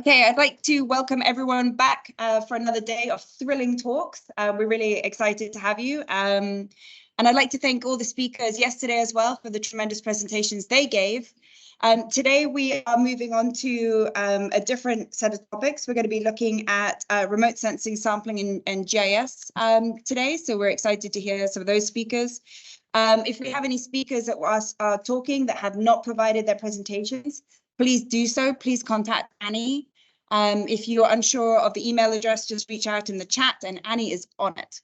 Okay, I'd like to welcome everyone back for another day of thrilling talks. We're really excited to have you. And I'd like to thank all the speakers yesterday as well for the tremendous presentations they gave. Today we are moving on to a different set of topics. We're going to be looking at remote sensing, sampling, and GIS today. So we're excited to hear some of those speakers. If we have any speakers that are talking that have not provided their presentations, please do so. Please contact Annie. If you're unsure of the email address, just reach out in the chat and Annie is on it.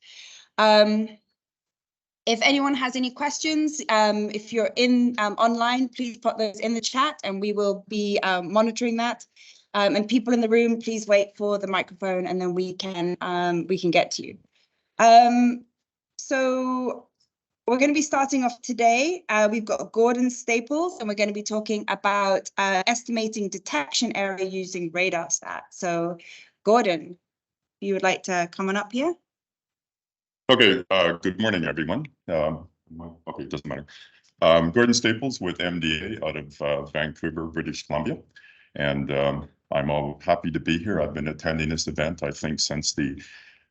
If anyone has any questions, if you're in online, please put those in the chat and we will be monitoring that. And people in the room, please wait for the microphone and then we can get to you. So we're going to be starting off today. We've got Gordon Staples, and we're going to be talking about estimating detection area using radar stat. So, Gordon, you would like to come on up here? Okay. Good morning, everyone. Okay, it doesn't matter. Gordon Staples with MDA out of Vancouver, British Columbia, and I'm all happy to be here. I've been attending this event, I think, since the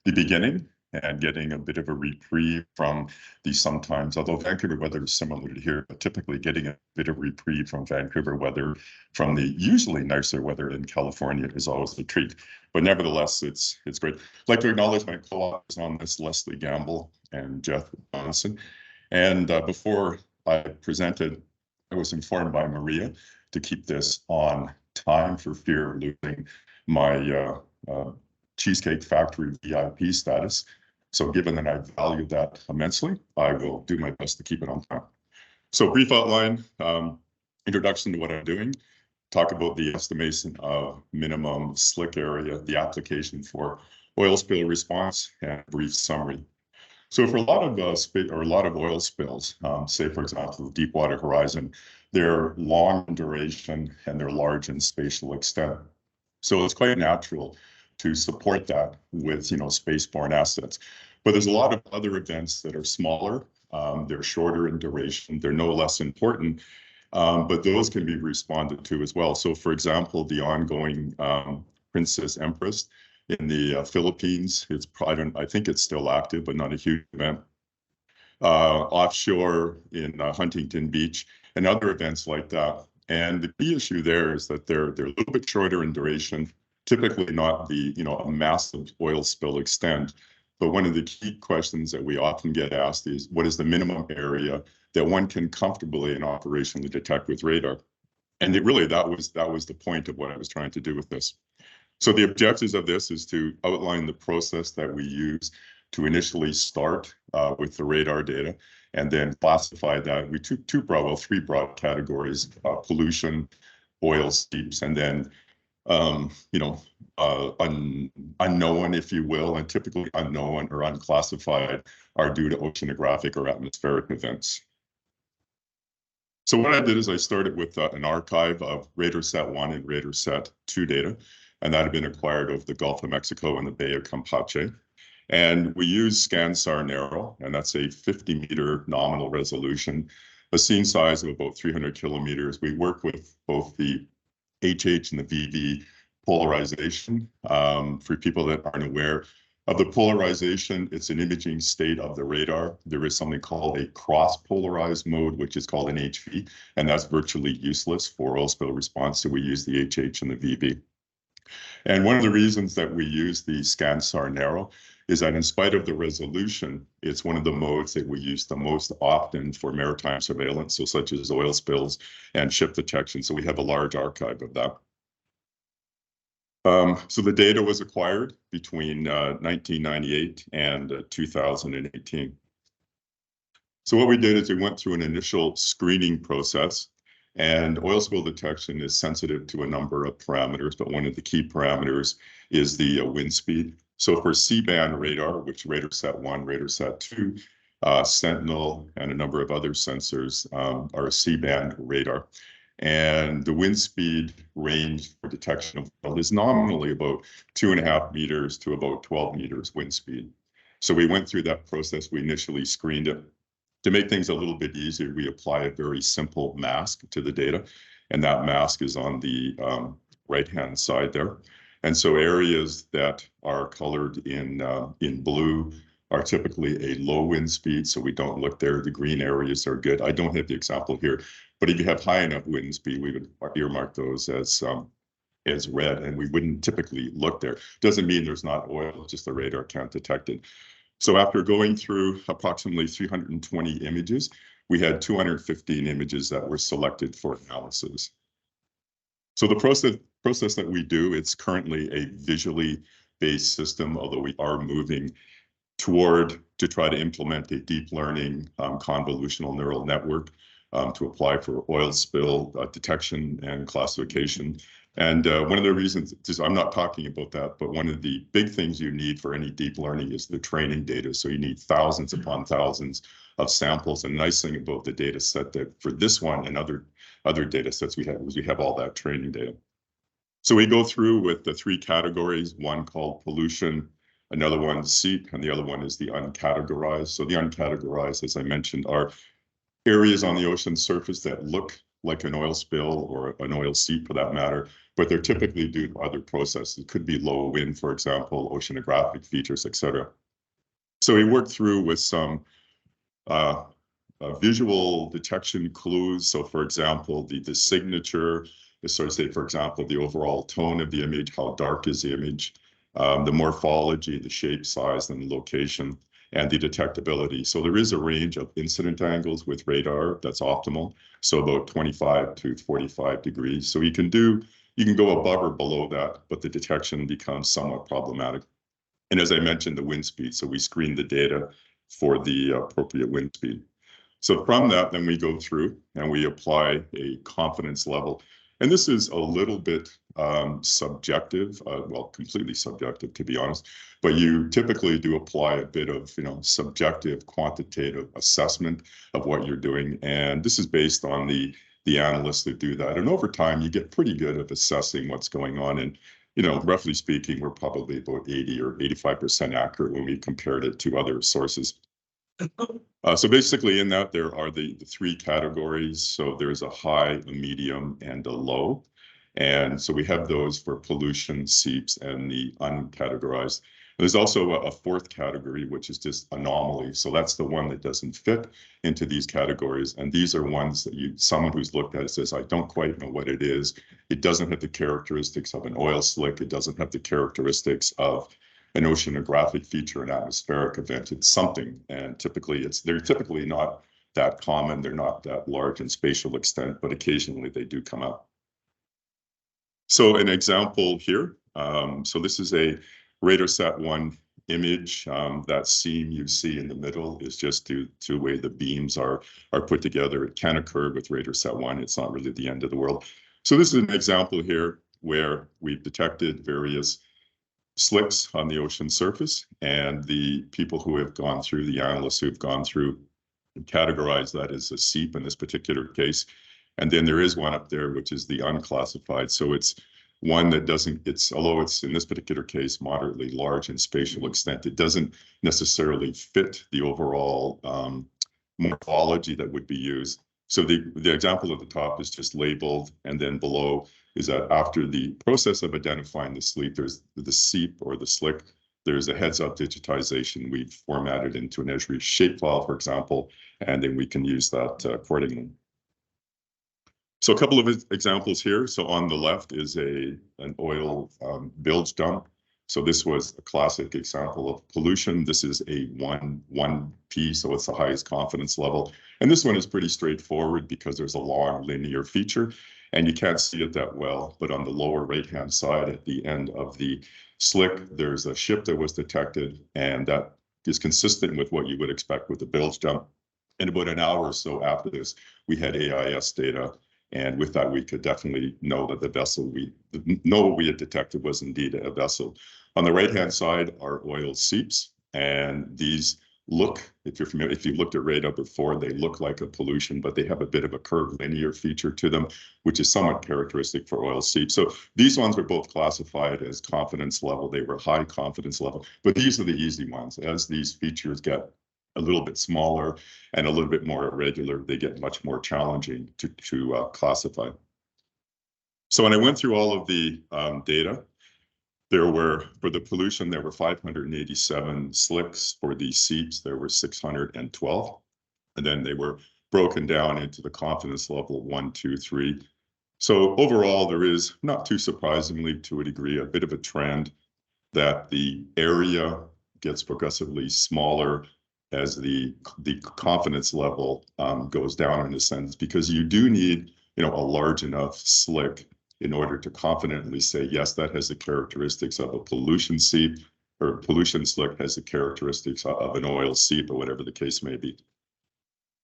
beginning, and getting a bit of a reprieve from the sometimes, although Vancouver weather is similar to here, but typically getting a bit of reprieve from Vancouver weather from the usually nicer weather in California is always a treat. But nevertheless, it's great. I'd like to acknowledge my co-authors on this, Leslie Gamble and Jeff Johnson. And before I presented, I was informed by Maria to keep this on time for fear of losing my Cheesecake Factory VIP status. So given that I value that immensely, I will do my best to keep it on time. So brief outline, introduction to what I'm doing, talk about the estimation of minimum slick area, the application for oil spill response, and a brief summary. So for a lot of oil spills, say for example, the Deepwater Horizon, they're long in duration and they're large in spatial extent. So it's quite natural to support that with, spaceborne assets. But there's a lot of other events that are smaller, they're shorter in duration, they're no less important, but those can be responded to as well. So for example, the ongoing Princess Empress in the Philippines, I think it's still active, but not a huge event. Offshore in Huntington Beach and other events like that. And the key issue there is that they're a little bit shorter in duration, typically not the, a massive oil spill extent. But one of the key questions that we often get asked is, what is the minimum area that one can comfortably and operationally detect with radar? And that was the point of what I was trying to do with this. So the objectives of this is to outline the process that we use to initially start with the radar data, and then classify that. We took three broad categories: pollution, oil seeps, and then unknown, if you will, and typically unknown or unclassified are due to oceanographic or atmospheric events. So what I did is I started with an archive of RadarSat 1 and RadarSat 2 data, and that had been acquired over the Gulf of Mexico and the Bay of Campeche. And we use ScanSAR Narrow, and that's a 50-meter nominal resolution, a scene size of about 300 kilometers. We work with both the HH and the VV polarization. For people that aren't aware of the polarization, it's an imaging state of the radar. There is something called a cross-polarized mode, which is called an HV, and that's virtually useless for oil spill response, so we use the HH and the VV. And one of the reasons that we use the ScanSAR Narrow is that in spite of the resolution, it's one of the modes that we use the most often for maritime surveillance, so such as oil spills and ship detection. So we have a large archive of that. So the data was acquired between 1998 and 2018. So what we did is we went through an initial screening process, and oil spill detection is sensitive to a number of parameters, but one of the key parameters is the wind speed. So for C-band radar, which RadarSat 1, RadarSat 2, Sentinel, and a number of other sensors are C-band radar. And the wind speed range for detection of oil is nominally about 2.5 meters to about 12 meters wind speed. So we went through that process. We initially screened it. To make things a little bit easier, we apply a very simple mask to the data, and that mask is on the right-hand side there. And so areas that are colored in blue are typically a low wind speed, so we don't look there. The green areas are good. I don't have the example here, but if you have high enough wind speed, we would earmark those as red, and we wouldn't typically look there. Doesn't mean there's not oil, just the radar can't detect it. So after going through approximately 320 images, we had 215 images that were selected for analysis. So the process that we do, it's currently a visually based system, although we are moving toward to try to implement a deep learning convolutional neural network to apply for oil spill detection and classification. And one of the reasons, I'm not talking about that, but one of the big things you need for any deep learning is the training data. So you need thousands upon thousands of samples. And the nice thing about the data set that for this one and other data sets we have all that training data. So we go through with the three categories, one called pollution, another one seep, and the other one is the uncategorized. So the uncategorized, as I mentioned, are areas on the ocean surface that look like an oil spill or an oil seep for that matter, but they're typically due to other processes. It could be low wind, for example, oceanographic features, etc. So we worked through with some visual detection clues. So for example, the signature, so say, for example, the overall tone of the image, how dark is the image, the morphology, the shape, size, and the location, and the detectability. So there is a range of incident angles with radar that's optimal. So about 25 to 45 degrees. So you can go above or below that, but the detection becomes somewhat problematic. And as I mentioned, the wind speed. So we screen the data for the appropriate wind speed. So from that, then we go through and we apply a confidence level. And this is a little bit subjective, well, completely subjective, to be honest, but you typically do apply a bit of, subjective quantitative assessment of what you're doing. And this is based on the analysts that do that. And over time, you get pretty good at assessing what's going on. And, roughly speaking, we're probably about 80 or 85% accurate when we compared it to other sources. So basically in that, there are the three categories. So there's a high, a medium, and a low. And so we have those for pollution, seeps, and the uncategorized. There's also a fourth category, which is just anomaly. So that's the one that doesn't fit into these categories. And these are ones that someone who's looked at it says, I don't quite know what it is. It doesn't have the characteristics of an oil slick. It doesn't have the characteristics of an oceanographic feature, an atmospheric event. It's something, and they're typically not that common. They're not that large in spatial extent, but occasionally they do come up. So an example here. So this is a RadarSat-1 image. That seam you see in the middle is just due to the way the beams are put together. It can occur with RadarSat-1. It's not really the end of the world. So this is an example here where we've detected various slicks on the ocean surface, and the people who have gone through, the analysts who've gone through, categorize that as a seep in this particular case. And then there is one up there, which is the unclassified. So it's one that although it's in this particular case moderately large in spatial extent, it doesn't necessarily fit the overall morphology that would be used. So the example at the top is just labeled, and then below is that after the process of identifying the seep or the slick, there's a heads-up digitization. We've formatted into an Esri shapefile, for example, and then we can use that accordingly. So a couple of examples here. So on the left is an oil bilge dump. So this was a classic example of pollution. This is a 1P, so it's the highest confidence level. And this one is pretty straightforward because there's a long linear feature and you can't see it that well. But on the lower right-hand side at the end of the slick, there's a ship that was detected, and that is consistent with what you would expect with the bilge dump. And about an hour or so after this, we had AIS data. And with that, we could definitely know that the vessel what we had detected was indeed a vessel. On the right-hand side are oil seeps, and these look, if you're familiar, if you looked at radar before, they look like a pollution, but they have a bit of a curved linear feature to them, which is somewhat characteristic for oil seeps. So these ones were both classified as confidence level. They were high confidence level, but these are the easy ones. As these features get a little bit smaller and a little bit more irregular, they get much more challenging to classify. So when I went through all of the data, there were, for the pollution, there were 587 slicks. For the seeps, there were 612. And then they were broken down into the confidence level 1, 2, 3. So overall, there is, not too surprisingly to a degree, a bit of a trend that the area gets progressively smaller as the confidence level goes down, in a sense, because you do need, a large enough slick in order to confidently say, yes, that has the characteristics of a pollution seep, or pollution slick has the characteristics of an oil seep, or whatever the case may be.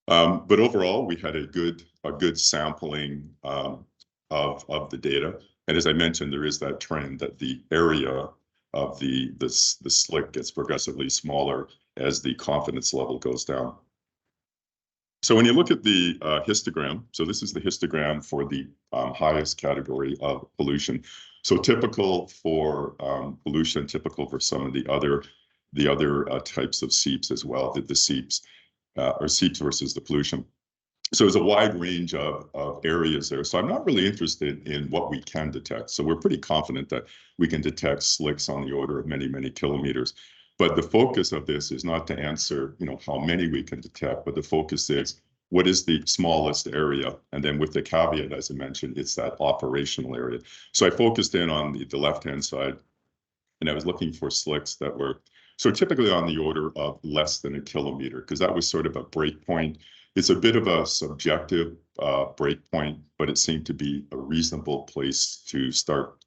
But overall, we had a good sampling of the data. And as I mentioned, there is that trend that the area of the slick gets progressively smaller as the confidence level goes down. So when you look at the histogram, so this is the histogram for the highest category of pollution. So typical for pollution, typical for some of the other types of seeps as well, the seeps or seeps versus the pollution. So there's a wide range of areas there. So I'm not really interested in what we can detect. So we're pretty confident that we can detect slicks on the order of many, many kilometers. But the focus of this is not to answer, how many we can detect, but the focus is what is the smallest area? And then with the caveat, as I mentioned, it's that operational area. So I focused in on the left-hand side, and I was looking for slicks that were so typically on the order of less than a kilometer, because that was sort of a break point. It's a bit of a subjective break point, but it seemed to be a reasonable place to start.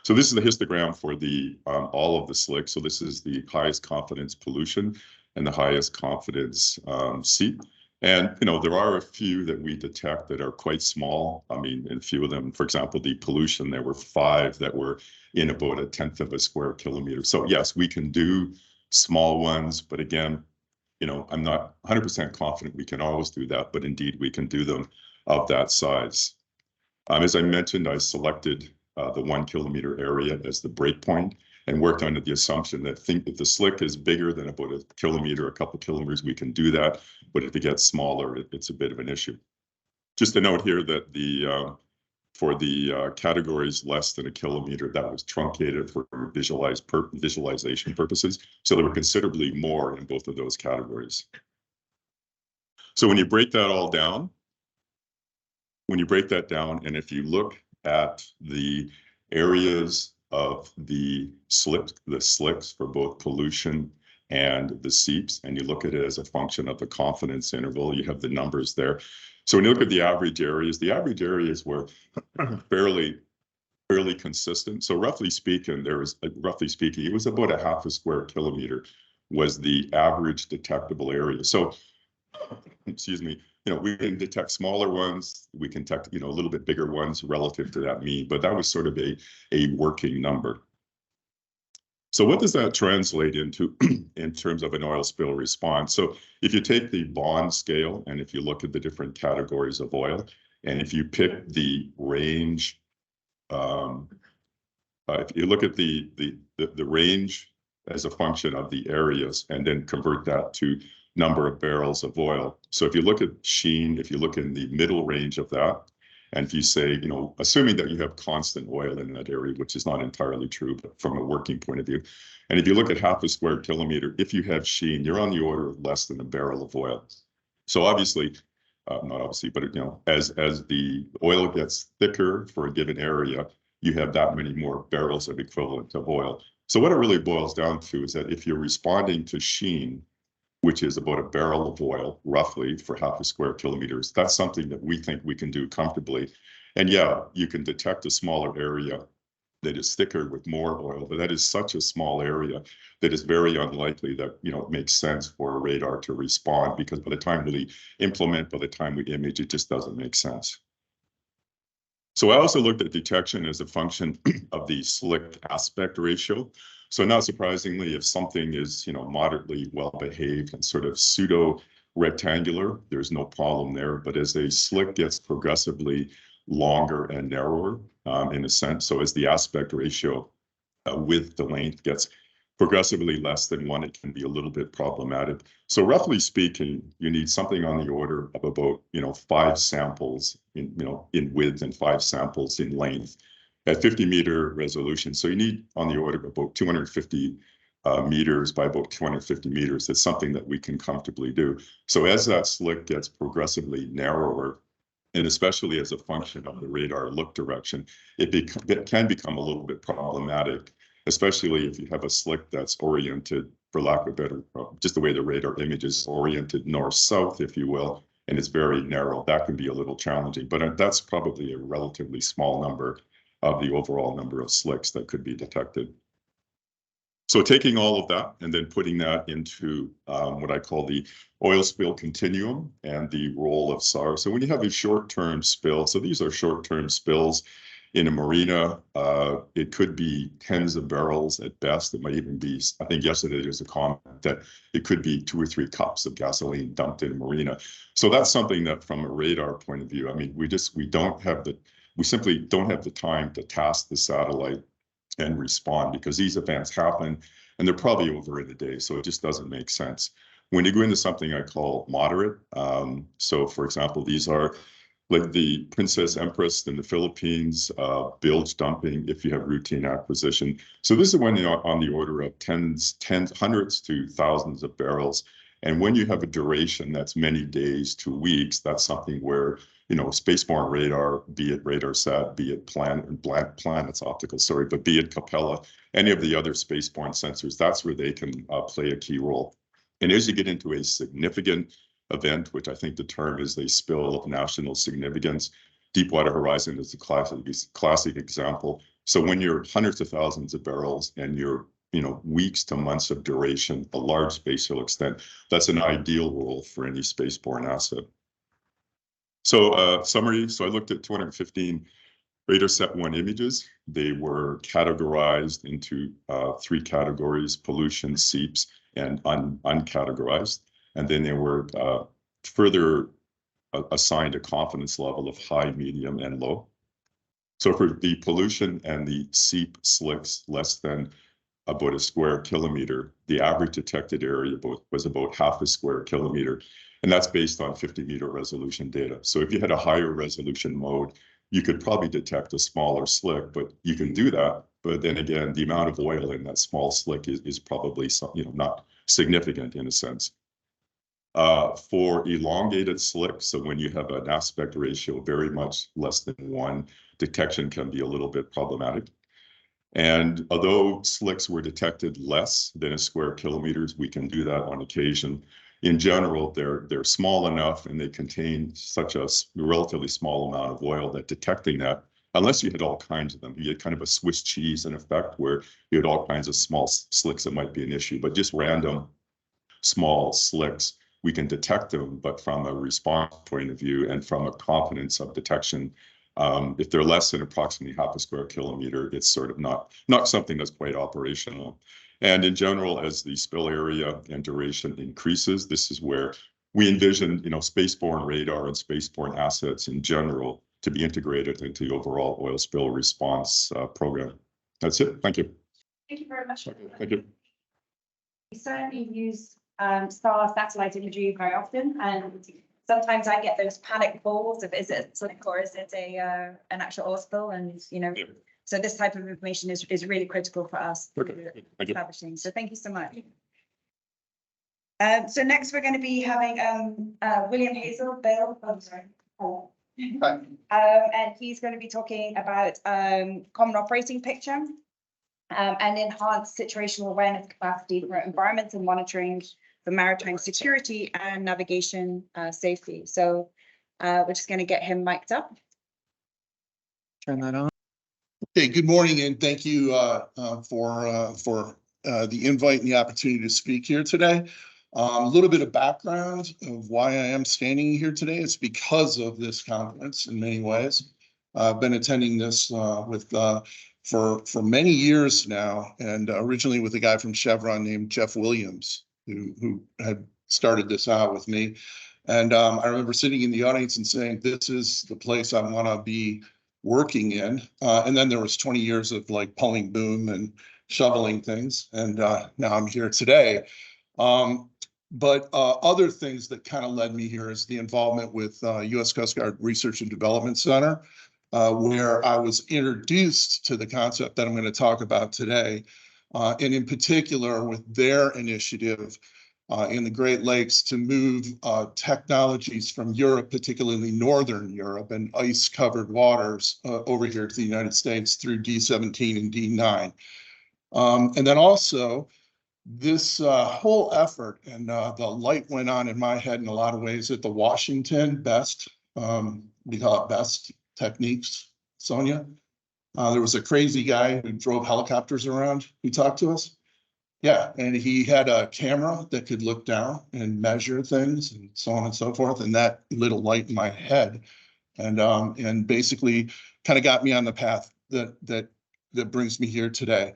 So this is the histogram for the all of the slicks. So this is the highest confidence pollution and the highest confidence seep. And, there are a few that we detect that are quite small. I mean, in a few of them, for example, the pollution, there were 5 that were in about 1/10 of a square kilometer. So yes, we can do small ones, but again, I'm not 100% confident we can always do that, but indeed we can do them of that size. As I mentioned, I selected the 1 kilometer area as the break point and worked under the assumption that if the slick is bigger than about a kilometer, a couple kilometers, we can do that. But if it gets smaller, it's a bit of an issue. Just to note here that for the categories less than a kilometer, that was truncated for visualization purposes. So there were considerably more in both of those categories. So when you break that all down, and if you look at the areas of the slicks for both pollution and the seeps, and you look at it as a function of the confidence interval, you have the numbers there. So when you look at the average areas were fairly consistent. So roughly speaking, it was about 1/2 a square kilometer was the average detectable area. So, excuse me, we can detect smaller ones, we can detect, a little bit bigger ones relative to that mean, but that was sort of a working number. So what does that translate into in terms of an oil spill response? So if you take the Bond scale, and if you look at the different categories of oil, and if you pick the range, if you look at the range as a function of the areas, and then convert that to number of barrels of oil. So if you look at sheen, if you look in the middle range of that, and if you say, assuming that you have constant oil in that area, which is not entirely true, but from a working point of view, and if you look at 1/2 a square kilometer, if you have sheen, you're on the order of less than a barrel of oil. So obviously, not obviously, but as the oil gets thicker for a given area, you have that many more barrels of equivalent of oil. So what it really boils down to is that if you're responding to sheen, which is about a barrel of oil, roughly, for 1/2 a square kilometers, that's something that we think we can do comfortably. And yeah, you can detect a smaller area that is thicker with more oil, but that is such a small area that is very unlikely that, it makes sense for a radar to respond, because by the time we implement, by the time we image, it just doesn't make sense. So I also looked at detection as a function of the slick aspect ratio. So not surprisingly, if something is, moderately well-behaved and sort of pseudo-rectangular, there's no problem there. But as a slick gets progressively longer and narrower, in a sense, so as the aspect ratio with the length gets progressively less than 1, it can be a little bit problematic. So roughly speaking, you need something on the order of about, 5 samples in width and 5 samples in length at 50-meter resolution. So you need on the order of about 250 meters by about 250 meters. That's something that we can comfortably do. So as that slick gets progressively narrower, and especially as a function of the radar look direction, it can become a little bit problematic, especially if you have a slick that's oriented, for lack of a better, just the way the radar image is oriented north-south, if you will, and it's very narrow. That can be a little challenging, but that's probably a relatively small number of the overall number of slicks that could be detected. So taking all of that and then putting that into what I call the oil spill continuum and the role of SAR. So when you have a short-term spill, so these are short-term spills in a marina, it could be tens of barrels at best. It might even be, I think yesterday there was a comment that it could be 2 or 3 cups of gasoline dumped in a marina. So that's something that from a radar point of view, I mean, we simply don't have the time to task the satellite and respond, because these events happen and they're probably over in a day. So it just doesn't make sense. When you go into something I call moderate, so for example, these are like the Princess Empress in the Philippines, bilge dumping if you have routine acquisition. So this is when you're on the order of hundreds to thousands of barrels. And when you have a duration that's many days to weeks, that's something where, spaceborne radar, be it RadarSat, be it Planet's optical, sorry, but be it Capella, any of the other spaceborne sensors, that's where they can play a key role. And as you get into a significant event, which I think the term is a spill of national significance, Deepwater Horizon is a classic example. So when you're hundreds of thousands of barrels and you're weeks to months of duration, a large spatial extent, that's an ideal role for any spaceborne asset. So summary, so I looked at 215 RadarSat-1 images. They were categorized into 3 categories: pollution, seeps, and uncategorized. And then they were further assigned a confidence level of high, medium, and low. So for the pollution and the seep slicks less than about a square kilometer, the average detected area was about half a square kilometer. And that's based on 50-meter resolution data. So if you had a higher resolution mode, you could probably detect a smaller slick, but you can do that. But then again, the amount of oil in that small slick is probably not significant in a sense. For elongated slicks, so when you have an aspect ratio very much less than 1, detection can be a little bit problematic. And although slicks were detected less than a square kilometers, we can do that on occasion. In general, they're small enough and they contain such a relatively small amount of oil that detecting that, unless you had all kinds of them, you had kind of a Swiss cheese in effect where you had all kinds of small slicks that might be an issue, but just random small slicks, we can detect them, but from a response point of view and from a confidence of detection, if they're less than approximately half a square kilometer, it's sort of not something that's quite operational. And in general, as the spill area and duration increases, this is where we envision, spaceborne radar and spaceborne assets in general to be integrated into the overall oil spill response program. That's it. Thank you. Thank you very much. Thank you. We certainly use SAR satellite imagery very often, and sometimes I get those panic calls of, is it a slick or is it an actual oil spill? And so this type of information is really critical for us establishing. So thank you so much. So next we're going to be having William Hazel Bale. Oh, sorry. And he's going to be talking about common operating picture and enhanced situational awareness capacity for environmental monitoring for maritime security and navigation safety. So we're just going to get him mic'd up. Turn that on. Okay, good morning, and thank you for the invite and the opportunity to speak here today. A little bit of background of why I am standing here today. It's because of this conference in many ways. I've been attending this for many years now, and originally with a guy from Chevron named Jeff Williams, who had started this out with me. And I remember sitting in the audience and saying, this is the place I want to be working in. And then there was 20 years of like pulling boom and shoveling things. And now I'm here today. But other things that kind of led me here is the involvement with U.S. Coast Guard Research and Development Center, where I was introduced to the concept that I'm going to talk about today, and in particular with their initiative in the Great Lakes to move technologies from Europe, particularly Northern Europe and ice-covered waters over here to the United States through D17 and D9. And then also, this whole effort, and the light went on in my head in a lot of ways at the Washington BEST, we call it BEST techniques, Sonia. There was a crazy guy who drove helicopters around who talked to us. Yeah, and he had a camera that could look down and measure things and so on and so forth. And that lit a light in my head and basically kind of got me on the path that brings me here today.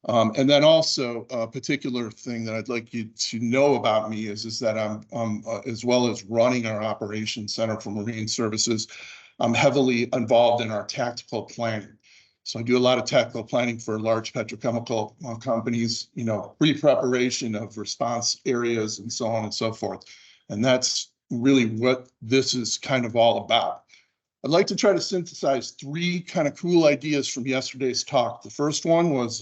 And then also a particular thing that I'd like you to know about me is that I'm as well as running our Operations Center for Marine Services, I'm heavily involved in our tactical planning. So I do a lot of tactical planning for large petrochemical companies, you know, pre-preparation of response areas and so on and so forth. And that's really what this is kind of all about. I'd like to try to synthesize three kind of cool ideas from yesterday's talk. The first one was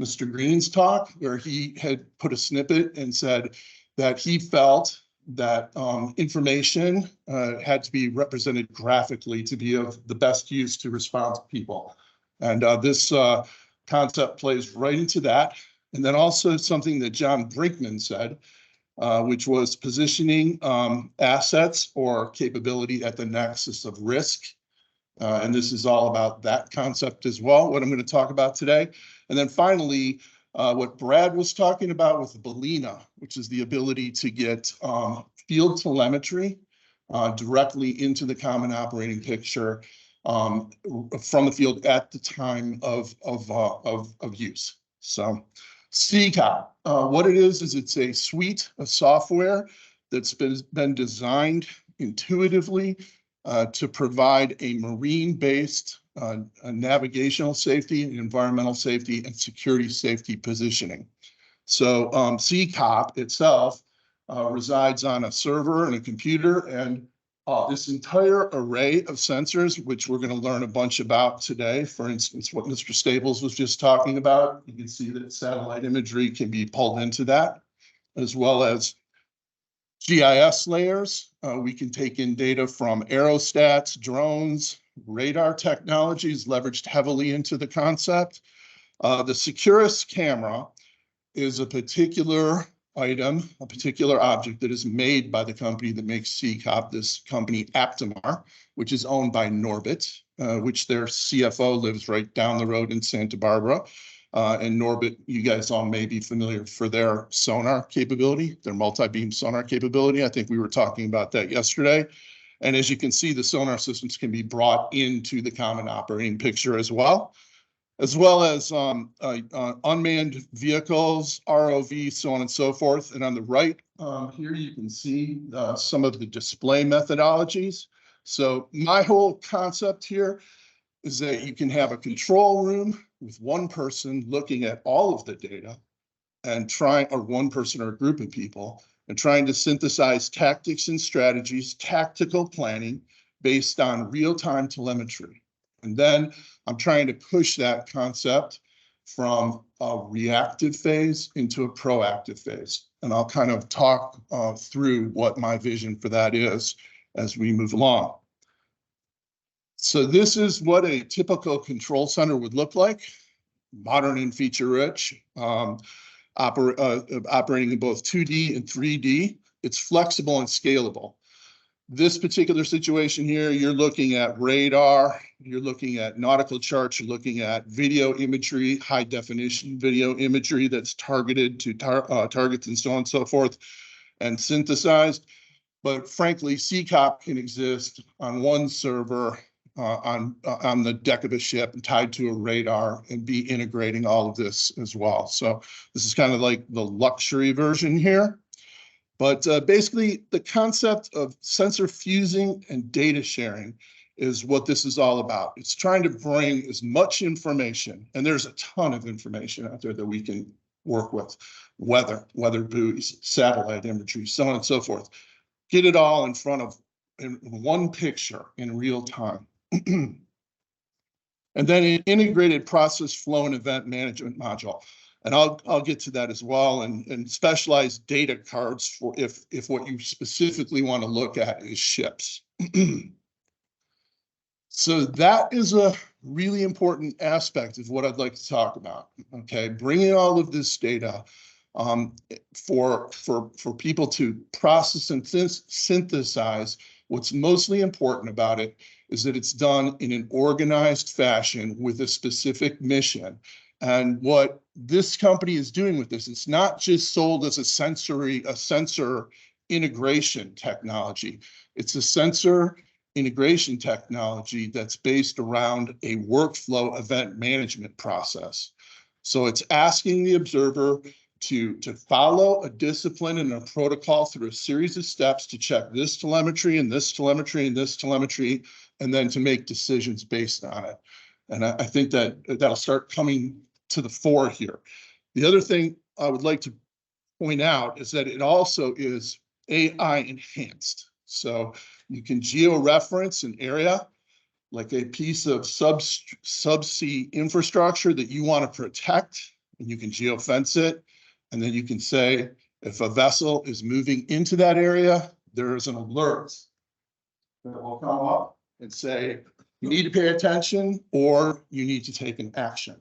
Mr. Green's talk, where he had put a snippet and said that he felt that information had to be represented graphically to be of the best use to respond to people. And this concept plays right into that. And then also something that John Brinkman said, which was positioning assets or capability at the nexus of risk. And this is all about that concept as well, what I'm going to talk about today. And then finally, what Brad was talking about with Balena, which is the ability to get field telemetry directly into the common operating picture from the field at the time of use. So CCOP, what it is it's a suite of software that's been designed intuitively to provide a marine-based navigational safety, environmental safety, and security safety positioning. So CCOP itself resides on a server and a computer, and this entire array of sensors, which we're going to learn a bunch about today. For instance, what Mr. Staples was just talking about, you can see that satellite imagery can be pulled into that, as well as GIS layers. We can take in data from aerostats, drones, radar technologies leveraged heavily into the concept. The Securus camera is a particular item, a particular object that is made by the company that makes CCOP, this company Aptamar, which is owned by Norbit, which their CFO lives right down the road in Santa Barbara. And Norbit, you guys all may be familiar for their sonar capability, their multi-beam sonar capability. I think we were talking about that yesterday. And as you can see, the sonar systems can be brought into the common operating picture as well as unmanned vehicles, ROV, so on and so forth. And on the right here, you can see some of the display methodologies. So my whole concept here is that you can have a control room with one person looking at all of the data and or one person or a group of people, and trying to synthesize tactics and strategies, tactical planning based on real-time telemetry. And then I'm trying to push that concept from a reactive phase into a proactive phase. And I'll kind of talk through what my vision for that is as we move along. So this is what a typical control center would look like: modern and feature-rich, operating in both 2D and 3D. It's flexible and scalable. This particular situation here, you're looking at radar, you're looking at nautical charts, you're looking at video imagery, high definition video imagery that's targeted to targets and so on and so forth, and synthesized. But frankly, CCOP can exist on one server on the deck of a ship and tied to a radar and be integrating all of this as well. So this is kind of like the luxury version here. But basically, the concept of sensor fusing and data sharing is what this is all about. It's trying to bring as much information, and there's a ton of information out there that we can work with, weather buoys, satellite imagery, so on and so forth. Get it all in front of in one picture in real time. And then an integrated process flow and event management module. And I'll get to that as well, and specialized data cards for if what you specifically want to look at is ships. So that is a really important aspect of what I'd like to talk about. Okay, bringing all of this data for people to process and synthesize. What's mostly important about it is that it's done in an organized fashion with a specific mission. And what this company is doing with this, it's not just sold as a sensor integration technology. It's a sensor integration technology that's based around a workflow event management process. So it's asking the observer to follow a discipline and a protocol through a series of steps to check this telemetry and this telemetry and this telemetry, and then to make decisions based on it. And I think that'll start coming to the fore here. The other thing I would like to point out is that it also is AI enhanced. So you can geo-reference an area, like a piece of subsea infrastructure that you want to protect, and you can geo-fence it. And then you can say, if a vessel is moving into that area, there is an alert that will come up and say, you need to pay attention or you need to take an action.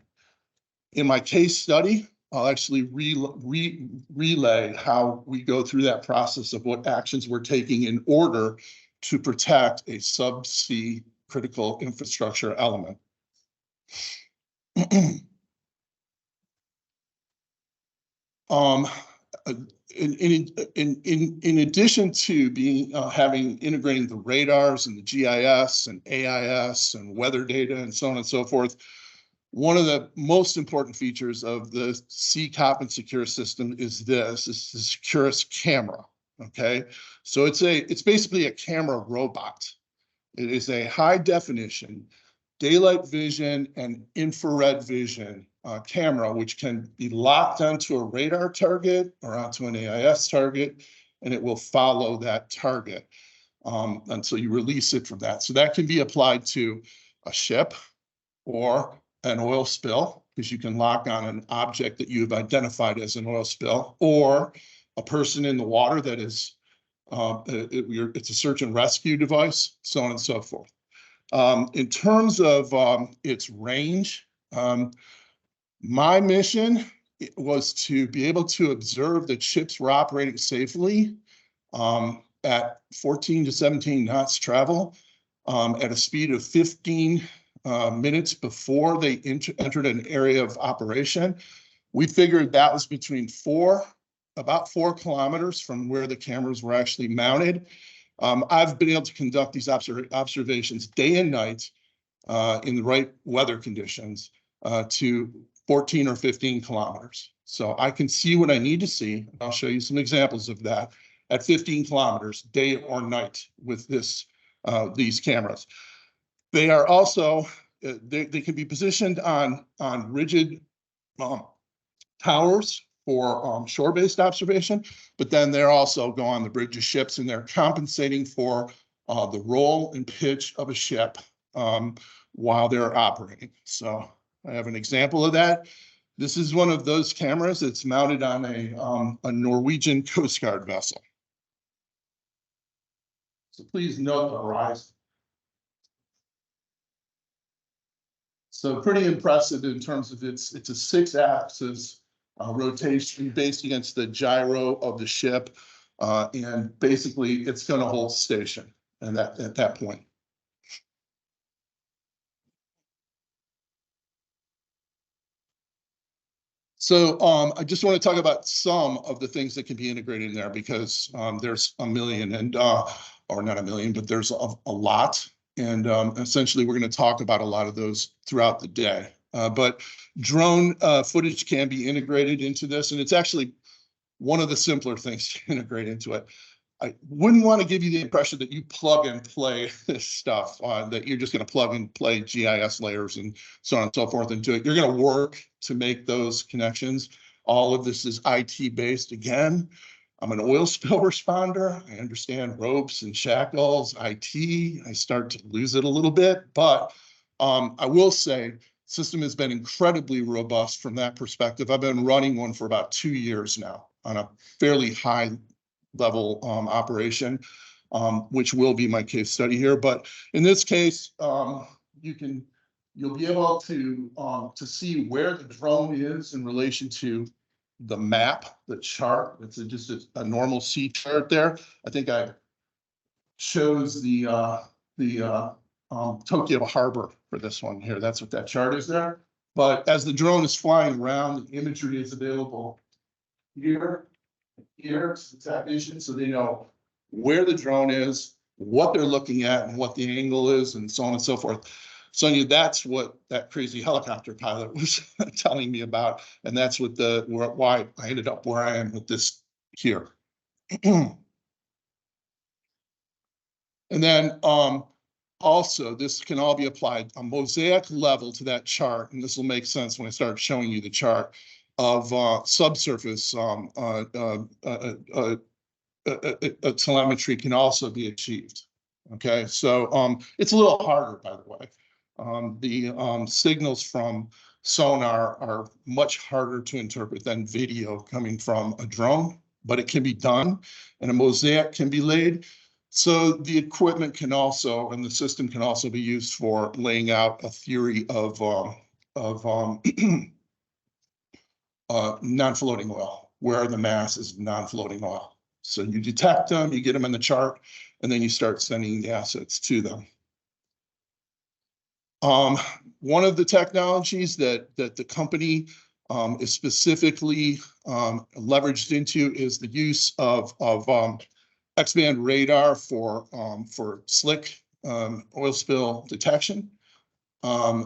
In my case study, I'll actually relay how we go through that process of what actions we're taking in order to protect a subsea critical infrastructure element. In addition to integrating the radars and the GIS and AIS and weather data and so on and so forth, one of the most important features of the CCOP and Secure system is the Securus camera. Okay, so it's basically a camera robot. It is a high definition daylight vision and infrared vision camera, which can be locked onto a radar target or onto an AIS target, and it will follow that target until you release it from that. So that can be applied to a ship or an oil spill, because you can lock on an object that you've identified as an oil spill, or a person in the water that is, it's a search and rescue device, so on and so forth. In terms of its range, my mission was to be able to observe that ships were operating safely at 14 to 17 knots travel at a speed of 15 minutes before they entered an area of operation. We figured that was between about 4 kilometers from where the cameras were actually mounted. I've been able to conduct these observations day and night in the right weather conditions to 14 or 15 kilometers. So I can see what I need to see. I'll show you some examples of that at 15 kilometers, day or night, with these cameras. They are also, they can be positioned on rigid towers for shore-based observation, but then they're also go on the bridge of ships, and they're compensating for the roll and pitch of a ship while they're operating. So I have an example of that. This is one of those cameras that's mounted on a Norwegian Coast Guard vessel. So please note the horizon. So pretty impressive in terms of it's a 6-axis rotation based against the gyro of the ship, and basically it's going to hold station and at that point. So I just want to talk about some of the things that can be integrated in there, because there's a million, and or not a million, but there's a lot. And essentially, we're going to talk about a lot of those throughout the day. But drone footage can be integrated into this, and it's actually one of the simpler things to integrate into it. I wouldn't want to give you the impression that you plug and play this stuff, that you're just going to plug and play GIS layers and so on and so forth into it. You're going to work to make those connections. All of this is IT based. Again, I'm an oil spill responder. I understand ropes and shackles, IT. I start to lose it a little bit, but I will say system has been incredibly robust from that perspective. I've been running one for about 2 years now on a fairly high level operation, which will be my case study here. But in this case, you'll be able to see where the drone is in relation to the map, the chart. It's just a normal C chart there. I think I chose the Tokyo Harbor for this one here. That's what that chart is there. But as the drone is flying around, the imagery is available here, to technician, so they know where the drone is, what they're looking at, and what the angle is, and so on and so forth. Sonia, that's what that crazy helicopter pilot was telling me about, and that's what why I ended up where I am with this here. And then also, this can all be applied a mosaic level to that chart, and this will make sense when I start showing you the chart of subsurface telemetry can also be achieved. Okay, so it's a little harder, by the way. The signals from sonar are much harder to interpret than video coming from a drone, but it can be done, and a mosaic can be laid. So the equipment can also, and the system can also be used for laying out a theory of non-floating oil, where the mass is non-floating oil. So you detect them, you get them in the chart, and then you start sending the assets to them. One of the technologies that the company is specifically leveraged into is the use of X-band radar for slick oil spill detection.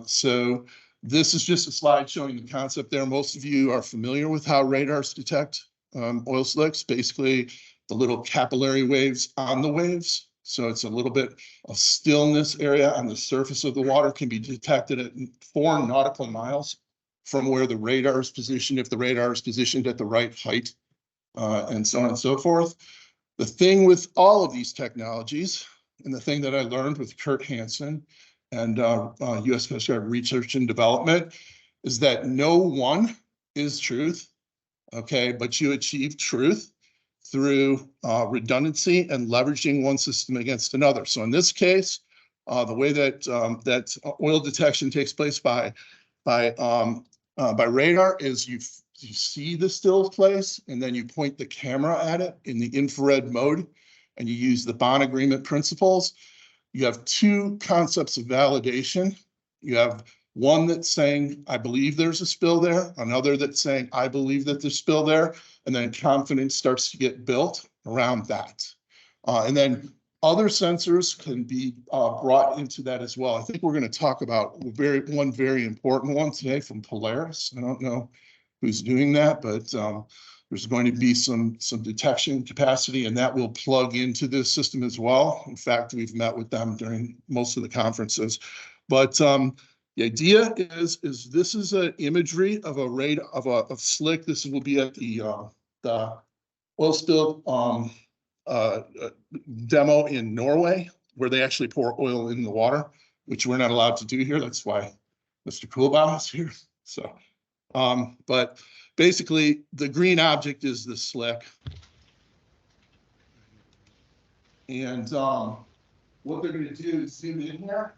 So this is just a slide showing the concept there. Most of you are familiar with how radars detect oil slicks, basically the little capillary waves on the waves. So it's a little bit of stillness area on the surface of the water can be detected at 4 nautical miles from where the radar is positioned, if the radar is positioned at the right height, and so on and so forth. The thing with all of these technologies, and the thing that I learned with Kurt Hansen and U.S. Coast Guard Research and Development, is that no one is truth, okay? But you achieve truth through redundancy and leveraging one system against another. So in this case, the way that that oil detection takes place by radar is you see the still place, and then you point the camera at it in the infrared mode, and you use the bond agreement principles. You have 2 concepts of validation. You have one that's saying, I believe there's a spill there, another that's saying, I believe that there's a spill there, and then confidence starts to get built around that. And then other sensors can be brought into that as well. I think we're going to talk about one very important one today from Polaris. I don't know who's doing that, but there's going to be some detection capacity, and that will plug into this system as well. In fact, we've met with them during most of the conferences. But the idea is this is an imagery of a radar of slick. This will be at the oil spill demo in Norway, where they actually pour oil in the water, which we're not allowed to do here. That's why Mr. Coolbaum is here. So, but basically, the green object is the slick. And what they're going to do is zoom in here,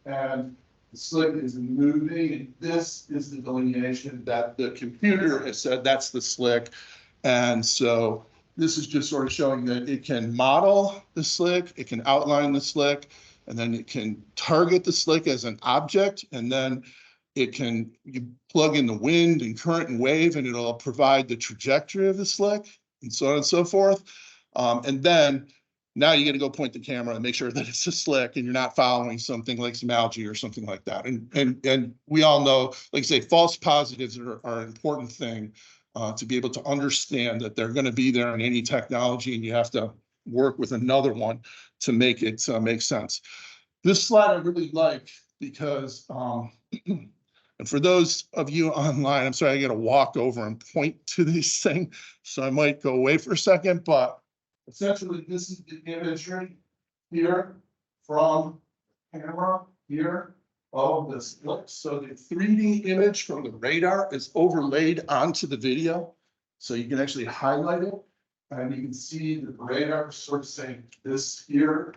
and the slick is moving, and this is the delineation that the computer has said that's the slick. And so this is just sort of showing that it can model the slick, it can outline the slick, and then it can target the slick as an object, and then you plug in the wind and current and wave, and it'll provide the trajectory of the slick, and so on and so forth. And then now you got to go point the camera and make sure that it's a slick and you're not following something like some algae or something like that. And we all know, like I say, false positives are an important thing to be able to understand that they're going to be there in any technology, and you have to work with another one to make it make sense. This slide I really like because, and for those of you online, I'm sorry, I got to walk over and point to this thing, so I might go away for a second, but essentially this is the imagery here from camera here of the slick. So the 3D image from the radar is overlaid onto the video. So you can actually highlight it and you can see the radar sort of saying this here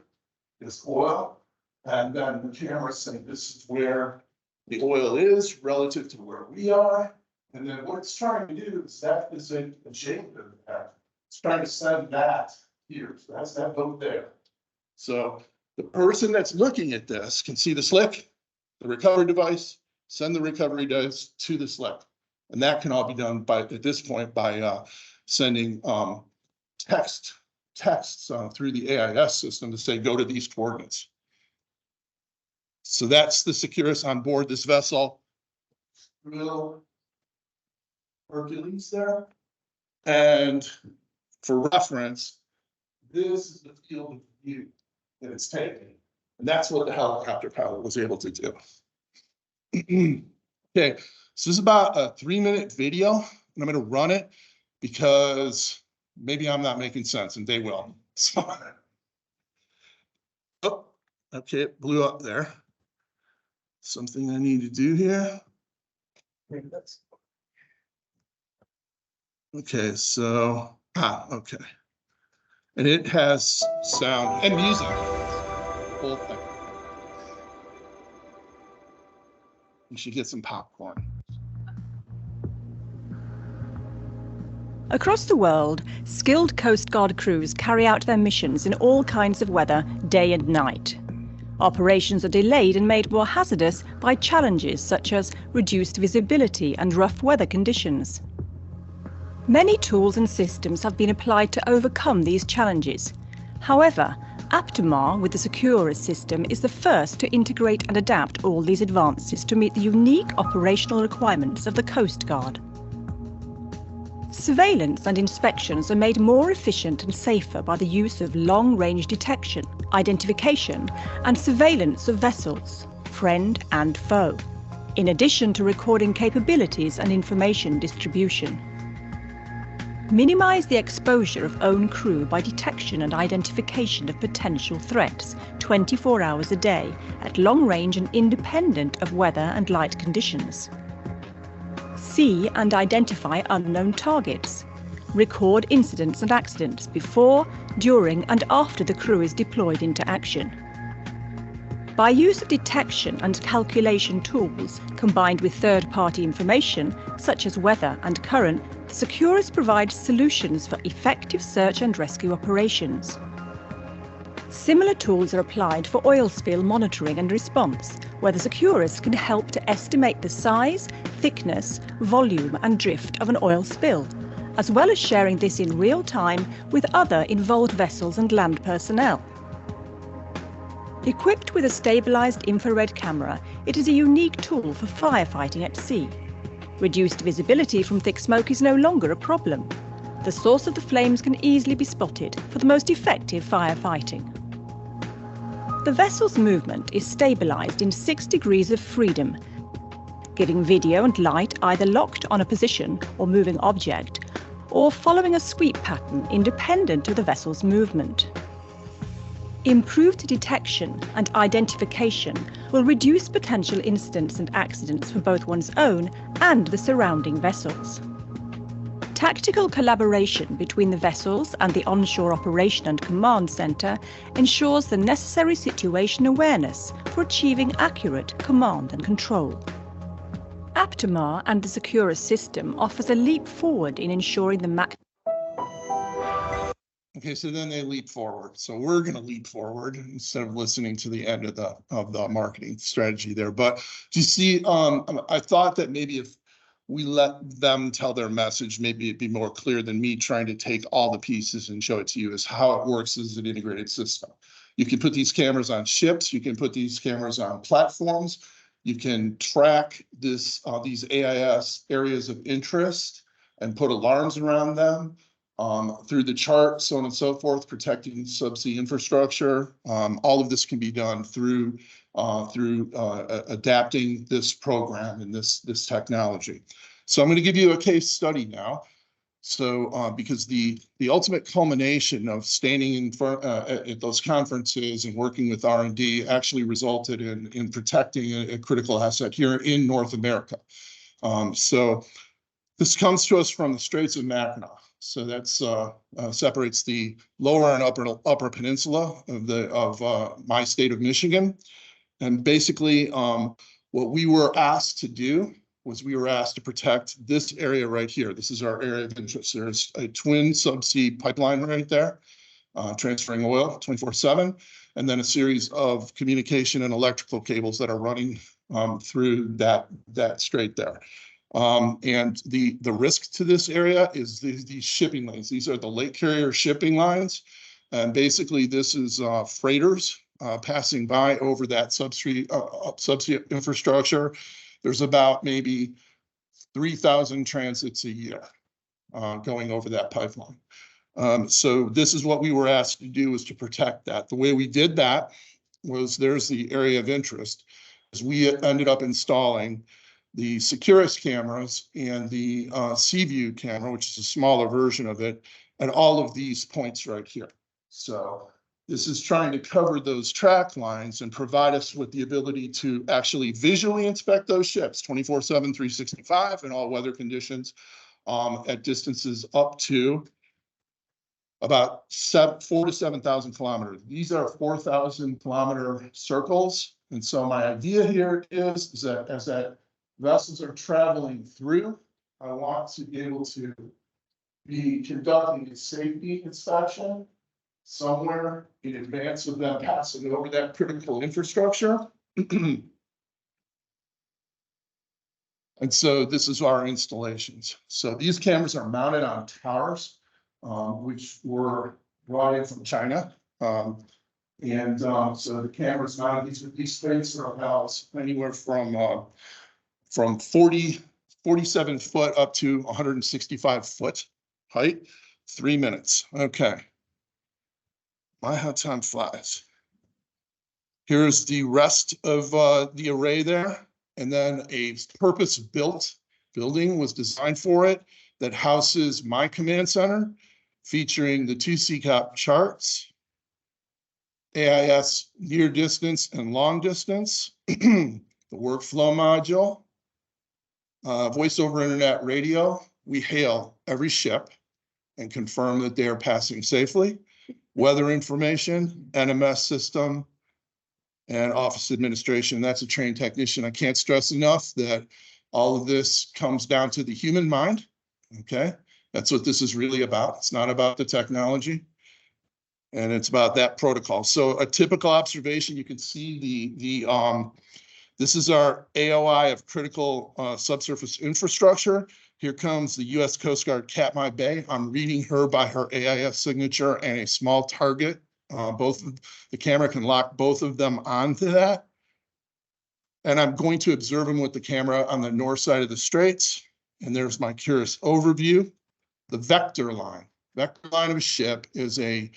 is oil. And then the camera saying this is where the oil is relative to where we are. And then what it's trying to do is that is a shape of that. It's trying to send that here. So that's that boat there. So the person that's looking at this can see the slick, the recovery device, send the recovery device to the slick. And that can all be done by, at this point, by sending texts through the AIS system to say, go to these coordinates. So that's the Securus on board this vessel. Real Hercules there. And for reference, this is the field of view that it's taking. And that's what the helicopter pilot was able to do. Okay, so this is about a 3-minute video, and I'm going to run it because maybe I'm not making sense, and they will. So, oh, okay, it blew up there. Something I need to do here. Okay, so, okay. And it has sound and music. Whole thing. You should get some popcorn. Across the world, skilled Coast Guard crews carry out their missions in all kinds of weather, day and night. Operations are delayed and made more hazardous by challenges such as reduced visibility and rough weather conditions. Many tools and systems have been applied to overcome these challenges. However, Aptamar with the Securus system is the first to integrate and adapt all these advances to meet the unique operational requirements of the Coast Guard. Surveillance and inspections are made more efficient and safer by the use of long-range detection, identification, and surveillance of vessels, friend and foe, in addition to recording capabilities and information distribution. Minimize the exposure of own crew by detection and identification of potential threats 24 hours a day at long range and independent of weather and light conditions. See and identify unknown targets. Record incidents and accidents before, during and after the crew is deployed into action. By use of detection and calculation tools combined with third-party information such as weather and current, Securus provides solutions for effective search and rescue operations. Similar tools are applied for oil spill monitoring and response, where the Securus can help to estimate the size, thickness, volume and drift of an oil spill, as well as sharing this in real time with other involved vessels and land personnel. Equipped with a stabilized infrared camera, it is a unique tool for firefighting at sea. Reduced visibility from thick smoke is no longer a problem. The source of the flames can easily be spotted for the most effective firefighting. The vessel's movement is stabilized in 6 degrees of freedom, giving video and light either locked on a position or moving object, or following a sweep pattern independent of the vessel's movement. Improved detection and identification will reduce potential incidents and accidents for both one's own and the surrounding vessels. Tactical collaboration between the vessels and the onshore operation and command center ensures the necessary situation awareness for achieving accurate command and control. Aptamar and the Securus system offers a leap forward in ensuring the Okay, so then they leap forward. So we're going to leap forward instead of listening to the end of the marketing strategy there. But do you see, I thought that maybe if we let them tell their message, maybe it'd be more clear than me trying to take all the pieces and show it to you as how it works as an integrated system. You can put these cameras on ships. You can put these cameras on platforms. You can track these AIS areas of interest and put alarms around them. through the chart, so on and so forth, protecting subsea infrastructure. All of this can be done through adapting this program and this technology. So I'm going to give you a case study now. So because the ultimate culmination of standing in front at those conferences and working with R&D actually resulted in protecting a critical asset here in North America. So this comes to us from the Straits of Mackinac. So that's separates the lower and upper peninsula of my state of Michigan. And basically, what we were asked to do was we were asked to protect this area right here. This is our area of interest. There's a twin subsea pipeline right there, transferring oil 24/7, and then a series of communication and electrical cables that are running through that strait there. And the risk to this area is these shipping lanes. These are the lake carrier shipping lines. And basically, this is freighters passing by over that subsea infrastructure. There's about maybe 3,000 transits a year going over that pipeline. So this is what we were asked to do, is to protect that. The way we did that was, there's the area of interest, is we ended up installing the Securus cameras and the Seaview camera, which is a smaller version of it, at all of these points right here. So this is trying to cover those track lines and provide us with the ability to actually visually inspect those ships 24/7, 365 in all weather conditions at distances up to about 4,000 to 7,000 kilometers. These are 4,000 kilometer circles. And so my idea here is that as that vessels are traveling through, I want to be able to be conducting a safety inspection somewhere in advance of them passing over that critical infrastructure. And so this is our installations. So these cameras are mounted on towers, which were brought in from China. So the cameras mounted, these straits are about anywhere from 47 foot up to 165 foot height, 3 minutes. Okay. My, how time flies. Here's the rest of the array there. And then a purpose-built building was designed for it that houses my command center, featuring the 2 CCOP charts, AIS near distance and long distance, the workflow module, voice over internet radio. We hail every ship and confirm that they are passing safely. Weather information, NMS system, and office administration. That's a trained technician. I can't stress enough that all of this comes down to the human mind. Okay, that's what this is really about. It's not about the technology, and it's about that protocol. So a typical observation, you can see this is our AOI of critical subsurface infrastructure. Here comes the U.S. Coast Guard Katmai Bay. I'm reading her by her AIS signature and a small target. The camera can lock both of them onto that. And I'm going to observe them with the camera on the north side of the straits. And there's my Curious overview. The vector line of a ship is a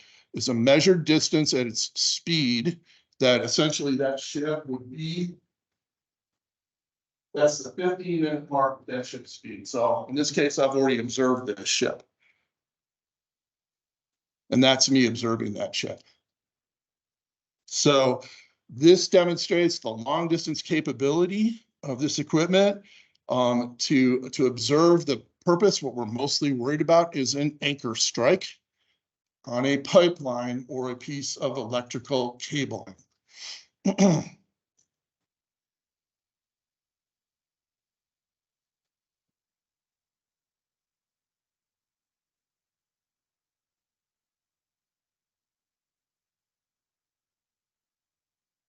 measured distance at its speed that essentially that ship would be. That's the 15-minute mark of that ship speed. So in this case, I've already observed this ship. And that's me observing that ship. So this demonstrates the long distance capability of this equipment to observe the purpose. What we're mostly worried about is an anchor strike on a pipeline or a piece of electrical cabling.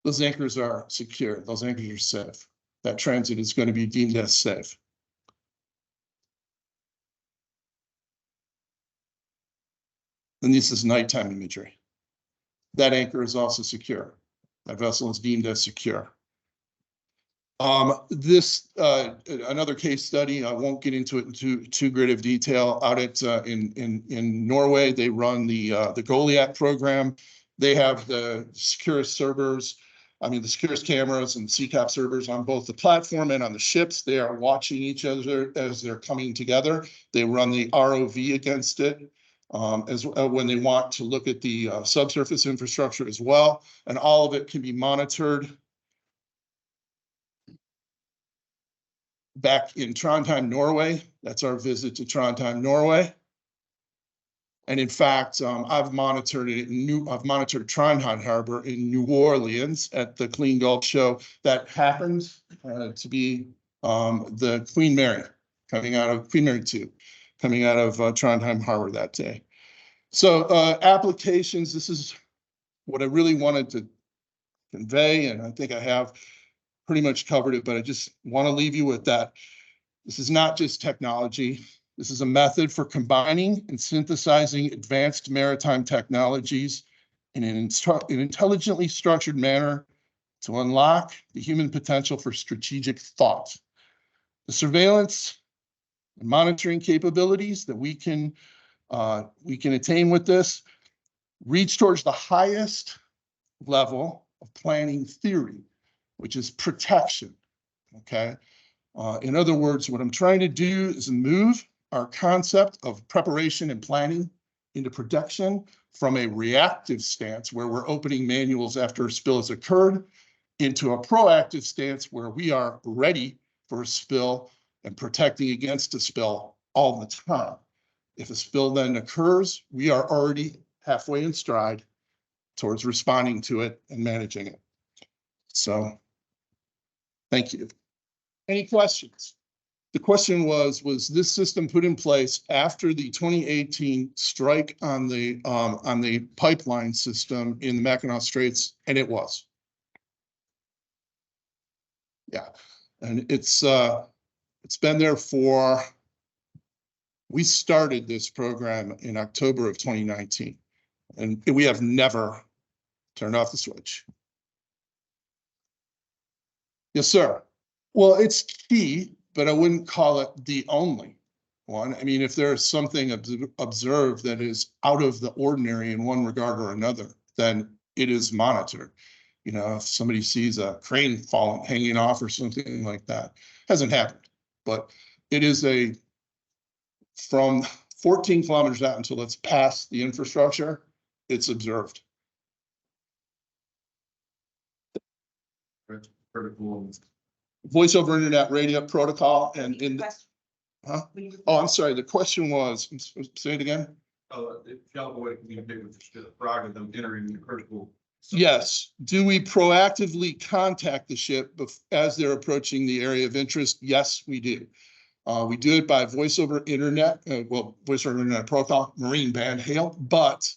Those anchors are secure. Those anchors are safe. That transit is going to be deemed as safe. And this is nighttime imagery. That anchor is also secure. That vessel is deemed as secure. Another case study, I won't get into it in too great of detail. Out at in Norway, they run the Goliath program. They have the Securus servers, the Securus cameras and CCAP servers on both the platform and on the ships. They are watching each other as they're coming together. They run the ROV against it when they want to look at the subsurface infrastructure as well. And all of it can be monitored. Back in Trondheim, Norway, that's our visit to Trondheim, Norway. And in fact, I've monitored Trondheim Harbor in New Orleans at the Clean Gulf show. That happened to be the Queen Mary coming out of Queen Mary 2, coming out of Trondheim Harbor that day. So applications, this is what I really wanted to convey, and I think I have pretty much covered it, but I just want to leave you with that. This is not just technology. This is a method for combining and synthesizing advanced maritime technologies in an intelligently structured manner to unlock the human potential for strategic thought. The surveillance and monitoring capabilities that we can attain with this reach towards the highest level of planning theory, which is protection, okay? In other words, what I'm trying to do is move our concept of preparation and planning into production from a reactive stance where we're opening manuals after a spill has occurred into a proactive stance where we are ready for a spill and protecting against a spill all the time. If a spill then occurs, we are already halfway in stride towards responding to it and managing it. So, thank you. Any questions? The question was this system put in place after the 2018 strike on the pipeline system in the Mackinac Straits? And it was. Yeah, and it's been there for, we started this program in October of 2019, and we have never turned off the switch. Yes, sir. Well, it's key, but I wouldn't call it the only one. I mean, if there's something observed that is out of the ordinary in one regard or another, then it is monitored. You know, if somebody sees a crane hanging off or something like that, hasn't happened, but it is from 14 kilometers out until it's past the infrastructure, it's observed. Critical voice over internet radio protocol and in the, huh? Oh, I'm sorry. The question was, say it again. Shall avoid communicate with the ship prior to them entering the critical. Yes. Do we proactively contact the ship as they're approaching the area of interest? Yes, we do. We do it by voice over internet, voice over internet protocol, marine band hail, but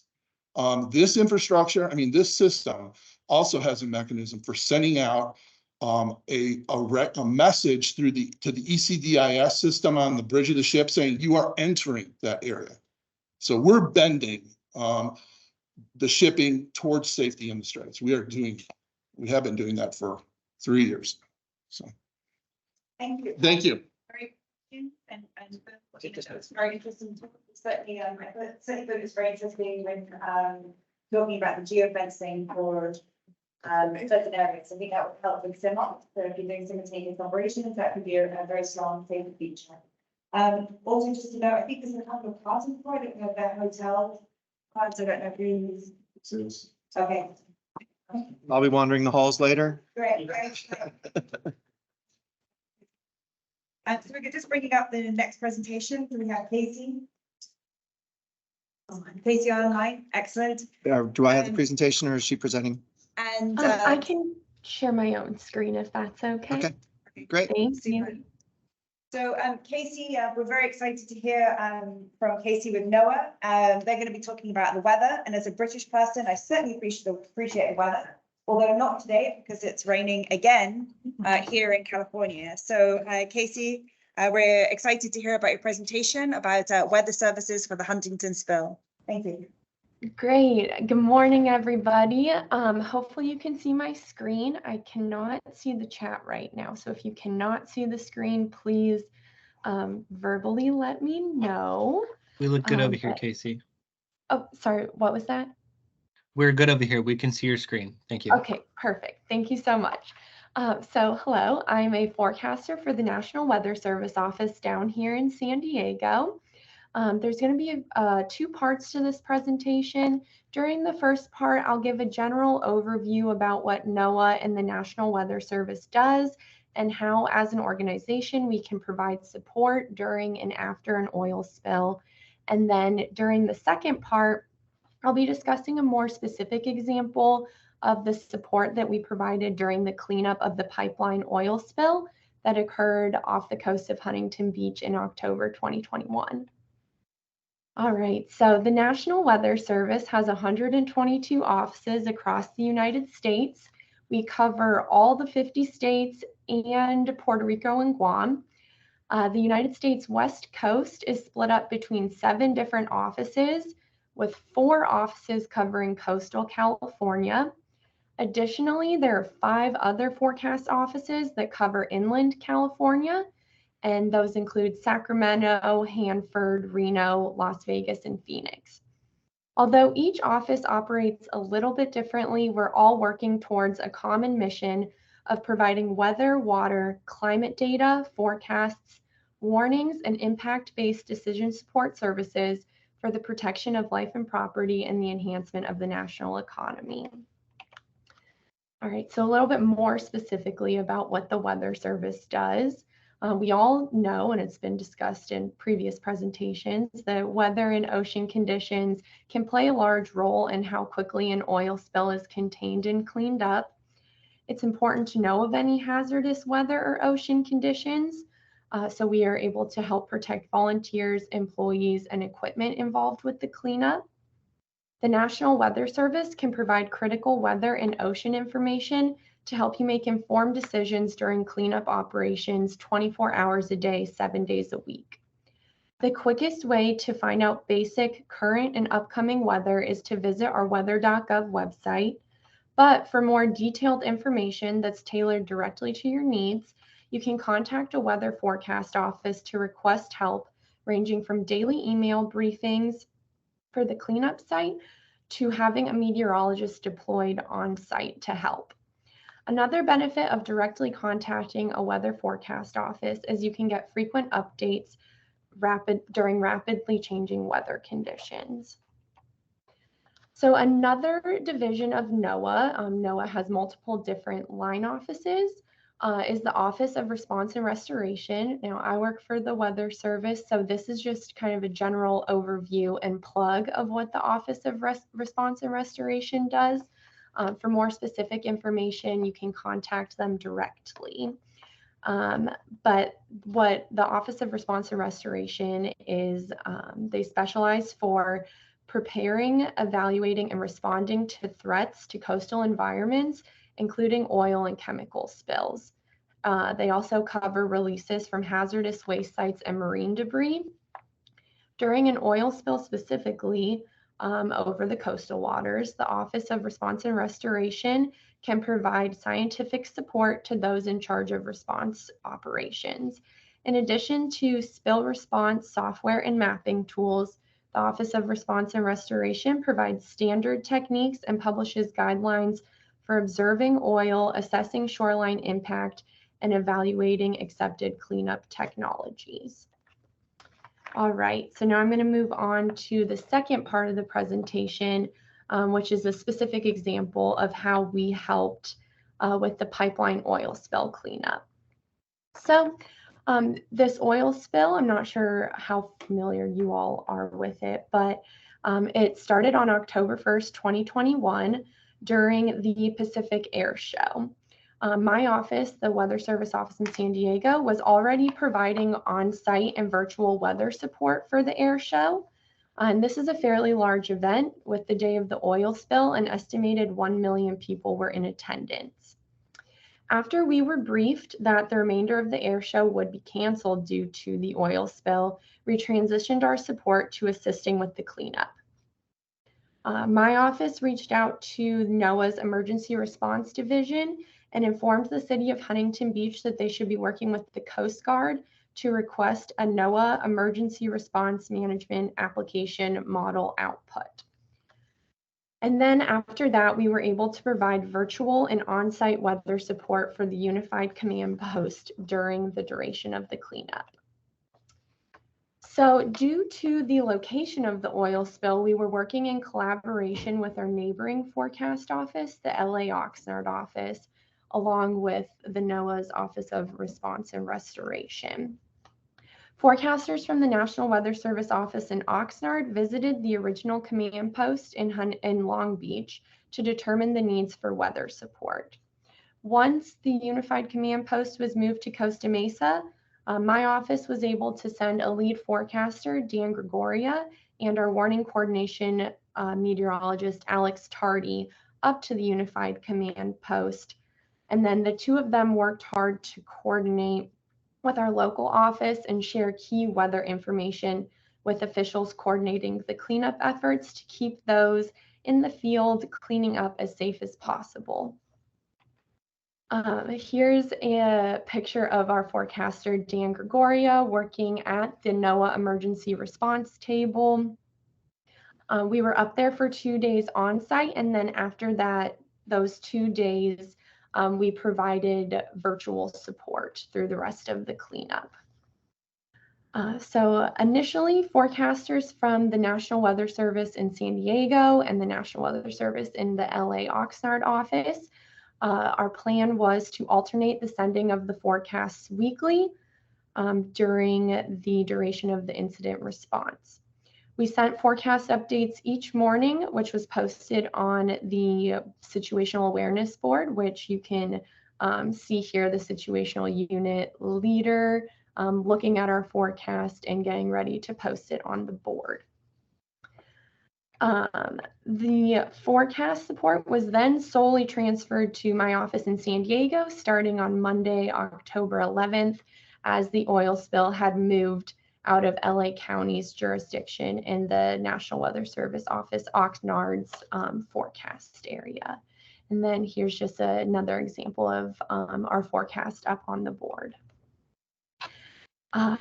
this infrastructure, this system also has a mechanism for sending out a message to the ECDIS system on the bridge of the ship saying you are entering that area. So we're bending the shipping towards safety in the straits. We have been doing that for 3 years. So thank you. Thank you. And it was very interesting. Certainly, I certainly thought it was very interesting when talking about the geofencing for certain areas. I think that would help with CIMOP. So if you're doing simultaneous operations, that could be a very strong safety feature. Also, just to know, I think there's a couple of parts before. I don't know about hotel parts. I don't know if you. Okay. I'll be wandering the halls later. Great. So we're just bringing up the next presentation. So we have Casey. Casey online, excellent. Do I have the presentation or is she presenting? And I can share my own screen if that's okay. Okay, great. Thank you. So Casey, we're very excited to hear from Casey with NOAA. They're going to be talking about the weather. And as a British person, I certainly appreciate the weather, although not today because it's raining again here in California. So Casey, we're excited to hear about your presentation about weather services for the Huntington spill. Thank you. Great. Good morning, everybody. Hopefully you can see my screen. I cannot see the chat right now. So if you cannot see the screen, please verbally let me know. We look good over here, Casey. Oh, sorry. What was that? We're good over here. We can see your screen. Thank you. Okay, perfect. Thank you so much. So hello, I'm a forecaster for the National Weather Service office down here in San Diego. There's going to be two parts to this presentation. During the first part, I'll give a general overview about what NOAA and the National Weather Service does and how, as an organization, we can provide support during and after an oil spill. And then during the second part, I'll be discussing a more specific example of the support that we provided during the cleanup of the pipeline oil spill that occurred off the coast of Huntington Beach in October 2021. All right, so the National Weather Service has 122 offices across the United States. We cover all the 50 states and Puerto Rico and Guam. The United States West Coast is split up between 7 different offices, with 4 offices covering coastal California. Additionally, there are 5 other forecast offices that cover inland California, and those include Sacramento, Hanford, Reno, Las Vegas, and Phoenix. Although each office operates a little bit differently, we're all working towards a common mission of providing weather, water, climate data, forecasts, warnings, and impact-based decision support services for the protection of life and property and the enhancement of the national economy. All right, so a little bit more specifically about what the Weather Service does. We all know, and it's been discussed in previous presentations, that weather and ocean conditions can play a large role in how quickly an oil spill is contained and cleaned up. It's important to know of any hazardous weather or ocean conditions, so we are able to help protect volunteers, employees, and equipment involved with the cleanup. The National Weather Service can provide critical weather and ocean information to help you make informed decisions during cleanup operations 24 hours a day, 7 days a week. The quickest way to find out basic, current, and upcoming weather is to visit our weather.gov website. But for more detailed information that's tailored directly to your needs, you can contact a weather forecast office to request help, ranging from daily email briefings for the cleanup site to having a meteorologist deployed on site to help. Another benefit of directly contacting a weather forecast office is you can get frequent updates during rapidly changing weather conditions. So another division of NOAA, NOAA has multiple different line offices, is the Office of Response and Restoration. Now, I work for the Weather Service, so this is just kind of a general overview and plug of what the Office of Response and Restoration does. For more specific information, you can contact them directly. But what the Office of Response and Restoration is, they specialize for preparing, evaluating, and responding to threats to coastal environments, including oil and chemical spills. They also cover releases from hazardous waste sites and marine debris. During an oil spill specifically, over the coastal waters, the Office of Response and Restoration can provide scientific support to those in charge of response operations. In addition to spill response software and mapping tools, the Office of Response and Restoration provides standard techniques and publishes guidelines for observing oil, assessing shoreline impact, and evaluating accepted cleanup technologies. All right, so now I'm going to move on to the second part of the presentation, which is a specific example of how we helped with the pipeline oil spill cleanup. So this oil spill, I'm not sure how familiar you all are with it, but it started on October 1st, 2021 during the Pacific Air Show. My office, the Weather Service office in San Diego, was already providing on-site and virtual weather support for the air show. And this is a fairly large event. With the day of the oil spill, an estimated 1 million people were in attendance. After we were briefed that the remainder of the air show would be canceled due to the oil spill, we transitioned our support to assisting with the cleanup. My office reached out to NOAA's Emergency Response Division and informed the city of Huntington Beach that they should be working with the Coast Guard to request a NOAA Emergency Response Management Application Model output. And then after that, we were able to provide virtual and on-site weather support for the Unified Command Post during the duration of the cleanup. So due to the location of the oil spill, we were working in collaboration with our neighboring forecast office, the LA Oxnard office, along with the NOAA's Office of Response and Restoration. Forecasters from the National Weather Service office in Oxnard visited the original command post in Long Beach to determine the needs for weather support. Once the Unified Command Post was moved to Costa Mesa, my office was able to send a lead forecaster, Dan Gregoria, and our warning coordination meteorologist, Alex Tardy, up to the Unified Command Post. And then the two of them worked hard to coordinate with our local office and share key weather information with officials coordinating the cleanup efforts to keep those in the field cleaning up as safe as possible. Here's a picture of our forecaster, Dan Gregoria, working at the NOAA Emergency Response Table. We were up there for 2 days on site, and then after that, those 2 days, we provided virtual support through the rest of the cleanup. So initially, forecasters from the National Weather Service in San Diego and the National Weather Service in the LA Oxnard office, our plan was to alternate the sending of the forecasts weekly during the duration of the incident response. We sent forecast updates each morning, which was posted on the situational awareness board, which you can see here, the situational unit leader looking at our forecast and getting ready to post it on the board. The forecast support was then solely transferred to my office in San Diego starting on Monday, October 11th, as the oil spill had moved out of LA County's jurisdiction in the National Weather Service office, Oxnard's forecast area. And then here's just another example of our forecast up on the board.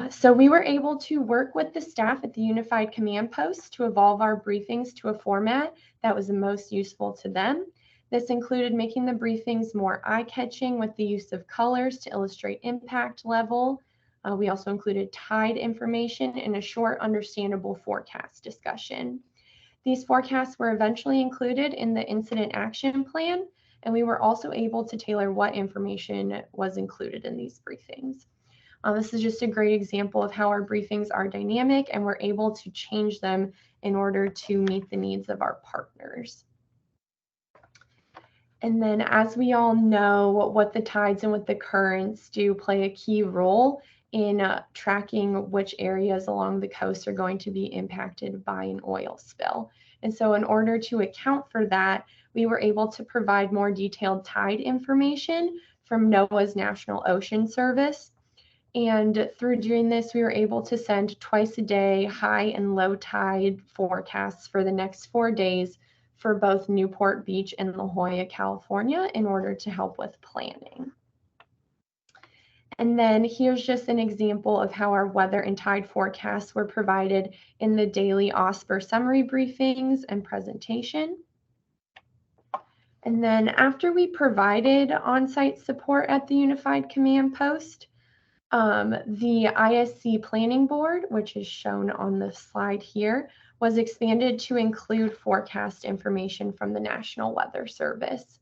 So we were able to work with the staff at the Unified Command Post to evolve our briefings to a format that was the most useful to them. This included making the briefings more eye-catching with the use of colors to illustrate impact level. We also included tide information and a short, understandable forecast discussion. These forecasts were eventually included in the incident action plan, and we were also able to tailor what information was included in these briefings. This is just a great example of how our briefings are dynamic and we're able to change them in order to meet the needs of our partners. And then, as we all know, what the tides and what the currents do play a key role in tracking which areas along the coast are going to be impacted by an oil spill. And so in order to account for that, we were able to provide more detailed tide information from NOAA's National Ocean Service. And through doing this, we were able to send twice a day high and low tide forecasts for the next 4 days for both Newport Beach and La Jolla, California, in order to help with planning. And then here's just an example of how our weather and tide forecasts were provided in the daily OSPR summary briefings and presentation. And then after we provided on-site support at the Unified Command Post, the ISC Planning Board, which is shown on the slide here, was expanded to include forecast information from the National Weather Service.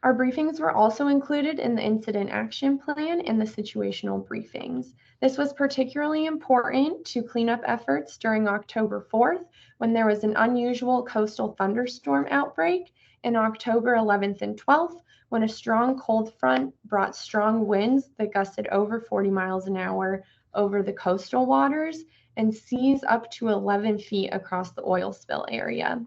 Our briefings were also included in the Incident Action Plan and the situational briefings. This was particularly important to cleanup efforts during October 4th, when there was an unusual coastal thunderstorm outbreak, and October 11th and 12th, when a strong cold front brought strong winds that gusted over 40 miles an hour over the coastal waters and seas up to 11 feet across the oil spill area.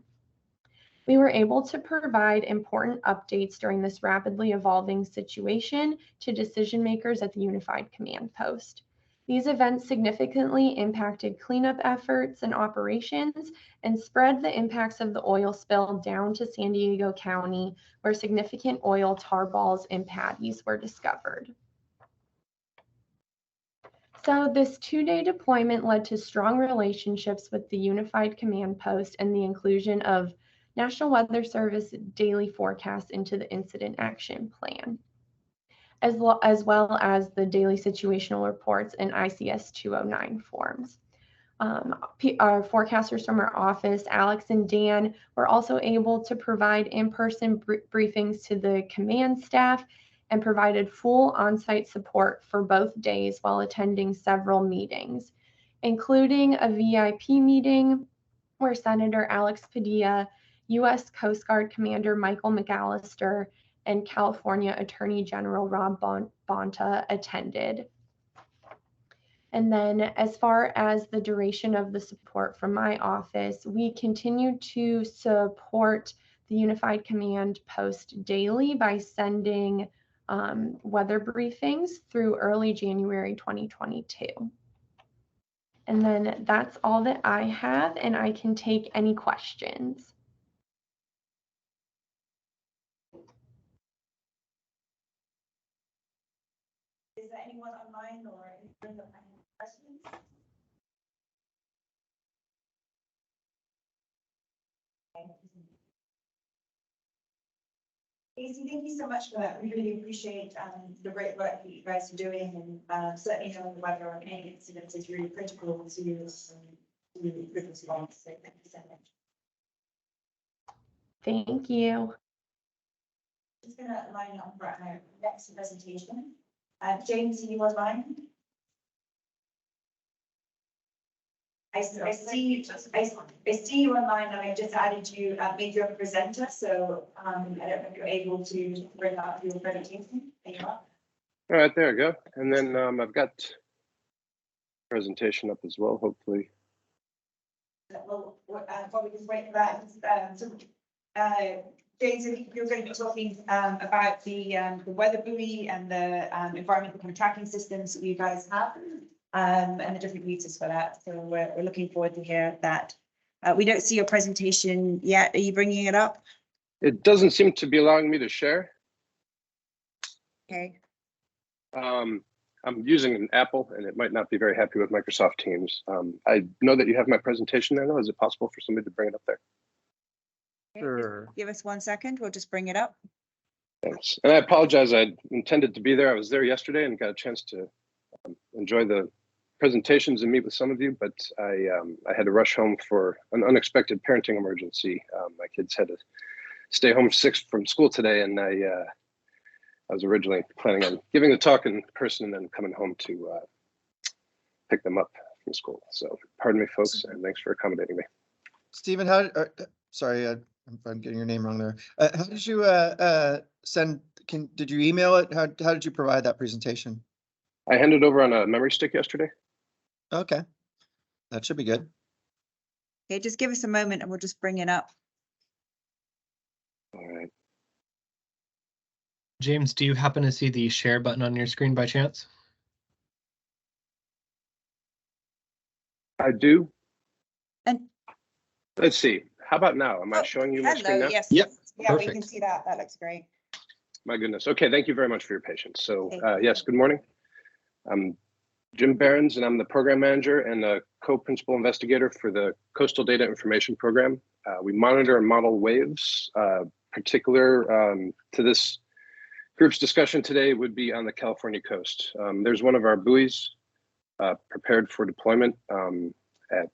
We were able to provide important updates during this rapidly evolving situation to decision makers at the Unified Command Post. These events significantly impacted cleanup efforts and operations and spread the impacts of the oil spill down to San Diego County, where significant oil tar balls and patties were discovered. So this 2-day deployment led to strong relationships with the Unified Command Post and the inclusion of National Weather Service daily forecasts into the Incident Action Plan, as well as the daily situational reports and ICS 209 forms. Our forecasters from our office, Alex and Dan, were also able to provide in-person briefings to the command staff and provided full on-site support for both days while attending several meetings, including a VIP meeting where Senator Alex Padilla, U.S. Coast Guard Commander Michael McAllister, and California Attorney General Rob Bonta attended. And then as far as the duration of the support from my office, we continue to support the Unified Command Post daily by sending weather briefings through early January 2022. And then that's all that I have, and I can take any questions. Is there anyone online or in the room that has any questions? Casey, thank you so much for that. We really appreciate the great work that you guys are doing, and certainly knowing the weather on any incidents is really critical to good response. So thank you so much. Thank you. Just going to line up for our next presentation. James, are you online? I see you online, and I just added you, made you a presenter, so I don't know if you're able to bring up your presentation. There you are. All right, there we go. And then I've got presentation up as well, hopefully. Well, while we just wait for that, James, you're going to be talking about the weather buoy and the environmental tracking systems that you guys have. And the different uses for that. So we're looking forward to hear that. We don't see your presentation yet. Are you bringing it up? It doesn't seem to be allowing me to share. Okay. I'm using an Apple, and it might not be very happy with Microsoft Teams. I know that you have my presentation there, though. Is it possible for somebody to bring it up there? Sure. Give us 1 second. We'll just bring it up. Thanks. And I apologize. I intended to be there. I was there yesterday and got a chance to enjoy the presentations and meet with some of you, but I had to rush home for an unexpected parenting emergency. My kids had to stay home sick from school today, and I was originally planning on giving the talk in person and then coming home to pick them up from school. So pardon me, folks, and thanks for accommodating me. Stephen, sorry, I'm getting your name wrong there. How did you did you email it? How did you provide that presentation? I handed over on a memory stick yesterday. Okay, that should be good. Okay, just give us a moment and we'll just bring it up. All right. James, do you happen to see the share button on your screen by chance? I do. And let's see. How about now? Am I showing you my screen now? Yes. Yep. Yeah, Perfect. we can see that. That looks great. My goodness. Okay, thank you very much for your patience. So Thank you. yes, good morning. I'm Jim Behrens, and I'm the program manager and a co-principal investigator for the Coastal Data Information Program. We monitor and model waves. Particular to this group's discussion today would be on the California coast. There's one of our buoys prepared for deployment at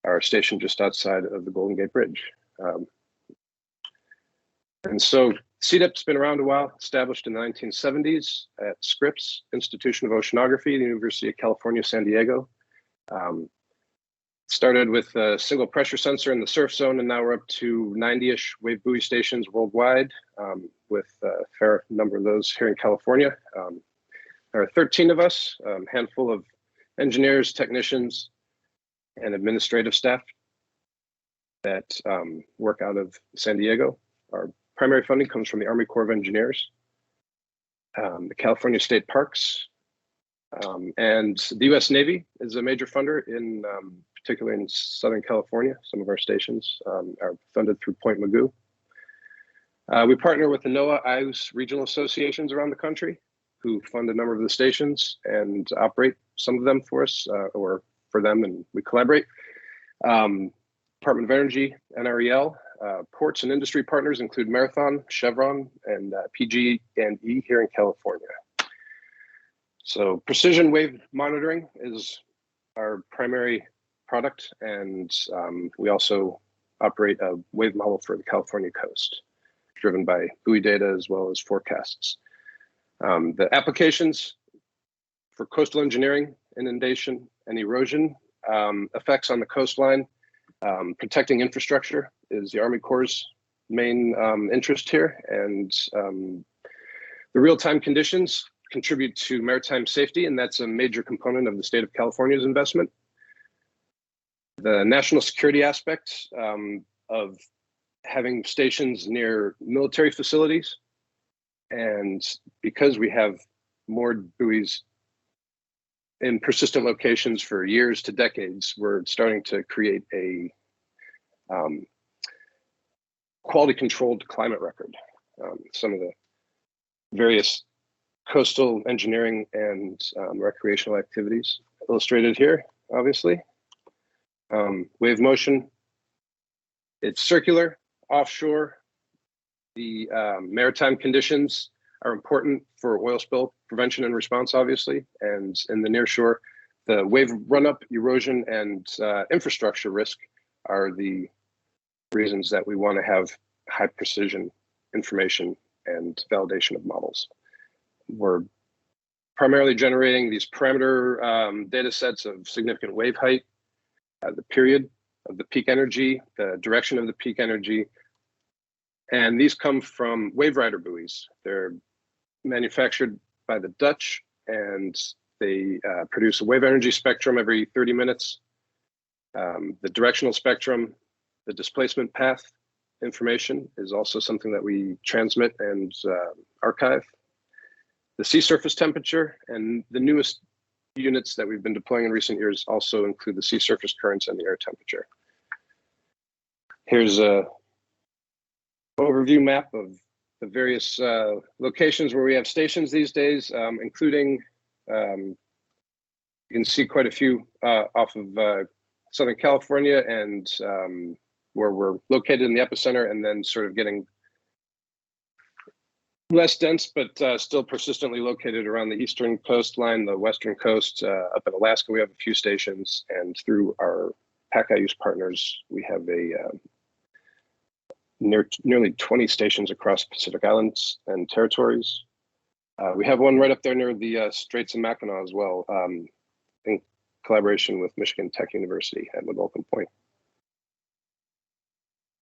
our station just outside of the Golden Gate Bridge. And so CDEP's been around a while, established in the 1970s at Scripps Institution of Oceanography, the University of California, San Diego. Started with a single pressure sensor in the surf zone, and now we're up to 90-ish wave buoy stations worldwide, with a fair number of those here in California. There are 13 of us, a handful of engineers, technicians, and administrative staff that work out of San Diego. Our primary funding comes from the Army Corps of Engineers, the California State Parks, And the U.S. Navy is a major funder, in particularly in Southern California. Some of our stations are funded through Point Mugu. We partner with the NOAA IOS regional associations around the country, who fund a number of the stations and operate some of them for us, or for them, and we collaborate. Department of Energy, NREL, ports and industry partners include Marathon, Chevron, and PG&E here in California. So precision wave monitoring is our primary product, and we also operate a wave model for the California coast, driven by buoy data as well as forecasts. The applications for coastal engineering, inundation, and erosion effects on the coastline, protecting infrastructure is the Army Corps' main interest here, and the real-time conditions contribute to maritime safety, and that's a major component of the state of California's investment. The national security aspect of having stations near military facilities, and because we have moored buoys in persistent locations for years to decades, we're starting to create a quality controlled climate record. Some of the various coastal engineering and recreational activities illustrated here, obviously. Wave motion, it's circular, offshore. The maritime conditions are important for oil spill prevention and response, obviously, and in the near shore, the wave run-up, erosion, and infrastructure risk are the reasons that we want to have high precision information and validation of models. We're primarily generating these parameter data sets of significant wave height, the period of the peak energy, the direction of the peak energy, and these come from wave rider buoys. They're manufactured by the Dutch, and they produce a wave energy spectrum every 30 minutes. The directional spectrum, the displacement path information is also something that we transmit and archive. The sea surface temperature, and the newest units that we've been deploying in recent years also include the sea surface currents and the air temperature. Here's a overview map of the various locations where we have stations these days, including, you can see quite a few off of Southern California, and where we're located in the epicenter, and then sort of getting less dense, but still persistently located around the eastern coastline, the western coast. Up in Alaska, we have a few stations, and through our PAC-IUS partners, we have a nearly 20 stations across Pacific Islands and territories. We have one right up there near the Straits of Mackinac as well, in collaboration with Michigan Tech University at McGulpin Point.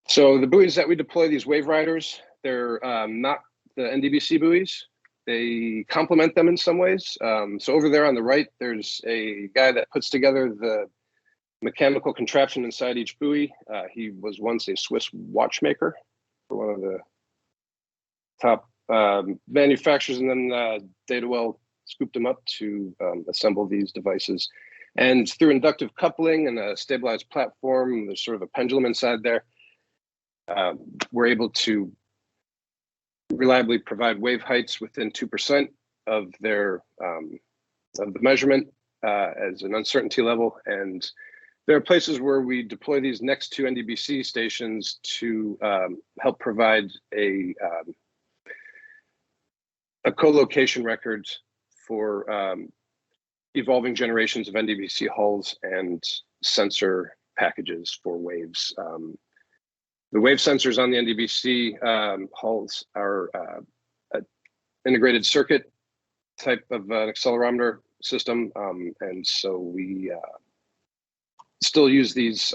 So the buoys that we deploy, these wave riders, they're not the NDBC buoys. They complement them in some ways. So over there on the right, there's a guy that puts together the mechanical contraption inside each buoy. He was once a Swiss watchmaker for one of the top manufacturers, and then Datawell scooped him up to assemble these devices. And through inductive coupling and a stabilized platform, there's sort of a pendulum inside there, we're able to reliably provide wave heights within 2% of their of the measurement as an uncertainty level. And there are places where we deploy these next to NDBC stations to help provide a co-location record for evolving generations of NDBC hulls and sensor packages for waves. The wave sensors on the NDBC hulls are an integrated circuit type of an accelerometer system, and so we still use these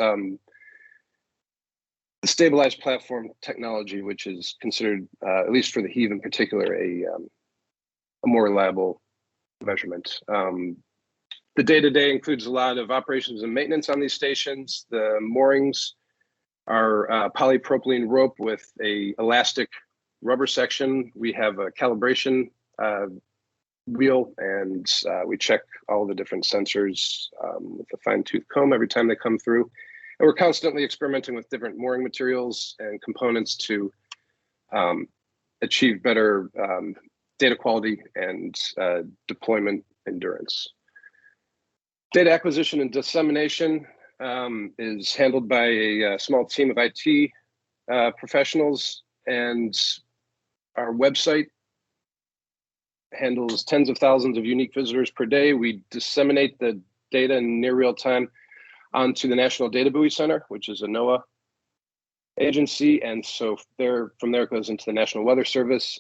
stabilized platform technology, which is considered, at least for the heave in particular, a more reliable measurement. The day-to-day includes a lot of operations and maintenance on these stations. The moorings are polypropylene rope with a elastic rubber section. We have a calibration wheel, and we check all the different sensors with a fine-tooth comb every time they come through. And we're constantly experimenting with different mooring materials and components to achieve better data quality and deployment endurance. Data acquisition and dissemination is handled by a small team of IT professionals, and our website handles tens of thousands of unique visitors per day. We disseminate the data in near real time onto the National Data Buoy Center, which is a NOAA agency. And so from there it goes into the National Weather Service.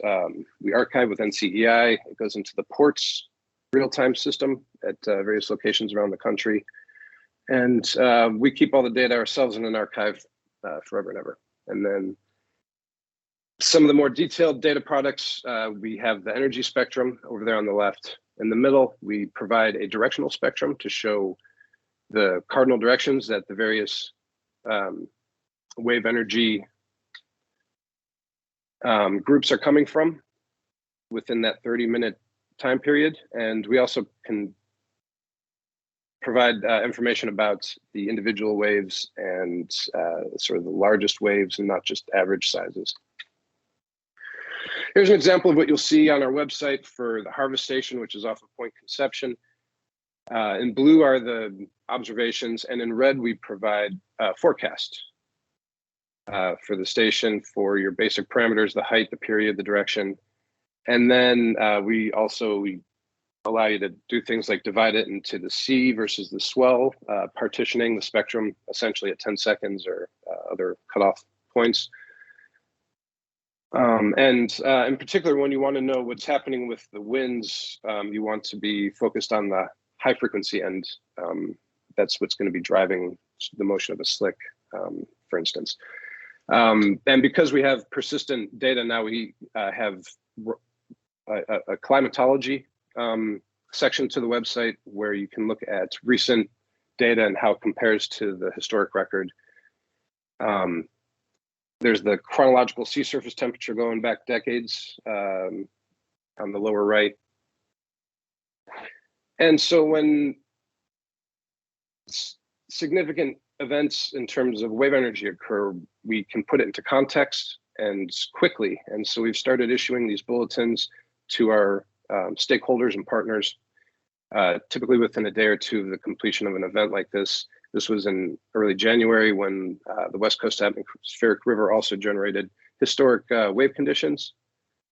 We archive with NCEI. It goes into the ports real-time system at various locations around the country. And we keep all the data ourselves in an archive forever and ever. And then some of the more detailed data products, we have the energy spectrum over there on the left. In the middle, we provide a directional spectrum to show the cardinal directions that the various wave energy groups are coming from within that 30-minute time period. And we also can provide information about the individual waves and sort of the largest waves and not just average sizes. Here's an example of what you'll see on our website for the harvest station, which is off of Point Conception. In blue are the observations, and in red we provide forecast for the station for your basic parameters, the height, the period, the direction. And then we allow you to do things like divide it into the C versus the swell, partitioning the spectrum essentially at 10 seconds or other cutoff points. And in particular, when you want to know what's happening with the winds, you want to be focused on the high frequency end. That's what's going to be driving the motion of a slick, for instance. And because we have persistent data now, we have a climatology section to the website where you can look at recent data and how it compares to the historic record. There's the chronological sea surface temperature going back decades on the lower right. And so when significant events in terms of wave energy occur, we can put it into context and quickly. And so we've started issuing these bulletins to our stakeholders and partners, typically within a day or two of the completion of an event like this. This was in early January when the West Coast Atmospheric River also generated historic wave conditions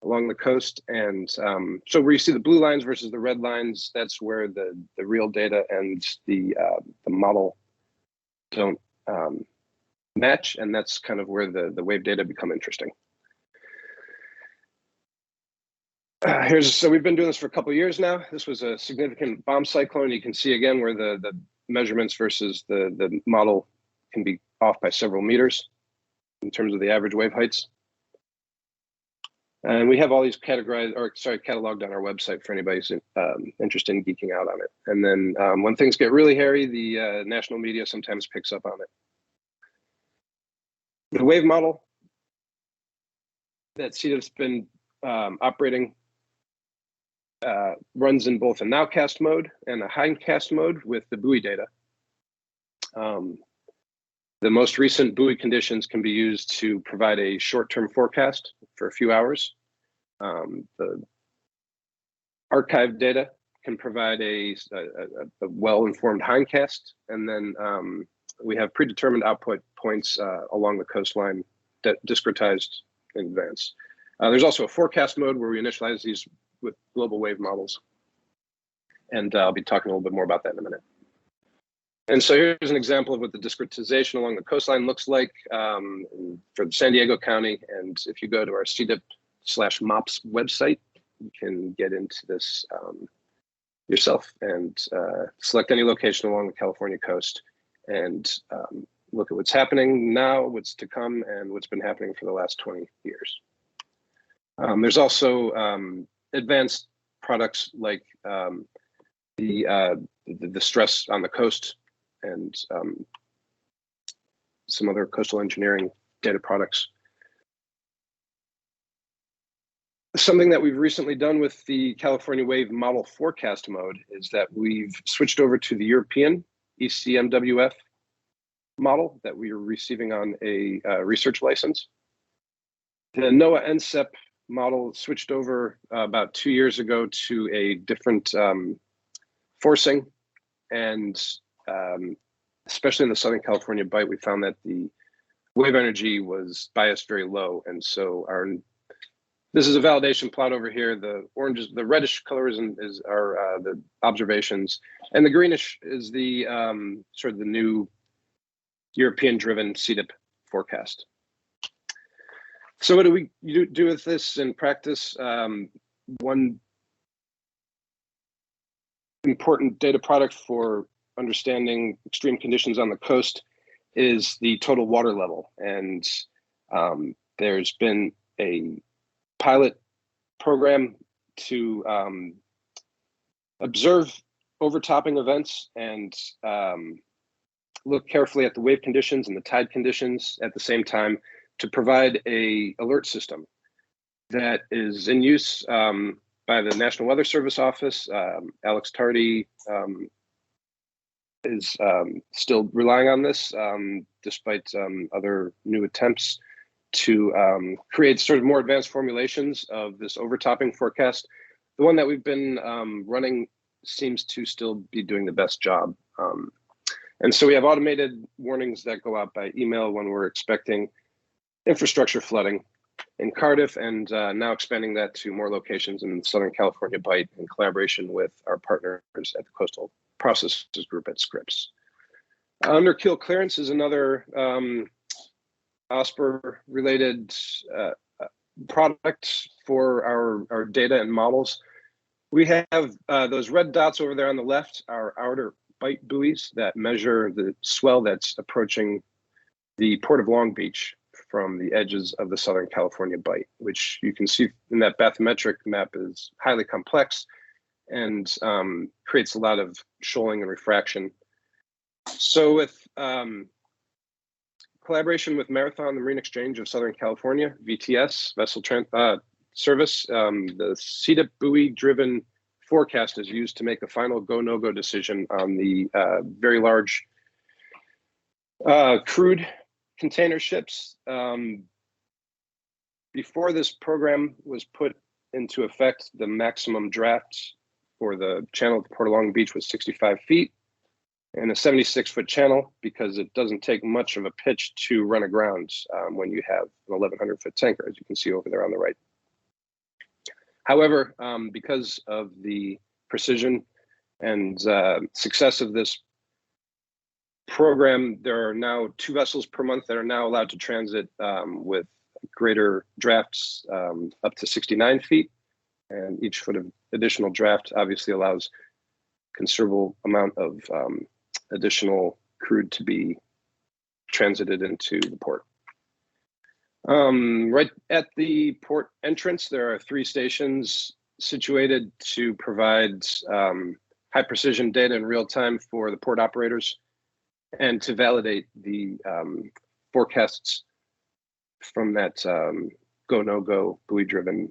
along the coast. And so where you see the blue lines versus the red lines, that's where the real data and the model don't match. And that's kind of where the wave data become interesting. So we've been doing this for a couple of years now. This was a significant bomb cyclone. You can see again where the measurements versus the model can be off by several meters in terms of the average wave heights. And we have all these cataloged on our website for anybody who's interested in geeking out on it. And then when things get really hairy, the national media sometimes picks up on it. The wave model that CDIP's been operating runs in both a nowcast mode and a hindcast mode with the buoy data. The most recent buoy conditions can be used to provide a short-term forecast for a few hours. The archive data can provide a well-informed hindcast, and then we have predetermined output points along the coastline discretized in advance. There's also a forecast mode where we initialize these with global wave models. And I'll be talking a little bit more about that in a minute. And so here's an example of what the discretization along the coastline looks like for San Diego County. And if you go to our CDIP/MOPS website, you can get into this yourself and select any location along the California coast and look at what's happening now, what's to come, and what's been happening for the last 20 years. There's also advanced products like the stress on the coast and some other coastal engineering data products. Something that we've recently done with the California Wave model forecast mode is that we've switched over to the European ECMWF model that we are receiving on a research license. The NOAA NCEP model switched over about 2 years ago to a different forcing, and especially in the Southern California Bight, we found that the wave energy was biased very low, and so this is a validation plot over here. The orange, the reddish color is the observations, and the greenish is the sort of the new European-driven CDIP forecast. So what do we do with this in practice? One important data product for understanding extreme conditions on the coast is the total water level, and there's been a pilot program to observe overtopping events and look carefully at the wave conditions and the tide conditions at the same time to provide a alert system that is in use by the National Weather Service Office. Alex Tardy is still relying on this despite other new attempts to create sort of more advanced formulations of this overtopping forecast. The one that we've been running seems to still be doing the best job. And so we have automated warnings that go out by email when we're expecting infrastructure flooding in Cardiff, and now expanding that to more locations in Southern California Bight in collaboration with our partners at the Coastal Processes Group at Scripps. Under-keel clearance is another OSPR-related product for our data and models. We have those red dots over there on the left, our outer bight buoys that measure the swell that's approaching the Port of Long Beach from the edges of the Southern California Bight, which you can see in that bathymetric map is highly complex and creates a lot of shoaling and refraction. So with collaboration with Marathon, the Marine Exchange of Southern California, VTS, Vessel Service, the CDIP buoy-driven forecast is used to make a final go, no-go decision on the very large crude container ships. Before this program was put into effect, the maximum draft for the channel at the Port of Long Beach was 65 feet and a 76-foot channel, because it doesn't take much of a pitch to run aground when you have an 1,100-foot tanker, as you can see over there on the right. However, because of the precision and success of this program, there are now 2 vessels per month that are now allowed to transit with greater drafts up to 69 feet. And each foot of additional draft obviously allows considerable amount of additional crude to be transited into the port. Right at the port entrance, there are 3 stations situated to provide high precision data in real time for the port operators and to validate the forecasts from that go, no-go buoy-driven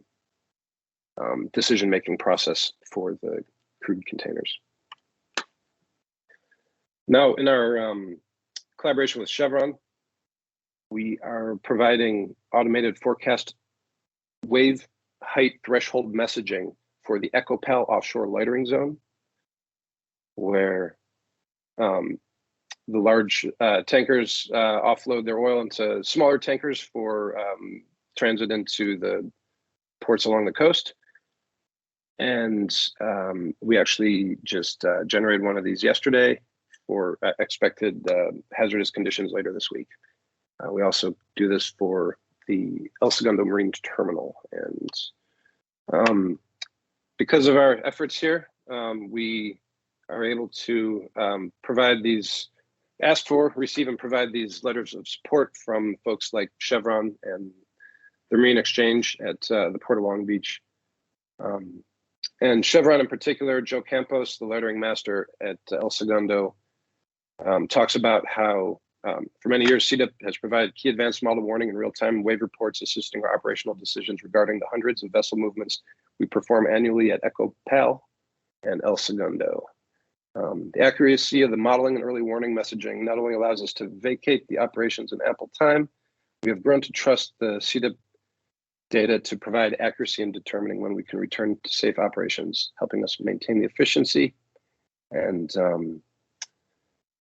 decision-making process for the crude containers. Now, in our collaboration with Chevron, we are providing automated forecast wave height threshold messaging for the EchoPal offshore lightering zone, where the large tankers offload their oil into smaller tankers for transit into the ports along the coast. And we actually just generated one of these yesterday for expected hazardous conditions later this week. We also do this for the El Segundo Marine Terminal. And because of our efforts here, we are able to provide these, ask for, receive, and provide these letters of support from folks like Chevron and the Marine Exchange at the Port of Long Beach. And Chevron in particular, Joe Campos, the lettering master at El Segundo, talks about how For many years, CDIP has provided key advanced model warning and real-time wave reports, assisting our operational decisions regarding the hundreds of vessel movements we perform annually at Echo Pal and El Segundo. The accuracy of the modeling and early warning messaging not only allows us to vacate the operations in ample time, we have grown to trust the CDIP data to provide accuracy in determining when we can return to safe operations, helping us maintain the efficiency. And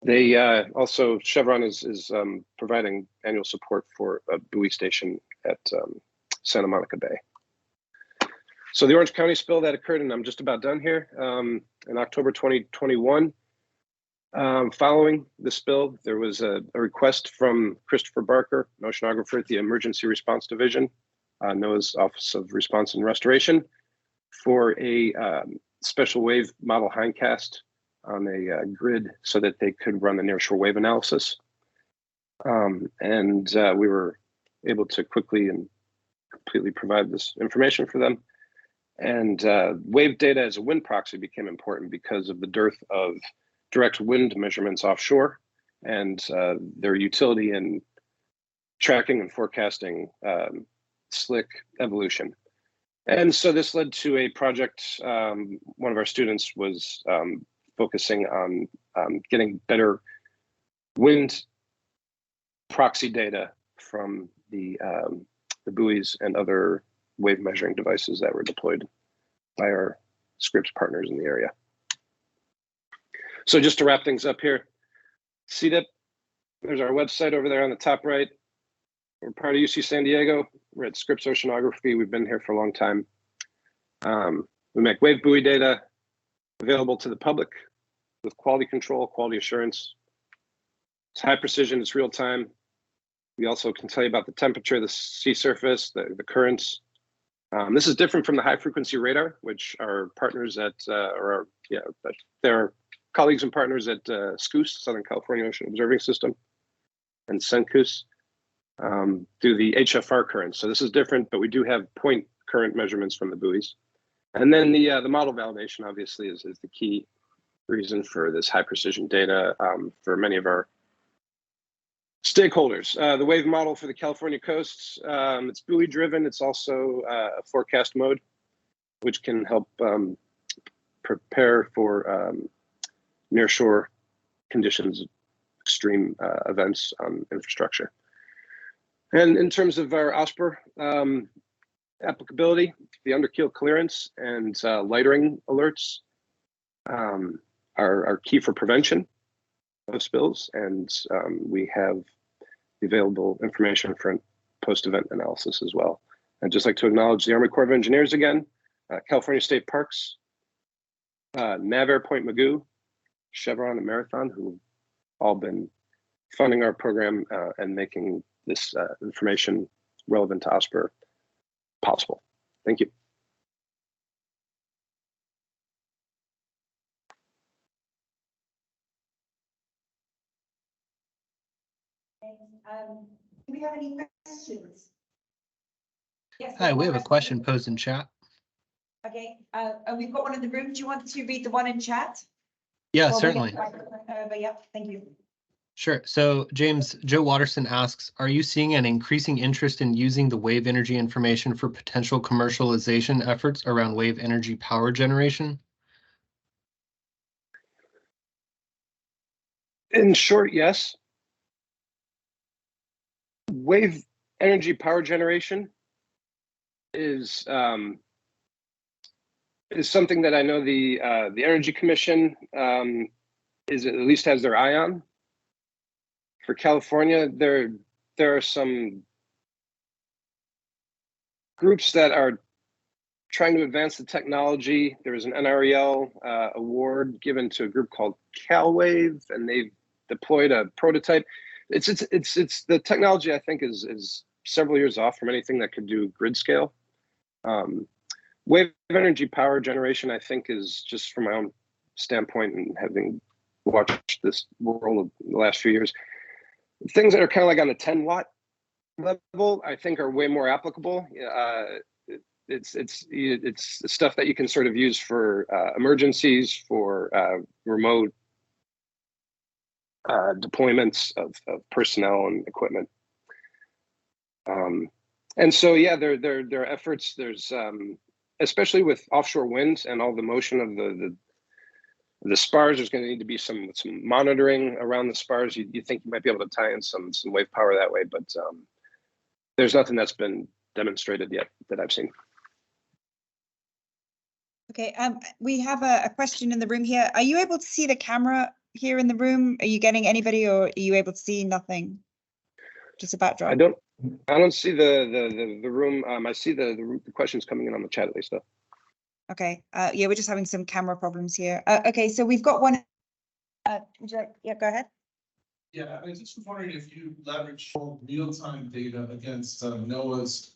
they also, Chevron is providing annual support for a buoy station at Santa Monica Bay. So the Orange County spill that occurred, and I'm just about done here, in October 2021. Following the spill, there was a request from Christopher Barker, an oceanographer at the Emergency Response Division, NOAA's Office of Response and Restoration, for a special wave model hindcast on a grid so that they could run the nearshore wave analysis. And we were able to quickly and completely provide this information for them. And wave data as a wind proxy became important because of the dearth of direct wind measurements offshore and their utility in tracking and forecasting slick evolution. And so this led to a project. One of our students was focusing on getting better wind proxy data from the buoys and other wave measuring devices that were deployed by our Scripps partners in the area. So just to wrap things up here, CDIP, there's our website over there on the top right. We're part of UC San Diego. We're at Scripps Oceanography. We've been here for a long time. We make wave buoy data available to the public with quality control, quality assurance. It's high precision, it's real time. We also can tell you about the temperature, the sea surface, the currents. This is different from the high frequency radar, which our partners at, they're colleagues and partners at SCOOS, Southern California Ocean Observing System, and CENCUS do the HFR currents. So this is different, but we do have point current measurements from the buoys. And then the model validation obviously is the key reason for this high precision data for many of our stakeholders. The wave model for the California coasts, it's buoy driven. It's also a forecast mode, which can help prepare for nearshore conditions, extreme events on infrastructure. And in terms of our OSPR applicability, the underkeel clearance and lightering alerts are key for prevention of spills, and we have the available information for post-event analysis as well. I'd just like to acknowledge the Army Corps of Engineers again, California State Parks, NAVAIR Point Magoo, Chevron and Marathon, who've all been funding our program and making this information relevant to OSPR possible. Thank you. Do we have any questions? Yes. Hi, we have a question posed in chat. Okay, we've got one in the room. Do you want to read the one in chat? Yeah, Or certainly. Yeah, thank you. Sure. So Joe Watterson asks, are you seeing an increasing interest in using the wave energy information for potential commercialization efforts around wave energy power generation? In short, yes. Wave energy power generation is something that I know the Energy Commission is at least has their eye on. For California, there are some groups that are trying to advance the technology. There was an NREL award given to a group called CalWave, and they've deployed a prototype. It's the technology, I think, is several years off from anything that could do grid scale. Wave energy power generation, I think, is just from my own standpoint and having watched this world of the last few years, things that are kind of like on a 10 watt level, I think are way more applicable. It's stuff that you can sort of use for emergencies, for remote deployments of personnel and equipment. And so, yeah, there are efforts. There's especially with offshore wind and all the motion of the spars. There's going to need to be some monitoring around the spars. You think you might be able to tie in some wave power that way, but there's nothing that's been demonstrated yet that I've seen. Okay, we have a question in the room here. Are you able to see the camera here in the room? Are you getting anybody, or are you able to see nothing? Just a backdrop. I don't see the room. I see the questions coming in on the chat at least though. Okay. Yeah, we're just having some camera problems here. Okay, so we've got one. Would you like? Yeah, go ahead. Yeah, I just was wondering if you leverage real-time data against NOAA's,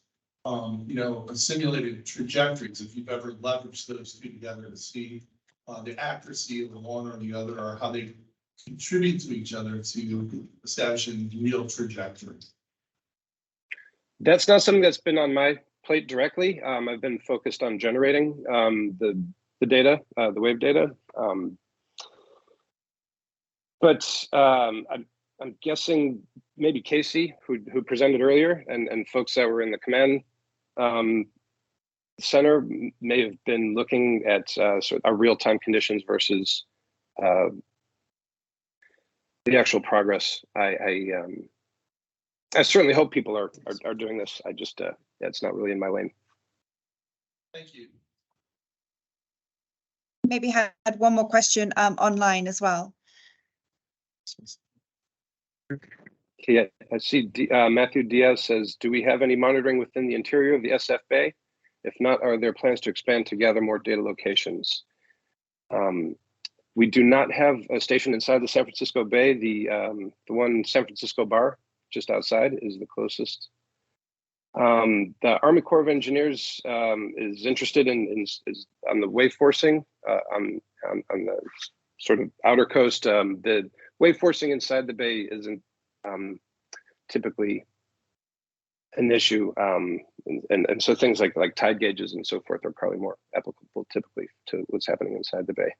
simulated trajectories. If you've ever leveraged those two together to see the accuracy of the one or the other, or how they contribute to each other to establishing real trajectory. That's not something that's been on my plate directly. I've been focused on generating the data, the wave data. But I'm guessing maybe Casey, who presented earlier, and folks that were in the command center may have been looking at sort of our real-time conditions versus the actual progress. I certainly hope people are doing this. I just it's not really in my lane. Thank you. Maybe had one more question online as well. Okay, I see Matthew Diaz says, do we have any monitoring within the interior of the SF Bay? If not, are there plans to expand to gather more data locations? We do not have a station inside the San Francisco Bay. The one San Francisco bar just outside is the closest. The Army Corps of Engineers is interested on the wave forcing on the sort of outer coast. The wave forcing inside the bay isn't typically an issue, and so things like tide gauges and so forth are probably more applicable typically to what's happening inside the bay.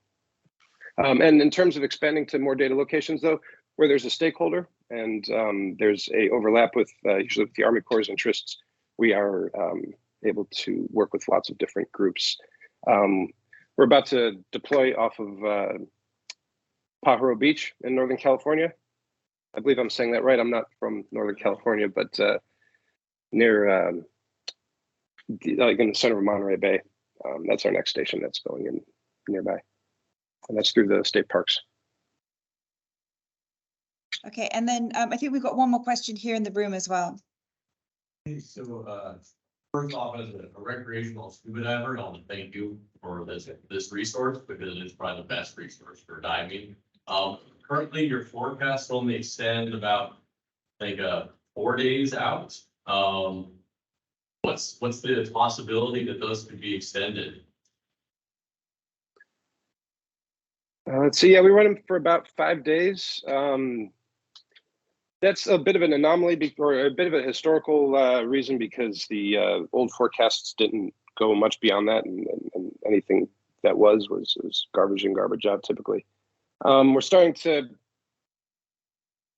And in terms of expanding to more data locations, though, where there's a stakeholder and there's a overlap with usually with the Army Corps' interests, we are able to work with lots of different groups. We're about to deploy off of Pajaro Beach in Northern California. I believe I'm saying that right. I'm not from Northern California, but near, like in the center of Monterey Bay. That's our next station that's going in nearby. And that's through the state parks. Okay, and then I think we've got one more question here in the room as well. So first off, as a recreational scuba diver, I want to thank you for this resource because it's probably the best resource for diving. Currently, your forecasts only extend about, I think, 4 days out. What's the possibility that those could be extended? Let's see. Yeah, we run them for about 5 days. That's a bit of an anomaly or a bit of a historical reason because the old forecasts didn't go much beyond that, and anything that was garbage in, garbage out typically. We're starting to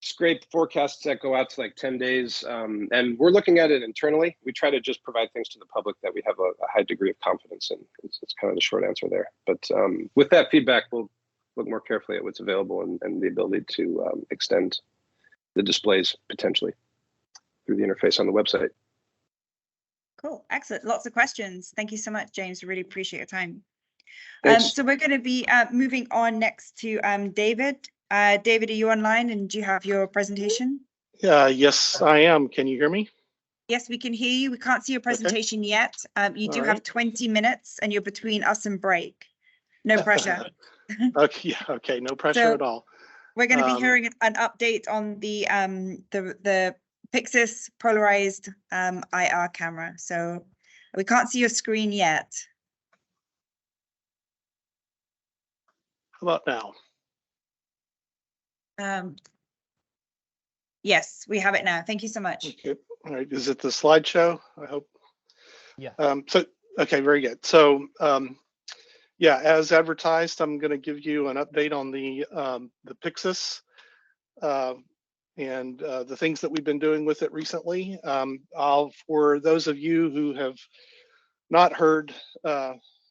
scrape forecasts that go out to like 10 days, and we're looking at it internally. We try to just provide things to the public that we have a high degree of confidence in. It's kind of the short answer there. But with that feedback, we'll look more carefully at what's available and the ability to extend the displays potentially through the interface on the website. Cool, excellent. Lots of questions. Thank you so much, James. We really appreciate your time. Thanks. So we're going to be moving on next to David. David, are you online and do you have your presentation? Yes, I am. Can you hear me? Yes, we can hear you. We can't see your presentation yet. You do All have right. 20 minutes and you're between us and break. No pressure. Okay, yeah, okay, no pressure So- at all. We're going to be hearing an update on the Pixis polarized IR camera. So we can't see your screen yet. How about now? Yes, we have it now. Thank you so much. Okay, all right, is it the slideshow? I hope. Yeah. Okay, very good. So, yeah, as advertised, I'm going to give you an update on the Pixis and the things that we've been doing with it recently. For those of you who have not heard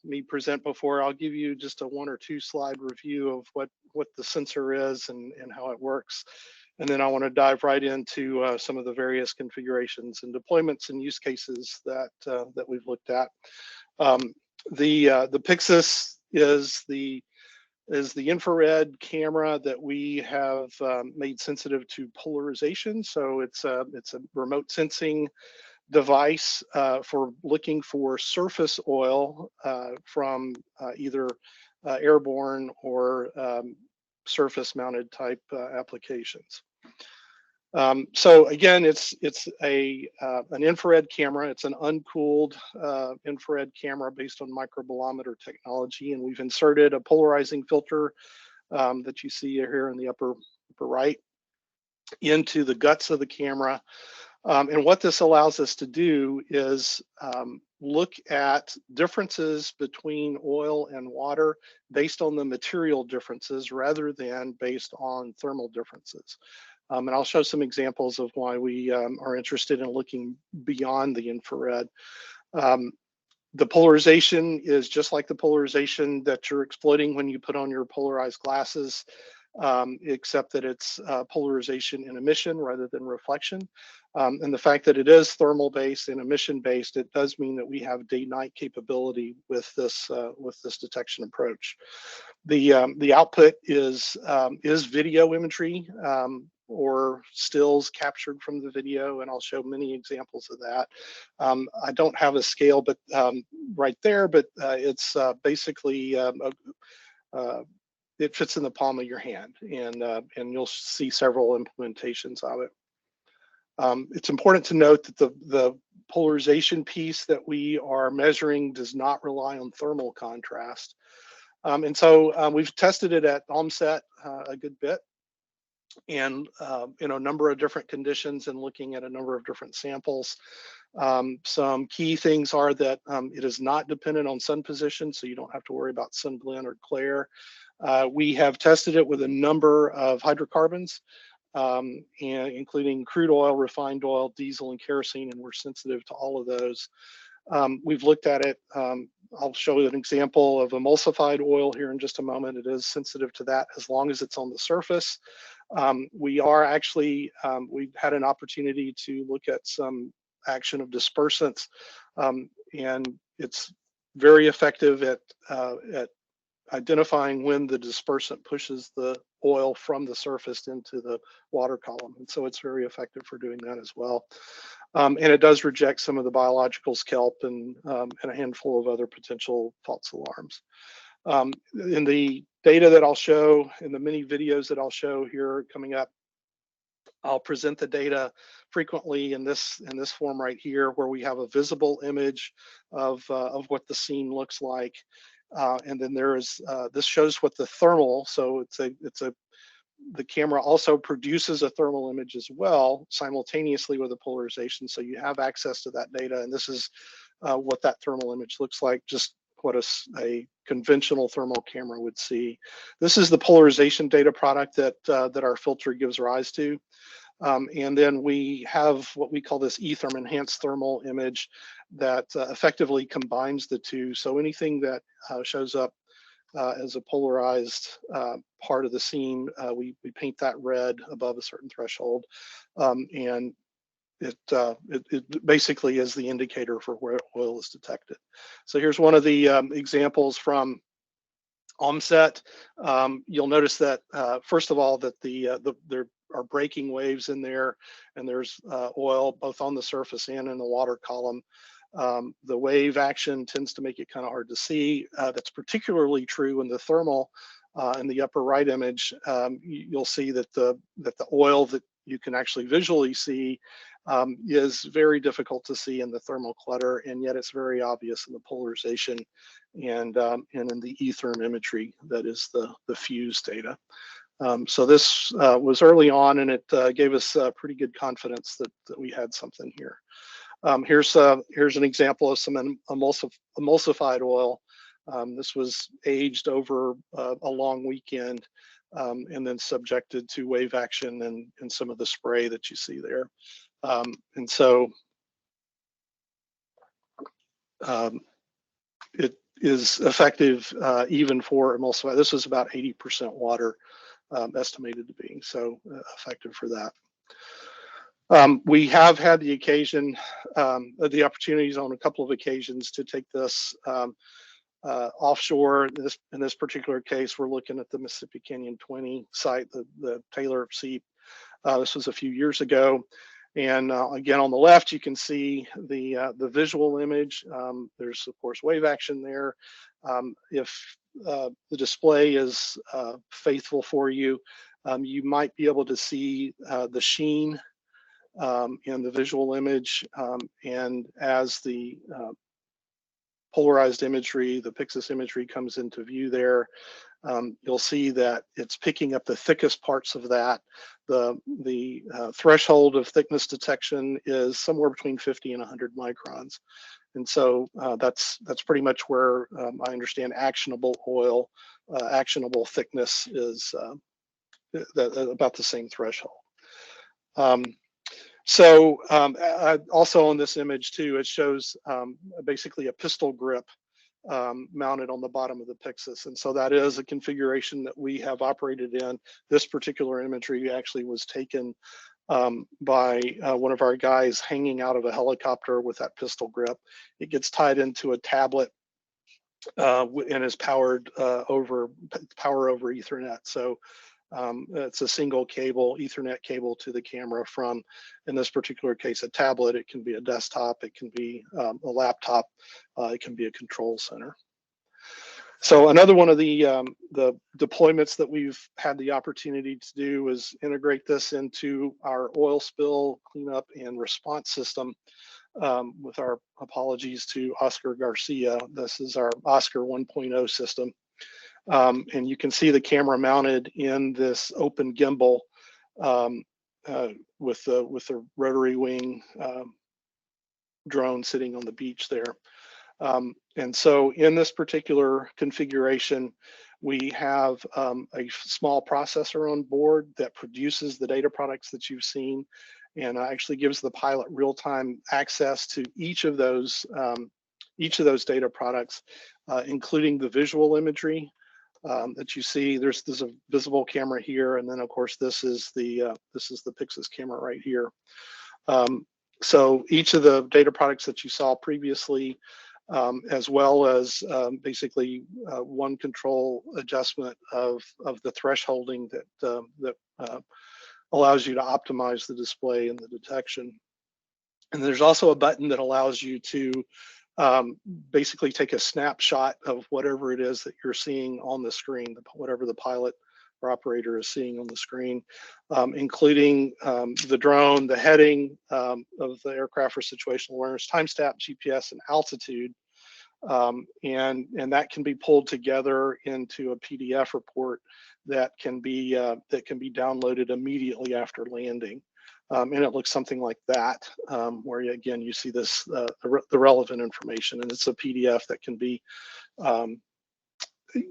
me present before, I'll give you just a 1 or 2 slide review of what the sensor is and how it works. And then I want to dive right into some of the various configurations and deployments and use cases that we've looked at. The Pyxis is the infrared camera that we have made sensitive to polarization. So it's a remote sensing device for looking for surface oil from either airborne or surface mounted type applications. So again, it's an infrared camera. It's an uncooled infrared camera based on microbolometer technology, and we've inserted a polarizing filter that you see here in the upper right into the guts of the camera. And what this allows us to do is look at differences between oil and water based on the material differences rather than based on thermal differences. And I'll show some examples of why we are interested in looking beyond the infrared. The polarization is just like the polarization that you're exploiting when you put on your polarized glasses, except that it's polarization and emission rather than reflection. And the fact that it is thermal based and emission based, it does mean that we have day-night capability with this detection approach. The output is video imagery or stills captured from the video, and I'll show many examples of that. I don't have a scale, but right there, but it's basically it fits in the palm of your hand, and you'll see several implementations of it. It's important to note that the polarization piece that we are measuring does not rely on thermal contrast. And so we've tested it at OMSET a good bit, and in a number of different conditions and looking at a number of different samples. Some key things are that it is not dependent on sun position, so you don't have to worry about sun blend or glare. We have tested it with a number of hydrocarbons, and including crude oil, refined oil, diesel, and kerosene, and we're sensitive to all of those. We've looked at it. I'll show you an example of emulsified oil here in just a moment. It is sensitive to that as long as it's on the surface. We are actually, we've had an opportunity to look at some action of dispersants, and it's very effective at identifying when the dispersant pushes the oil from the surface into the water column. And so it's very effective for doing that as well. And it does reject some of the biologicals, kelp, and a handful of other potential false alarms. In the data that I'll show, in the many videos that I'll show here coming up, I'll present the data frequently in this form right here, where we have a visible image of what the scene looks like. And then there is, this shows what the thermal, so the camera also produces a thermal image as well, simultaneously with the polarization. So you have access to that data, and this is what that thermal image looks like, just what a conventional thermal camera would see. This is the polarization data product that our filter gives rise to. And then we have what we call this eTherm enhanced thermal image that effectively combines the two. So anything that shows up as a polarized part of the scene, we paint that red above a certain threshold, and it basically is the indicator for where oil is detected. So here's one of the examples from OMSET. You'll notice that first of all that there are breaking waves in there, and there's oil both on the surface and in the water column. The wave action tends to make it kind of hard to see. That's particularly true in the thermal. In the upper right image, you'll see that the oil that you can actually visually see is very difficult to see in the thermal clutter, and yet it's very obvious in the polarization and in the eTherm imagery that is the fuse data. So this was early on, and it gave us pretty good confidence that we had something here. Here's an example of some emulsified oil. This was aged over a long weekend. and then subjected to wave action and some of the spray that you see there. And so it is effective even for emulsifier. This was about 80% water estimated to be, so effective for that. We have had the occasion, the opportunities on a couple of occasions to take this offshore. In this particular case, we're looking at the Mississippi Canyon 20 site, the Taylor Seep. This was a few years ago. And again, on the left, you can see the visual image. There's, of course, wave action there. If the display is faithful for you, you might be able to see the sheen in the visual image. And as the polarized imagery, the Pyxis imagery comes into view there, you'll see that it's picking up the thickest parts of that. The threshold of thickness detection is somewhere between 50 and 100 microns. And so that's pretty much where I understand actionable oil, actionable thickness is about the same threshold. Also on this image too, it shows basically a pistol grip mounted on the bottom of the Pyxis. And so that is a configuration that we have operated in. This particular imagery actually was taken by one of our guys hanging out of a helicopter with that pistol grip. It gets tied into a tablet and is powered over Ethernet. So it's a single cable, Ethernet cable to the camera from, in this particular case, a tablet. It can be a desktop, it can be a laptop, it can be a control center. So another one of the deployments that we've had the opportunity to do is integrate this into our oil spill cleanup and response system. With our apologies to Oscar Garcia, this is our Oscar 1.0 system. And you can see the camera mounted in this open gimbal with the rotary wing drone sitting on the beach there. And so in this particular configuration, we have a small processor on board that produces the data products that you've seen and actually gives the pilot real-time access to each of those data products, including the visual imagery that you see. There's a visible camera here, and then of course this is the Pyxis camera right here. So each of the data products that you saw previously, as well as basically one control adjustment of the thresholding that allows you to optimize the display and the detection. And there's also a button that allows you to basically take a snapshot of whatever it is that you're seeing on the screen, whatever the pilot or operator is seeing on the screen, including the drone, the heading of the aircraft for situational awareness, time stamp, GPS, and altitude. And that can be pulled together into a PDF report that can be downloaded immediately after landing. And it looks something like that, where again you see this the relevant information, and it's a PDF that can be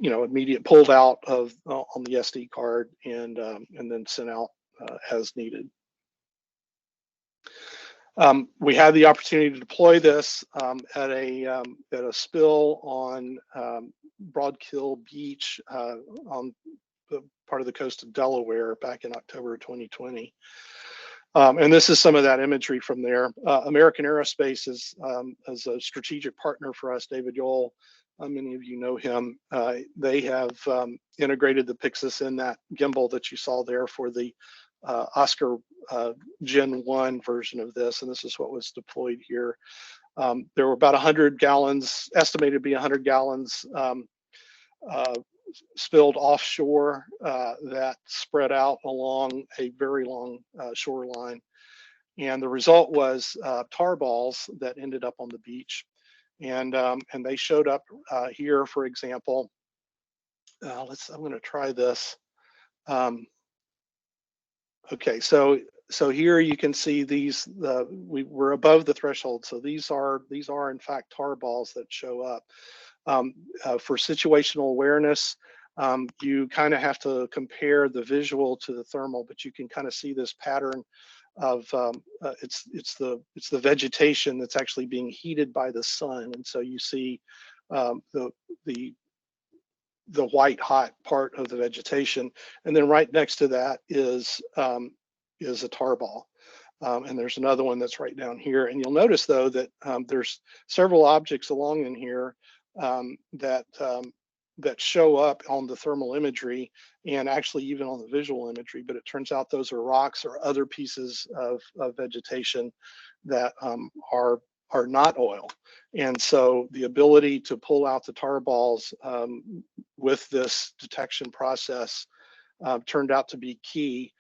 immediate pulled out of on the SD card and then sent out as needed. We had the opportunity to deploy this at a spill on Broadkill Beach on the part of the coast of Delaware back in October 2020. And this is some of that imagery from there. American Aerospace is a strategic partner for us. David Yoel, many of you know him. They have integrated the Pyxis in that gimbal that you saw there for the Oscar Gen 1 version of this, and this is what was deployed here. There were about 100 gallons, estimated to be 100 gallons spilled offshore that spread out along a very long shoreline. And the result was tar balls that ended up on the beach. And they showed up here, for example. I'm going to try this. Okay, so here you can see these. We were above the threshold, so these are in fact tar balls that show up. For situational awareness, You kind of have to compare the visual to the thermal, but you can kind of see this pattern of it's the vegetation that's actually being heated by the sun, and so you see the white hot part of the vegetation, and then right next to that is a tar ball. And there's another one that's right down here. And you'll notice though that there's several objects along in here that show up on the thermal imagery and actually even on the visual imagery, but it turns out those are rocks or other pieces of vegetation that are not oil. And so the ability to pull out the tar balls with this detection process turned out to be key.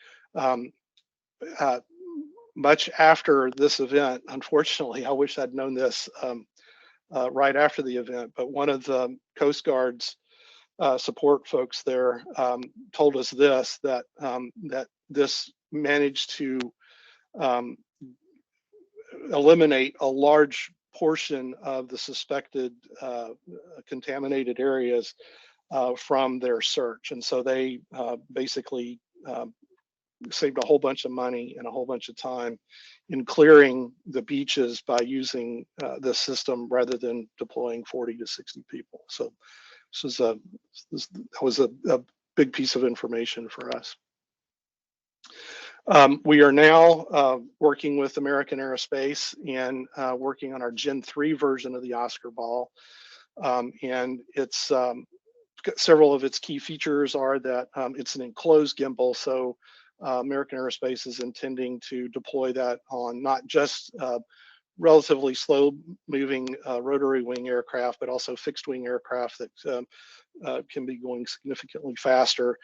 Much after this event, unfortunately, I wish I'd known this right after the event, but one of the Coast Guard's support folks there told us this, that this managed to eliminate a large portion of the suspected contaminated areas from their search. And so they basically saved a whole bunch of money and a whole bunch of time in clearing the beaches by using this system rather than deploying 40 to 60 people. So that was a big piece of information for us. We are now working with American Aerospace and working on our Gen 3 version of the Oscar ball. And it's several of its key features are that it's an enclosed gimbal. So American Aerospace is intending to deploy that on not just relatively slow moving rotary wing aircraft, but also fixed wing aircraft that can be going significantly faster.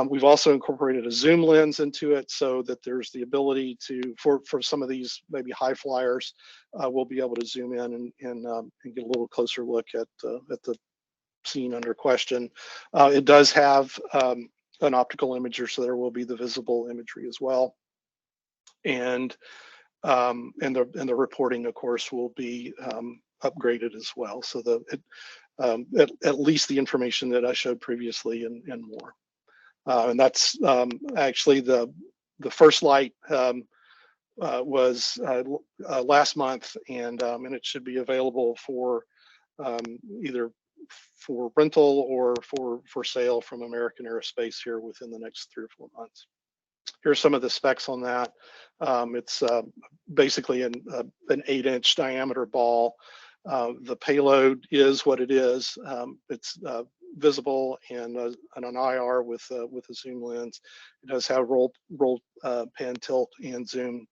We've also incorporated a zoom lens into it so that there's the ability to, for some of these maybe high flyers, we'll be able to zoom in and get a little closer look at the scene under question. It does have an optical imager, so there will be the visible imagery as well. And the reporting, of course, will be upgraded as well. So at least the information that I showed previously and more. And that's actually the first light was last month, and it should be available for either for rental or for sale from American Aerospace here within the next 3 or 4 months. Here's some of the specs on that. It's basically an 8-inch diameter ball. The payload is what it is. It's visible and an IR with a zoom lens. It does have roll pan, tilt, and zoom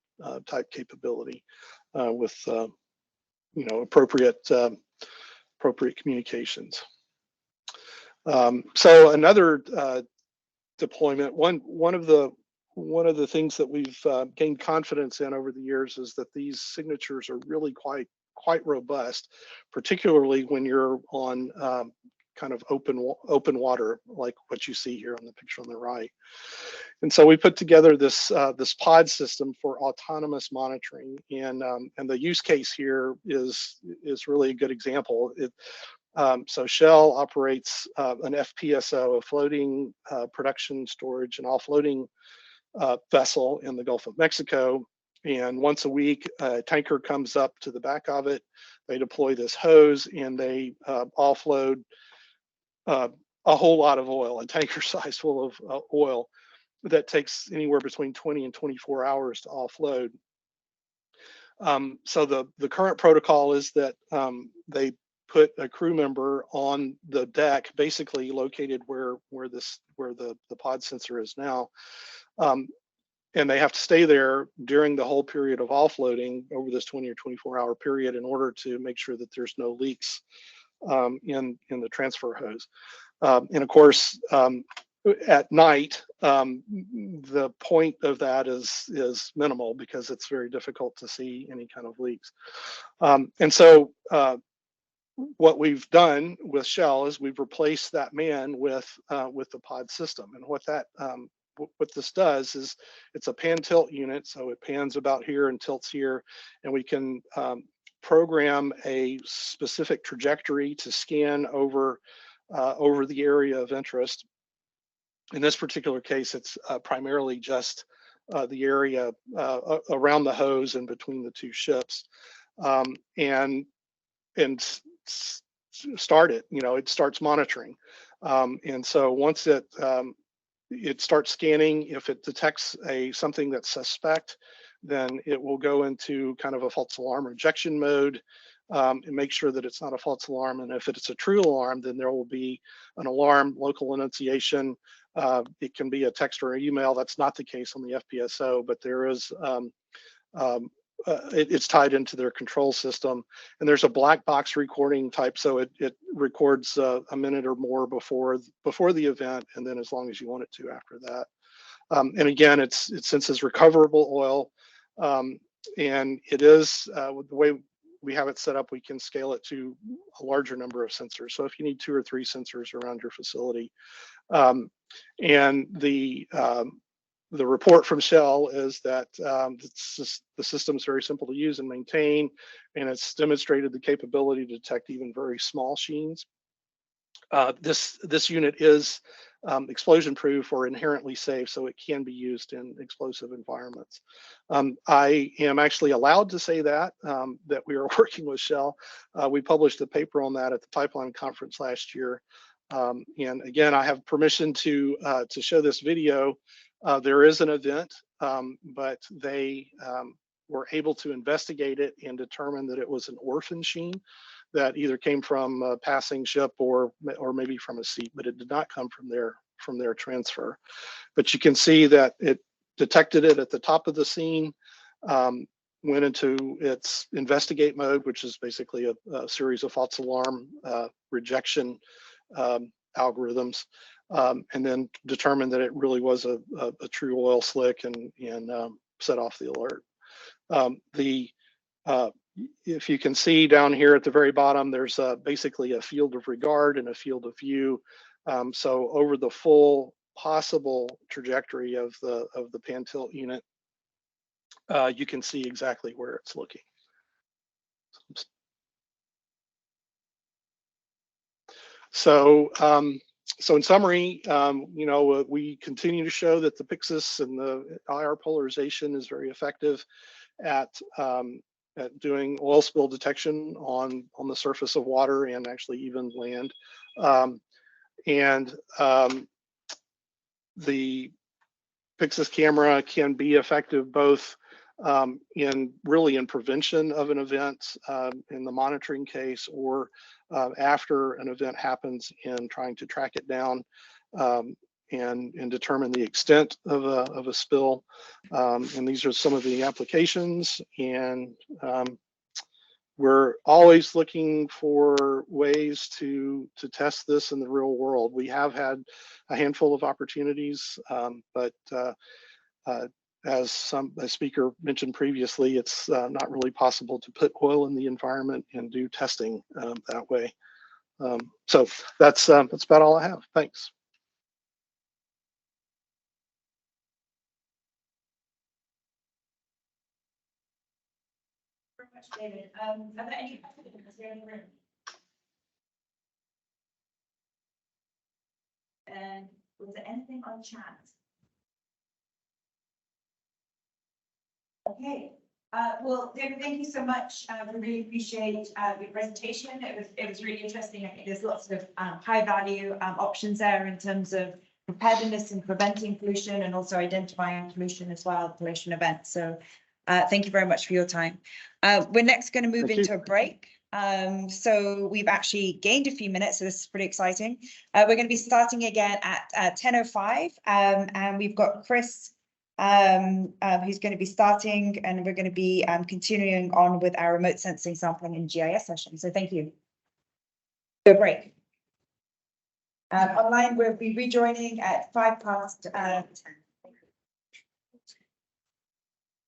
type capability with appropriate communications. So another deployment, one of the things that we've gained confidence in over the years is that these signatures are really quite robust, particularly when you're on kind of open water, like what you see here on the picture on the right. And so we put together this pod system for autonomous monitoring, and the use case here is really a good example. So Shell operates an FPSO, a floating production, storage, and offloading vessel in the Gulf of Mexico. And once a week, a tanker comes up to the back of it. They deploy this hose and they offload a whole lot of oil, a tanker size full of oil that takes anywhere between 20 and 24 hours to offload. So the current protocol is that they put a crew member on the deck, basically located where the pod sensor is now. And they have to stay there during the whole period of offloading over this 20 or 24-hour period in order to make sure that there's no leaks in the transfer hose. And of course, at night, the point of that is minimal because it's very difficult to see any kind of leaks. And so what we've done with Shell is we've replaced that man with the pod system. And what this does is it's a pan tilt unit, so it pans about here and tilts here, and we can program a specific trajectory to scan over over the area of interest. In this particular case, it's primarily just the area around the hose and between the two ships, and start it. It starts monitoring, and so once it starts scanning, if it detects something that's suspect, then it will go into kind of a false alarm rejection mode, and make sure that it's not a false alarm. And if it's a true alarm, then there will be an alarm, local enunciation. It can be a text or an email. That's not the case on the FPSO, but there is, it's tied into their control system. And there's a black box recording type, so it records a minute or more before the event, and then as long as you want it to after that. And again, it senses recoverable oil, and it is the way we have it set up, we can scale it to a larger number of sensors. So if you need 2 or 3 sensors around your facility, and the report from Shell is that the system is very simple to use and maintain, and it's demonstrated the capability to detect even very small sheens. This unit is explosion proof or inherently safe, so it can be used in explosive environments. I am actually allowed to say that we are working with Shell. We published a paper on that at the Pipeline Conference last year. And again, I have permission to show this video. There is an event, but they were able to investigate it and determine that it was an orphan sheen that either came from a passing ship or maybe from a seat, but it did not come from their transfer. But you can see that it detected it at the top of the scene, went into its investigate mode, which is basically a series of false alarm rejection algorithms, and then determined that it really was a true oil slick and set off the alert. If you can see down here at the very bottom, there's basically a field of regard and a field of view. So over the full possible trajectory of the pan tilt unit, you can see exactly where it's looking. So in summary, we continue to show that the Pyxis and the IR polarization is very effective at doing oil spill detection on the surface of water and actually even land. The Pyxis camera can be effective both in prevention of an event in the monitoring case, or after an event happens in trying to track it down and determine the extent of a spill. And these are some of the applications, and we're always looking for ways to test this in the real world. We have had a handful of opportunities, but as a speaker mentioned previously, it's not really possible to put oil in the environment and do testing that way. So that's about all I have. Thanks. Very much, David. Are there any questions here in the room? And was there anything on chat? Okay. Well, David, thank you so much. We really appreciate your presentation. It was really interesting. I think there's lots of high value options there in terms of preparedness and preventing pollution, and also identifying pollution as well, pollution events. So thank you very much for your time. We're next going to move into a break. So we've actually gained a few minutes, so this is pretty exciting. We're going to be starting again at 10:05, and we've got Chris who's going to be starting, and we're going to be continuing on with our remote sensing sampling and GIS session. So thank you. Go break. Online, we'll be rejoining at 10:05. I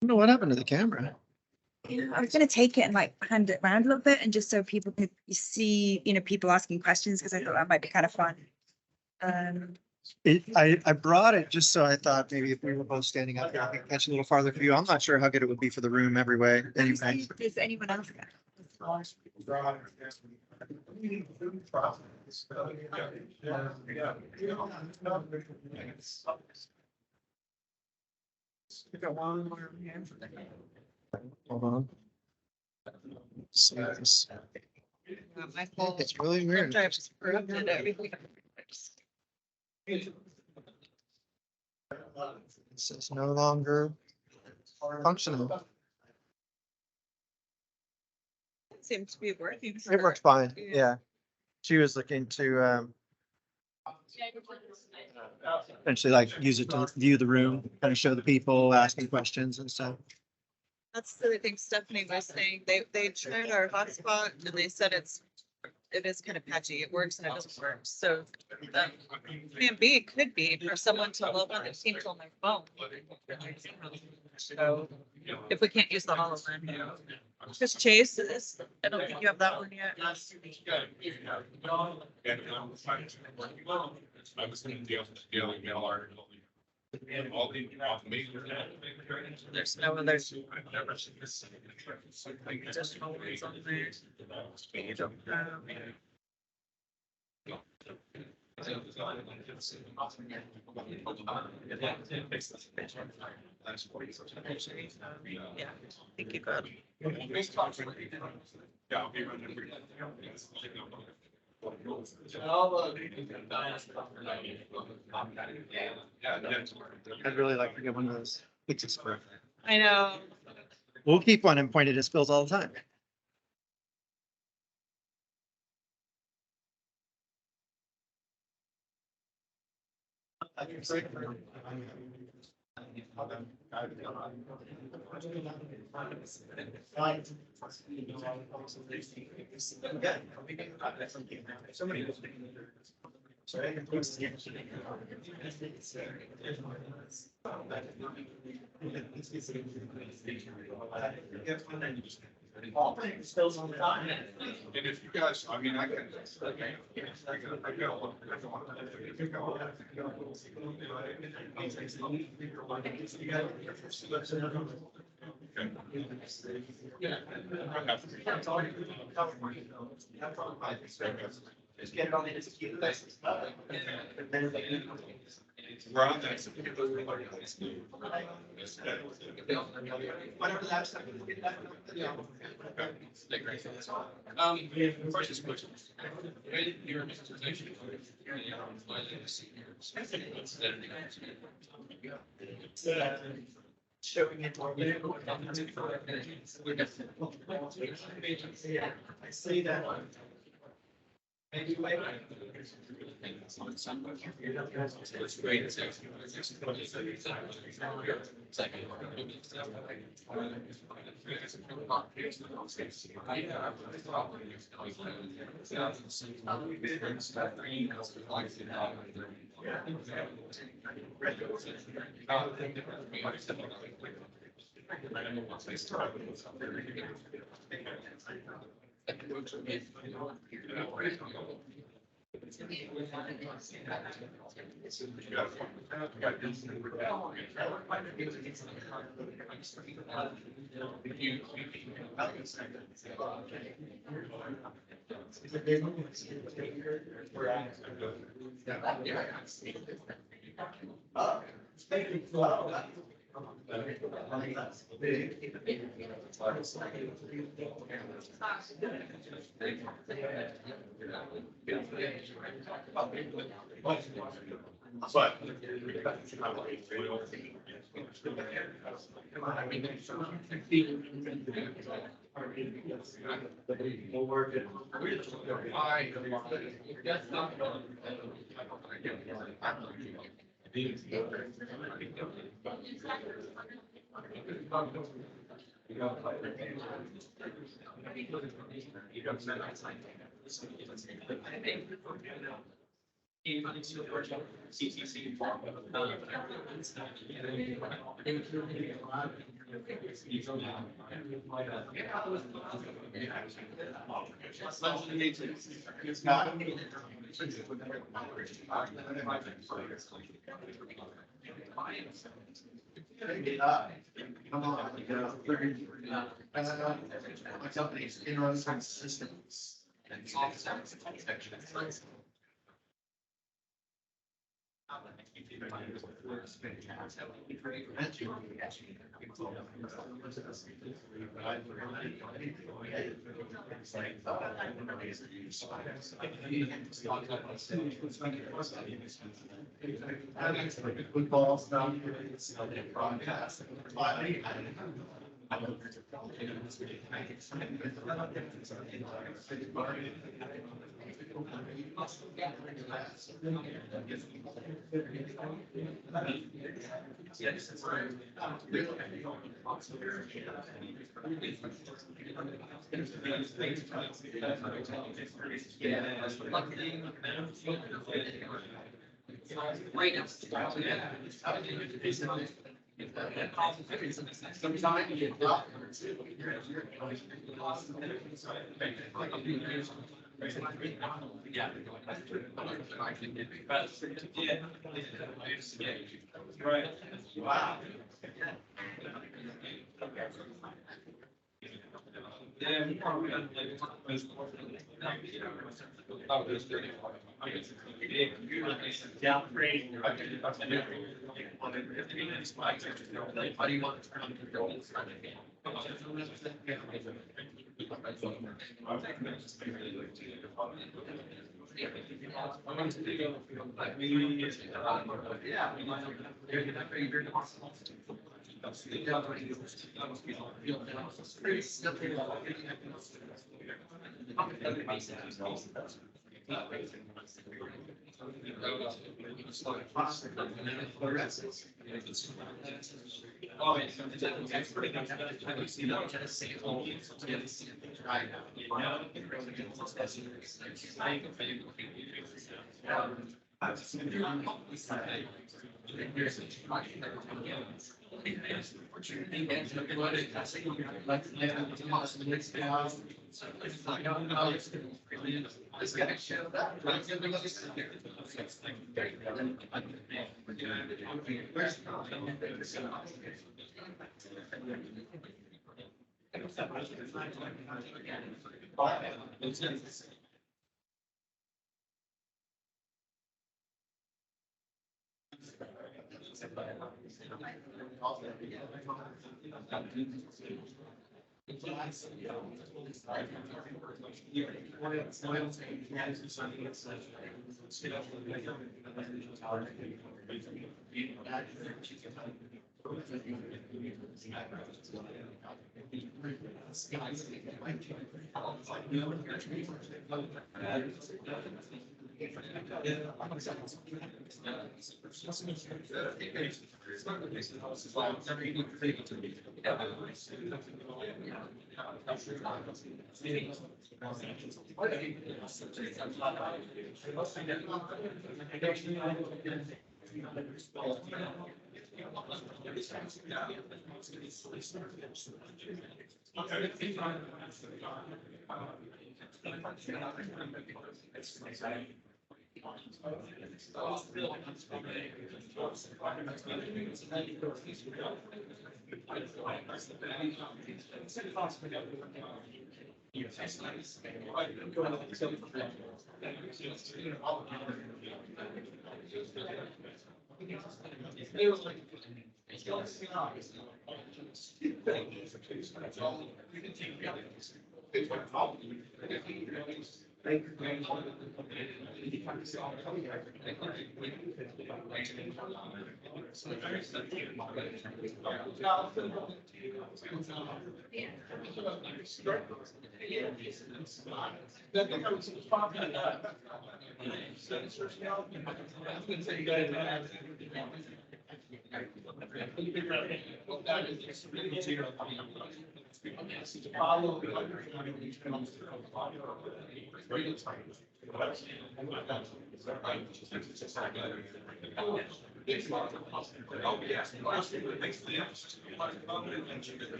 don't know what happened to the camera. Yeah, I was going to take it and like hand it around a little bit, and just so people could see, people asking questions, because I thought that might be kind of fun. I brought it just so I thought maybe if we were both standing up here, I could catch a little farther view. I'm not sure how good it would be for the room every way. Anyway. Does anyone else? Hold on. See this. My whole It's really weird. drive just corrupted everything. This is no longer functional. Seems to be working. It worked fine. Yeah. She was looking to eventually like use it to view the room, kind of show the people, asking questions and stuff. That's the other thing Stephanie was saying. They tried our hotspot and they said it is kind of patchy. It works and it doesn't work. So plan B could be for someone to log on the Teams on their phone. So if we can't use the HoloLens, just Chase is. I don't think you have that one yet. There's no other additional ones on there. You don't have. Yeah, I think you got. I'd really like to get one of those fixes for. I know. We'll keep one and point it at spills all the time. And if you guys, I mean, I can. Just get it on the whatever that's. First is questions. Your presentation. Showing it more. I see that. Anyway. It's great. company's in-run systems.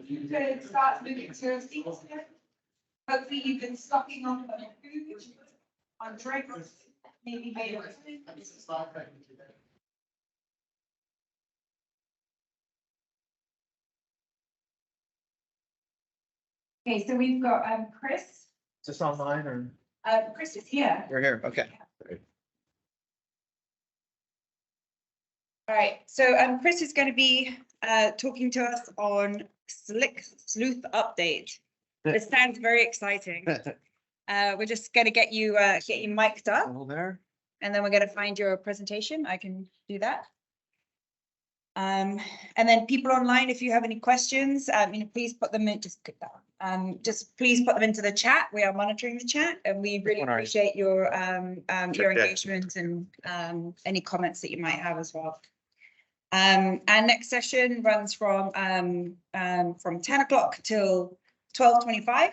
You could start moving to your seats again. Hopefully you've been stocking on food, on drinks, maybe made Okay, so we've got Chris. Is this online or? Chris is here. You're here, okay. All right, so Chris is going to be talking to us on Slick Sleuth update. This sounds very exciting. We're just going to get you mic'd up, All there. and then we're going to find your presentation. I can do that. And then people online, if you have any questions, please put them in. Just click that one. Just please put them into the chat. We are monitoring the chat, and we really appreciate your engagement and any comments that you might have as well. Our next session runs from 10 o'clock till 12:25,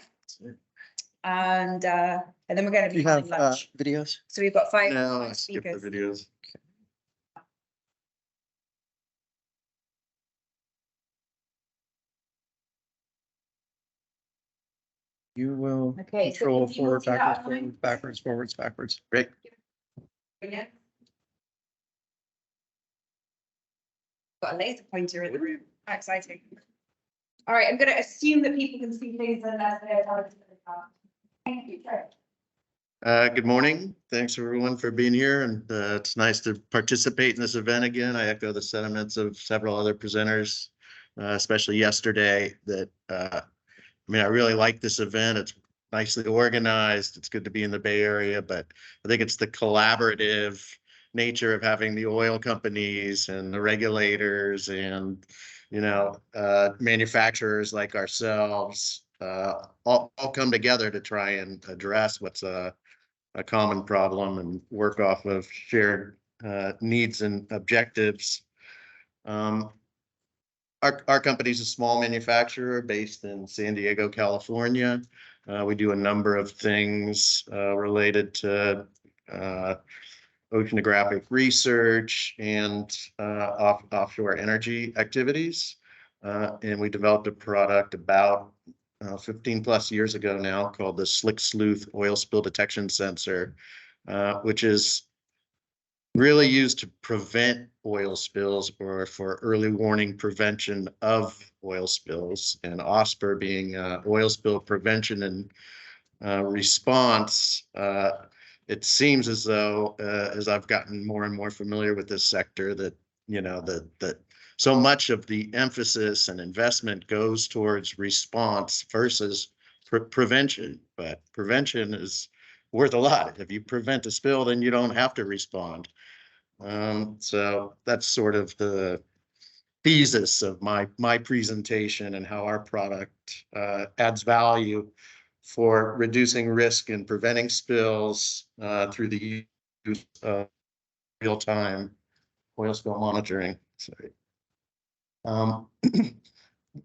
and then we're going to Do be you have lunch. videos? So we've got five Skip the speakers. videos. You will Okay, so control can you forward, see that backwards, online? forward, backwards, forwards, backwards. Great. Yeah. Got a laser pointer in the room. How exciting. All right, I'm going to assume that people can see things unless they're telling us. Thank you, Joe. Good morning. Thanks everyone for being here, and it's nice to participate in this event again. I echo the sentiments of several other presenters, especially yesterday, that I really like this event. It's nicely organized. It's good to be in the Bay Area, but I think it's the collaborative nature of having the oil companies and the regulators and manufacturers like ourselves all come together to try and address what's a common problem and work off of shared needs and objectives. Our company is a small manufacturer based in San Diego, California. We do a number of things related to oceanographic research and offshore energy activities. And we developed a product about 15 plus years ago now called the Slick Sleuth oil spill detection sensor, which is really used to prevent oil spills or for early warning prevention of oil spills, and OSPR being oil spill prevention and response. It seems as though as I've gotten more and more familiar with this sector that that so much of the emphasis and investment goes towards response versus prevention, but prevention is worth a lot. If you prevent a spill, then you don't have to respond. So that's sort of the thesis of my presentation and how our product adds value for reducing risk and preventing spills through the use of real-time oil spill monitoring. Sorry.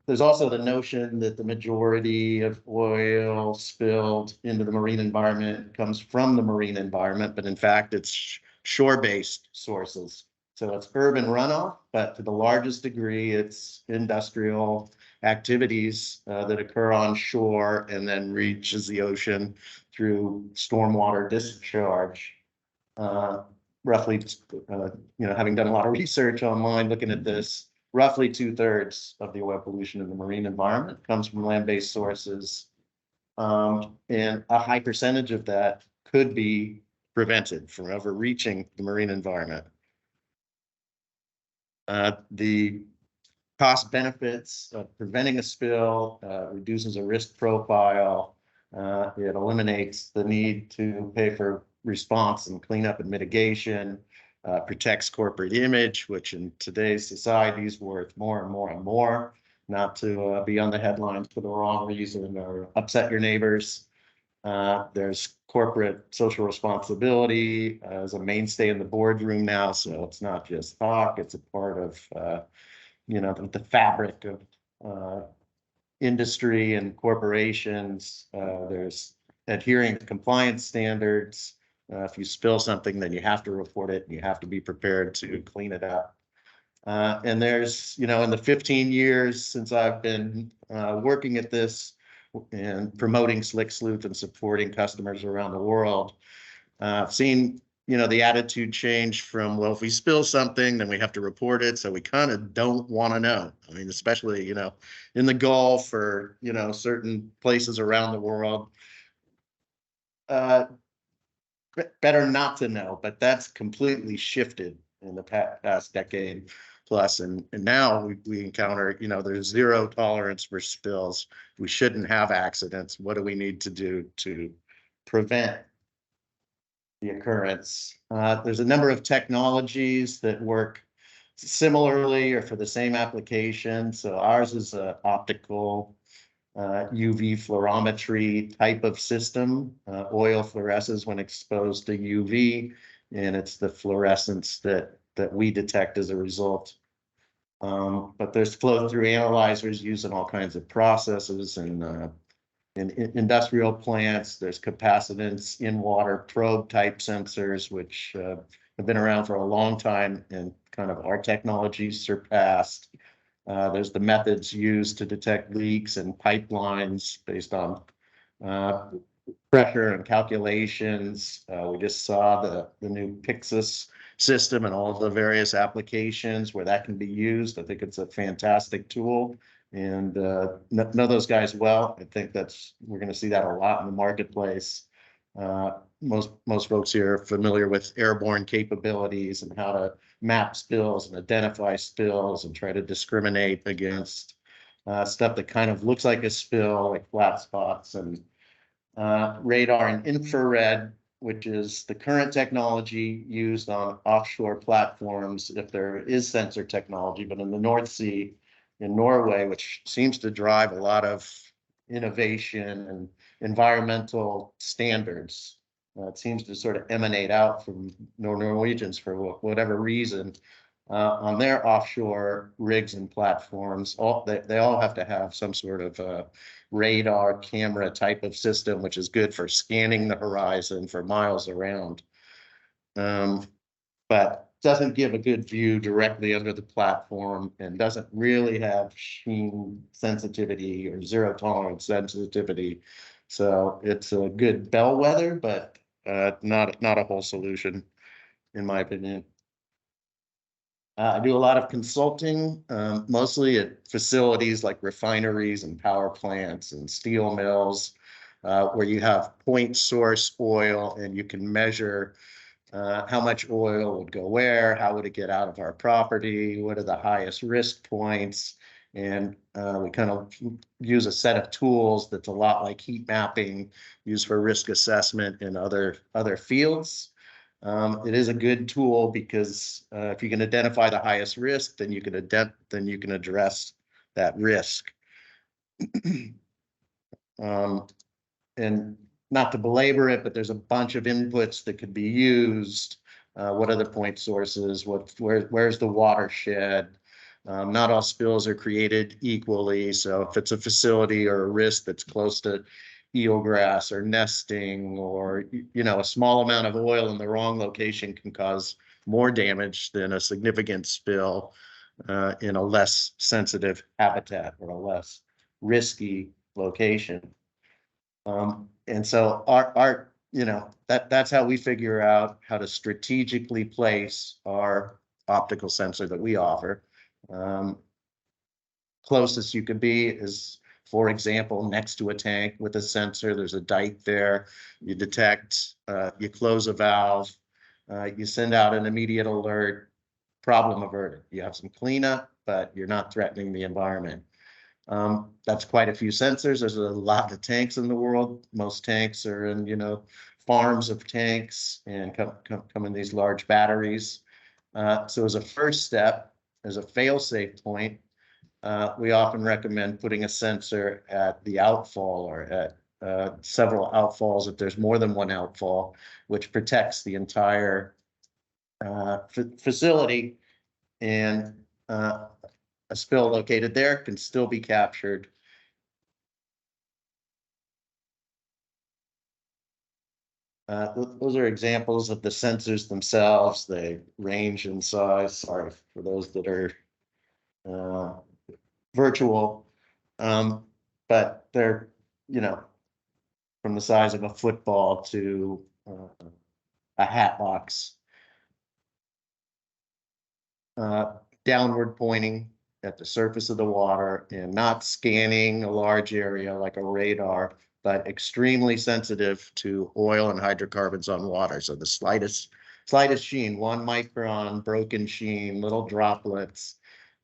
There's also the notion that the majority of oil spilled into the marine environment comes from the marine environment, but in fact, it's shore-based sources. So it's urban runoff, but to the largest degree, it's industrial activities that occur on shore and then reaches the ocean through stormwater discharge. Roughly, having done a lot of research online looking at this, roughly 2/3 of the oil pollution in the marine environment comes from land-based sources. And a high percentage of that could be prevented from ever reaching the marine environment. The cost benefits of preventing a spill reduces a risk profile. It eliminates the need to pay for response and cleanup and mitigation, protects corporate image, which in today's society is worth more and more and more, not to be on the headlines for the wrong reason or upset your neighbors. There's corporate social responsibility as a mainstay in the boardroom now, so it's not just talk, it's a part of the fabric of industry and corporations. There's adhering to compliance standards. If you spill something, then you have to report it and you have to be prepared to clean it up. And there's, in the 15 years since I've been working at this and promoting Slick Sleuth and supporting customers around the world, I've seen, the attitude change from, well, if we spill something, then we have to report it. So we kind of don't want to know. I mean, especially, in the Gulf or, certain places around the world. Better not to know, but that's completely shifted in the past decade plus. And now we encounter, there's zero tolerance for spills. We shouldn't have accidents. What do we need to do to prevent the occurrence? There's a number of technologies that work similarly or for the same application. So ours is an optical UV fluorometry type of system. Oil fluoresces when exposed to UV, and it's the fluorescence that we detect as a result. But there's flow-through analyzers used in all kinds of processes and in industrial plants. There's capacitance in water probe type sensors, which have been around for a long time and kind of our technology surpassed. There's the methods used to detect leaks and pipelines based on pressure and calculations. We just saw the new Pyxis system and all the various applications where that can be used. I think it's a fantastic tool, and know those guys well. I think we're going to see that a lot in the marketplace. Most folks here are familiar with airborne capabilities and how to map spills and identify spills and try to discriminate against stuff that kind of looks like a spill, like flat spots, and radar and infrared, which is the current technology used on offshore platforms if there is sensor technology. But in the North Sea, in Norway, which seems to drive a lot of innovation and environmental standards, it seems to sort of emanate out from Norwegians for whatever reason. On their offshore rigs and platforms, they all have to have some sort of radar camera type of system, which is good for scanning the horizon for miles around, but doesn't give a good view directly under the platform and doesn't really have sheen sensitivity or zero tolerance sensitivity. So it's a good bellwether, but not a whole solution, in my opinion. I do a lot of consulting, mostly at facilities like refineries and power plants and steel mills, where you have point source oil and you can measure how much oil would go where, how would it get out of our property, what are the highest risk points, and we kind of use a set of tools that's a lot like heat mapping used for risk assessment in other fields. It is a good tool because if you can identify the highest risk, then you can address that risk. And not to belabor it, but there's a bunch of inputs that could be used. What are the point sources? Where's the watershed? Not all spills are created equally. So if it's a facility or a risk that's close to eelgrass or nesting, or a small amount of oil in the wrong location can cause more damage than a significant spill in a less sensitive habitat or a less risky location. And so that's how we figure out how to strategically place our optical sensor that we offer. Closest you can be is, for example, next to a tank with a sensor. There's a dike there. You detect, you close a valve, you send out an immediate alert, problem averted. You have some cleanup, but you're not threatening the environment. That's quite a few sensors. There's a lot of tanks in the world. Most tanks are in, farms of tanks and come in these large batteries. So as a first step, as a fail-safe point, we often recommend putting a sensor at the outfall or at several outfalls if there's more than one outfall, which protects the entire facility, and a spill located there can still be captured. Those are examples of the sensors themselves. They range in size. Sorry for those that are virtual, but they're, from the size of a football to a hat box. Downward pointing at the surface of the water and not scanning a large area like a radar, but extremely sensitive to oil and hydrocarbons on water. So the slightest sheen, 1 micron, broken sheen, little droplets,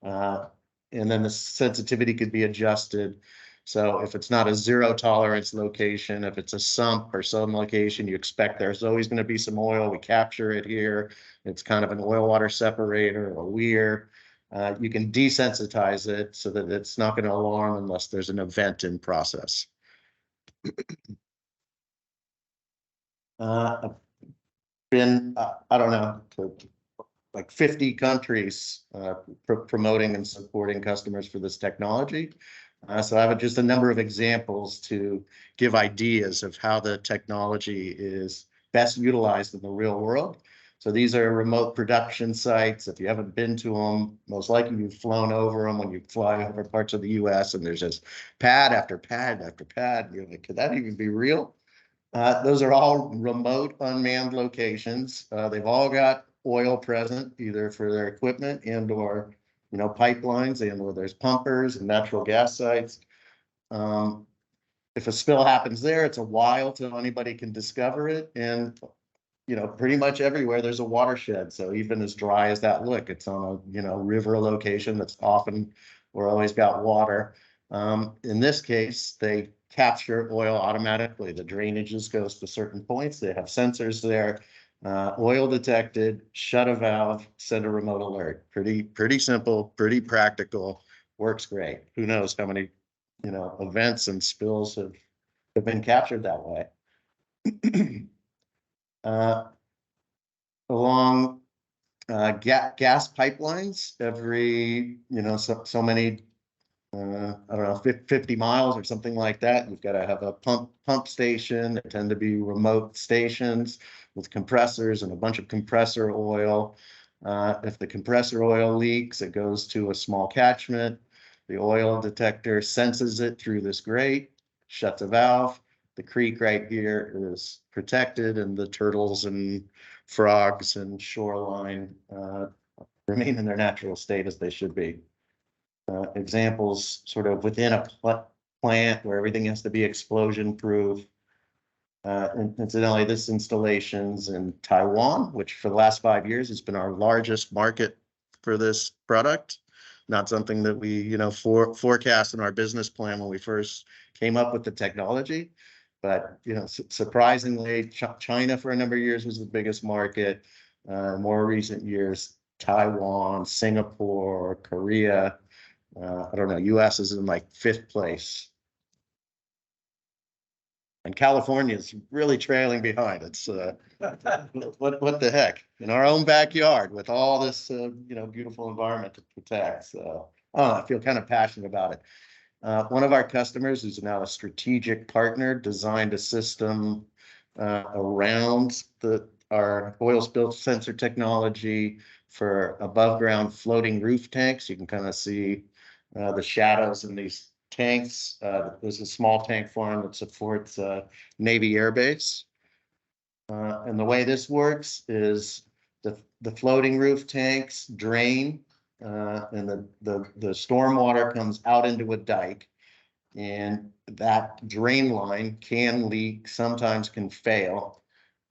and then the sensitivity could be adjusted. So if it's not a zero tolerance location, if it's a sump or some location, you expect there's always going to be some oil. We capture it here. It's kind of an oil water separator or a weir. You can desensitize it so that it's not going to alarm unless there's an event in process. I've been, I don't know, to like 50 countries promoting and supporting customers for this technology. So I have just a number of examples to give ideas of how the technology is best utilized in the real world. So these are remote production sites. If you haven't been to them, most likely you've flown over them when you fly over parts of the US, and there's just pad after pad after pad. You're like, could that even be real? Those are all remote unmanned locations. They've all got oil present, either for their equipment and or, pipelines, and or there's pumpers and natural gas sites. If a spill happens there, it's a while till anybody can discover it. And, pretty much everywhere there's a watershed. So even as dry as that look, it's on a, river location that's often or always got water. In this case, they capture oil automatically. The drainages goes to certain points. They have sensors there. Oil detected, shut a valve, send a remote alert. Pretty simple, pretty practical, works great. Who knows how many, events and spills have been captured that way. Along gas pipelines, every, so many, I don't know, 50 miles or something like that, you've got to have a pump station. There tend to be remote stations with compressors and a bunch of compressor oil. If the compressor oil leaks, it goes to a small catchment. The oil detector senses it through this grate, shuts a valve. The creek right here is protected, and the turtles and frogs and shoreline remain in their natural state as they should be. Examples sort of within a plant where everything has to be explosion proof. Incidentally, this installation's in Taiwan, which for the last 5 years has been our largest market for this product. Not something that we, forecast in our business plan when we first came up with the technology. But, surprisingly, China for a number of years was the biggest market. More recent years, Taiwan, Singapore, Korea. I don't know, US is in like 5th place. And California is really trailing behind. It's what the heck? In our own backyard with all this beautiful environment to protect. So I feel kind of passionate about it. One of our customers, who's now a strategic partner, designed a system around our oil spill sensor technology for above ground floating roof tanks. You can kind of see the shadows in these tanks. There's a small tank farm that supports Navy Air Base. And the way this works is the floating roof tanks drain, and the storm water comes out into a dike. And that drain line can leak, sometimes can fail.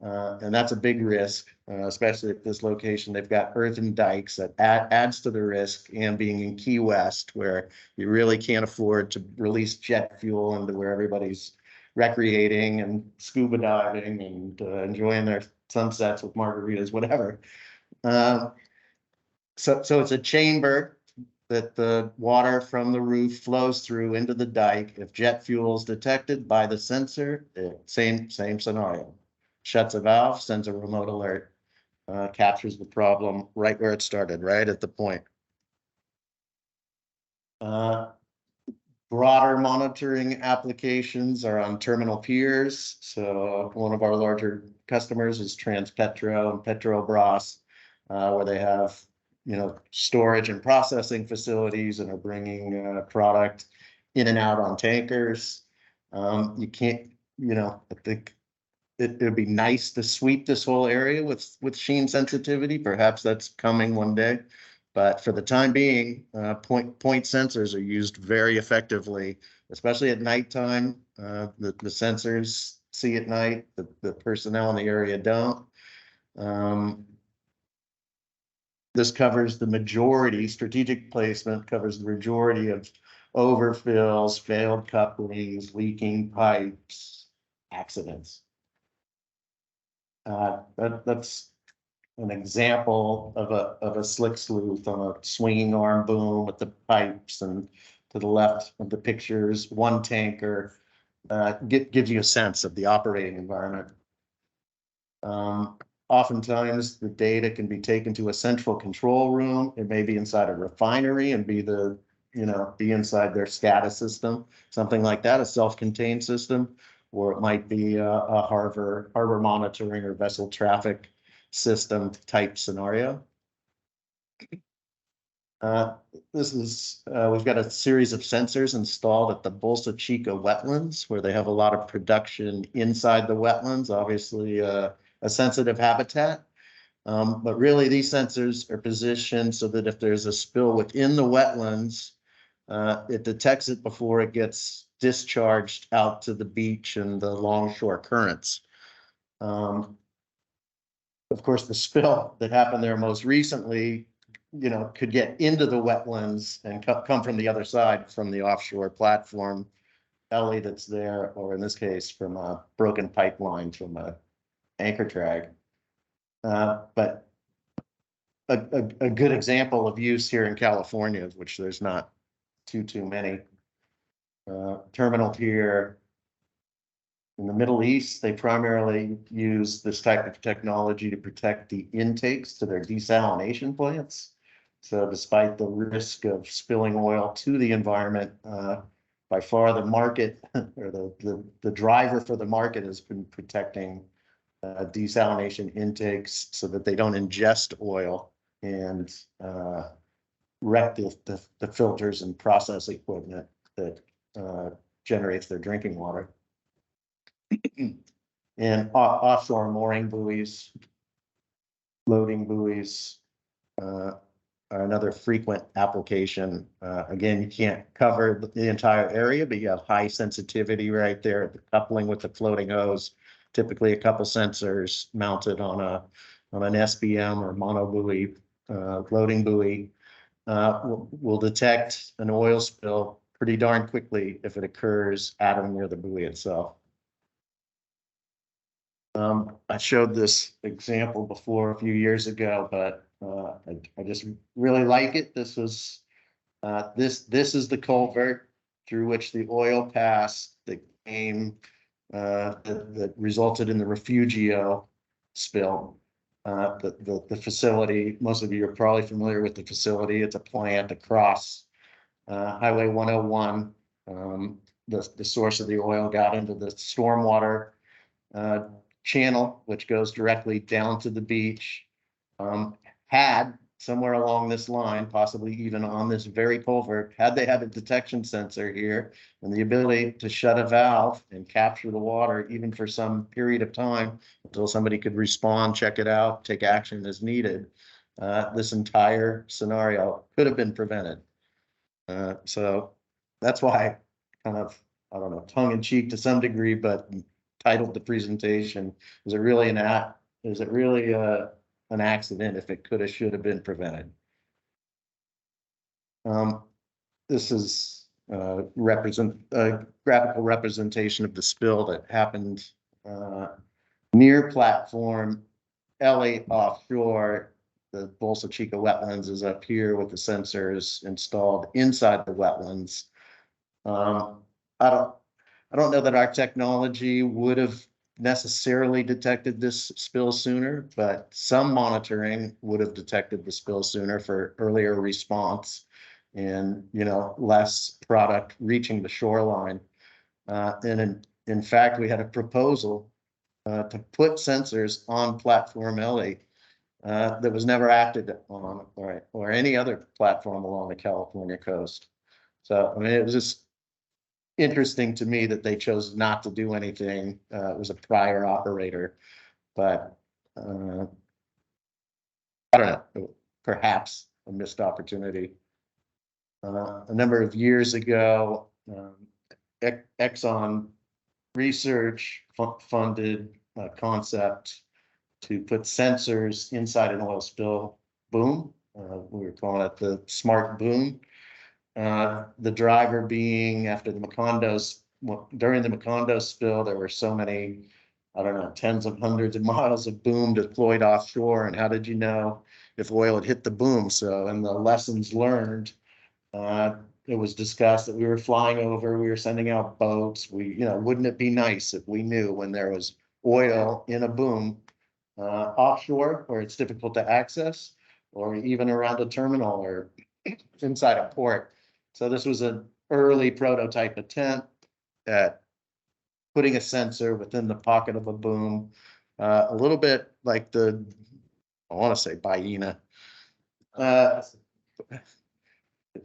And that's a big risk, especially at this location. They've got earthen dikes that adds to the risk, and being in Key West, where you really can't afford to release jet fuel into where everybody's recreating and scuba diving and enjoying their sunsets with margaritas, whatever. So it's a chamber that the water from the roof flows through into the dike. If jet fuel is detected by the sensor, same scenario. Shuts a valve, sends a remote alert, captures the problem right where it started, right at the point. Broader monitoring applications are on terminal piers. So one of our larger customers is Transpetro and Petrobras, where they have, storage and processing facilities and are bringing product in and out on tankers. You can't, I think it would be nice to sweep this whole area with sheen sensitivity. Perhaps that's coming one day. But for the time being, point sensors are used very effectively, especially at nighttime. The sensors see at night, the personnel in the area don't. This covers the majority, strategic placement covers the majority of overfills, failed couplings, leaking pipes, accidents. That's an example of a slick sleuth on a swinging arm boom with the pipes, and to the left of the pictures, one tanker. Gives you a sense of the operating environment. Oftentimes the data can be taken to a central control room. It may be inside a refinery and be inside their SCADA system, something like that, a self-contained system, or it might be a harbor monitoring or vessel traffic system type scenario. We've got a series of sensors installed at the Bolsa Chica wetlands, where they have a lot of production inside the wetlands, obviously a sensitive habitat. But really, these sensors are positioned so that if there's a spill within the wetlands, it detects it before it gets discharged out to the beach and the longshore currents. Of course, the spill that happened there most recently, could get into the wetlands and come from the other side, from the offshore platform alley that's there, or in this case, from a broken pipeline from a anchor drag. But a good example of use here in California, which there's not too many. Terminal here in the Middle East, they primarily use this type of technology to protect the intakes to their desalination plants. So despite the risk of spilling oil to the environment, by far the market or the driver for the market has been protecting desalination intakes so that they don't ingest oil and wreck the filters and process equipment that generates their drinking water. And offshore mooring buoys, loading buoys are another frequent application. Again, you can't cover the entire area, but you have high sensitivity right there, the coupling with the floating hose. Typically a couple sensors mounted on an SBM or mono buoy, loading buoy, will detect an oil spill pretty darn quickly if it occurs at or near the buoy itself. I showed this example before a few years ago, but I just really like it. This was this is the culvert through which the oil passed that came that resulted in the Refugio spill. The facility, most of you are probably familiar with the facility. It's a plant across Highway 101. The source of the oil got into the stormwater channel, which goes directly down to the beach. Had somewhere along this line, possibly even on this very culvert, had they had a detection sensor here and the ability to shut a valve and capture the water, even for some period of time until somebody could respond, check it out, take action as needed, this entire scenario could have been prevented. So that's why kind of, I don't know, tongue in cheek to some degree, but titled the presentation, is it really an accident if it could have, should have been prevented? This is a graphical representation of the spill that happened near platform Ellie offshore. The Bolsa Chica wetlands is up here with the sensors installed inside the wetlands. I don't know that our technology would have necessarily detected this spill sooner, but some monitoring would have detected the spill sooner for earlier response and, less product reaching the shoreline. And in fact, we had a proposal to put sensors on platform Ellie that was never acted on, or any other platform along the California coast. So, I mean, it was just interesting to me that they chose not to do anything. It was a prior operator, but I don't know, perhaps a missed opportunity. A number of years ago, Exxon Research funded a concept to put sensors inside an oil spill boom. We were calling it the smart boom. The driver being after the during the Macondo spill, there were so many, I don't know, tens of hundreds of miles of boom deployed offshore. And how did you know if oil had hit the boom? So, and the lessons learned, it was discussed that we were flying over, we were sending out boats. Wouldn't it be nice if we knew when there was oil in a boom offshore where it's difficult to access, or even around a terminal or inside a port? So this was an early prototype attempt at putting a sensor within the pocket of a boom, a little bit like I want to say Baena.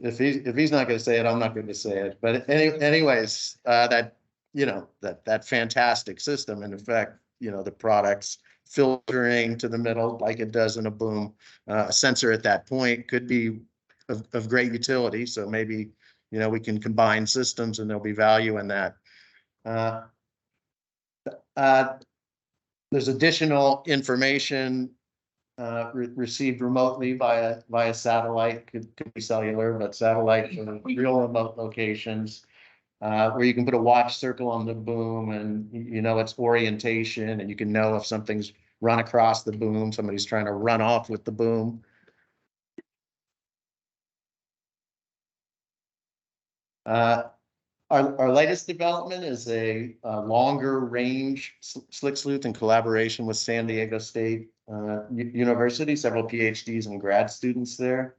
If he's not going to say it, I'm not going to say it. But anyways, that fantastic system, and in fact, the products filtering to the middle like it does in a boom. A sensor at that point could be of great utility. So maybe, we can combine systems and there'll be value in that. There's additional information received remotely via satellite, could be cellular, but satellite for real remote locations, where you can put a watch circle on the boom and its orientation, and you can know if something's run across the boom, somebody's trying to run off with the boom. Our latest development is a longer range slick sleuth in collaboration with San Diego State University, several PhDs and grad students there.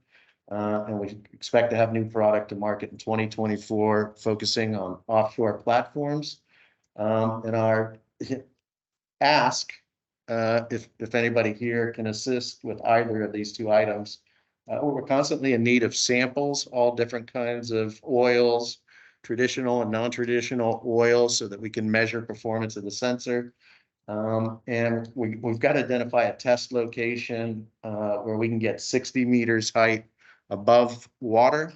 And we expect to have new product to market in 2024, focusing on offshore platforms. And our ask, if anybody here can assist with either of these two items, we're constantly in need of samples, all different kinds of oils, traditional and non-traditional oils, so that we can measure performance of the sensor. And we've got to identify a test location where we can get 60 meters height above water,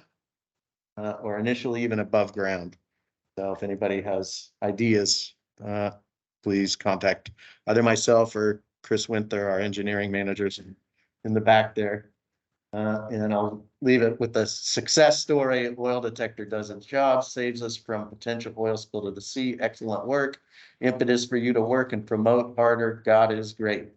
or initially even above ground. So if anybody has ideas, please contact either myself or Chris Winther, our engineering managers in the back there. And I'll leave it with a success story. Oil detector does its job, saves us from potential oil spill to the sea. Excellent work. Impetus for you to work and promote harder. God is great.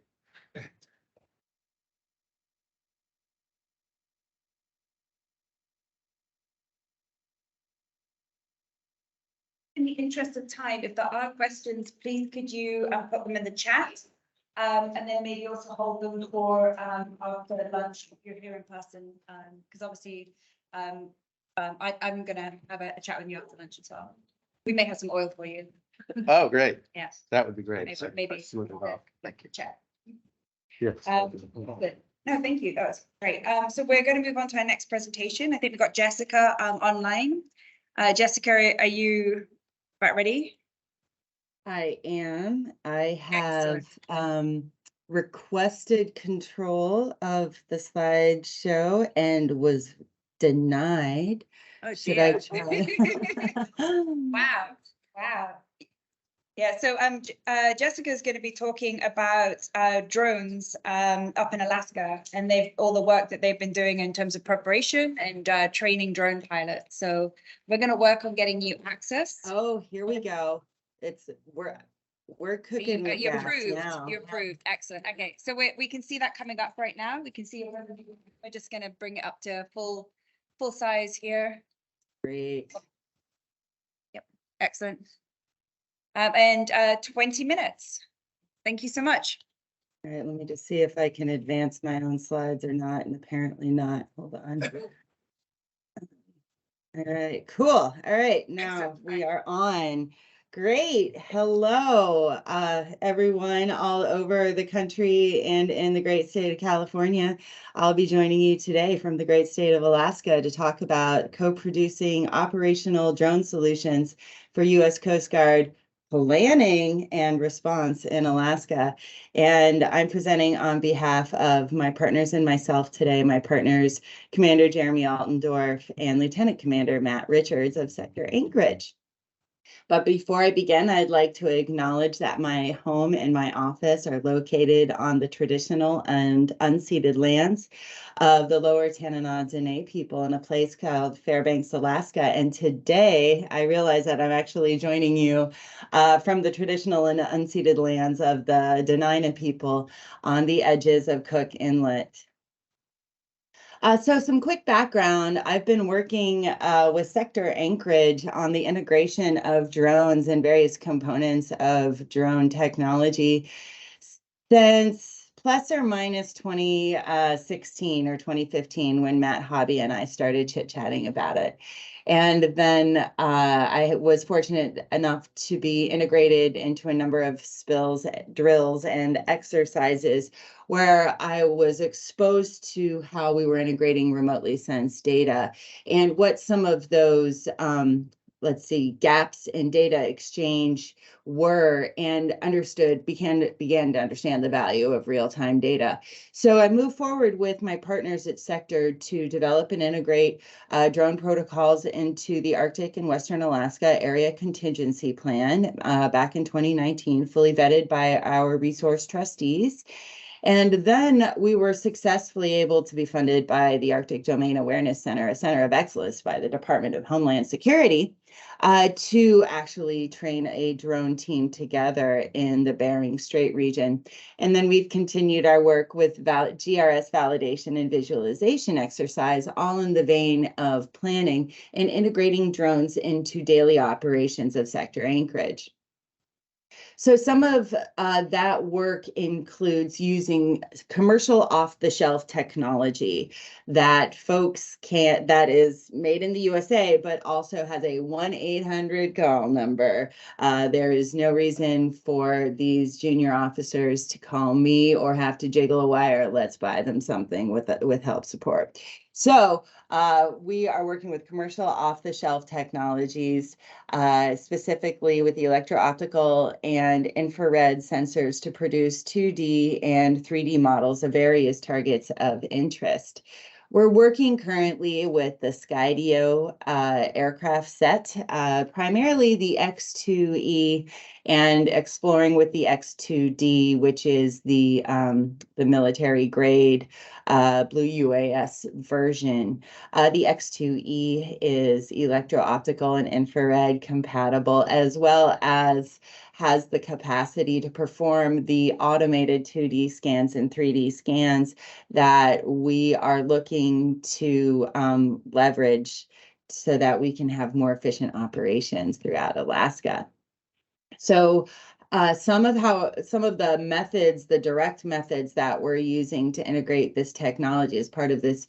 In the interest of time, if there are questions, please could you put them in the chat, and then maybe also hold them for after lunch if you're here in person, because obviously I'm gonna have a chat with you after lunch as well. We may have some oil for you. Oh, great. Yes. That would be great. Maybe Thank you. chat. Yes. But no, thank you. That was great. So we're going to move on to our next presentation. I think we've got Jessica online. Jessica, are you about ready? I am. I have requested control of the slideshow and was denied. Oh, should I try? Wow. Wow. Yeah, so Jessica is going to be talking about drones up in Alaska, and all the work that they've been doing in terms of preparation and training drone pilots. So we're going to work on getting you access. Oh, here we go. We're cooking with You're gas approved. now. You're approved. Excellent. Okay, so we can see that coming up right now. We can see we're just going to bring it up to full size here. Great. Yep. Excellent. And 20 minutes. Thank you so much. All right, let me just see if I can advance my own slides or not, and apparently not. Hold on. All right, cool. All right, now we are on. Great. Hello, everyone all over the country and in the great state of California. I'll be joining you today from the great state of Alaska to talk about co-producing operational drone solutions for U.S. Coast Guard planning and response in Alaska. And I'm presenting on behalf of my partners and myself today, my partners, Commander Jeremy Altendorf and Lieutenant Commander Matt Richards of Sector Anchorage. But before I begin, I'd like to acknowledge that my home and my office are located on the traditional and unceded lands of the Lower Tanana Dene people in a place called Fairbanks, Alaska. And today I realize that I'm actually joining you from the traditional and unceded lands of the Dena'ina people on the edges of Cook Inlet. So some quick background, I've been working with Sector Anchorage on the integration of drones and various components of drone technology since plus or minus 2016 or 2015 when Matt Hobby and I started chit-chatting about it. And then I was fortunate enough to be integrated into a number of spills, drills, and exercises where I was exposed to how we were integrating remotely sensed data and what some of those let's see, gaps in data exchange were, and began to understand the value of real-time data. So I moved forward with my partners at Sector to develop and integrate drone protocols into the Arctic and Western Alaska Area Contingency Plan back in 2019, fully vetted by our resource trustees. And then we were successfully able to be funded by the Arctic Domain Awareness Center, a center of excellence by the Department of Homeland Security, to actually train a drone team together in the Bering Strait region. And then we've continued our work with GRS validation and visualization exercise, all in the vein of planning and integrating drones into daily operations of sector Anchorage. So some of that work includes using commercial off-the-shelf technology that that is made in the USA, but also has a 1-800 call number. There is no reason for these junior officers to call me or have to jiggle a wire. Let's buy them something with help support. So we are working with commercial off-the-shelf technologies, specifically with the electro-optical and infrared sensors to produce 2D and 3D models of various targets of interest. We're working currently with the Skydio aircraft set, primarily the X2E, and exploring with the X2D, which is the military grade Blue UAS version. The X2E is electro-optical and infrared compatible, as well as has the capacity to perform the automated 2D scans and 3D scans that we are looking to leverage so that we can have more efficient operations throughout Alaska. So some of the methods, the direct methods that we're using to integrate this technology as part of this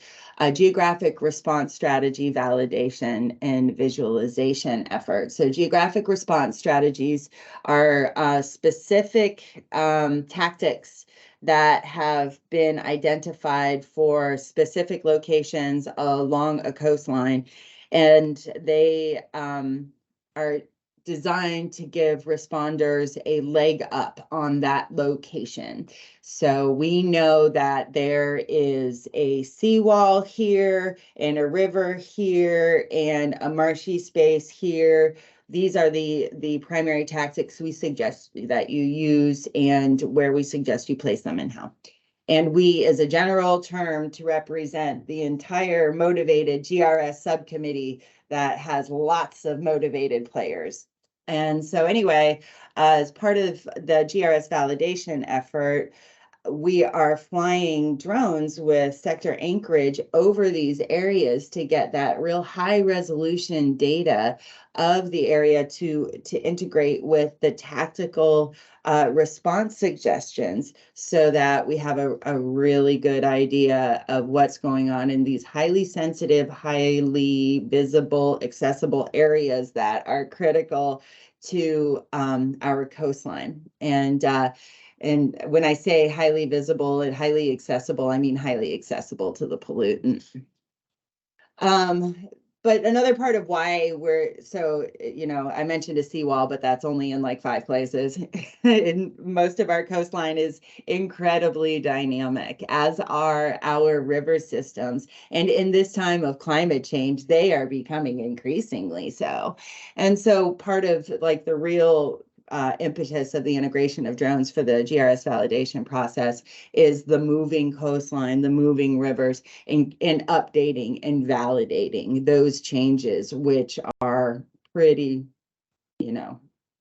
geographic response strategy validation and visualization effort. So geographic response strategies are specific tactics that have been identified for specific locations along a coastline, and they are designed to give responders a leg up on that location. So we know that there is a seawall here and a river here and a marshy space here. These are the primary tactics we suggest that you use and where we suggest you place them and how. And we, as a general term, to represent the entire motivated GRS subcommittee that has lots of motivated players. And so anyway, as part of the GRS validation effort, we are flying drones with Sector Anchorage over these areas to get that real high resolution data of the area to integrate with the tactical response suggestions so that we have a really good idea of what's going on in these highly sensitive, highly visible, accessible areas that are critical to our coastline. And when I say highly visible and highly accessible, I mean highly accessible to the pollutant. But another part of why I mentioned a seawall, but that's only in like 5 places. And most of our coastline is incredibly dynamic, as are our river systems. And in this time of climate change, they are becoming increasingly so. And so part of like the real impetus of the integration of drones for the GRS validation process is the moving coastline, the moving rivers, and updating and validating those changes, which are pretty,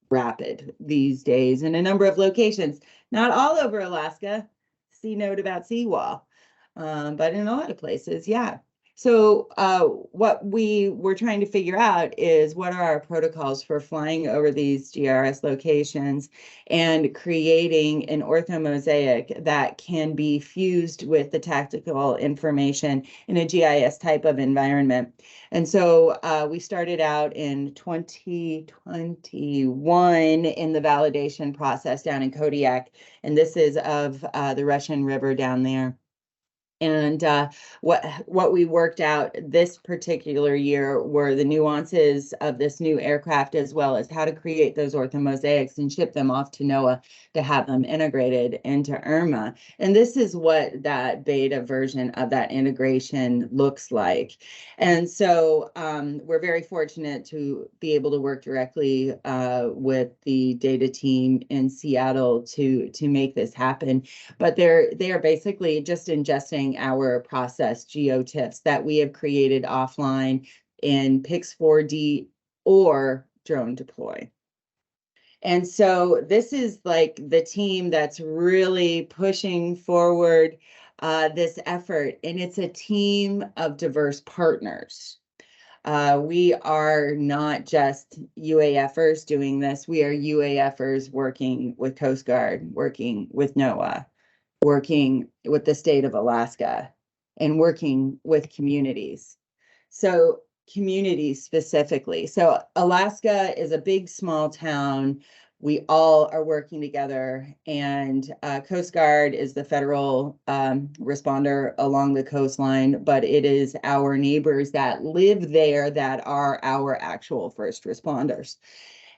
rapid these days in a number of locations. Not all over Alaska. See note about seawall, but in a lot of places, yeah. So what we were trying to figure out is what are our protocols for flying over these GRS locations and creating an orthomosaic that can be fused with the tactical information in a GIS type of environment. And so we started out in 2021 in the validation process down in Kodiak, and this is of the Russian River down there. And what we worked out this particular year were the nuances of this new aircraft, as well as how to create those orthomosaics and ship them off to NOAA to have them integrated into IRMA. And this is what that beta version of that integration looks like. And so we're very fortunate to be able to work directly with the data team in Seattle to make this happen. But they are basically just ingesting our process GeoTIFFs that we have created offline in Pix4D or Drone Deploy. And so this is like the team that's really pushing forward this effort, and it's a team of diverse partners. We are not just UAFers doing this. We are UAFers working with Coast Guard, working with NOAA, working with the state of Alaska, and working with communities. So communities specifically. So Alaska is a big, small town. We all are working together, and Coast Guard is the federal responder along the coastline, but it is our neighbors that live there that are our actual first responders.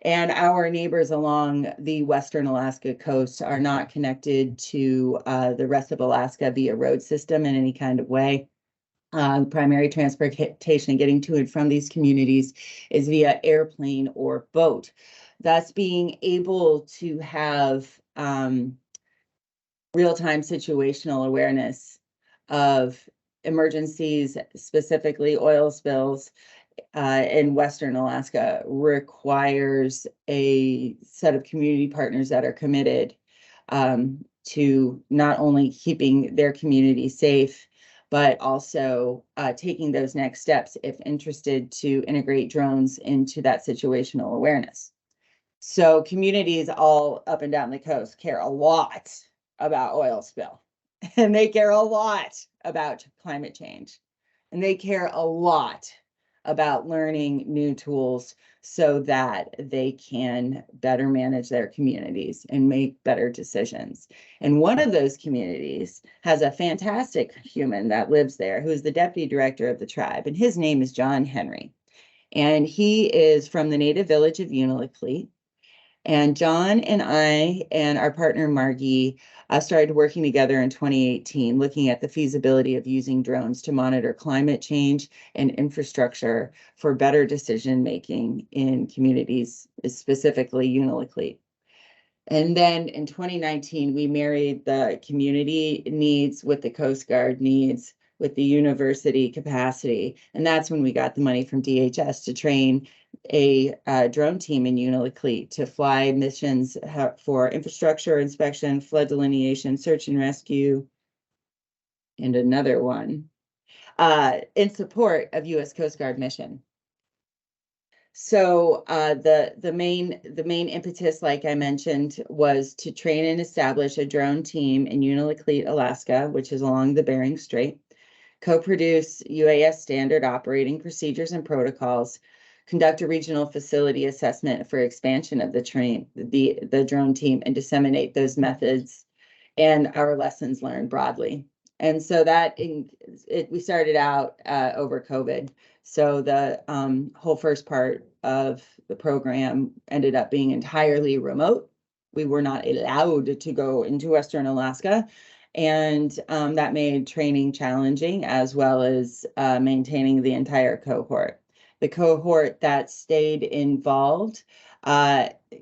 And our neighbors along the Western Alaska coast are not connected to the rest of Alaska via road system in any kind of way. Primary transportation getting to and from these communities is via airplane or boat. Thus, being able to have real-time situational awareness of emergencies, specifically oil spills, in Western Alaska requires a set of community partners that are committed to not only keeping their community safe, but also taking those next steps if interested to integrate drones into that situational awareness. So communities all up and down the coast care a lot about oil spill, and they care a lot about climate change, and they care a lot about learning new tools so that they can better manage their communities and make better decisions. And one of those communities has a fantastic human that lives there who is the deputy director of the tribe, and his name is John Henry. And he is from the native village of Unalakleet. And John and I and our partner Margie started working together in 2018, looking at the feasibility of using drones to monitor climate change and infrastructure for better decision making in communities, specifically Unalakleet. And then in 2019, we married the community needs with the Coast Guard needs with the university capacity. And that's when we got the money from DHS to train a drone team in Unalakleet to fly missions for infrastructure inspection, flood delineation, search and rescue, and another one in support of U.S. Coast Guard mission. So the main impetus, like I mentioned, was to train and establish a drone team in Unalakleet, Alaska, which is along the Bering Strait, co-produce UAS standard operating procedures and protocols, conduct a regional facility assessment for expansion of the drone team, and disseminate those methods and our lessons learned broadly. And so we started out over COVID. So the whole first part of the program ended up being entirely remote. We were not allowed to go into Western Alaska. And that made training challenging, as well as maintaining the entire cohort. The cohort that stayed involved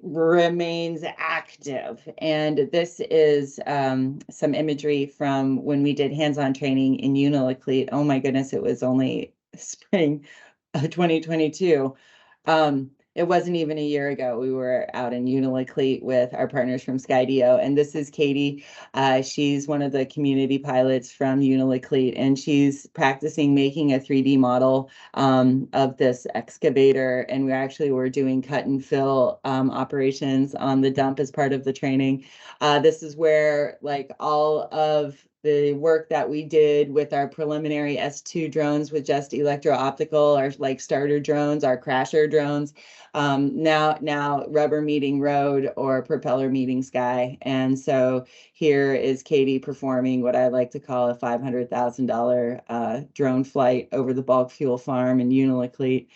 remains active. And this is some imagery from when we did hands-on training in Unalakleet. Oh my goodness, it was only spring 2022. It wasn't even a year ago. We were out in Unalakleet with our partners from Skydio, and this is Katie. She's one of the community pilots from Unalakleet, and she's practicing making a 3D model of this excavator. And we actually were doing cut and fill operations on the dump as part of the training. This is where like all of the work that we did with our preliminary S2 drones with just electro-optical, our like starter drones, our crasher drones, now rubber meeting road or propeller meeting sky. And so here is Katie performing what I like to call a $500,000 drone flight over the bulk fuel farm in Unalakleet.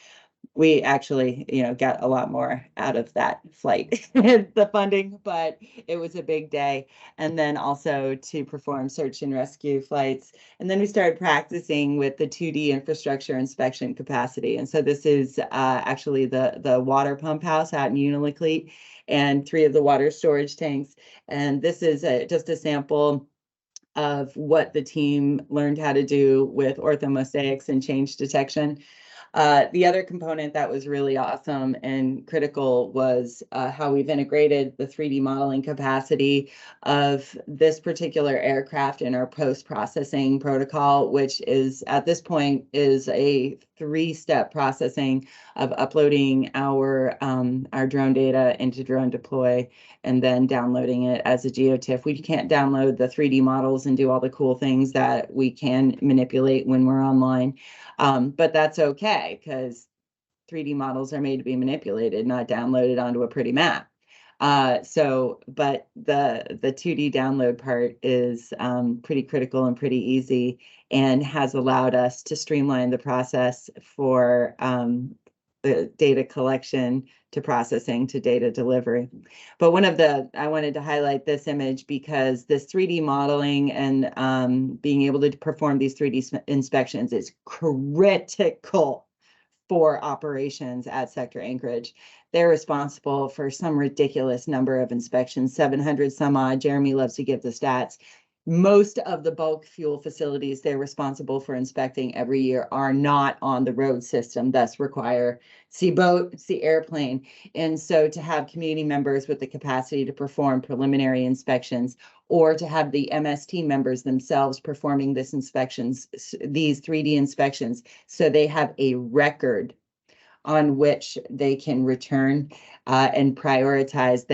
We actually, got a lot more out of that flight, the funding, but it was a big day. And then also to perform search and rescue flights. And then we started practicing with the 2D infrastructure inspection capacity. And so this is actually the water pump house out in Unalakleet and 3 of the water storage tanks. And this is just a sample of what the team learned how to do with orthomosaics and change detection. The other component that was really awesome and critical was how we've integrated the 3D modeling capacity of this particular aircraft in our post-processing protocol, which is at this point is a 3-step processing of uploading our drone data into Drone Deploy and then downloading it as a GeoTIFF. We can't download the 3D models and do all the cool things that we can manipulate when we're online. But that's okay because 3D models are made to be manipulated, not downloaded onto a pretty map. But the 2D download part is pretty critical and pretty easy and has allowed us to streamline the process for the data collection to processing to data delivery. But I wanted to highlight this image because this 3D modeling and being able to perform these 3D inspections is critical for operations at Sector Anchorage. They're responsible for some ridiculous number of inspections, 700 some odd. Jeremy loves to give the stats. Most of the bulk fuel facilities they're responsible for inspecting every year are not on the road system, thus require sea boat, sea airplane. And so to have community members with the capacity to perform preliminary inspections or to have the MST members themselves performing these 3D inspections, so they have a record on which they can return and prioritize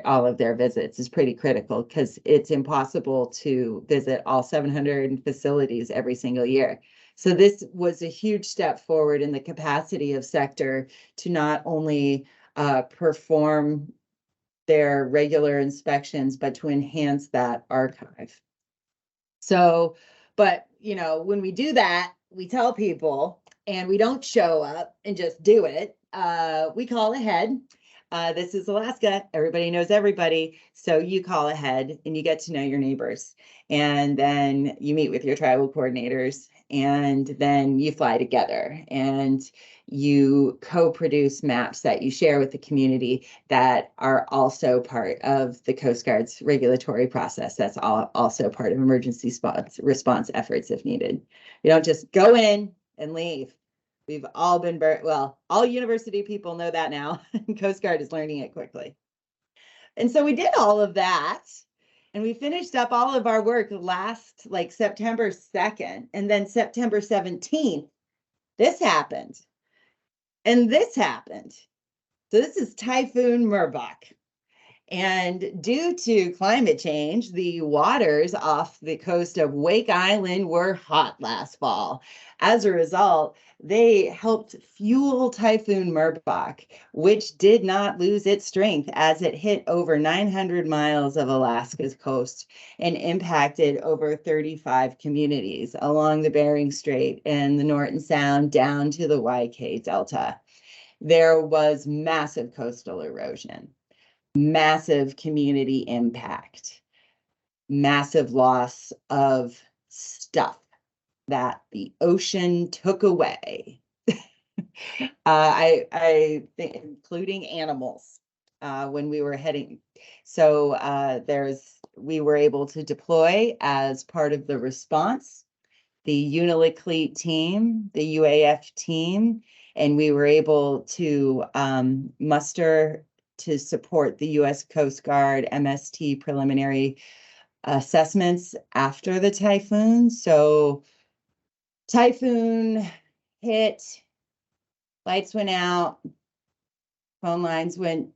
all of their visits is pretty critical because it's impossible to visit all 700 facilities every single year. So this was a huge step forward in the capacity of Sector to not only perform their regular inspections, but to enhance that archive. So, but when we do that, we tell people and we don't show up and just do it. We call ahead. This is Alaska. Everybody knows everybody. So you call ahead and you get to know your neighbors. And then you meet with your tribal coordinators and then you fly together and you co-produce maps that you share with the community that are also part of the Coast Guard's regulatory process. That's also part of emergency response efforts if needed. You don't just go in and leave. We've all been all university people know that now. Coast Guard is learning it quickly. And so we did all of that and we finished up all of our work last September 2nd and then September 17th, this happened and this happened. So this is Typhoon Merbok. And due to climate change, the waters off the coast of Wake Island were hot last fall. As a result, they helped fuel Typhoon Merbok, which did not lose its strength as it hit over 900 miles of Alaska's coast and impacted over 35 communities along the Bering Strait and the Norton Sound down to the YK Delta. There was massive coastal erosion, massive community impact, massive loss of stuff that the ocean took away. I think including animals when we were heading. So we were able to deploy as part of the response, the Unalakleet team, the UAF team, and we were able to muster to support the U.S. Coast Guard MST preliminary assessments after the typhoon. So typhoon hit, lights went out, phone lines went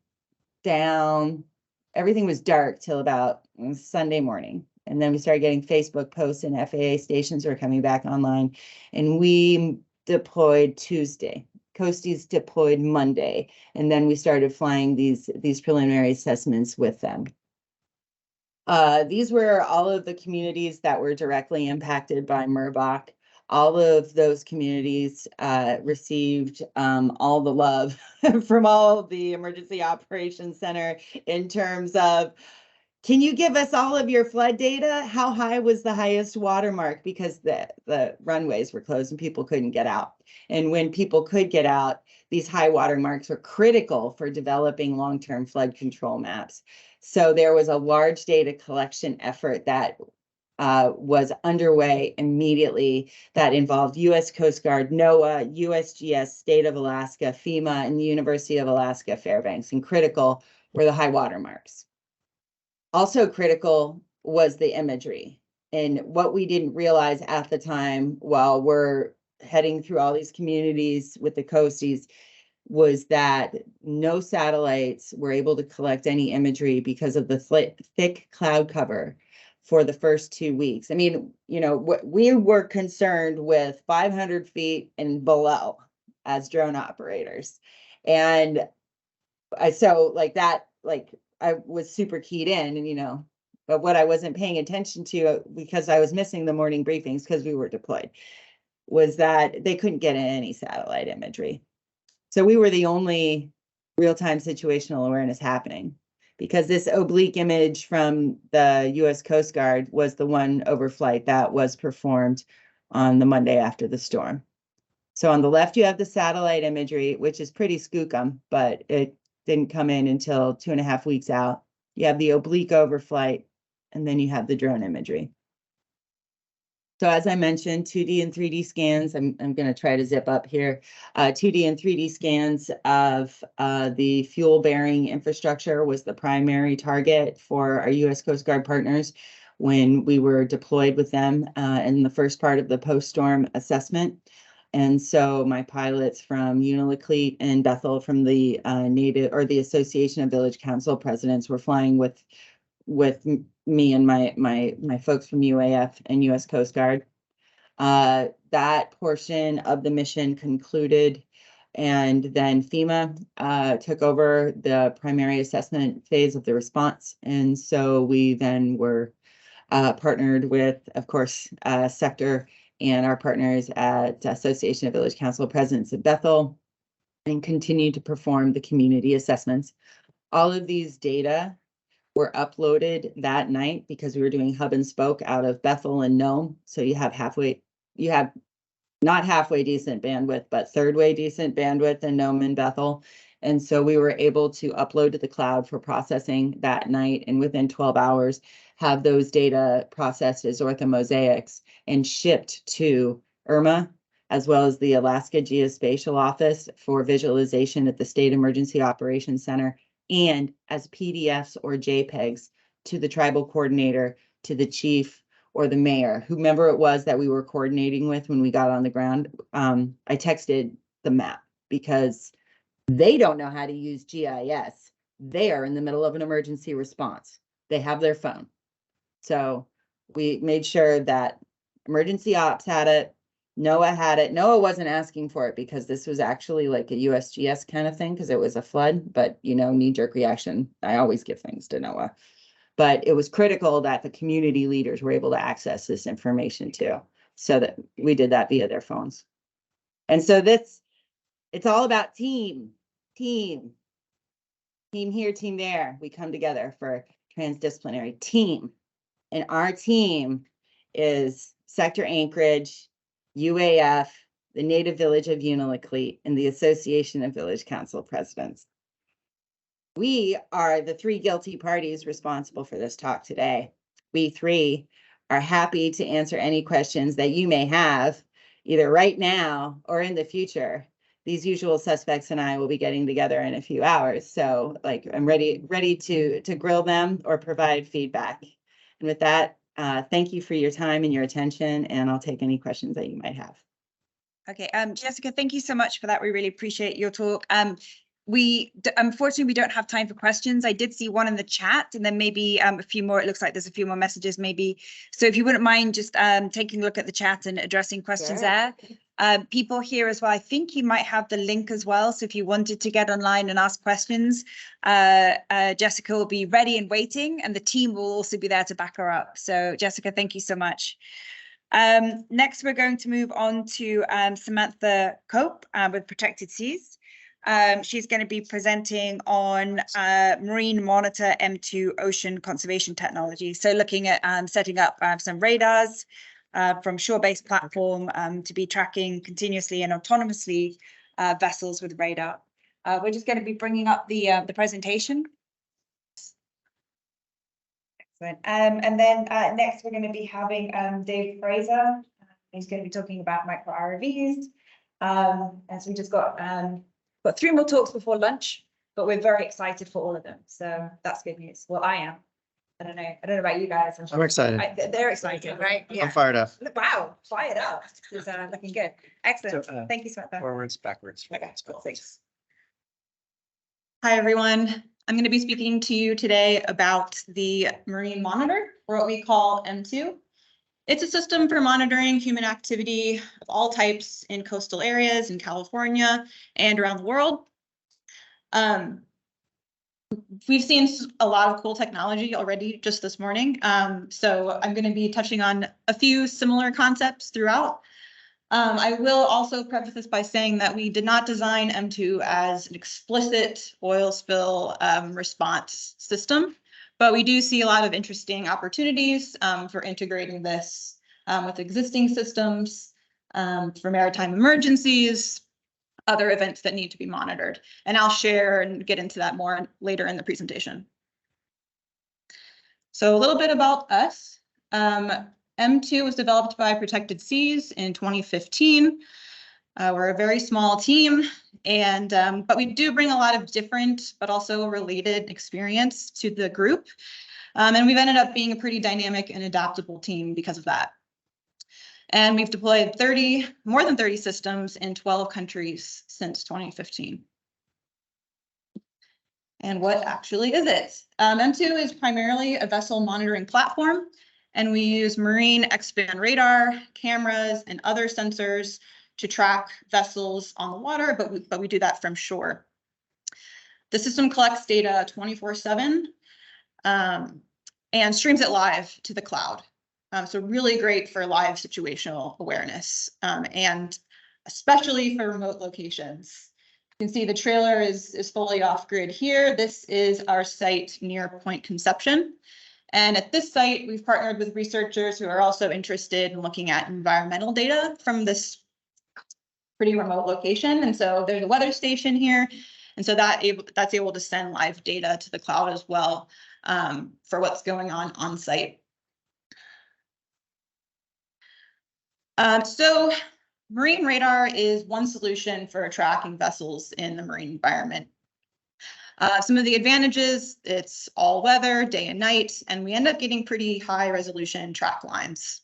down, everything was dark till about Sunday morning. And then we started getting Facebook posts, and FAA stations were coming back online. And we deployed Tuesday. Coasties deployed Monday. And then we started flying these preliminary assessments with them. These were all of the communities that were directly impacted by Merbach. All of those communities received all the love from all of the Emergency Operations Center in terms of, can you give us all of your flood data? How high was the highest watermark? Because the runways were closed and people couldn't get out. And when people could get out, these high watermarks were critical for developing long-term flood control maps. So there was a large data collection effort that was underway immediately that involved U.S. Coast Guard, NOAA, USGS, State of Alaska, FEMA, and the University of Alaska Fairbanks. And critical were the high watermarks. Also critical was the imagery. And what we didn't realize at the time while we're heading through all these communities with the coasties was that no satellites were able to collect any imagery because of the thick cloud cover for the first 2 weeks. I mean, you know, we were concerned with 500 feet and below as drone operators. And I was super keyed in, and, you know, but what I wasn't paying attention to because I was missing the morning briefings because we were deployed was that they couldn't get any satellite imagery. So we were the only real-time situational awareness happening because this oblique image from the U.S. Coast Guard was the one overflight that was performed on the Monday after the storm. So on the left, you have the satellite imagery, which is pretty skookum, but it didn't come in until 2.5 weeks out. You have the oblique overflight, and then you have the drone imagery. So as I mentioned, 2D and 3D scans, I'm going to try to zip up here. 2D and 3D scans of the fuel-bearing infrastructure was the primary target for our U.S. Coast Guard partners when we were deployed with them in the first part of the post-storm assessment. And so my pilots from Unalakleet and Bethel from the the Association of Village Council Presidents were flying with me and my folks from UAF and U.S. Coast Guard. That portion of the mission concluded, and then FEMA took over the primary assessment phase of the response. And so we then were partnered with, of course, Sector and our partners at Association of Village Council Presidents at Bethel, and continued to perform the community assessments. All of these data were uploaded that night because we were doing hub and spoke out of Bethel and Nome. So you have not halfway decent bandwidth, but third way decent bandwidth in Nome and Bethel. And so we were able to upload to the cloud for processing that night, and within 12 hours have those data processed as orthomosaics and shipped to IRMA, as well as the Alaska Geospatial Office for visualization at the State Emergency Operations Center, and as PDFs or JPEGs to the tribal coordinator, to the chief, or the mayor, whomever it was that we were coordinating with when we got on the ground. I texted the map because they don't know how to use GIS. They are in the middle of an emergency response. They have their phone. So we made sure that emergency ops had it, NOAA had it. NOAA wasn't asking for it because this was actually like a USGS kind of thing because it was a flood, but, you know, knee-jerk reaction. I always give things to NOAA. But it was critical that the community leaders were able to access this information too, so that we did that via their phones. And so it's all about team here, team there. We come together for transdisciplinary team. And our team is Sector Anchorage, UAF, the Native Village of Unalakleet, and the Association of Village Council Presidents. We are the three guilty parties responsible for this talk today. We three are happy to answer any questions that you may have, either right now or in the future. These usual suspects and I will be getting together in a few hours. So I'm ready to grill them or provide feedback. And with that, thank you for your time and your attention, and I'll take any questions that you might have. Okay, Jessica, thank you so much for that. We really appreciate your talk. Unfortunately, we don't have time for questions. I did see one in the chat, and then maybe a few more. It looks like there's a few more messages maybe. So if you wouldn't mind just taking a look at the chat and addressing questions there. People here as well, I think you might have the link as well. So if you wanted to get online and ask questions, Jessica will be ready and waiting, and the team will also be there to back her up. So Jessica, thank you so much. Next, we're going to move on to Samantha Cope with Protected Seas. She's going to be presenting on Marine Monitor M2 ocean conservation technology. So looking at setting up some radars from shore-based platform to be tracking continuously and autonomously vessels with radar. We're just going to be bringing up the presentation. Excellent. And then next we're going to be having Dave Fraser. He's going to be talking about micro ROVs. As we just got 3 more talks before lunch, but we're very excited for all of them. So that's good news. Well, I am. I don't know about you guys. I'm excited. They're excited, right? Yeah. I'm fired up. Wow, fired up. This is looking good. Excellent. So, Thank you, Samantha. Forwards, backwards. Okay, cool. Thanks. Hi, everyone. I'm going to be speaking to you today about the Marine Monitor, or what we call M2. It's a system for monitoring human activity of all types in coastal areas in California and around the world. We've seen a lot of cool technology already just this morning. So I'm going to be touching on a few similar concepts throughout. I will also preface this by saying that we did not design M2 as an explicit oil spill response system, but we do see a lot of interesting opportunities for integrating this with existing systems for maritime emergencies, other events that need to be monitored. And I'll share and get into that more later in the presentation. So a little bit about us. M2 was developed by Protected Seas in 2015. We're a very small team, and but we do bring a lot of different but also related experience to the group. And we've ended up being a pretty dynamic and adaptable team because of that. And we've deployed more than 30 systems in 12 countries since 2015. And what actually is it? M2 is primarily a vessel monitoring platform, and we use marine X-band radar, cameras, and other sensors to track vessels on the water, but we do that from shore. The system collects data 24/7 and streams it live to the cloud. So really great for live situational awareness, and especially for remote locations. You can see the trailer is fully off grid here. This is our site near Point Conception. And at this site, we've partnered with researchers who are also interested in looking at environmental data from this pretty remote location. And so there's a weather station here. And so that's able to send live data to the cloud as well for what's going on site. So marine radar is one solution for tracking vessels in the marine environment. Some of the advantages, it's all weather, day and night, and we end up getting pretty high resolution track lines.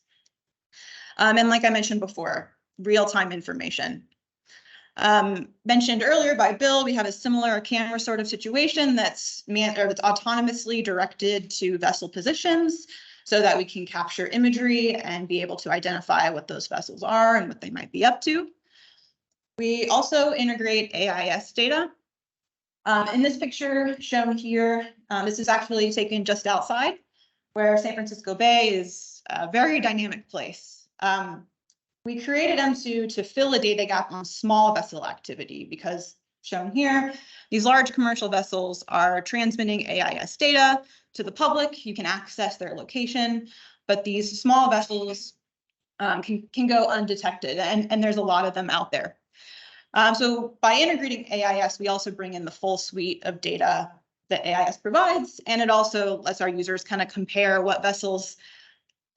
And like I mentioned before, real-time information. Mentioned earlier by Bill, we have a similar camera sort of situation that's autonomously directed to vessel positions so that we can capture imagery and be able to identify what those vessels are and what they might be up to. We also integrate AIS data. In this picture shown here, this is actually taken just outside where San Francisco Bay is a very dynamic place. We created M2 to fill a data gap on small vessel activity because shown here, these large commercial vessels are transmitting AIS data to the public. You can access their location, but these small vessels can go undetected, and there's a lot of them out there. So by integrating AIS, we also bring in the full suite of data that AIS provides, and it also lets our users kind of compare what vessels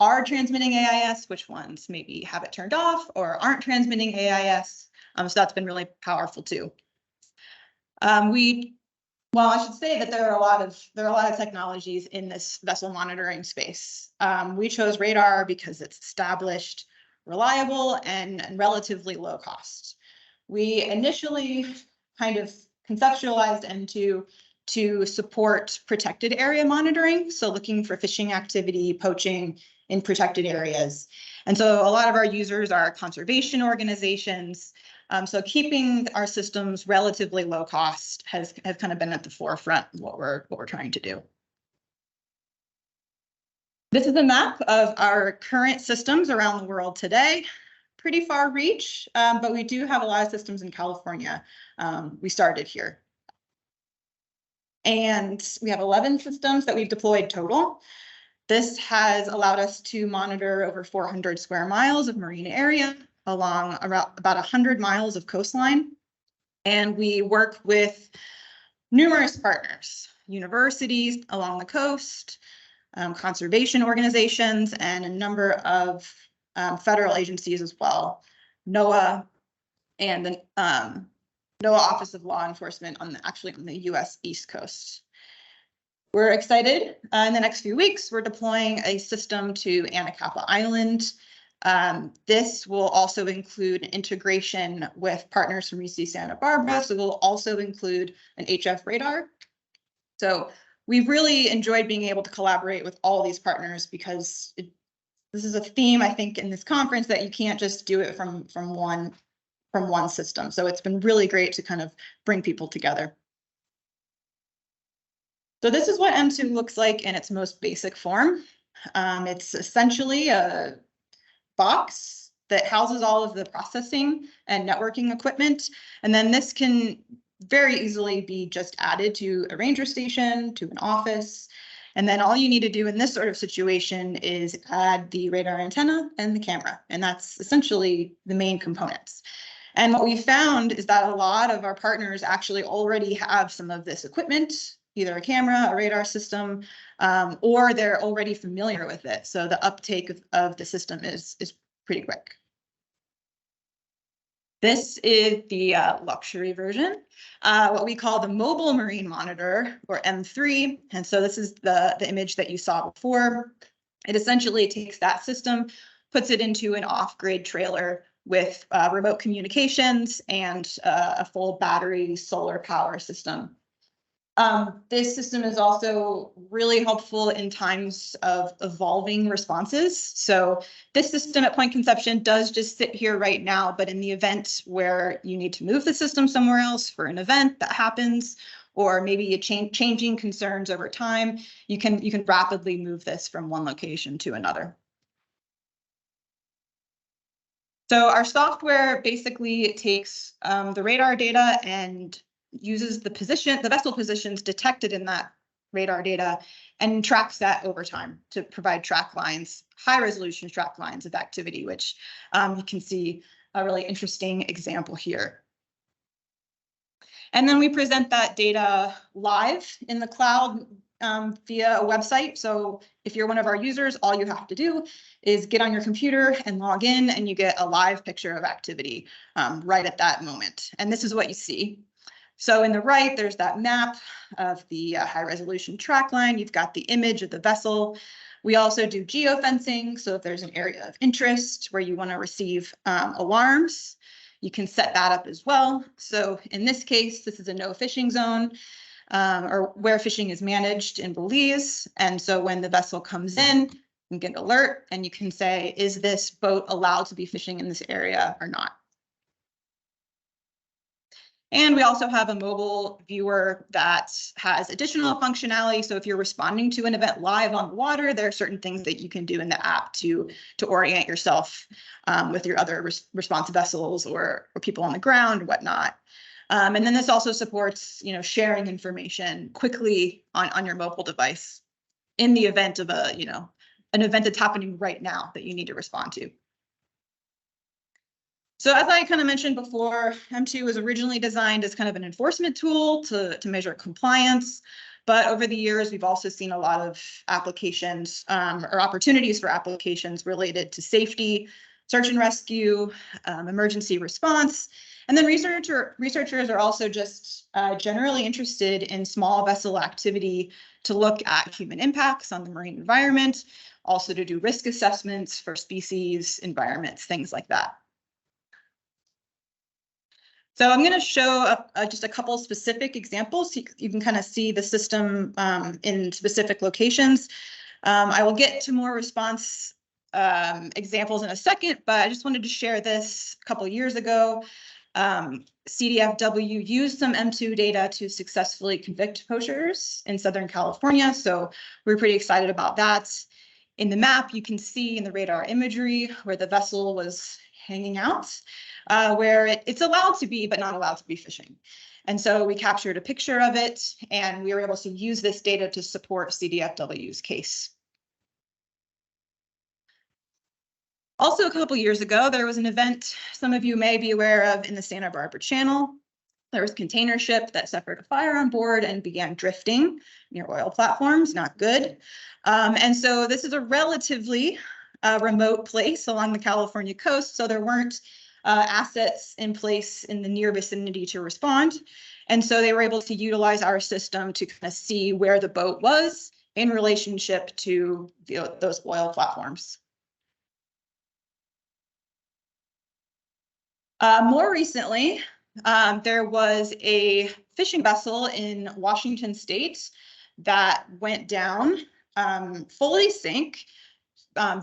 are transmitting AIS, which ones maybe have it turned off or aren't transmitting AIS. So that's been really powerful too. Well, I should say that there are a lot of technologies in this vessel monitoring space. We chose radar because it's established, reliable, and relatively low cost. We initially kind of conceptualized M2 to support protected area monitoring. So looking for fishing activity, poaching in protected areas. And so a lot of our users are conservation organizations. So keeping our systems relatively low cost has kind of been at the forefront of what we're trying to do. This is a map of our current systems around the world today. Pretty far reach, but we do have a lot of systems in California. We started here. And we have 11 systems that we've deployed total. This has allowed us to monitor over 400 square miles of marine area along about 100 miles of coastline. And we work with numerous partners, universities along the coast, conservation organizations, and a number of federal agencies as well. NOAA and the NOAA Office of Law Enforcement actually on the US East Coast. We're excited. In the next few weeks, we're deploying a system to Anacapa Island. This will also include integration with partners from UC Santa Barbara. So we'll also include an HF radar. So we've really enjoyed being able to collaborate with all these partners because this is a theme, I think, in this conference that you can't just do it from one system. So it's been really great to kind of bring people together. So this is what M2 looks like in its most basic form. It's essentially a box that houses all of the processing and networking equipment. And then this can very easily be just added to a ranger station, to an office. And then all you need to do in this sort of situation is add the radar antenna and the camera. And that's essentially the main components. And what we found is that a lot of our partners actually already have some of this equipment, either a camera, a radar system, or they're already familiar with it. So the uptake of the system is pretty quick. This is the luxury version, what we call the mobile marine monitor, or M3. And so this is the image that you saw before. It essentially takes that system, puts it into an off-grid trailer with remote communications and a full battery solar power system. This system is also really helpful in times of evolving responses. So this system at point conception does just sit here right now, but in the event where you need to move the system somewhere else for an event that happens, or maybe changing concerns over time, you can rapidly move this from one location to another. So our software basically takes the radar data and uses the vessel positions detected in that radar data and tracks that over time to provide track lines, high resolution track lines of activity, which you can see a really interesting example here. And then we present that data live in the cloud via a website. So if you're one of our users, all you have to do is get on your computer and log in, and you get a live picture of activity right at that moment. And this is what you see. So in the right, there's that map of the high resolution track line. You've got the image of the vessel. We also do geofencing. So if there's an area of interest where you want to receive alarms, you can set that up as well. So in this case, this is a no fishing zone, or where fishing is managed in Belize. And so when the vessel comes in, you get an alert and you can say, is this boat allowed to be fishing in this area or not? And we also have a mobile viewer that has additional functionality. So if you're responding to an event live on the water, there are certain things that you can do in the app to orient yourself with your other response vessels or people on the ground or whatnot. And then this also supports, sharing information quickly on your mobile device in the event of an event that's happening right now that you need to respond to. So as I kind of mentioned before, M2 was originally designed as kind of an enforcement tool to measure compliance. But over the years, we've also seen a lot of applications or opportunities for applications related to safety, search and rescue, emergency response. And then researchers are also just generally interested in small vessel activity to look at human impacts on the marine environment, also to do risk assessments for species, environments, things like that. So I'm going to show just a couple specific examples. You can kind of see the system in specific locations. I will get to more response examples in a second, but I just wanted to share this a couple of years ago. CDFW used some M2 data to successfully convict poachers in Southern California, so we're pretty excited about that. In the map, you can see in the radar imagery where the vessel was hanging out, where it's allowed to be, but not allowed to be fishing. And so we captured a picture of it, and we were able to use this data to support CDFW's case. Also, a couple years ago, there was an event some of you may be aware of in the Santa Barbara Channel. There was a container ship that suffered a fire on board and began drifting near oil platforms, not good. And so this is a relatively remote place along the California coast, so there weren't assets in place in the near vicinity to respond. And so they were able to utilize our system to kind of see where the boat was in relationship to those oil platforms. More recently, there was a fishing vessel in Washington State that went down, fully sank,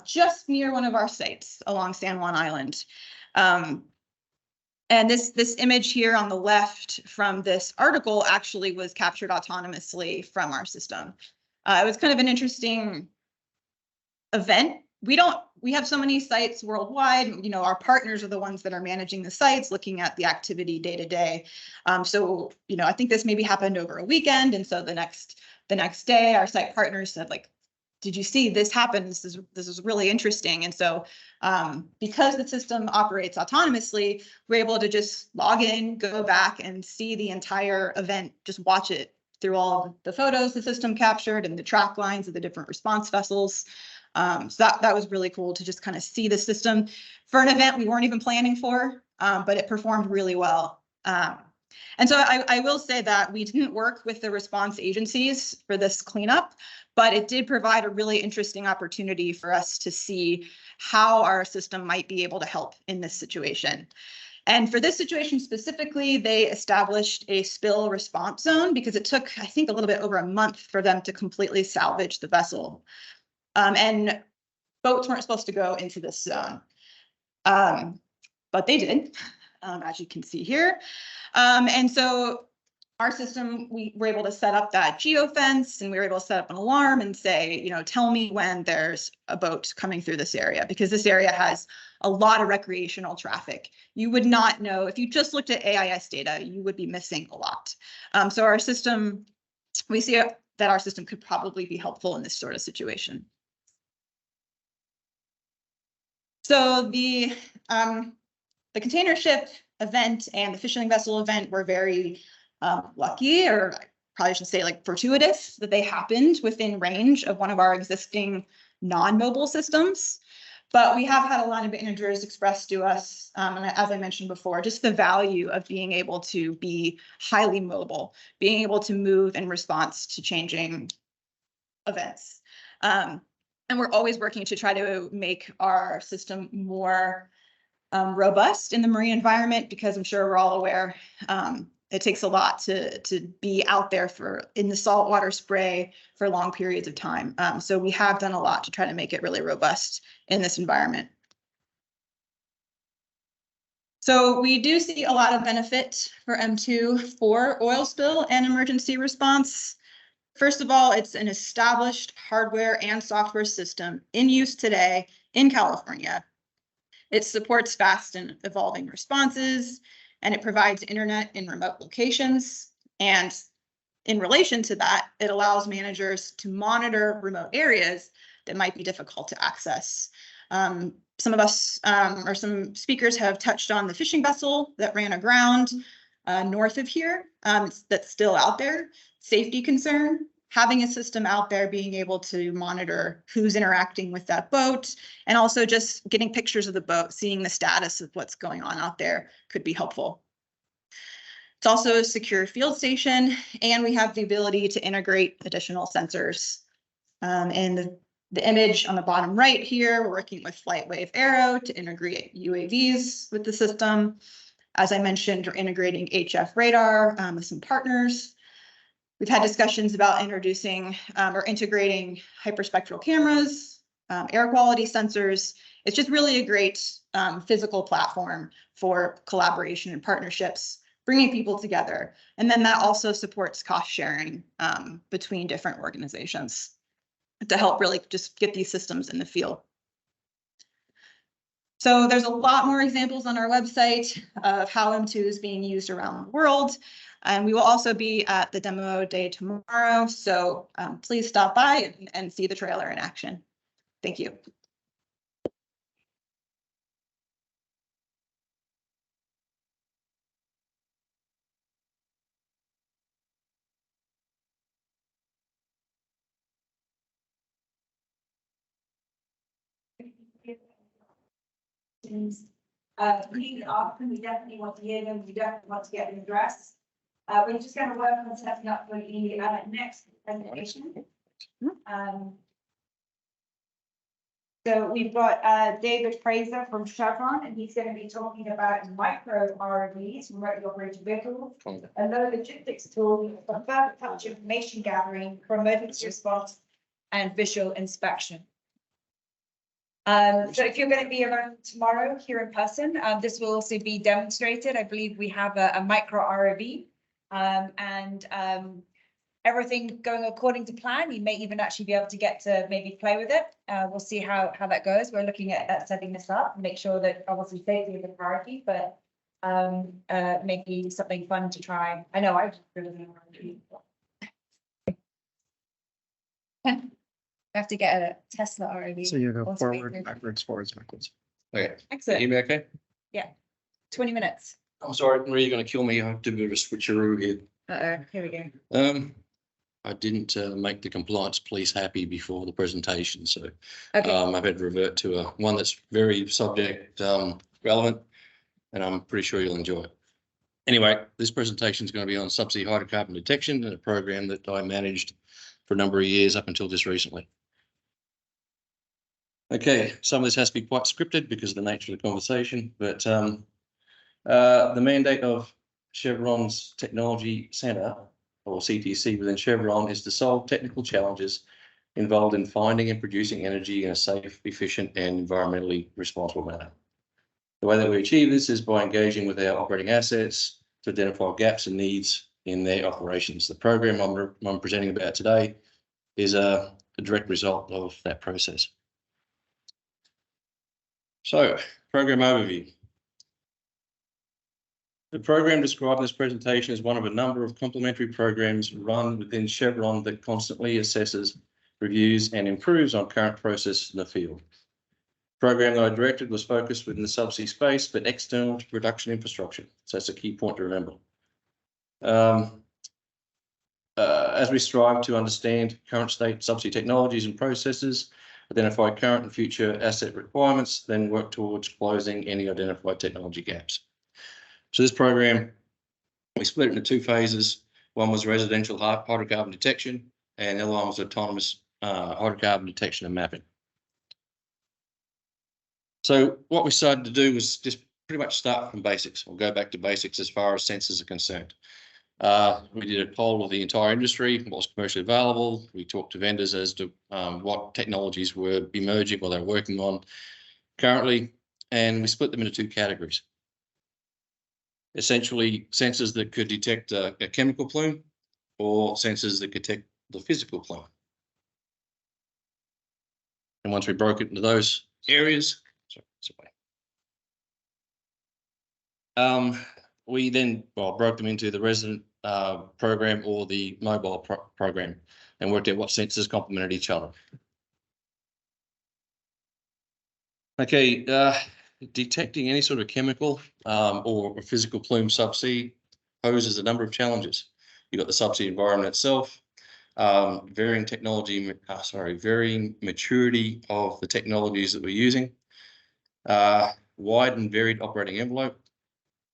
just near one of our sites along San Juan Island. And this image here on the left from this article actually was captured autonomously from our system. It was kind of an interesting event. We have so many sites worldwide. Our partners are the ones that are managing the sites, looking at the activity day to day. So, I think this maybe happened over a weekend. And so the next day, our site partners said, like, did you see this happen? This is really interesting. And so because the system operates autonomously, we're able to just log in, go back and see the entire event, just watch it through all of the photos the system captured and the track lines of the different response vessels. So that was really cool to just kind of see the system for an event we weren't even planning for, but it performed really well. And so I will say that we didn't work with the response agencies for this cleanup, but it did provide a really interesting opportunity for us to see how our system might be able to help in this situation. And for this situation specifically, they established a spill response zone because it took, I think, a little bit over a month for them to completely salvage the vessel. And boats weren't supposed to go into this zone, but they did, as you can see here. And so our system, we were able to set up that geofence, and we were able to set up an alarm and say, tell me when there's a boat coming through this area, because this area has a lot of recreational traffic. You would not know, if you just looked at AIS data, you would be missing a lot. So our system, we see that our system could probably be helpful in this sort of situation. So the container ship event and the fishing vessel event were very lucky, or I probably should say like fortuitous, that they happened within range of one of our existing non-mobile systems. But we have had a lot of managers express to us, and as I mentioned before, just the value of being able to be highly mobile, being able to move in response to changing events. And we're always working to try to make our system more robust in the marine environment, because I'm sure we're all aware it takes a lot to be out there in the saltwater spray for long periods of time. So we have done a lot to try to make it really robust in this environment. So we do see a lot of benefit for M2 for oil spill and emergency response. First of all, it's an established hardware and software system in use today in California. It supports fast and evolving responses, and it provides internet in remote locations. And in relation to that, it allows managers to monitor remote areas that might be difficult to access. Some of us or some speakers have touched on the fishing vessel that ran aground north of here, that's still out there. Safety concern, having a system out there being able to monitor who's interacting with that boat, and also just getting pictures of the boat, seeing the status of what's going on out there could be helpful. It's also a secure field station, and we have the ability to integrate additional sensors. And the image on the bottom right here, we're working with FlightWave Aero to integrate UAVs with the system. As I mentioned, we're integrating HF radar with some partners. We've had discussions about introducing or integrating hyperspectral cameras, air quality sensors. It's just really a great physical platform for collaboration and partnerships, bringing people together. And then that also supports cost sharing between different organizations to help really just get these systems in the field. So there's a lot more examples on our website of how M2 is being used around the world. And we will also be at the demo day tomorrow. So please stop by and see the trailer in action. Thank you. Leave it up, and we definitely want to hear them. We definitely want to get them addressed. We're just going to work on setting up for the next presentation. So we've got David Fraser from Chevron, and he's going to be talking about micro ROVs, remotely operated vehicles, a low logistics tool for further touch information gathering for emergency response and visual inspection. So if you're going to be around tomorrow here in person, this will also be demonstrated. I believe we have a micro ROV and everything going according to plan. You may even actually be able to get to maybe play with it. We'll see how that goes. We're looking at setting this up and make sure that obviously safety is a priority, but maybe something fun to try. I know I've driven I have to get a Tesla ROV. So you go forward, backwards, forwards, backwards. Okay. Excellent. You hear me okay? Yeah. 20 minutes. I'm sorry, Marie, you're going to kill me. I have to do a bit of a switcheroo here. Here we go. I didn't make the compliance police happy before the presentation, so Okay. I've had to revert to one that's very subject relevant, and I'm pretty sure you'll enjoy it. Anyway, this presentation is going to be on subsea hydrocarbon detection, and a program that I managed for a number of years up until just recently. Okay, some of this has to be quite scripted because of the nature of the conversation, but the mandate of Chevron's Technology Centre, or CTC within Chevron, is to solve technical challenges involved in finding and producing energy in a safe, efficient, and environmentally responsible manner. The way that we achieve this is by engaging with our operating assets to identify gaps and needs in their operations. The program I'm presenting about today is a direct result of that process. So, program overview. The program described in this presentation is one of a number of complementary programs run within Chevron that constantly assesses, reviews, and improves on current processes in the field. The program that I directed was focused within the subsea space, but external to production infrastructure. So that's a key point to remember. As we strive to understand current state subsea technologies and processes, identify current and future asset requirements, then work towards closing any identified technology gaps. So this program, we split it into two phases. One was residential hydrocarbon detection, and the other one was autonomous hydrocarbon detection and mapping. So what we started to do was just pretty much start from basics. We'll go back to basics as far as sensors are concerned. We did a poll of the entire industry, what was commercially available. We talked to vendors as to what technologies were emerging or they're working on currently, and we split them into two categories. Essentially, sensors that could detect a chemical plume or sensors that could detect the physical plume. And once we broke it into those areas, we then broke them into the resident program or the mobile program and worked out what sensors complemented each other. Okay, detecting any sort of chemical or a physical plume subsea poses a number of challenges. You've got the subsea environment itself, varying maturity of the technologies that we're using, wide and varied operating envelope,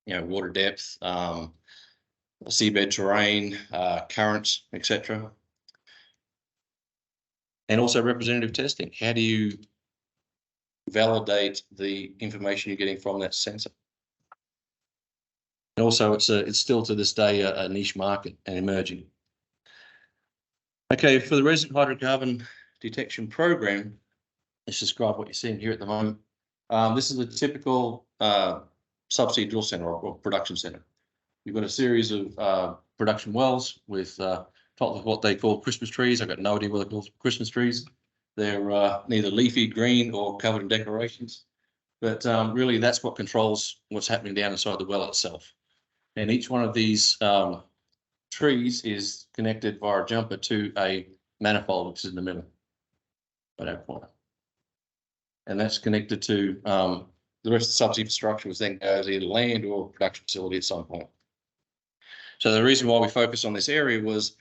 water depth, seabed terrain, currents, etc. And also representative testing. How do you validate the information you're getting from that sensor? And also it's still to this day a niche market and emerging. Okay, for the resident hydrocarbon detection program, let's describe what you're seeing here at the moment. This is a typical subsea drill center or production center. You've got a series of production wells with topped with what they call Christmas trees. I've got no idea what they're called Christmas trees. They're neither leafy, green, or covered in decorations. But really, that's what controls what's happening down inside the well itself. And each one of these trees is connected via a jumper to a manifold, which is in the middle at that point. And that's connected to the rest of the subsea infrastructure, which then goes either land or production facility at some point. So the reason why we focus on this area was,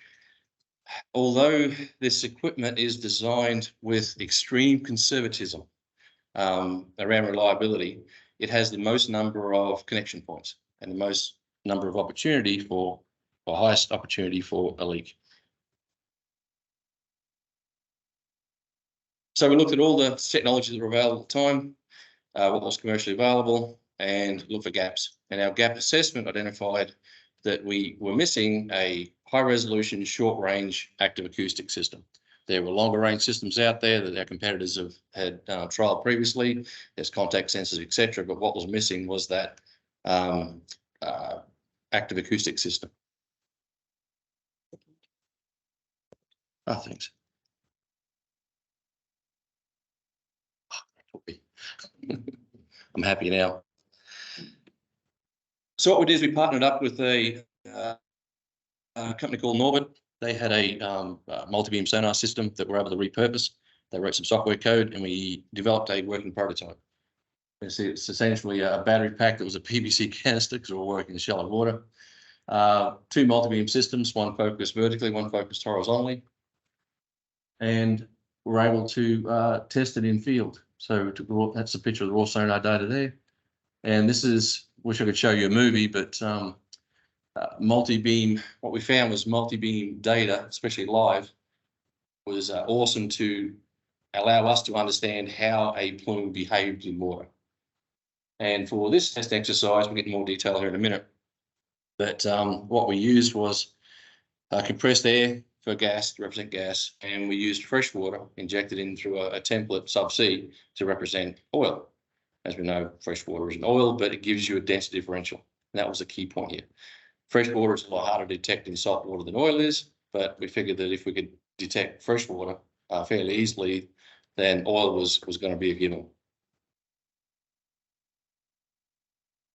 although this equipment is designed with extreme conservatism around reliability, it has the most number of connection points and the most number of opportunity for, or highest opportunity for a leak. So we looked at all the technologies that were available at the time, what was commercially available, and looked for gaps. And our gap assessment identified that we were missing a high-resolution, short-range active acoustic system. There were longer-range systems out there that our competitors have had trialed previously. There's contact sensors, etc. But what was missing was that active acoustic system. Oh, thanks. I'm happy now. So what we did is we partnered up with a company called Norbert. They had a multi-beam sonar system that we're able to repurpose. They wrote some software code and we developed a working prototype. It's essentially a battery pack that was a PVC canister because we were working in shallow water. 2 multi-beam systems, one focused vertically, one focused horizontally. And we're able to test it in field. So that's a picture of the raw sonar data there. And this is, wish I could show you a movie, but multi-beam, what we found was multi-beam data, especially live, was awesome to allow us to understand how a plume behaved in water. And for this test exercise, we'll get more detail here in a minute. But what we used was compressed air for gas, to represent gas, and we used fresh water injected in through a template subsea to represent oil. As we know, fresh water isn't oil, but it gives you a density differential. And that was a key point here. Fresh water is a lot harder to detect in salt water than oil is, but we figured that if we could detect fresh water fairly easily, then oil was going to be a given.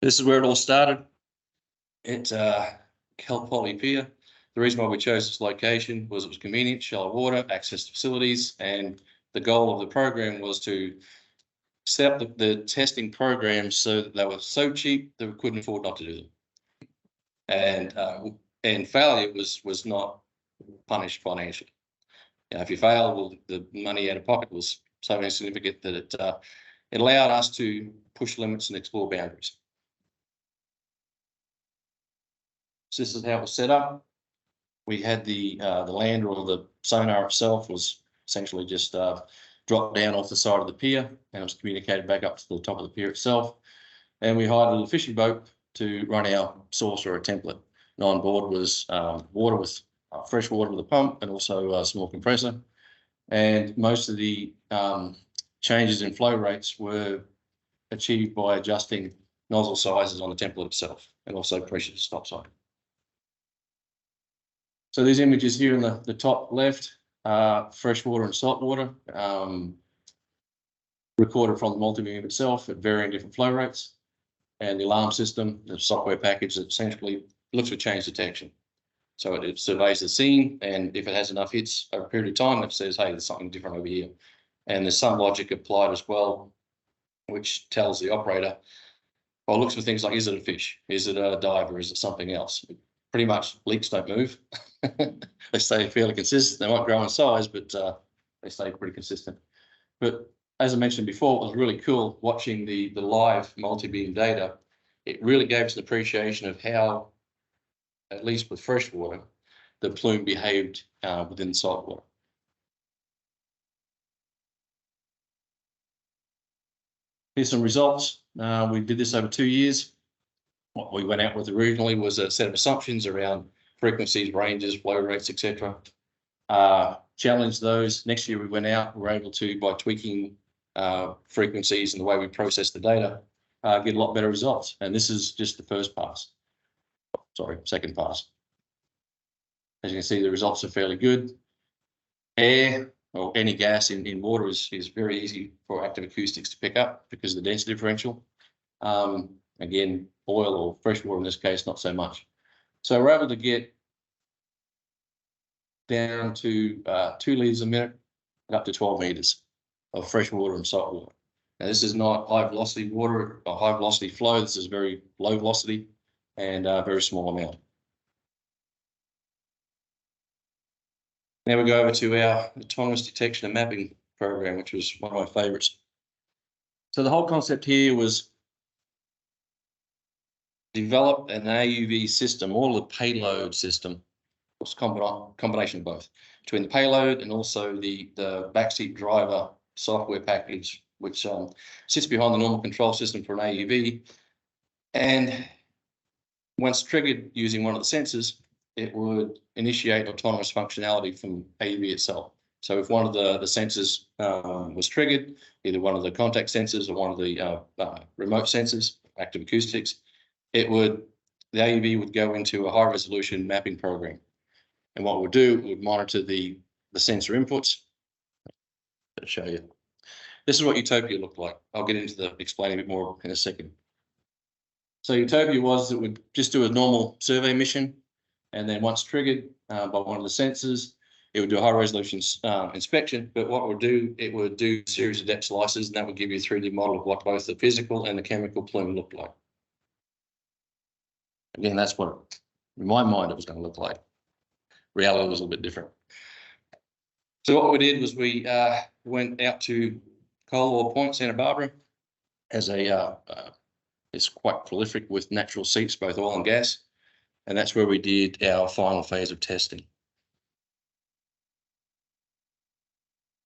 This is where it all started. It's Cal Poly Pier. The reason why we chose this location was it was convenient, shallow water, access to facilities, and the goal of the program was to set up the testing programs so that they were so cheap that we couldn't afford not to do them. And failure was not punished financially. You know, if you fail, well, the money out of pocket was so insignificant that it allowed us to push limits and explore boundaries. So this is how it was set up. We had the lander, or the sonar itself was essentially just dropped down off the side of the pier, and it was communicated back up to the top of the pier itself. And we hired a little fishing boat to run our source or a template. And on board was water with fresh water with a pump, and also a small compressor. And most of the changes in flow rates were achieved by adjusting nozzle sizes on the template itself, and also pressure to stop sign. So these images here in the top left, fresh water and salt water, recorded from the multi-beam itself at varying different flow rates. And the alarm system, the software package that essentially looks for change detection. So it surveys the scene, and if it has enough hits over a period of time, it says, hey, there's something different over here. And there's some logic applied as well, which tells the operator, well, looks for things like, is it a fish? Is it a diver? Is it something else? Pretty much leaks don't move. They stay fairly consistent. They might grow in size, but they stay pretty consistent. But as I mentioned before, it was really cool watching the live multi-beam data. It really gave us an appreciation of how, at least with fresh water, the plume behaved within salt water. Here's some results. We did this over 2 years. What we went out with originally was a set of assumptions around frequencies, ranges, flow rates, etc. Challenged those. Next year we went out, we were able to, by tweaking frequencies and the way we process the data, get a lot better results. And this is just the first pass. Sorry, second pass. As you can see, the results are fairly good. Air or any gas in water is very easy for active acoustics to pick up because of the density differential. Again, oil or fresh water in this case, not so much. So we're able to get down to 2 litres a minute and up to 12 metres of fresh water and salt water. Now, this is not high velocity water or high velocity flow. This is very low velocity and a very small amount. Now we go over to our autonomous detection and mapping program, which was one of my favourites. So the whole concept here was develop an AUV system, all the payload system. It's a combination of both, between the payload and also the backseat driver software package, which sits behind the normal control system for an AUV. And once triggered using one of the sensors, it would initiate autonomous functionality from AUV itself. So if one of the sensors was triggered, either one of the contact sensors or one of the remote sensors, active acoustics, the AUV would go into a high resolution mapping program. And what it would do, it would monitor the sensor inputs. I'll show you. This is what Utopia looked like. I'll get into explaining a bit more in a second. So Utopia was, it would just do a normal survey mission. And then once triggered by one of the sensors, it would do a high resolution inspection. But what it would do, it would do a series of depth slices, and that would give you a 3D model of what both the physical and the chemical plume looked like. Again, that's what, in my mind, it was going to look like. Reality was a little bit different. So what we did was we went out to Coal Oil Point, Santa Barbara, as it's quite prolific with natural seeps, both oil and gas. And that's where we did our final phase of testing.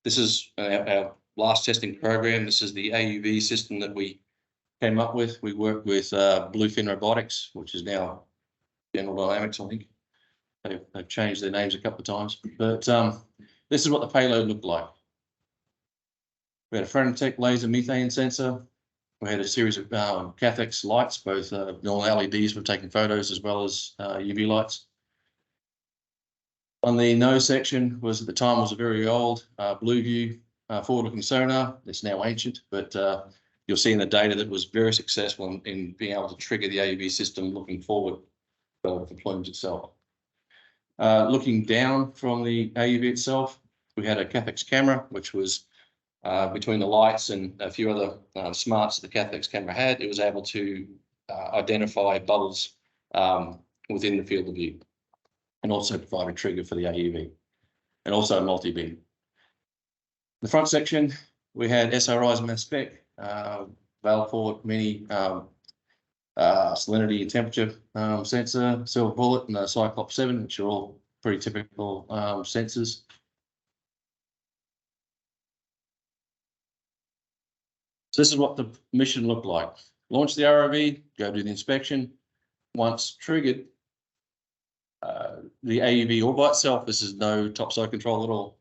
This is our last testing program. This is the AUV system that we came up with. We worked with Bluefin Robotics, which is now General Dynamics, I think. They've changed their names a couple of times. But this is what the payload looked like. We had a Phototech laser methane sensor. We had a series of Cathex lights, both normal LEDs for taking photos as well as UV lights. On the nose section was, at the time, was a very old Blueview forward-looking sonar. It's now ancient, but you'll see in the data that was very successful in being able to trigger the AUV system looking forward for plumes itself. Looking down from the AUV itself, we had a Cathex camera, which was between the lights and a few other smarts the Cathex camera had. It was able to identify bubbles within the field of view, and also provide a trigger for the AUV, and also a multi-beam. The front section, we had SRIs and mass spec, Valport mini salinity and temperature sensor, silver bullet, and the Cyclops 7, which are all pretty typical sensors. So this is what the mission looked like. Launch the ROV, go do the inspection. Once triggered, the AUV all by itself, this is no topside control at all,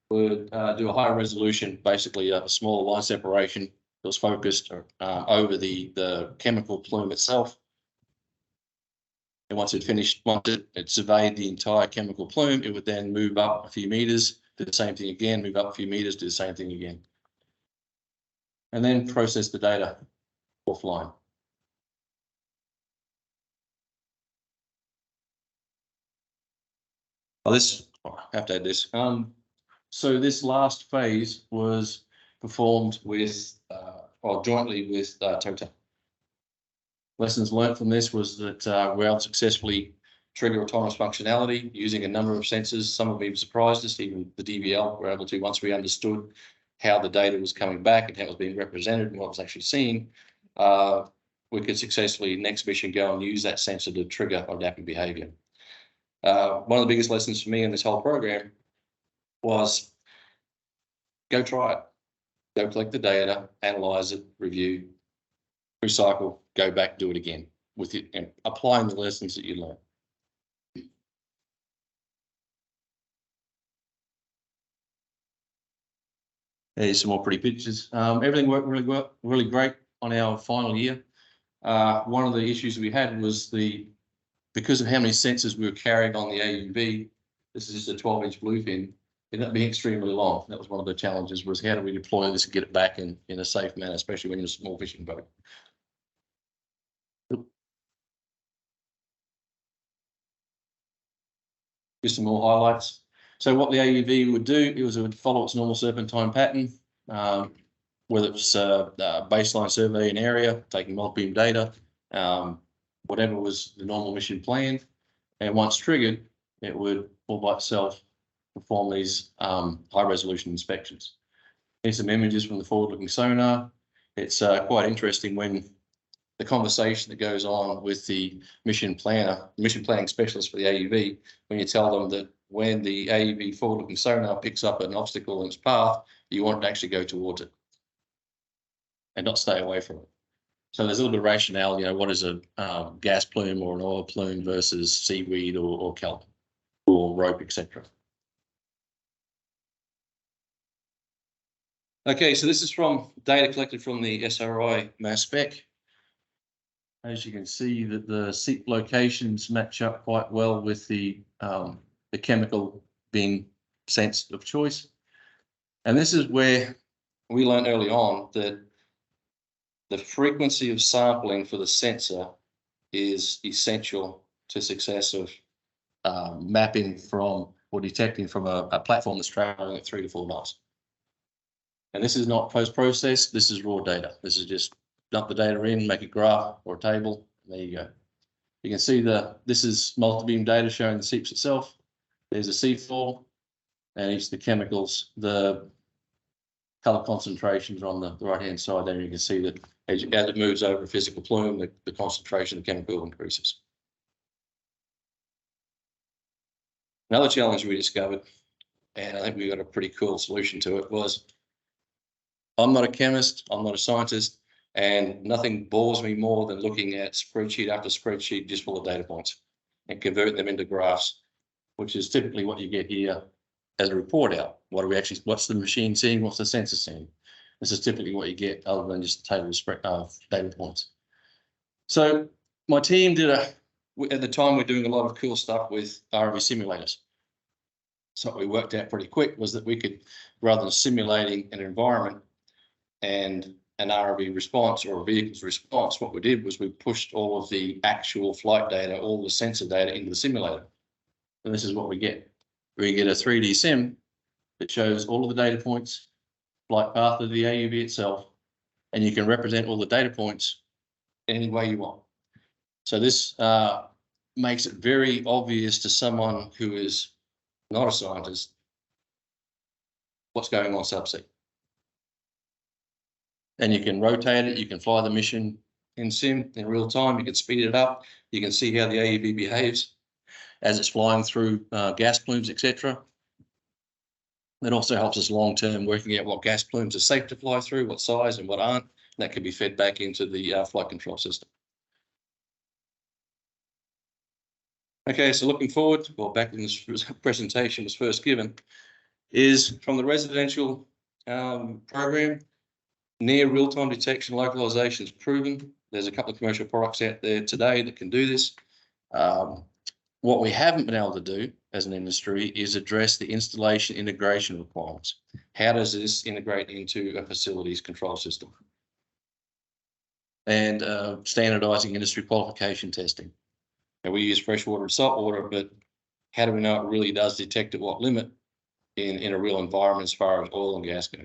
would do a high resolution, basically a small line separation that was focused over the chemical plume itself. And once it finished, once it surveyed the entire chemical plume, it would then move up a few meters, do the same thing again, move up a few meters, do the same thing again. And then process the data offline. Oh, I have to add this. So this last phase was performed with, or jointly with Total. Lessons learned from this was that we're able to successfully trigger autonomous functionality using a number of sensors. Some of them surprised us, even the DVL were able to, once we understood how the data was coming back and how it was being represented and what was actually seen, we could successfully next mission go and use that sensor to trigger adaptive behavior. One of the biggest lessons for me in this whole program was go try it. Go collect the data, analyze it, review, recycle, go back, do it again. with it and applying the lessons that you learn. Here's some more pretty pictures. Everything worked really great on our final year. One of the issues we had was because of how many sensors we were carrying on the AUV, this is just a 12-inch bluefin, it ended up being extremely long. That was one of the challenges, was how do we deploy this and get it back in a safe manner, especially when you're a small fishing boat. Just some more highlights. So what the AUV would do, it would follow its normal serpentine pattern, whether it's baseline survey an area, taking multi-beam data, whatever was the normal mission plan. And once triggered, it would all by itself perform these high resolution inspections. Here's some images from the forward-looking sonar. It's quite interesting when the conversation that goes on with the mission planning specialist for the AUV, when you tell them that when the AUV forward-looking sonar picks up an obstacle in its path, you want to actually go towards it and not stay away from it. So there's a little bit of rationale, you know, what is a gas plume or an oil plume versus seaweed or kelp or rope, etc. Okay, so this is from data collected from the SRI mass spec. As you can see, that the seep locations match up quite well with the chemical being sensed of choice. And this is where we learned early on that the frequency of sampling for the sensor is essential to success of mapping from or detecting from a platform that's traveling at 3 to 4 miles. And this is not post-processed, this is raw data. This is just dump the data in, make a graph or a table, and there you go. You can see this is multi-beam data showing the seeps itself. There's a seep fall, and each of the chemicals, the color concentrations are on the right-hand side there. You can see that as it moves over a physical plume, the concentration of chemical increases. Another challenge we discovered, and I think we got a pretty cool solution to it, was I'm not a chemist, I'm not a scientist, and nothing bores me more than looking at spreadsheet after spreadsheet just full of data points and convert them into graphs, which is typically what you get here as a report out. What's the machine seeing? What's the sensor seeing? This is typically what you get other than just a table of data points. So my team did at the time, we're doing a lot of cool stuff with ROV simulators. So what we worked out pretty quick was that we could, rather than simulating an environment and an ROV response or a vehicle's response, what we did was we pushed all of the actual flight data, all the sensor data into the simulator. And this is what we get. We get a 3D sim that shows all of the data points, flight path of the AUV itself, and you can represent all the data points any way you want. So this makes it very obvious to someone who is not a scientist what's going on subsea. And you can rotate it, you can fly the mission in sim in real time, you can speed it up, you can see how the AUV behaves as it's flying through gas plumes, etc. It also helps us long-term working out what gas plumes are safe to fly through, what size and what aren't. And that can be fed back into the flight control system. Okay, so looking forward, well, back when this presentation was first given, is from the residential program, near real-time detection localization is proven. There's a couple of commercial products out there today that can do this. What we haven't been able to do as an industry is address the installation integration requirements. How does this integrate into a facilities control system? And standardizing industry qualification testing. And we use freshwater and saltwater, but how do we know it really does detect at what limit in a real environment as far as oil and gas go?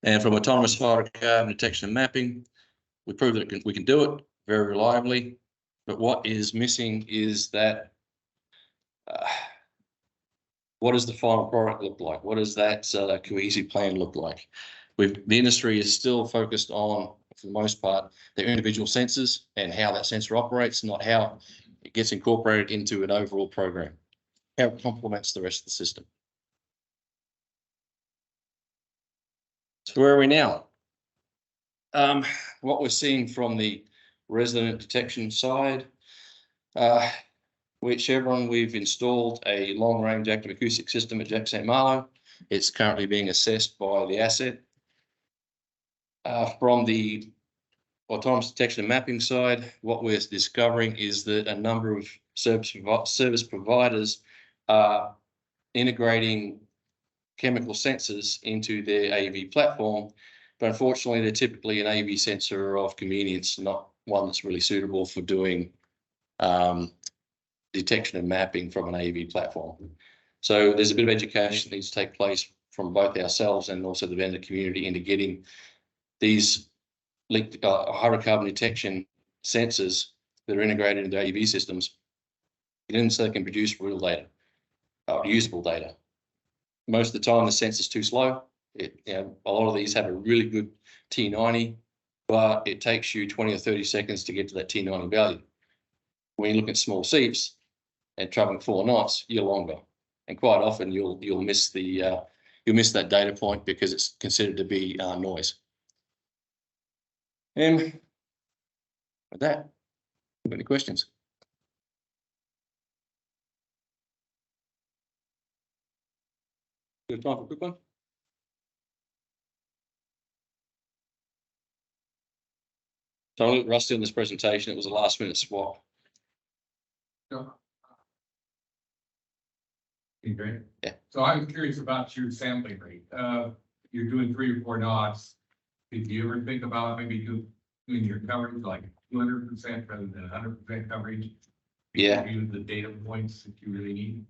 And from autonomous hydrocarbon detection and mapping, we proved that we can do it very reliably. But what is missing is that what does the final product look like? What does that cohesive plan look like? The industry is still focused on, for the most part, their individual sensors and how that sensor operates, not how it gets incorporated into an overall program, how it complements the rest of the system. So where are we now? What we're seeing from the resident detection side. With Chevron, we've installed a long-range active acoustic system at Jack St. Malo. It's currently being assessed by the asset. From the autonomous detection and mapping side, what we're discovering is that a number of service providers are integrating chemical sensors into their AV platform, but unfortunately, they're typically an AV sensor of convenience, not one that's really suitable for doing detection and mapping from an AV platform. So there's a bit of education that needs to take place from both ourselves and also the vendor community into getting these hydrocarbon detection sensors that are integrated into AV systems in so they can produce real data, usable data. Most of the time, the sensor's too slow. A lot of these have a really good T90, but it takes you 20 or 30 seconds to get to that T90 value. When you look at small seeps and traveling 4 knots, you're longer, and quite often you'll miss the you'll miss that data point because it's considered to be noise. And with that, any questions? Good time for a quick one. So I'm a little rusty on this presentation. It was a last-minute swap. Great. Yeah. So I'm curious about your sampling rate. You're doing 3 or 4 knots. Did you ever think about maybe doing your coverage like 200% rather than 100% coverage? Yeah. Use the data points that you really need.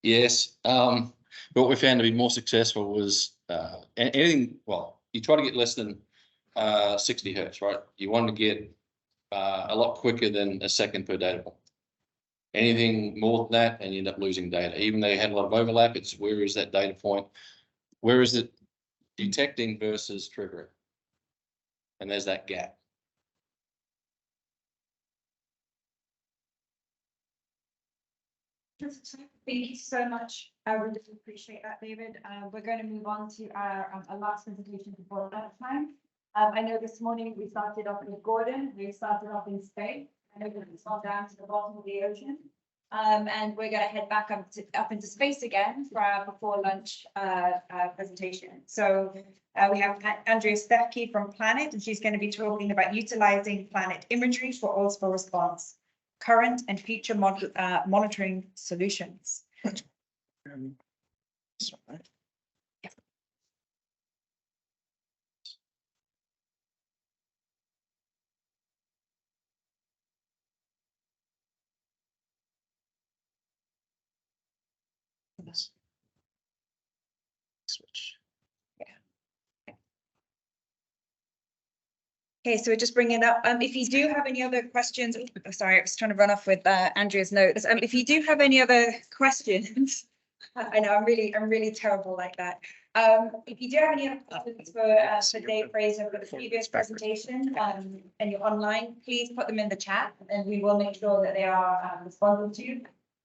Yes. But what we found to be more successful was anything. Well, you try to get less than 60 hertz, right? You want to get a lot quicker than a second per data point. Anything more than that, and you end up losing data. Even though you had a lot of overlap, it's where is that data point? Where is it detecting versus triggering? And there's that gap. Thank you so much. I really appreciate that, David. We're going to move on to our last presentation before lunchtime. I know this morning we started off with Gordon. We started off in Spain. I know it's gone down to the bottom of the ocean. And we're going to head back up into space again for our before lunch presentation. So we have Andrea Stefke from Planet, and she's going to be talking about utilizing Planet imagery for oil spill response, current and future monitoring solutions. Switch. Okay, so we're just bringing up, if you do have any other questions, sorry, I was trying to run off with Andrea's notes. If you do have any other questions, I know I'm really terrible like that. If you do have any other questions for Dave Fraser for the previous presentation and you're online, please put them in the chat and we will make sure that they are responded to.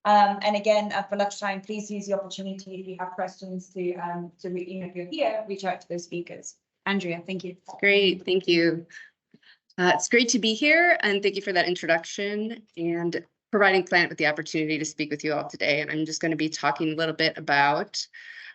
And again, for lunchtime, please use the opportunity if you have questions to if you're here, reach out to those speakers. Andrea, thank you. Great, thank you. It's great to be here and thank you for that introduction and providing Planet with the opportunity to speak with you all today. And I'm just going to be talking a little bit about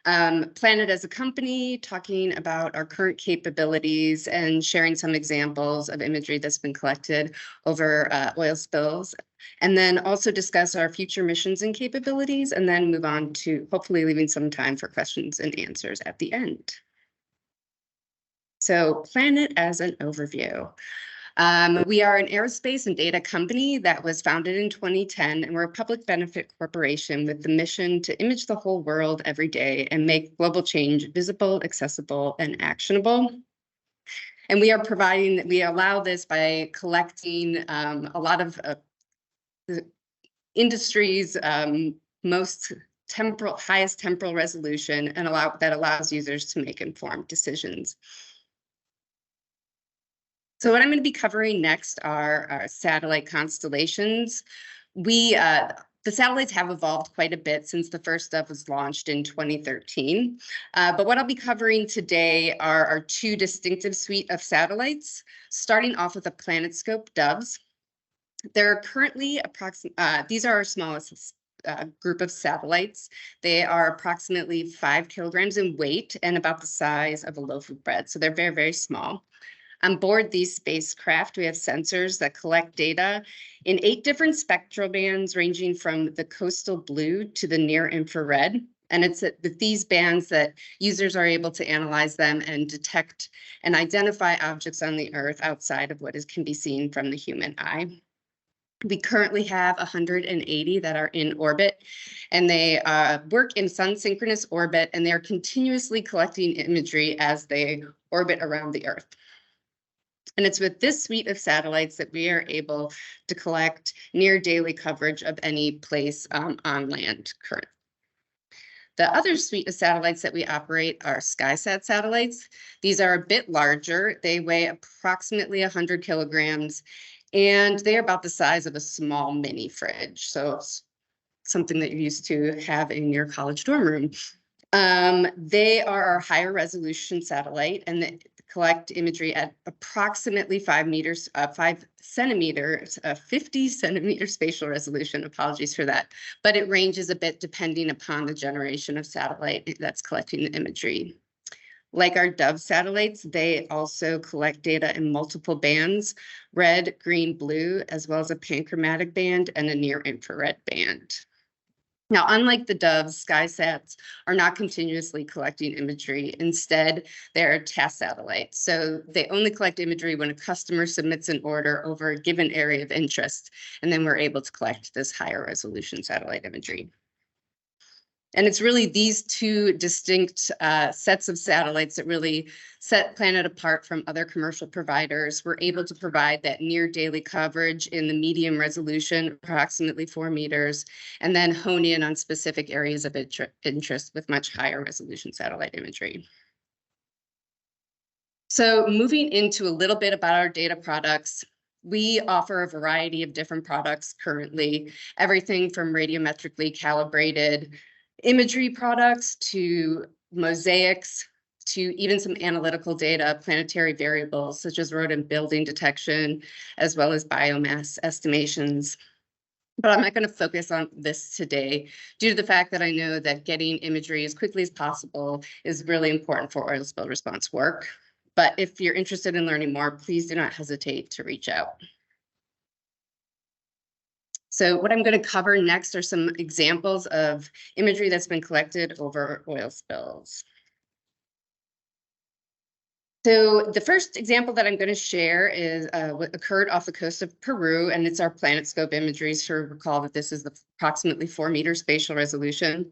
Planet as a company, talking about our current capabilities and sharing some examples of imagery that's been collected over oil spills, and then also discuss our future missions and capabilities, and then move on to hopefully leaving some time for questions and answers at the end. So Planet as an overview. We are an aerospace and data company that was founded in 2010, and we're a public benefit corporation with the mission to image the whole world every day and make global change visible, accessible, and actionable. And we allow this by collecting a lot of the industry's highest temporal resolution and that allows users to make informed decisions. So what I'm going to be covering next are our satellite constellations. The The satellites have evolved quite a bit since the first stuff was launched in 2013. But what I'll be covering today are our two distinctive suite of satellites, starting off with the PlanetScope Doves. There are currently these are our smallest group of satellites. They are approximately 5 kilograms in weight and about the size of a loaf of bread. So they're very, very small. On board these spacecraft, we have sensors that collect data in 8 different spectral bands, ranging from the coastal blue to the near infrared. And it's at these bands that users are able to analyze them and detect and identify objects on the Earth outside of what can be seen from the human eye. We currently have 180 that are in orbit, and they work in sun-synchronous orbit, and they're continuously collecting imagery as they orbit around the Earth. And it's with this suite of satellites that we are able to collect near daily coverage of any place on land currently. The other suite of satellites that we operate are SkySat satellites. These are a bit larger. They weigh approximately 100 kilograms, and they're about the size of a small mini fridge. So it's something that you're used to have in your college dorm room. They are our higher resolution satellite, and they collect imagery at approximately 5 centimeters, 50 centimeter spatial resolution. Apologies for that, but it ranges a bit depending upon the generation of satellite that's collecting the imagery. Like our Dove satellites, they also collect data in multiple bands, red, green, blue, as well as a panchromatic band and a near infrared band. Now, unlike the Doves, SkySats are not continuously collecting imagery. Instead, they're task satellites. So they only collect imagery when a customer submits an order over a given area of interest, and then we're able to collect this higher resolution satellite imagery. And it's really these two distinct sets of satellites that really set Planet apart from other commercial providers. We're able to provide that near daily coverage in the medium resolution, approximately 4 meters, and then hone in on specific areas of interest with much higher resolution satellite imagery. So moving into a little bit about our data products, we offer a variety of different products currently, everything from radiometrically calibrated imagery products to mosaics to even some analytical data, planetary variables such as road and building detection, as well as biomass estimations. But I'm not going to focus on this today due to the fact that I know that getting imagery as quickly as possible is really important for oil spill response work. But if you're interested in learning more, please do not hesitate to reach out. So what I'm going to cover next are some examples of imagery that's been collected over oil spills. So the first example that I'm going to share is what occurred off the coast of Peru, and it's our PlanetScope imagery. So recall that this is the approximately 4 meter spatial resolution.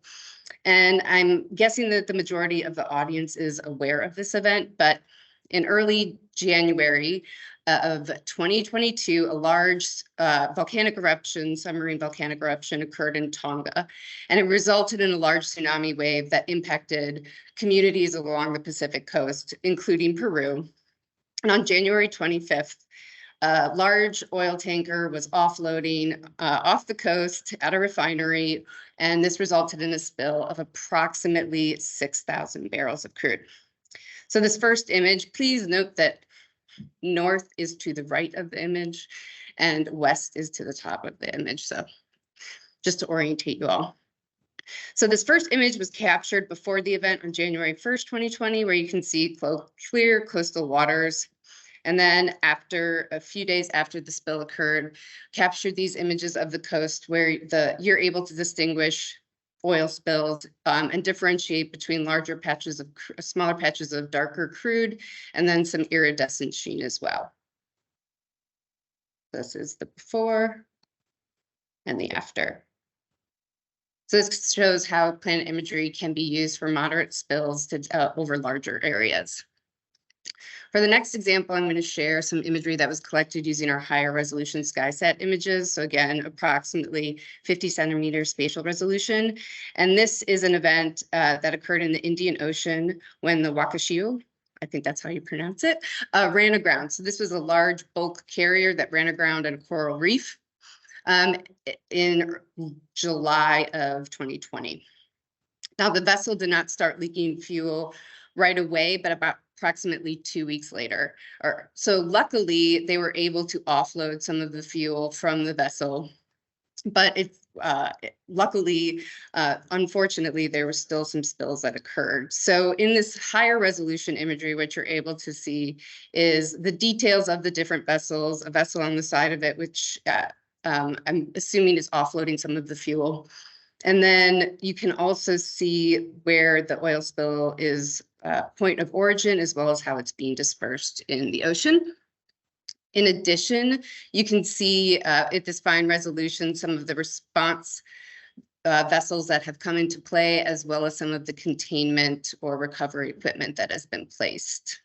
And I'm guessing that the majority of the audience is aware of this event, but in early January of 2022, a large volcanic eruption, submarine volcanic eruption occurred in Tonga, and it resulted in a large tsunami wave that impacted communities along the Pacific coast, including Peru. And on January 25th, a large oil tanker was offloading off the coast at a refinery, and this resulted in a spill of approximately 6,000 barrels of crude. So this first image, please note that north is to the right of the image and west is to the top of the image. So just to orientate you all. So this first image was captured before the event on January 1st, 2020, where you can see clear coastal waters. And then after a few days after the spill occurred, captured these images of the coast where you're able to distinguish oil spills and differentiate between larger patches of smaller patches of darker crude and then some iridescent sheen as well. This is the before and the after. So this shows how planet imagery can be used for moderate spills to over larger areas. For the next example, I'm going to share some imagery that was collected using our higher resolution SkySat images. So again, approximately 50 centimeter spatial resolution. And this is an event that occurred in the Indian Ocean when the Wakashio, I think that's how you pronounce it, ran aground. So this was a large bulk carrier that ran aground at a coral reef. in July of 2020. Now, the vessel did not start leaking fuel right away, but about approximately 2 weeks later. So luckily, they were able to offload some of the fuel from the vessel, but luckily, unfortunately, there were still some spills that occurred. So in this higher resolution imagery, what you're able to see is the details of the different vessels, a vessel on the side of it, which I'm assuming is offloading some of the fuel. And then you can also see where the oil spill is point of origin, as well as how it's being dispersed in the ocean. In addition, you can see at this fine resolution some of the response vessels that have come into play, as well as some of the containment or recovery equipment that has been placed.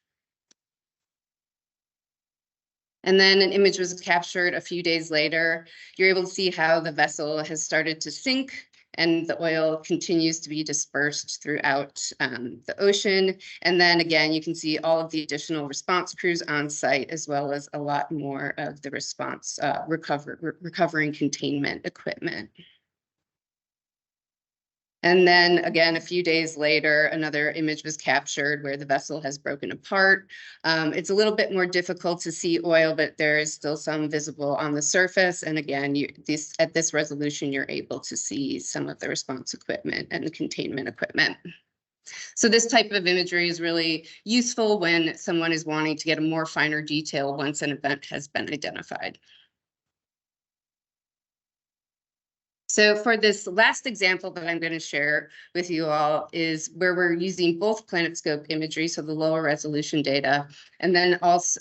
And then an image was captured a few days later. You're able to see how the vessel has started to sink and the oil continues to be dispersed throughout the ocean. And then again, you can see all of the additional response crews on site, as well as a lot more of the response recovering containment equipment. And then again, a few days later, another image was captured where the vessel has broken apart. It's a little bit more difficult to see oil, but there is still some visible on the surface. And again, at this resolution, you're able to see some of the response equipment and the containment equipment. So this type of imagery is really useful when someone is wanting to get a more finer detail once an event has been identified. So for this last example that I'm going to share with you all is where we're using both PlanetScope imagery, so the lower resolution data, and then also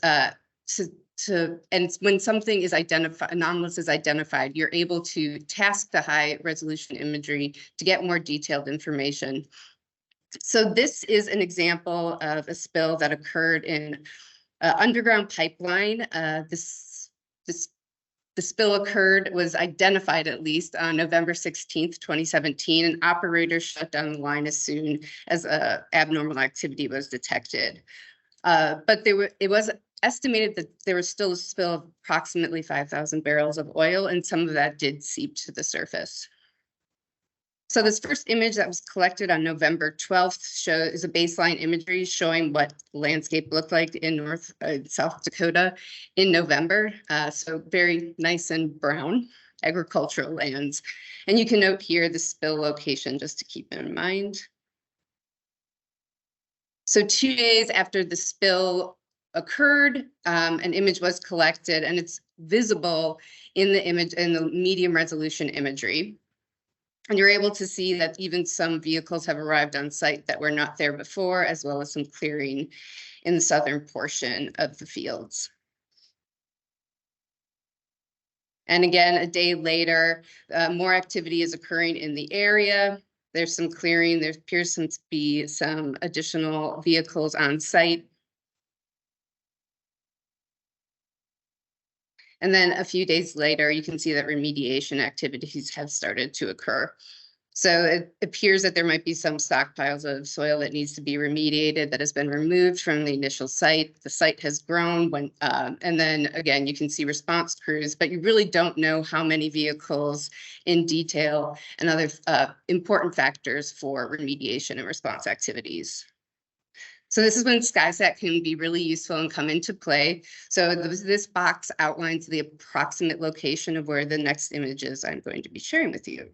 and when something is identified, anomalous is identified, you're able to task the high resolution imagery to get more detailed information. So this is an example of a spill that occurred in underground pipeline. The spill was identified at least on November 16th, 2017, and operators shut down the line as soon as abnormal activity was detected. But it was estimated that there was still a spill of approximately 5,000 barrels of oil, and some of that did seep to the surface. So this first image that was collected on November 12th is a baseline imagery showing what the landscape looked like in South Dakota in November. So very nice and brown agricultural lands. And you can note here the spill location just to keep in mind. So 2 days after the spill occurred, an image was collected, and it's visible in the image in the medium resolution imagery. And you're able to see that even some vehicles have arrived on site that were not there before, as well as some clearing in the southern portion of the fields. And again, a day later, more activity is occurring in the area. There's some clearing. There appears to be some additional vehicles on site. And then a few days later, you can see that remediation activities have started to occur. So it appears that there might be some stockpiles of soil that needs to be remediated that has been removed from the initial site. The site has grown and then again, you can see response crews, but you really don't know how many vehicles in detail and other important factors for remediation and response activities. So this is when SkySat can be really useful and come into play. So this box outlines the approximate location of where the next images I'm going to be sharing with you.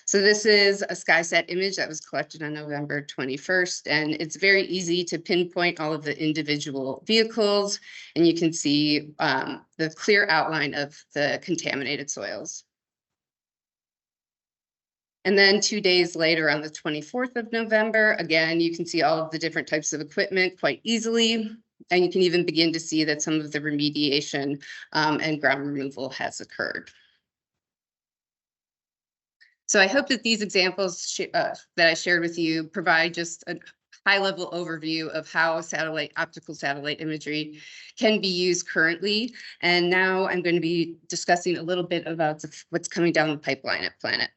So this is a SkySat image that was collected on November 21st, and it's very easy to pinpoint all of the individual vehicles, and you can see the clear outline of the contaminated soils. And then 2 days later, on the 24th of November, again, you can see all of the different types of equipment quite easily. And you can even begin to see that some of the remediation and ground removal has occurred. So I hope that these examples that I shared with you provide just a high-level overview of how optical satellite imagery can be used currently. And now I'm going to be discussing a little bit about what's coming down the pipeline at Planet.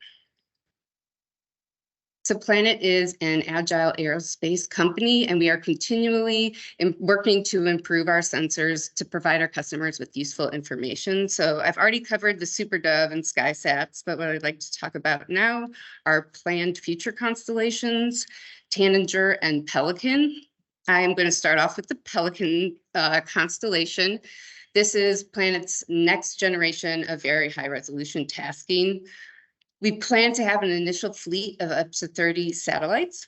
So Planet is an agile aerospace company, and we are continually working to improve our sensors to provide our customers with useful information. So I've already covered the SuperDove and SkySats, but what I'd like to talk about now are planned future constellations, Tanager and Pelican. I'm going to start off with the Pelican constellation. This is Planet's next generation of very high resolution tasking. We plan to have an initial fleet of up to 30 satellites,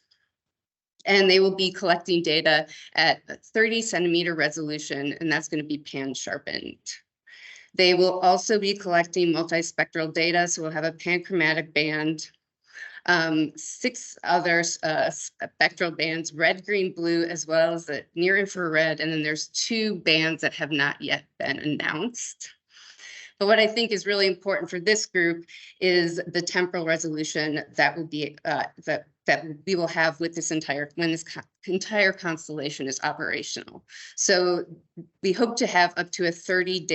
and they will be collecting data at 30 centimeter resolution, and that's going to be pan-sharpened. They will also be collecting multispectral data, so we'll have a panchromatic band, 6 other spectral bands, red, green, blue, as well as the near infrared, and then there's 2 bands that have not yet been announced. But what I think is really important for this group is the temporal resolution that will be that we will have with this entire constellation is operational. So we hope to have up to a 30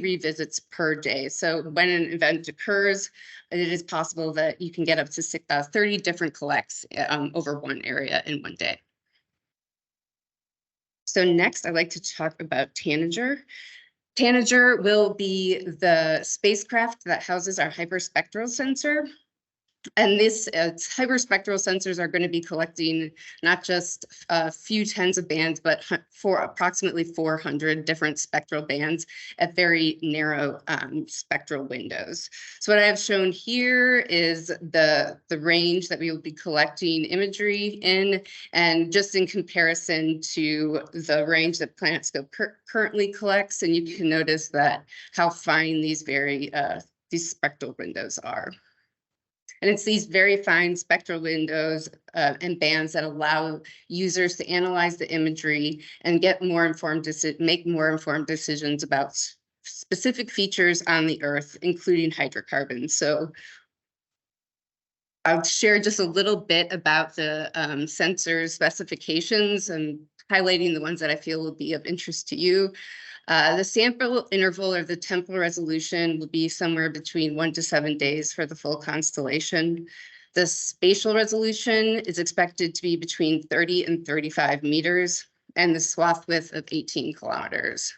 revisits per day. So when an event occurs, it is possible that you can get up to 30 different collects over one area in one day. So next, I'd like to talk about Tanager. Tanager will be the spacecraft that houses our hyperspectral sensor. And this hyperspectral sensors are going to be collecting not just a few tens of bands, but for approximately 400 different spectral bands at very narrow spectral windows. So what I have shown here is the range that we will be collecting imagery in, and just in comparison to the range that PlanetScope currently collects. And you can notice that how fine these spectral windows are. And it's these very fine spectral windows and bands that allow users to analyze the imagery and get more informed, make more informed decisions about specific features on the Earth, including hydrocarbons. So I'll share just a little bit about the sensor specifications and highlighting the ones that I feel will be of interest to you. The sample interval or the temporal resolution will be somewhere between 1 to 7 days for the full constellation. The spatial resolution is expected to be between 30 and 35 meters, and the swath width of 18 kilometers.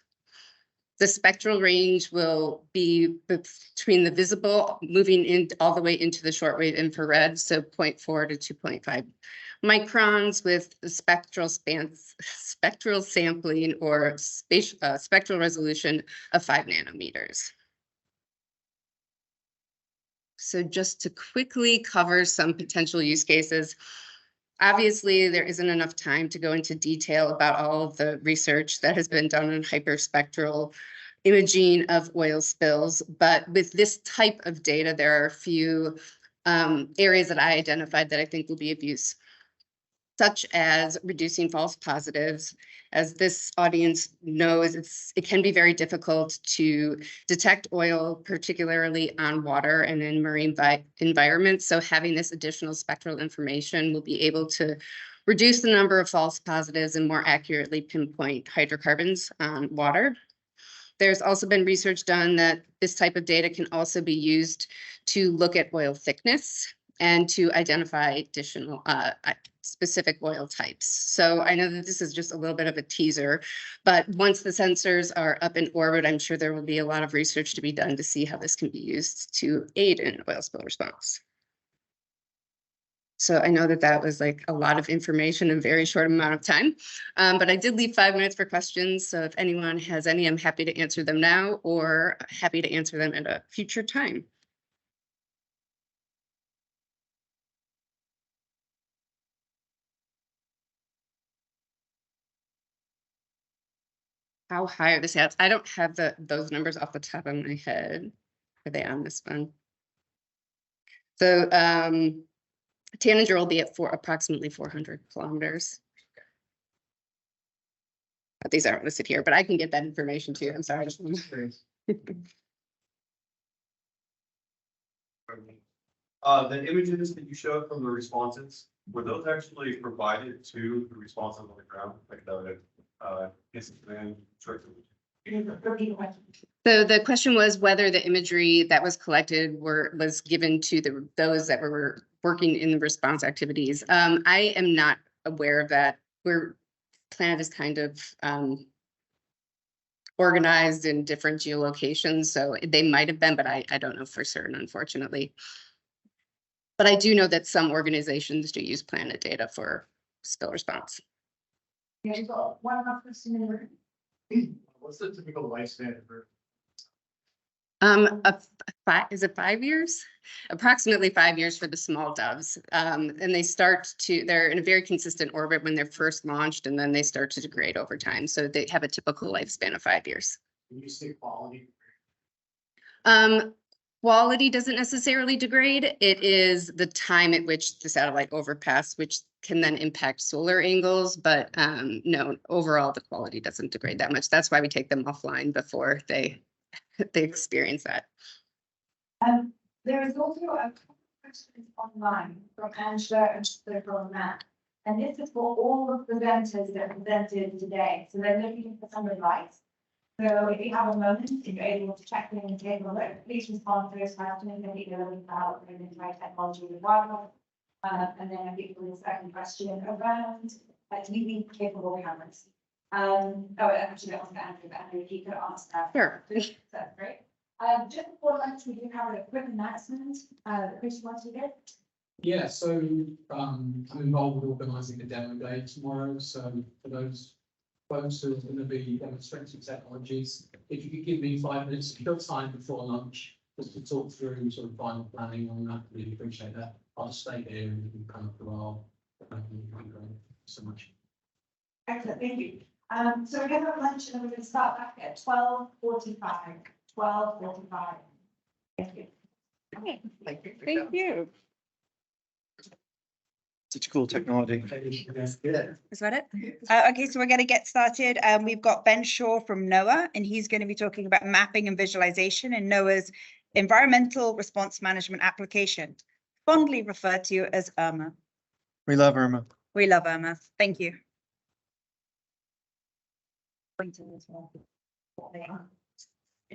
The spectral range will be between the visible, moving in all the way into the shortwave infrared, so 0.4 to 2.5 microns, with the spectral sampling or spectral resolution of 5 nanometers. So just to quickly cover some potential use cases, obviously there isn't enough time to go into detail about all of the research that has been done on hyperspectral imaging of oil spills, but with this type of data, there are a few areas that I identified that I think will be of use, such as reducing false positives. As this audience knows, it can be very difficult to detect oil, particularly on water and in marine environments. So having this additional spectral information will be able to reduce the number of false positives and more accurately pinpoint hydrocarbons on water. There's also been research done that this type of data can also be used to look at oil thickness and to identify additional specific oil types. So I know that this is just a little bit of a teaser, but once the sensors are up in orbit, I'm sure there will be a lot of research to be done to see how this can be used to aid in oil spill response. So I know that that was like a lot of information in a very short amount of time, but I did leave 5 minutes for questions. So if anyone has any, I'm happy to answer them now or happy to answer them at a future time. How high are the stats? I don't have those numbers off the top of my head. Are they on this one? So Tanager will be at approximately 400 kilometers. But these aren't listed here, but I can get that information too. I'm sorry. The images that you showed from the responses, were those actually provided to the responses on the ground, like the incident? So the question was whether the imagery that was collected was given to those that were working in the response activities. I am not aware of that. Planet is kind of organized in different geolocations, so they might have been, but I don't know for certain, unfortunately. But I do know that some organizations do use Planet data for spill response. Yeah, we've got one more question in the room. What's the typical lifespan for? Is it 5 years? Approximately 5 years for the small doves. And they're in a very consistent orbit when they're first launched, and then they start to degrade over time. So they have a typical lifespan of 5 years. When you say quality? Quality doesn't necessarily degrade. It is the time at which the satellite overpass, which can then impact solar angles. But no, overall, the quality doesn't degrade that much. That's why we take them offline before they experience that. There is also a couple of questions online from Angela and from Matt. And this is for all the presenters that presented today. So they're looking for some advice. So if you have a moment, if you're able to check in and take a look, please respond to those questions. I think they're looking about high technology as well. And then I think for the second question around UV capable cameras. Actually, that was Andrew, but Andrew, if you could answer that. Sure. That's great. Just before lunch, we do have a quick announcement. Chris, wants to get? Yeah, so I'm involved with organising a demo day tomorrow. So for those folks who are going to be demonstrating technologies, if you could give me 5 minutes of your time before lunch, just to talk through sort of final planning on that, really appreciate that. I'll just stay here and we can come up for a while. So much. Excellent, thank you. So we're going to have lunch and we're going to start back at 12:45. 12:45. Thank you. Thank you. Thank you. Such cool technology. Is that it? Okay, so we're going to get started. We've got Ben Shaw from NOAA, and he's going to be talking about mapping and visualization in NOAA's environmental response management application, fondly referred to as IRMA. We love IRMA. We love IRMA. Thank you.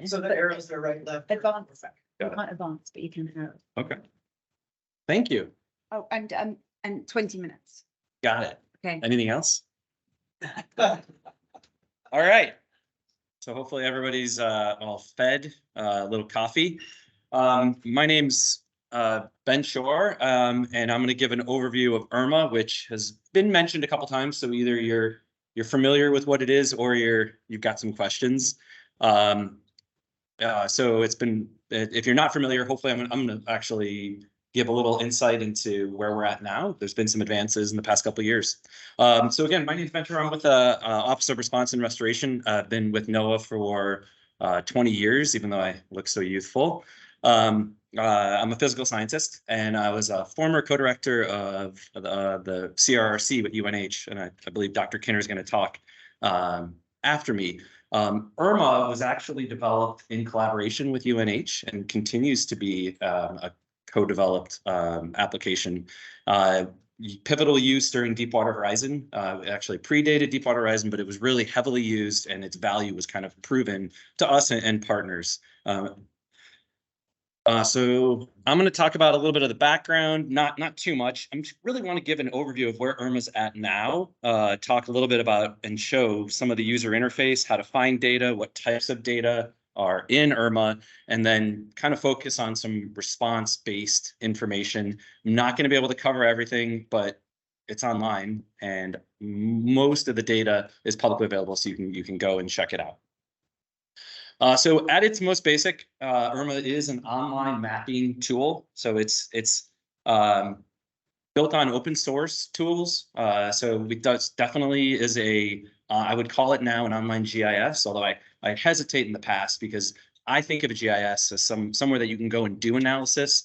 So the arrows are right, left. Advance. You Got it. can't advance, but you can have. Okay. Thank you. Oh, and 20 minutes. Got it. Okay. Anything else? All right. So hopefully everybody's all fed, a little coffee. My name's Ben Shore, and I'm going to give an overview of IRMA, which has been mentioned a couple times. So either you're familiar with what it is, or you've got some questions. So it's been, if you're not familiar, hopefully I'm going to actually give a little insight into where we're at now. There's been some advances in the past couple of years. So again, my name is Ben Shore. I'm with the Office of Response and Restoration. I've been with NOAA for 20 years, even though I look so youthful. I'm a physical scientist, and I was a former co-director of the CRRC with UNH, and I believe Dr. Kinner is going to talk after me. IRMA was actually developed in collaboration with UNH and continues to be a co-developed application. Pivotal use during Deepwater Horizon, actually predated Deepwater Horizon, but it was really heavily used, and its value was kind of proven to us and partners. So I'm going to talk about a little bit of the background, not too much. I really want to give an overview of where IRMA's at now, talk a little bit about and show some of the user interface, how to find data, what types of data are in IRMA, and then kind of focus on some response-based information. I'm not going to be able to cover everything, but it's online, and most of the data is publicly available, so you can go and check it out. So at its most basic, IRMA is an online mapping tool. So it's built on open source tools. So it definitely is I would call it now an online GIS, although I hesitate in the past because I think of a GIS as somewhere that you can go and do analysis.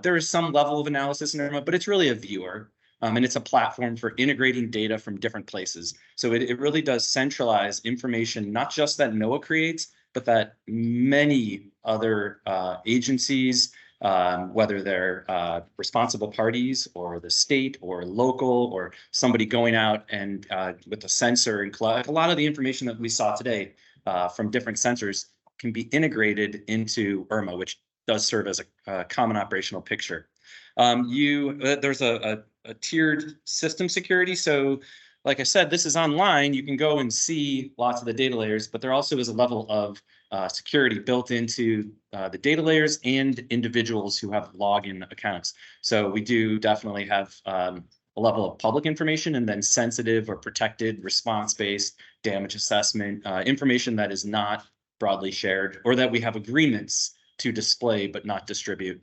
There is some level of analysis in IRMA, but it's really a viewer. And it's a platform for integrating data from different places. So it really does centralize information, not just that NOAA creates, but that many other agencies, whether they're responsible parties or the state or local or somebody going out and with a sensor and collect a lot of the information that we saw today from different sensors can be integrated into IRMA, which does serve as a common operational picture. There's a tiered system security. So like I said, this is online. You can go and see lots of the data layers, but there also is a level of security built into the data layers and individuals who have login accounts. So we do definitely have a level of public information and then sensitive or protected response-based damage assessment information that is not broadly shared, or that we have agreements to display but not distribute.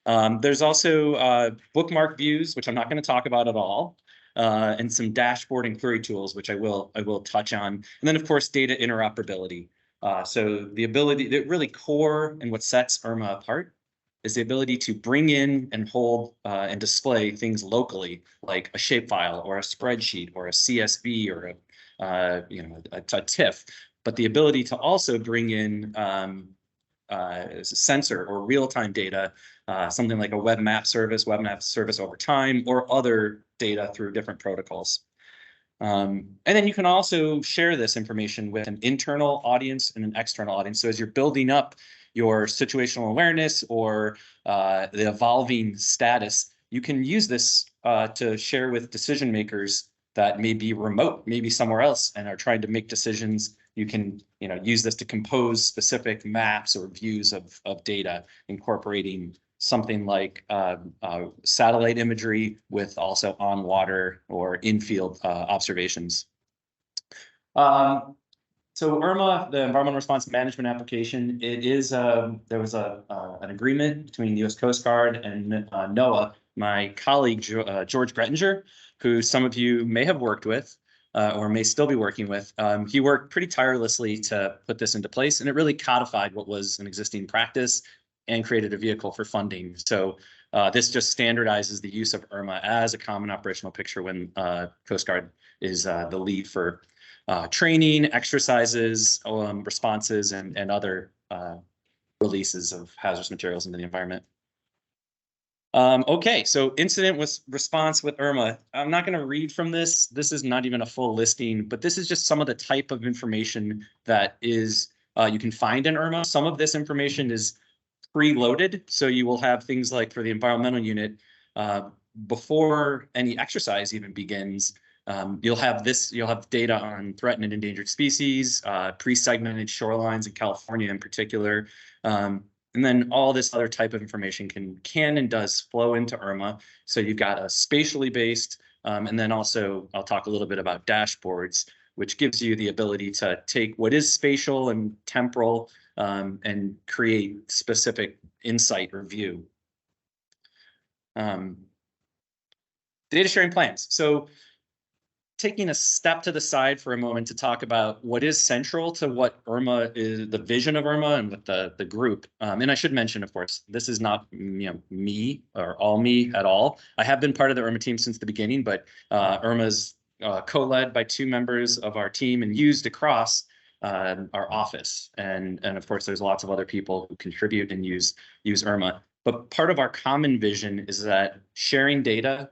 There's also bookmark views, which I'm not going to talk about at all, and some dashboard and query tools, which I will touch on. And then, of course, data interoperability. So the ability, that really core and what sets IRMA apart is the ability to bring in and hold and display things locally, like a shapefile or a spreadsheet or a CSV or a TIFF. But the ability to also bring in sensor or real-time data, something like a web map service over time, or other data through different protocols. And then you can also share this information with an internal audience and an external audience. So as you're building up your situational awareness or the evolving status, you can use this to share with decision makers that may be remote, maybe somewhere else, and are trying to make decisions. You can use this to compose specific maps or views of data, incorporating something like satellite imagery with also on water or in-field observations. So IRMA, the Environmental Response Management Application, it is there was an agreement between the U.S. Coast Guard and NOAA. My colleague George Grettinger, who some of you may have worked with or may still be working with, he worked pretty tirelessly to put this into place, and it really codified what was an existing practice and created a vehicle for funding. So this just standardizes the use of IRMA as a common operational picture when Coast Guard is the lead for training, exercises, responses, and other releases of hazardous materials into the environment. Okay, so incident response with IRMA. I'm not going to read from this. This is not even a full listing, but this is just some of the type of information that is you can find in IRMA. Some of this information is preloaded, so you will have things like for the environmental unit, before any exercise even begins, you'll have data on threatened and endangered species, pre-segmented shorelines in California in particular, and then all this other type of information can and does flow into IRMA. So you've got a spatially based, and then also I'll talk a little bit about dashboards, which gives you the ability to take what is spatial and temporal and create specific insight or view. Data sharing plans. So taking a step to the side for a moment to talk about what is central to what IRMA is, the vision of IRMA and with the group. And I should mention, of course, this is not me or all me at all. I have been part of the IRMA team since the beginning, but IRMA's co-led by 2 members of our team and used across our office. And of course, there's lots of other people who contribute and use IRMA. But part of our common vision is that sharing data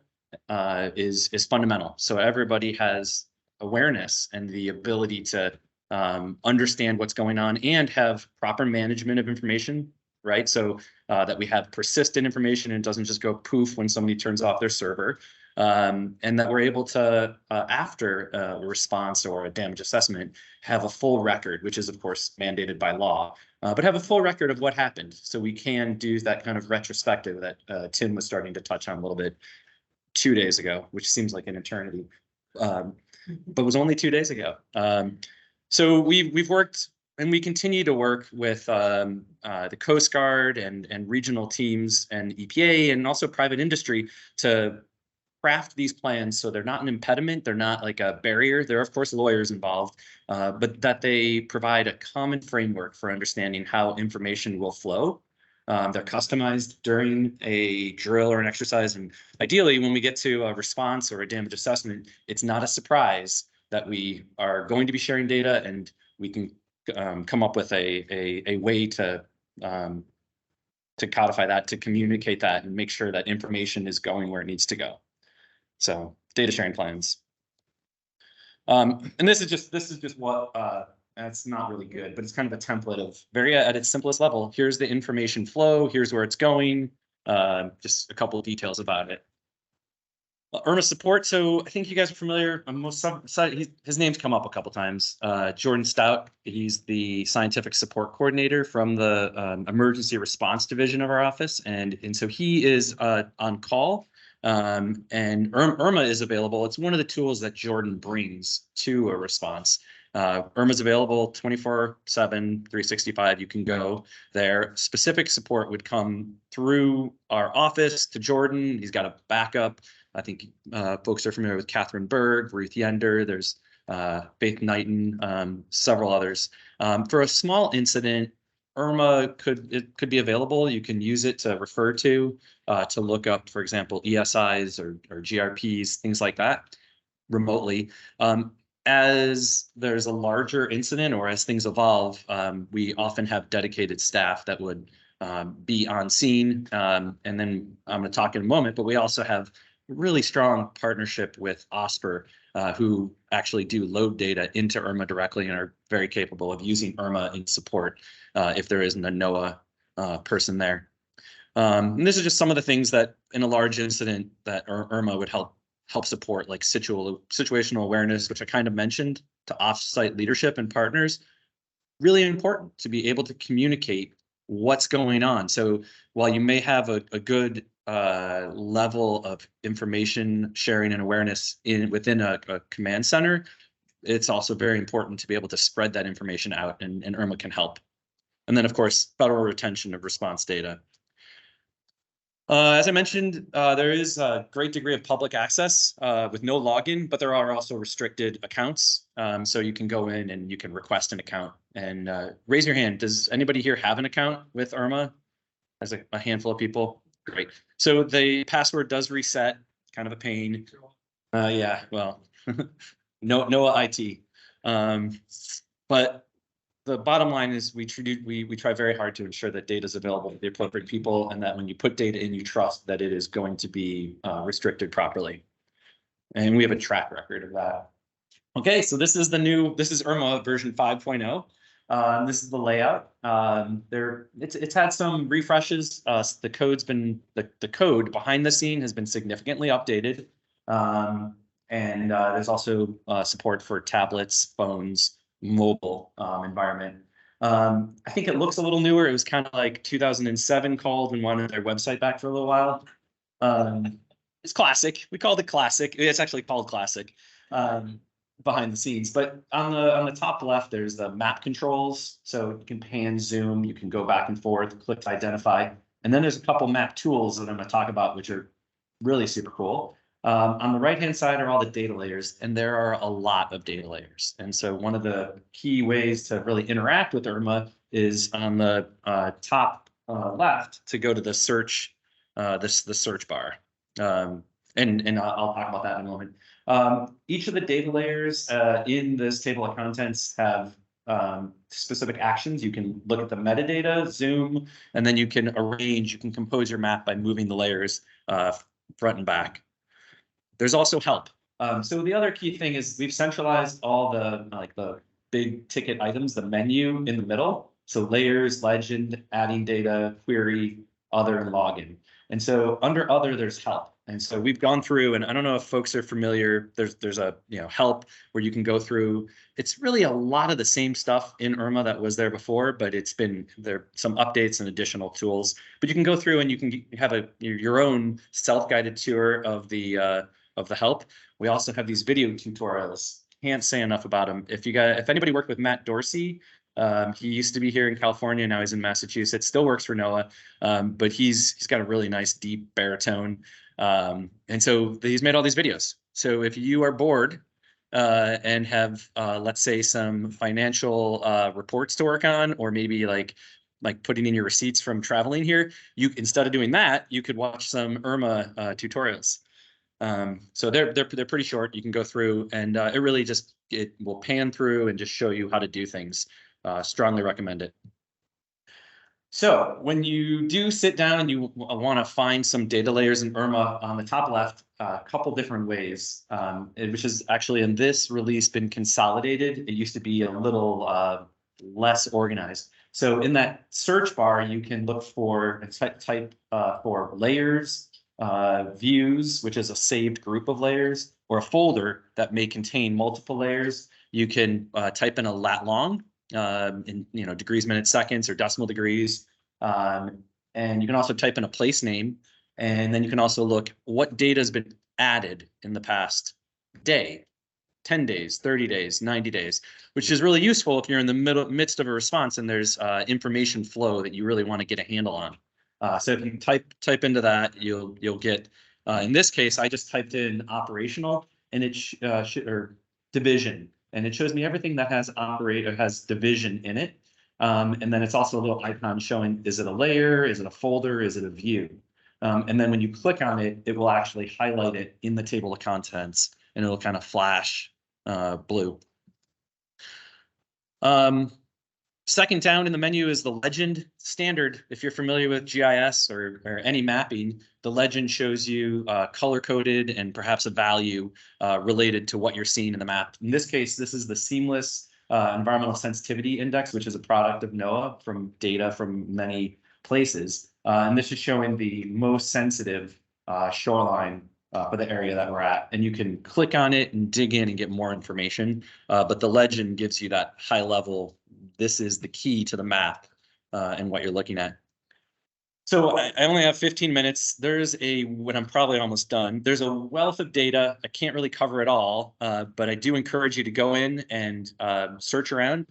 is fundamental. So everybody has awareness and the ability to understand what's going on and have proper management of information, right? So that we have persistent information and it doesn't just go poof when somebody turns off their server. And that we're able to, after a response or a damage assessment, have a full record, which is, of course, mandated by law, but have a full record of what happened. So we can do that kind of retrospective that Tim was starting to touch on a little bit 2 days ago, which seems like an eternity, but was only 2 days ago. So we've worked and we continue to work with the Coast Guard and regional teams and EPA and also private industry to craft these plans so they're not an impediment, they're not like a barrier. There are, of course, lawyers involved, but that they provide a common framework for understanding how information will flow. They're customized during a drill or an exercise. And ideally, when we get to a response or a damage assessment, it's not a surprise that we are going to be sharing data and we can come up with a way to codify that, to communicate that and make sure that information is going where it needs to go. So data sharing plans. And this is just what, that's not really good, but it's kind of a template of very at its simplest level. Here's the information flow. Here's where it's going. just a couple of details about it. Irma support. So I think you guys are familiar. His name's come up a couple times. Jordan Stout. He's the scientific support coordinator from the emergency response division of our office, and so he is on call. And Irma is available. It's one of the tools that Jordan brings to a response. Irma is available 24/7, 365. You can go there. Specific support would come through our office to Jordan. He's got a backup. I think folks are familiar with Catherine Berg, Ruth Yender. There's Faith Knighton, several others. For a small incident, Irma could be available. You can use it to refer to look up, for example, ESIs or GRPs, things like that, remotely. As there's a larger incident or as things evolve, we often have dedicated staff that would be on scene. And then I'm going to talk in a moment, but we also have really strong partnership with OSPR, who actually do load data into Irma directly and are very capable of using Irma in support if there isn't a NOAA person there. And this is just some of the things that in a large incident that Irma would help support, like situational awareness, which I kind of mentioned, to offsite leadership and partners. Really important to be able to communicate what's going on. So while you may have a good level of information sharing and awareness within a command center, it's also very important to be able to spread that information out, and Irma can help. And then, of course, federal retention of response data. As I mentioned, there is a great degree of public access with no login, but there are also restricted accounts. So you can go in and you can request an account. And raise your hand. Does anybody here have an account with Irma? As a handful of people? Great. So the password does reset, kind of a pain. Yeah, well, no IT. But the bottom line is we try very hard to ensure that data is available to the appropriate people, and that when you put data in, you trust that it is going to be restricted properly. And we have a track record of that. Okay, so this is Irma version 5.0. This is the layout. It's had some refreshes. The code behind the scene has been significantly updated. And there's also support for tablets, phones, mobile environment. I think it looks a little newer. It was kind of like 2007 called and wanted their website back for a little while. It's classic. We called it classic. It's actually called classic behind the scenes. But on the top left, there's the map controls. So you can pan, zoom, you can go back and forth, click to identify. And then there's a couple map tools that I'm going to talk about, which are really super cool. On the right-hand side are all the data layers, and there are a lot of data layers. And so one of the key ways to really interact with Irma is on the top left to go to the search, the search bar. And I'll talk about that in a moment. Each of the data layers in this table of contents have specific actions. You can look at the metadata, zoom, and then you can compose your map by moving the layers front and back. There's also help. So the other key thing is we've centralized all the big ticket items, the menu in the middle. So layers, legend, adding data, query, other, and login. And so under other, there's help. And so we've gone through, and I don't know if folks are familiar, there's a help where you can go through. It's really a lot of the same stuff in Irma that was there before, but there are some updates and additional tools. But you can go through and you can have your own self-guided tour of the help. We also have these video tutorials. Can't say enough about them. If anybody worked with Matt Dorsey, he used to be here in California. Now he's in Massachusetts. Still works for NOAA, but he's got a really nice deep baritone, and so he's made all these videos. So if you are bored and have, let's say, some financial reports to work on, or maybe like putting in your receipts from traveling here, instead of doing that, you could watch some Irma tutorials. So they're pretty short. You can go through, and it will pan through and just show you how to do things. Strongly recommend it. So when you do sit down and you want to find some data layers in Irma, on the top left, a couple different ways, which is actually in this release been consolidated. It used to be a little less organized. So in that search bar, you can look for type for layers, views, which is a saved group of layers, or a folder that may contain multiple layers. You can type in a lat long in degrees, minutes, seconds, or decimal degrees, and you can also type in a place name, and then you can also look what data has been added in the past day, 10 days, 30 days, 90 days, which is really useful if you're in the midst of a response and there's information flow that you really want to get a handle on. So if you type into that, you'll get, in this case, I just typed in operational and it or division, and it shows me everything that has has division in it. And then it's also a little icon showing, is it a layer? Is it a folder? Is it a view? And then when you click on it, it will actually highlight it in the table of contents, and it'll kind of flash blue. Second down in the menu is the legend standard. If you're familiar with GIS or any mapping, the legend shows you color-coded and perhaps a value related to what you're seeing in the map. In this case, this is the Seamless Environmental Sensitivity Index, which is a product of NOAA from data from many places. And this is showing the most sensitive shoreline for the area that we're at. And you can click on it and dig in and get more information. But the legend gives you that high level, this is the key to the map and what you're looking at. So I only have 15 minutes. There's when I'm probably almost done, there's a wealth of data. I can't really cover it all, but I do encourage you to go in and search around.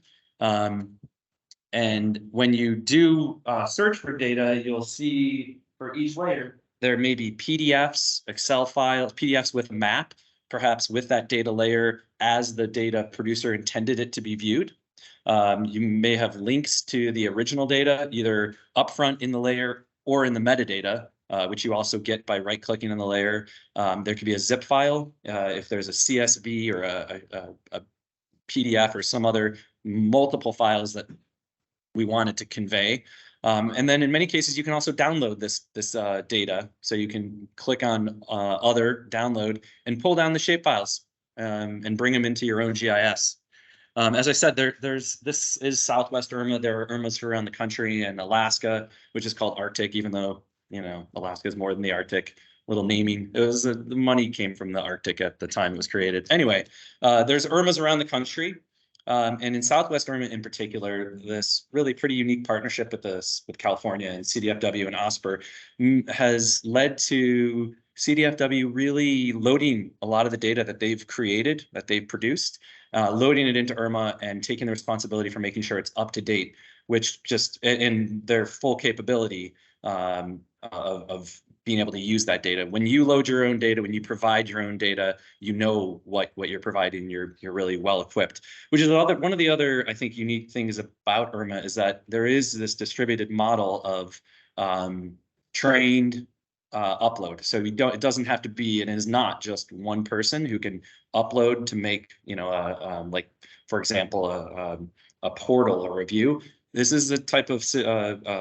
And when you do search for data, you'll see for each layer, there may be PDFs, Excel files, PDFs with a map, perhaps with that data layer as the data producer intended it to be viewed. You may have links to the original data, either upfront in the layer or in the metadata, which you also get by right-clicking on the layer. There could be a zip file if there's a CSV or a PDF or some other multiple files that we wanted to convey. And then in many cases, you can also download this data. So you can click on other, download, and pull down the shapefiles and bring them into your own GIS. As I said, this is Southwest IRMA. There are IRMAs around the country, and Alaska, which is called Arctic, even though Alaska is more than the Arctic. Little naming. It was the money came from the Arctic at the time it was created. Anyway, there's IRMAs around the country. And in Southwest IRMA in particular, this really pretty unique partnership with California and CDFW and OSPR has led to CDFW really loading a lot of the data that they've created, that they've produced, loading it into IRMA and taking the responsibility for making sure it's up to date, which just in their full capability of being able to use that data. When you load your own data, when you provide your own data, you know what you're providing. You're really well equipped. Which is one of the other, I think, unique things about IRMA is that there is this distributed model of trained upload. So it doesn't have to be, and it is not just one person who can upload to make, like for example, a portal or review. This is the type of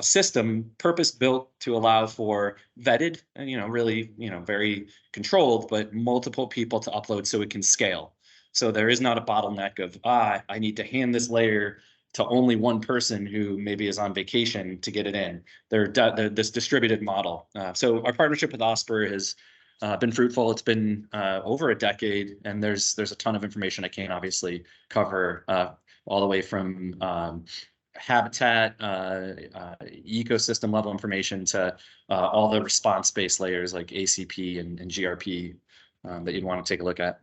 system purpose-built to allow for vetted and, really, very controlled, but multiple people to upload so it can scale. So there is not a bottleneck of, I need to hand this layer to only one person who maybe is on vacation to get it in. They're this distributed model. So our partnership with OSPR has been fruitful. It's been over a decade, and there's a ton of information I can't obviously cover, all the way from habitat, ecosystem level information to all the response-based layers like ACP and GRP that you'd want to take a look at.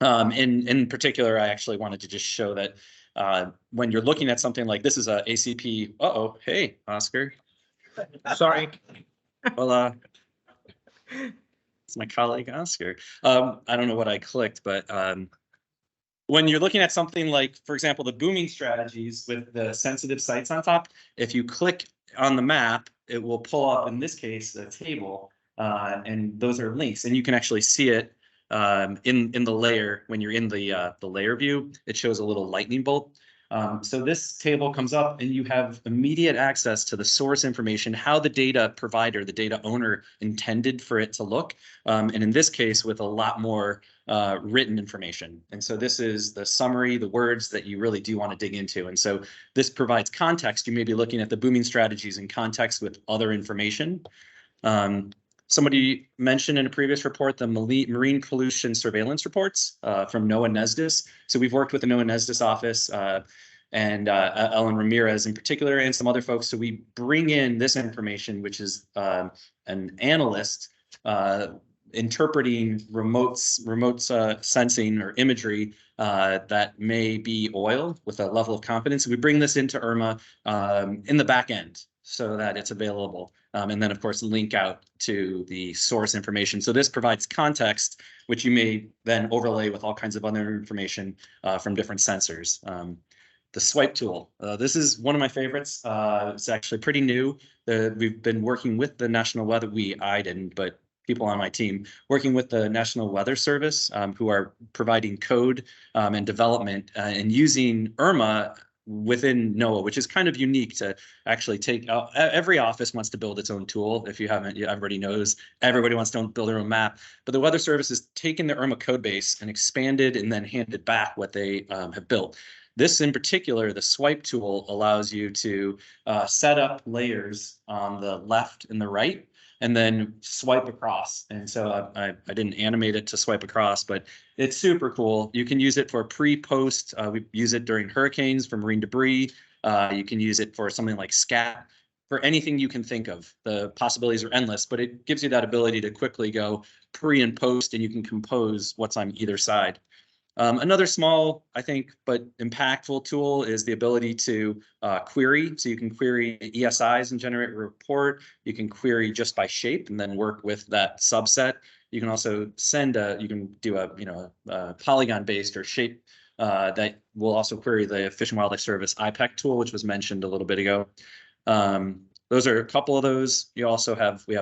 In particular, I actually wanted to just show that when you're looking at something like this is a ACP, hey, Oscar. Sorry. Well, it's my colleague, Oscar. I don't know what I clicked, but when you're looking at something like, for example, the booming strategies with the sensitive sites on top, if you click on the map, it will pull up, in this case, a table, and those are links, and you can actually see it in the layer. When you're in the layer view, it shows a little lightning bolt. So this table comes up and you have immediate access to the source information, how the data provider, the data owner intended for it to look. And in this case, with a lot more written information. And so this is the summary, the words that you really do want to dig into. And so this provides context. You may be looking at the booming strategies in context with other information. Somebody mentioned in a previous report the marine pollution surveillance reports from NOAA NESDIS. So we've worked with the NOAA NESDIS office and Ellen Ramirez in particular, and some other folks. So we bring in this information, which is an analyst interpreting remote sensing or imagery that may be oil with a level of confidence. We bring this into IRMA in the back end so that it's available. And then, of course, link out to the source information. So this provides context, which you may then overlay with all kinds of other information from different sensors. The swipe tool. This is one of my favorites. It's actually pretty new. We've been working with the National Weather, I didn't, but people on my team, working with the National Weather Service, who are providing code and development and using IRMA within NOAA, which is kind of unique to actually take every office wants to build its own tool. If you haven't, everybody knows, everybody wants to build their own map, but the Weather Service has taken the IRMA code base and expanded and then handed back what they have built. This in particular, the swipe tool allows you to set up layers on the left and the right, and then swipe across. And so I didn't animate it to swipe across, but it's super cool. You can use it for pre-post. We use it during hurricanes for marine debris. You can use it for something like SCAT, for anything you can think of. The possibilities are endless, but it gives you that ability to quickly go pre and post, and you can compose what's on either side. Another small, I think, but impactful tool is the ability to query. So you can query ESIs and generate a report. You can query just by shape and then work with that subset. You can also send you can do a polygon-based or shape that will also query the Fish and Wildlife Service IPEC tool, which was mentioned a little bit ago. Those are a couple of those. We have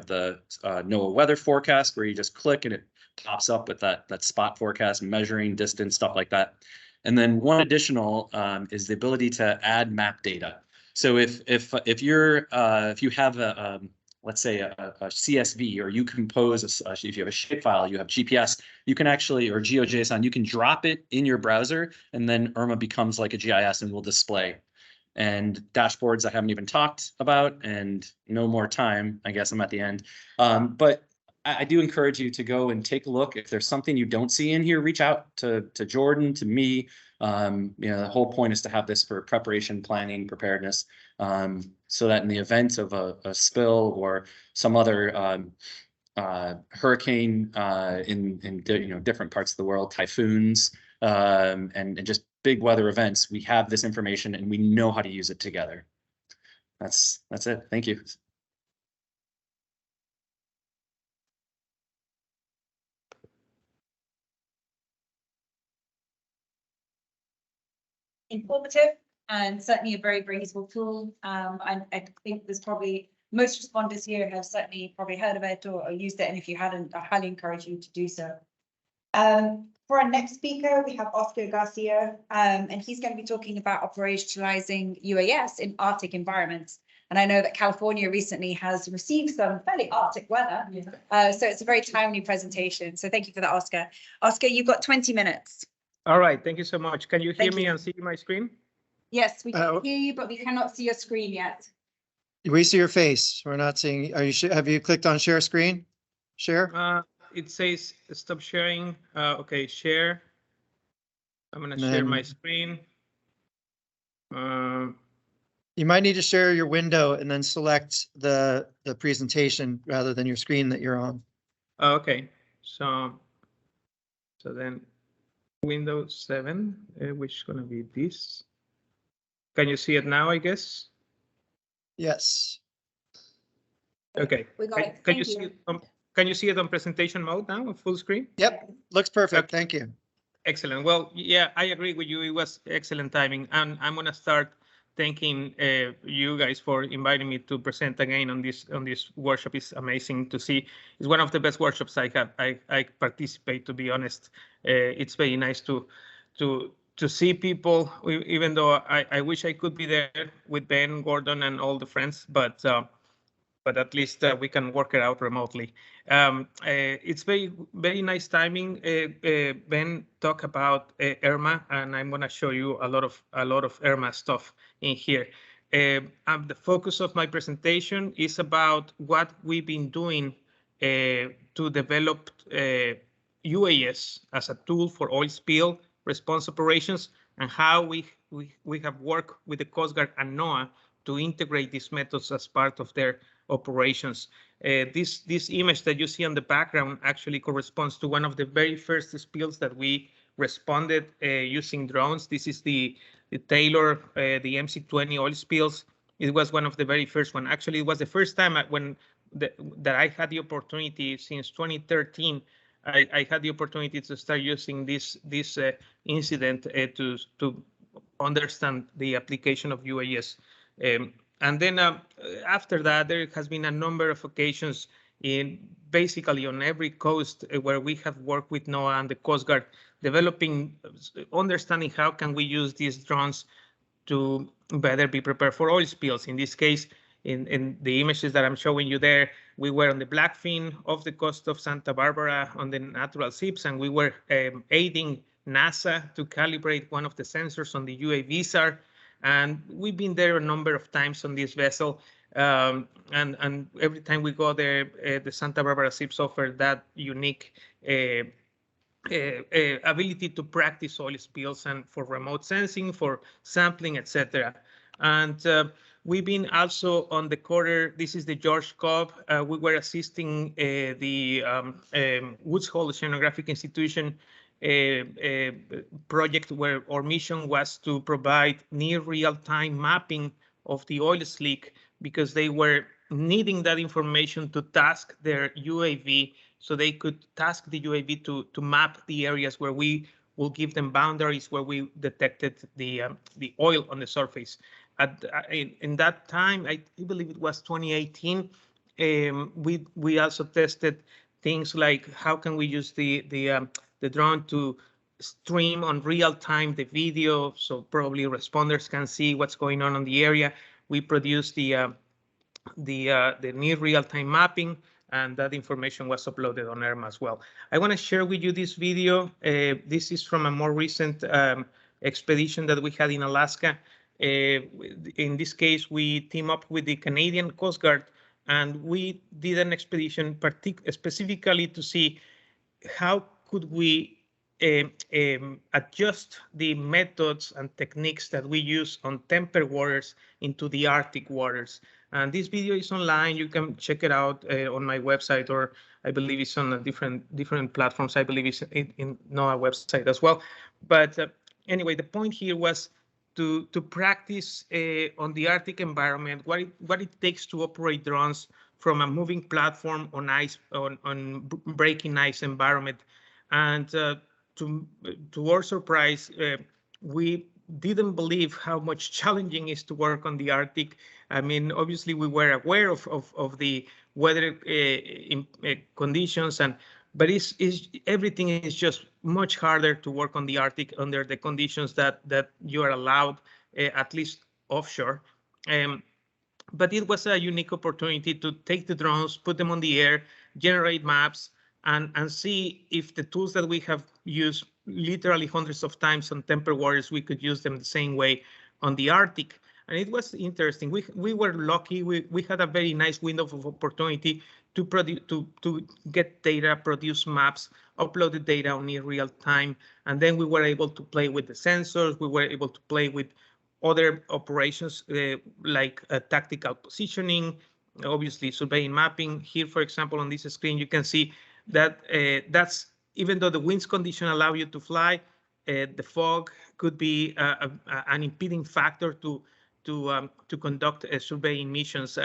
the NOAA weather forecast, where you just click and it pops up with that spot forecast, measuring distance, stuff like that. And then one additional is the ability to add map data. So if you have let's say a CSV, or you compose if you have a shapefile, you have GPS, you can actually, or GeoJSON, you can drop it in your browser, and then IRMA becomes like a GIS and will display. And dashboards I haven't even talked about, and no more time. I guess I'm at the end. But I do encourage you to go and take a look. If there's something you don't see in here, reach out to Jordan, to me. The whole point is to have this for preparation, planning, preparedness, so that in the event of a spill or some other hurricane in different parts of the world, typhoons, and just big weather events, we have this information and we know how to use it together. That's it. Thank you. Informative and certainly a very, very useful tool. I think there's probably most responders here have certainly probably heard of it or used it, and if you hadn't, I highly encourage you to do so. For our next speaker, we have Oscar Garcia, and he's going to be talking about operationalizing UAS in Arctic environments. And I know that California recently has received some fairly Arctic weather, so it's a very timely presentation. So thank you for that, Oscar. Oscar, you've got 20 minutes. All right, thank you so much. Can you hear me and see my screen? Yes, we can hear you, but we cannot see your screen yet. We see your face. We're not seeing. Have you clicked on share screen? Share? It says stop sharing. Okay, share. I'm gonna share my screen. You might need to share your window and then select the presentation rather than your screen that you're on. Okay, so then Windows 7, which is gonna be this. Can you see it now, I guess? Yes. Okay. We got it. Can you see it? Can you see it on presentation mode now, full screen? Yep, looks perfect. Okay. Thank you. Excellent. Well, yeah, I agree with you. It was excellent timing, and I'm gonna start thanking you guys for inviting me to present again on this workshop. It's amazing to see. It's one of the best workshops I participate. To be honest, it's very nice to to see people, even though I wish I could be there with Ben, Gordon, and all the friends, but at least we can work it out remotely. It's very nice timing. Ben talked about IRMA, and I'm going to show you a lot of IRMA stuff in here. The focus of my presentation is about what we've been doing to develop UAS as a tool for oil spill response operations, and how we have worked with the Coast Guard and NOAA to integrate these methods as part of their operations. This image that you see on the background actually corresponds to one of the very first spills that we responded using drones. This is the Taylor, the MC-20 oil spills. It was one of the very first one. Actually, it was the first time that I had the opportunity since 2013. I had the opportunity to start using this incident to understand the application of UAS. And then after that, there has been a number of occasions basically on every coast where we have worked with NOAA and the Coast Guard, understanding how can we use these drones to better be prepared for oil spills. In this case, in the images that I'm showing you there, we were on the Blackfin off the coast of Santa Barbara on the natural zips, and we were aiding NASA to calibrate one of the sensors on the UAVSAR. And we've been there a number of times on this vessel. And every time we go there, the Santa Barbara zips offer that unique ability to practice oil spills and for remote sensing, for sampling, etc. And we've been also on the quarter. This is the George Cobb. We were assisting the Woods Hole Oceanographic Institution project where our mission was to provide near real-time mapping of the oil slick, because they were needing that information to task their UAV, so they could task the UAV to map the areas where we will give them boundaries where we detected the oil on the surface. In that time, I believe it was 2018, we also tested things like how can we use the drone to stream on real time the video, so probably responders can see what's going on the area. We produced the near real time mapping, and that information was uploaded on IRMA as well. I want to share with you this video. This is from a more recent expedition that we had in Alaska. In this case, we team up with the Canadian Coast Guard, and we did an expedition specifically to see how could we adjust the methods and techniques that we use on temperate waters into the Arctic waters. And this video is online. You can check it out on my website, or I believe it's on a different platforms. I believe it's in NOAA website as well. But anyway, the point here was to practice on the Arctic environment, what it takes to operate drones from a moving platform on ice, on breaking ice environment. And to our surprise, we didn't believe how much challenging it is to work on the Arctic. I mean, obviously we were aware of the weather conditions, but everything is just much harder to work on the Arctic under the conditions that you are allowed, at least offshore. But it was a unique opportunity to take the drones, put them on the air, generate maps, and see if the tools that we have used literally hundreds of times on temperate waters, we could use them the same way on the Arctic. And it was interesting. We were lucky. We had a very nice window of opportunity to get data, produce maps, upload the data on near real time, and then we were able to play with the sensors. We were able to play with other operations like tactical positioning, obviously surveying mapping. Here, for example, on this screen, you can see that that's, even though the winds condition allow you to fly, the fog could be an impeding factor to conduct surveying missions.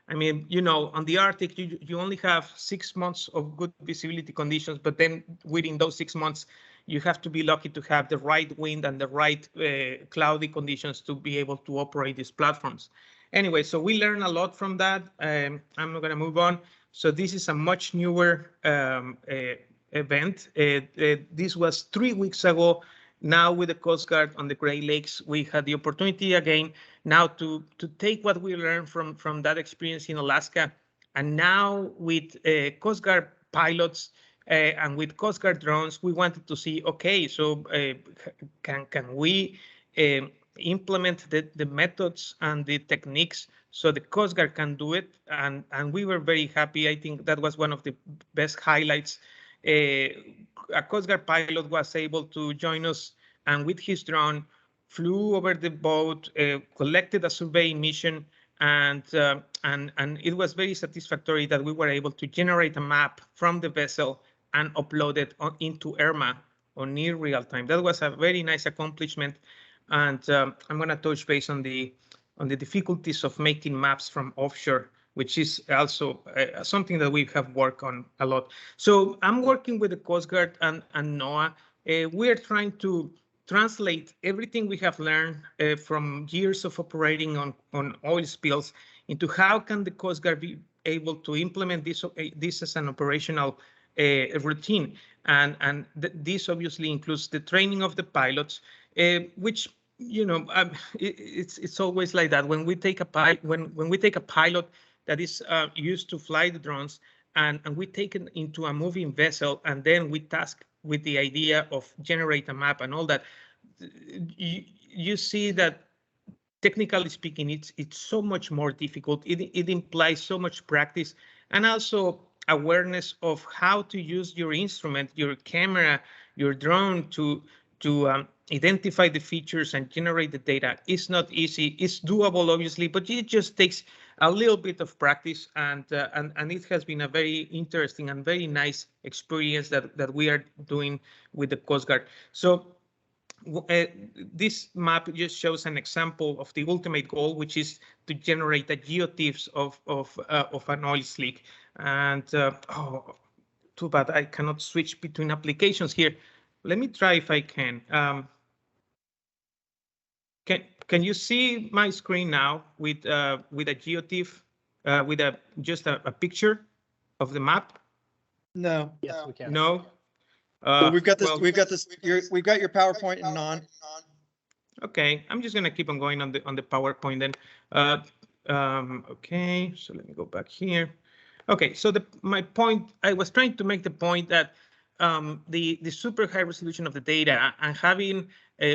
I mean, you know, on the Arctic, you only have 6 months of good visibility conditions, but then within those 6 months, you have to be lucky to have the right wind and the right cloudy conditions to be able to operate these platforms. Anyway, so we learned a lot from that. I'm not going to move on. So this is a much newer event. This was 3 weeks ago Now with the Coast Guard on the Great Lakes, we had the opportunity again now to take what we learned from that experience in Alaska, and now with Coast Guard pilots and with Coast Guard drones, we wanted to see, okay, so can we implement the methods and the techniques so the Coast Guard can do it, and we were very happy. I think that was one of the best highlights. A Coast Guard pilot was able to join us, and with his drone flew over the boat, collected a surveying mission, and it was very satisfactory that we were able to generate a map from the vessel and upload it into IRMA on near real time. That was a very nice accomplishment, and I'm going to touch base on the difficulties of making maps from offshore, which is also something that we have worked on a lot. So I'm working with the Coast Guard and NOAA. We're trying to translate everything we have learned from years of operating on oil spills into how can the Coast Guard be able to implement this as an operational routine. And this obviously includes the training of the pilots, which, you know, it's always like that. When we take a pilot that is used to fly the drones, and we take it into a moving vessel, and then we task with the idea of generate a map and all that, you see that technically speaking, it's so much more difficult. It implies so much practice and also awareness of how to use your instrument, your camera, your drone to identify the features and generate the data. It's not easy. It's doable, obviously, but it just takes a little bit of practice, and it has been a very interesting and very nice experience that we are doing with the Coast Guard. So this map just shows an example of the ultimate goal, which is to generate a geotips of an oil slick. And oh, too bad I cannot switch between applications here. Let me try if I can. Can you see my screen now with a geotiff, with just a picture of the map? No. Yes, we can. No. Well, we've got this. We've got your PowerPoint and on. Okay, I'm just gonna keep on going on the PowerPoint then. Okay, so let me go back here. Okay, so my point, I was trying to make the point that the super high resolution of the data and having,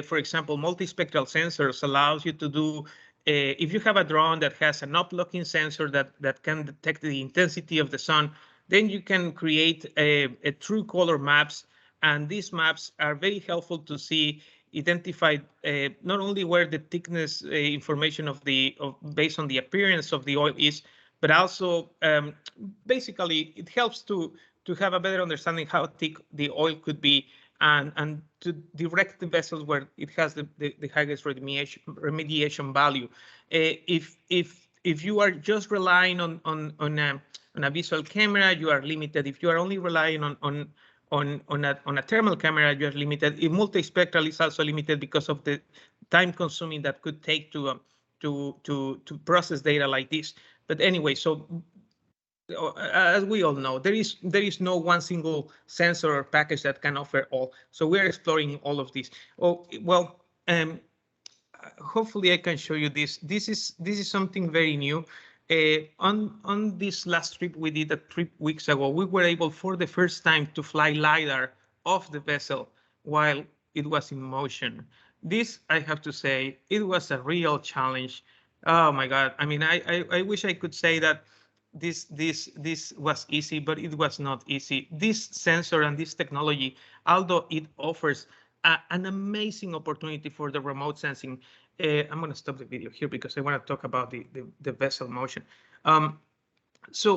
for example, multispectral sensors allows you to do, if you have a drone that has an up-looking sensor that can detect the intensity of the sun, then you can create a true color maps. And these maps are very helpful to see, identify not only where the thickness information based on the appearance of the oil is, but also basically it helps to have a better understanding how thick the oil could be, and to direct the vessels where it has the highest remediation value. If you are just relying on a visual camera, you are limited. If you are only relying on a thermal camera, you are limited. If multispectral is also limited because of the time consuming that could take to process data like this. But anyway, so as we all know, there is no one single sensor or package that can offer all. So we're exploring all of these. Oh well, hopefully I can show you this. This is something very new. On this last trip we did 3 weeks ago, we were able for the first time to fly LiDAR off the vessel while it was in motion. This, I have to say, it was a real challenge. Oh my God. I mean, I wish I could say that this was easy, but it was not easy. This sensor and this technology, although it offers an amazing opportunity for the remote sensing. I'm going to stop the video here because I want to talk about the vessel motion. It's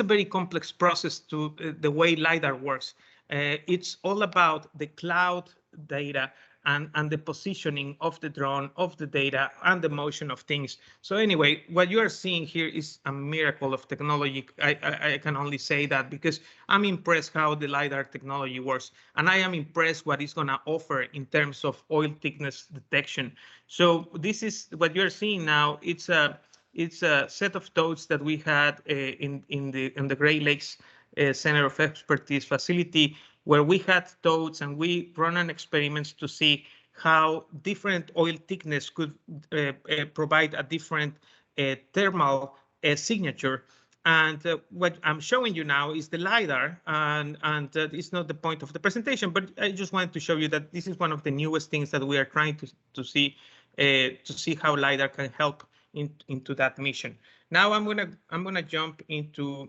a very complex process to the way LiDAR works. It's all about the cloud data and the positioning of the drone, of the data, and the motion of things. So anyway, what you are seeing here is a miracle of technology. I can only say that because I'm impressed how the LiDAR technology works, and I am impressed what it's going to offer in terms of oil thickness detection. So this is what you're seeing now. It's a set of totes that we had in the Great Lakes Center of Expertise facility, where we had toads and we run an experiments to see how different oil thickness could provide a different thermal signature. And what I'm showing you now is the LiDAR, and it's not the point of the presentation, but I just wanted to show you that this is one of the newest things that we are trying to see how LiDAR can help into that mission. Now I'm gonna jump into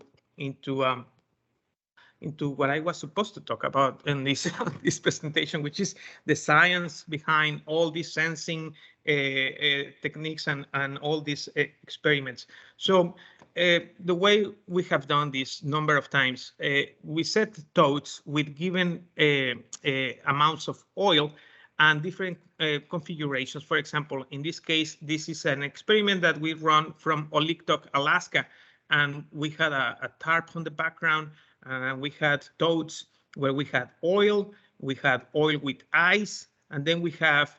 what I was supposed to talk about in this this presentation, which is the science behind all these sensing techniques and all these experiments. So the way we have done this number of times, we set toads with given amounts of oil and different configurations. For example, in this case, this is an experiment that we run from Oliktok, Alaska, and we had a tarp on the background. We had toads where we had oil with ice, and then we have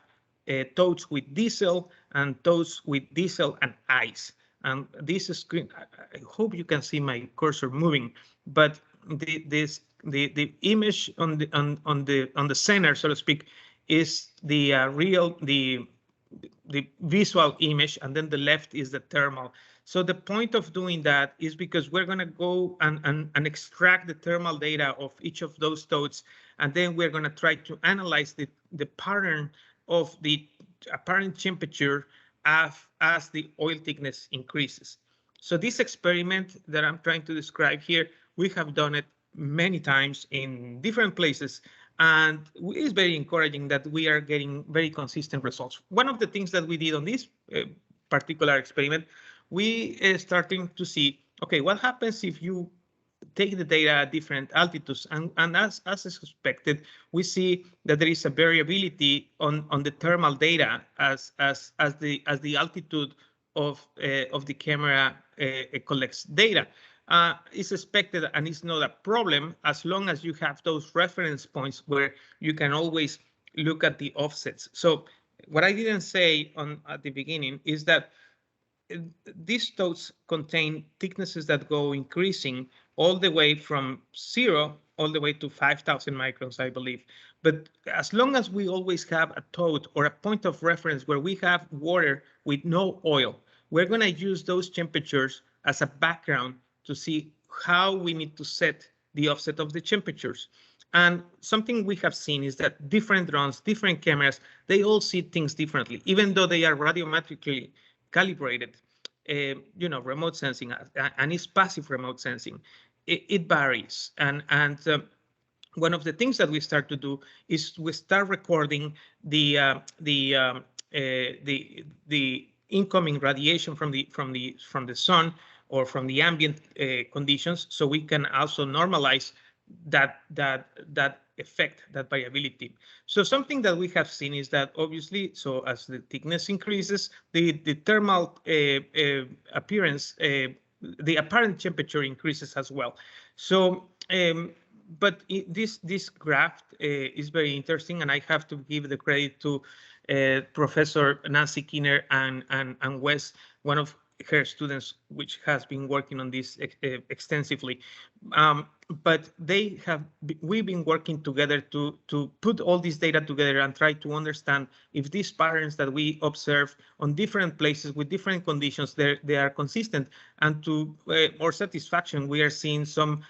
toads with diesel and toads with diesel and ice. And this screen, I hope you can see my cursor moving, but the image on the center, so to speak, is the the visual image, and then the left is the thermal. So the point of doing that is because we're going to go and extract the thermal data of each of those toads, and then we're going to try to analyze the pattern of the apparent temperature as the oil thickness increases. So this experiment that I'm trying to describe here, we have done it many times in different places, and it's very encouraging that we are getting very consistent results. One of the things that we did on this particular experiment, we starting to see, okay, what happens if you take the data at different altitudes, and as expected, we see that there is a variability on the thermal data as the altitude of the camera collects data. It's expected, and it's not a problem as long as you have those reference points where you can always look at the offsets. So what I didn't say at the beginning is that these toads contain thicknesses that go increasing all the way from 0 all the way to 5,000 microns, I believe. But as long as we always have a toad or a point of reference where we have water with no oil, we're going to use those temperatures as a background to see how we need to set the offset of the temperatures. And something we have seen is that different drones, different cameras, they all see things differently, even though they are radiometrically calibrated. Remote sensing, and it's passive remote sensing. It varies, and one of the things that we start to do is we start recording the incoming radiation from the sun or from the ambient conditions, so we can also normalize that effect, that variability. So something that we have seen is that obviously, so as the thickness increases, the thermal appearance, the apparent temperature increases as well. So, but this graph is very interesting, and I have to give the credit to Professor Nancy Kinner and Wes, one of her students, which has been working on this extensively. But we've been working together to put all this data together and try to understand if these patterns that we observe on different places with different conditions, they are consistent. And to our satisfaction, we are seeing some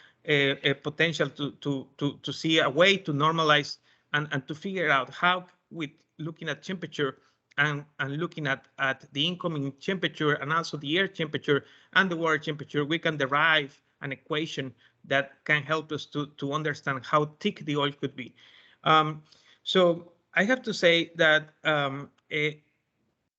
potential to see a way to normalize and to figure out how, with looking at temperature and looking at the incoming temperature and also the air temperature and the water temperature, we can derive an equation that can help us to understand how thick the oil could be. So I have to say that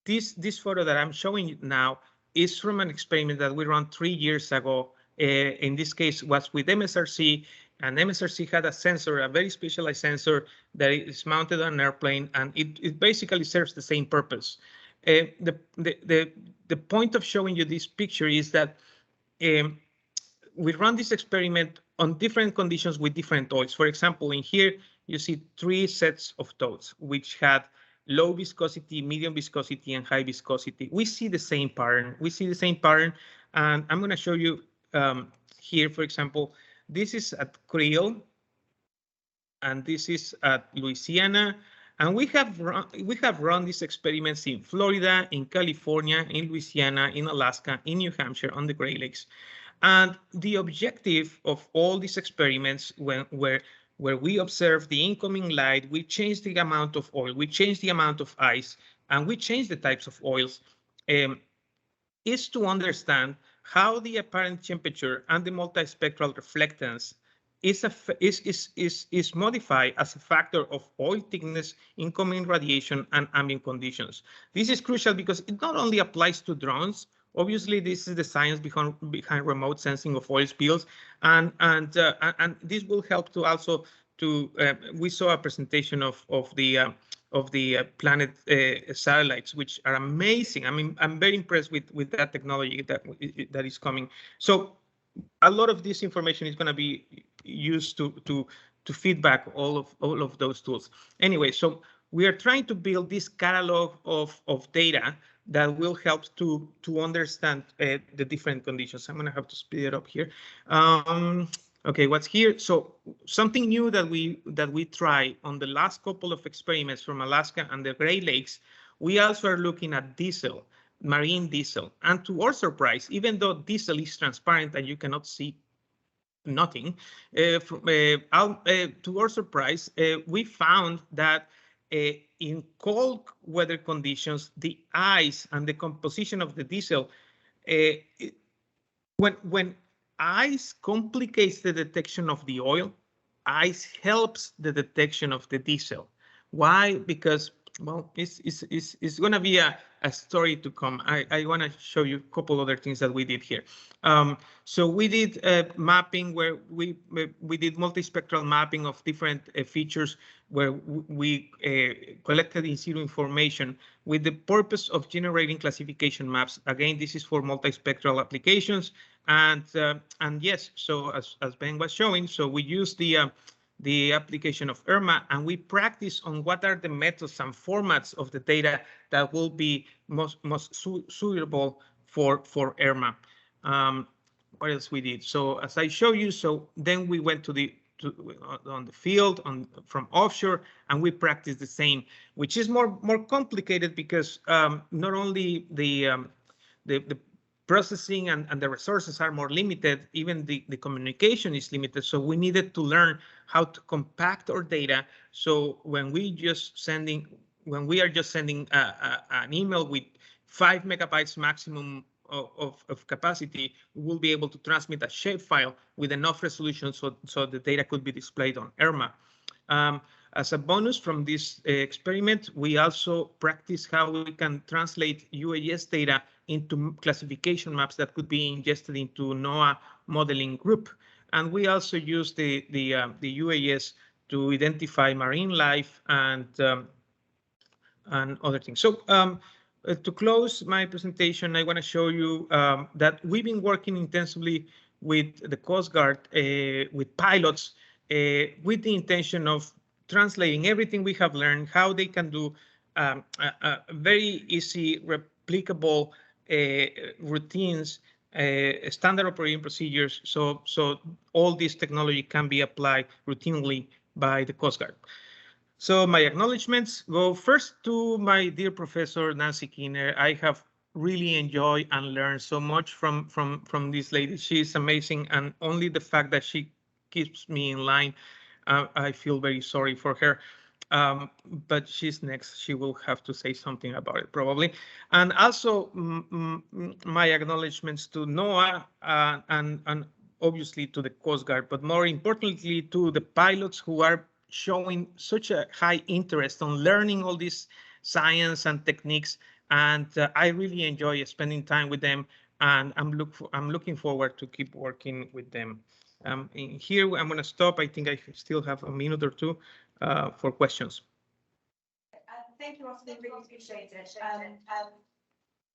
this photo that I'm showing you now is from an experiment that we ran 3 years ago. In this case, was with MSRC, and MSRC had a sensor, a very specialized sensor that is mounted on an airplane, and it basically serves the same purpose. The point of showing you this picture is that we run this experiment on different conditions with different oils. For example, in here, you see 3 sets of toads, which had low viscosity, medium viscosity, and high viscosity. We see the same pattern. And I'm going to show you here, for example, this is at Creel. and this is at Louisiana. And we have run these experiments in Florida, in California, in Louisiana, in Alaska, in New Hampshire, on the Great Lakes. And the objective of all these experiments, where we observe the incoming light, we change the amount of oil, we change the amount of ice, and we change the types of oils, is to understand how the apparent temperature and the multispectral reflectance is modified as a factor of oil thickness, incoming radiation, and ambient conditions. This is crucial because it not only applies to drones. Obviously, this is the science behind remote sensing of oil spills, and this will help to also to. We saw a presentation of the planet satellites, which are amazing. I mean, I'm very impressed with that technology that is coming. So a lot of this information is going to be used to feedback all of those tools. Anyway, so we are trying to build this catalog of data that will help to understand the different conditions. I'm going to have to speed it up here. Okay, what's here? So something new that we try on the last couple of experiments from Alaska and the Great Lakes, we also are looking at diesel, marine diesel. And to our surprise, even though diesel is transparent and you cannot see nothing, to our surprise, we found that in cold weather conditions, the ice and the composition of the diesel, when ice complicates the detection of the oil, ice helps the detection of the diesel. Why? Because, well, it's going to be a story to come. I want to show you a couple other things that we did here. So we did mapping where we did multispectral mapping of different features where we collected in situ information with the purpose of generating classification maps. Again, this is for multispectral applications. And yes, so as Ben was showing, so we use the application of IRMA, and we practice on what are the methods and formats of the data that will be most suitable for IRMA. What else we did? So as I show you, so then we went on the field from offshore, and we practiced the same, which is more complicated because not only the processing and the resources are more limited, even the communication is limited. So we needed to learn how to compact our data. So when we are just sending an email with 5 megabytes maximum of capacity, we will be able to transmit a shapefile with enough resolution so the data could be displayed on IRMA. As a bonus from this experiment, we also practice how we can translate UAS data into classification maps that could be ingested into NOAA modeling group. And we also use the UAS to identify marine life and other things. So to close my presentation, I want to show you that we've been working intensively with the Coast Guard, with pilots, with the intention of translating everything we have learned, how they can do very easy, replicable routines, standard operating procedures, so all this technology can be applied routinely by the Coast Guard. So my acknowledgements go first to my dear professor, Nancy Keener. I have really enjoyed and learned so much from this lady. She's amazing, and only the fact that she keeps me in line, I feel very sorry for her. But she's next. She will have to say something about it probably. And also my acknowledgements to NOAA and obviously to the Coast Guard, but more importantly to the pilots who are showing such a high interest on learning all this science and techniques. And I really enjoy spending time with them, and I'm looking forward to keep working with them. In here, I'm going to stop. I think I still have a minute or two for questions. Thank you, Austin. Really appreciate it.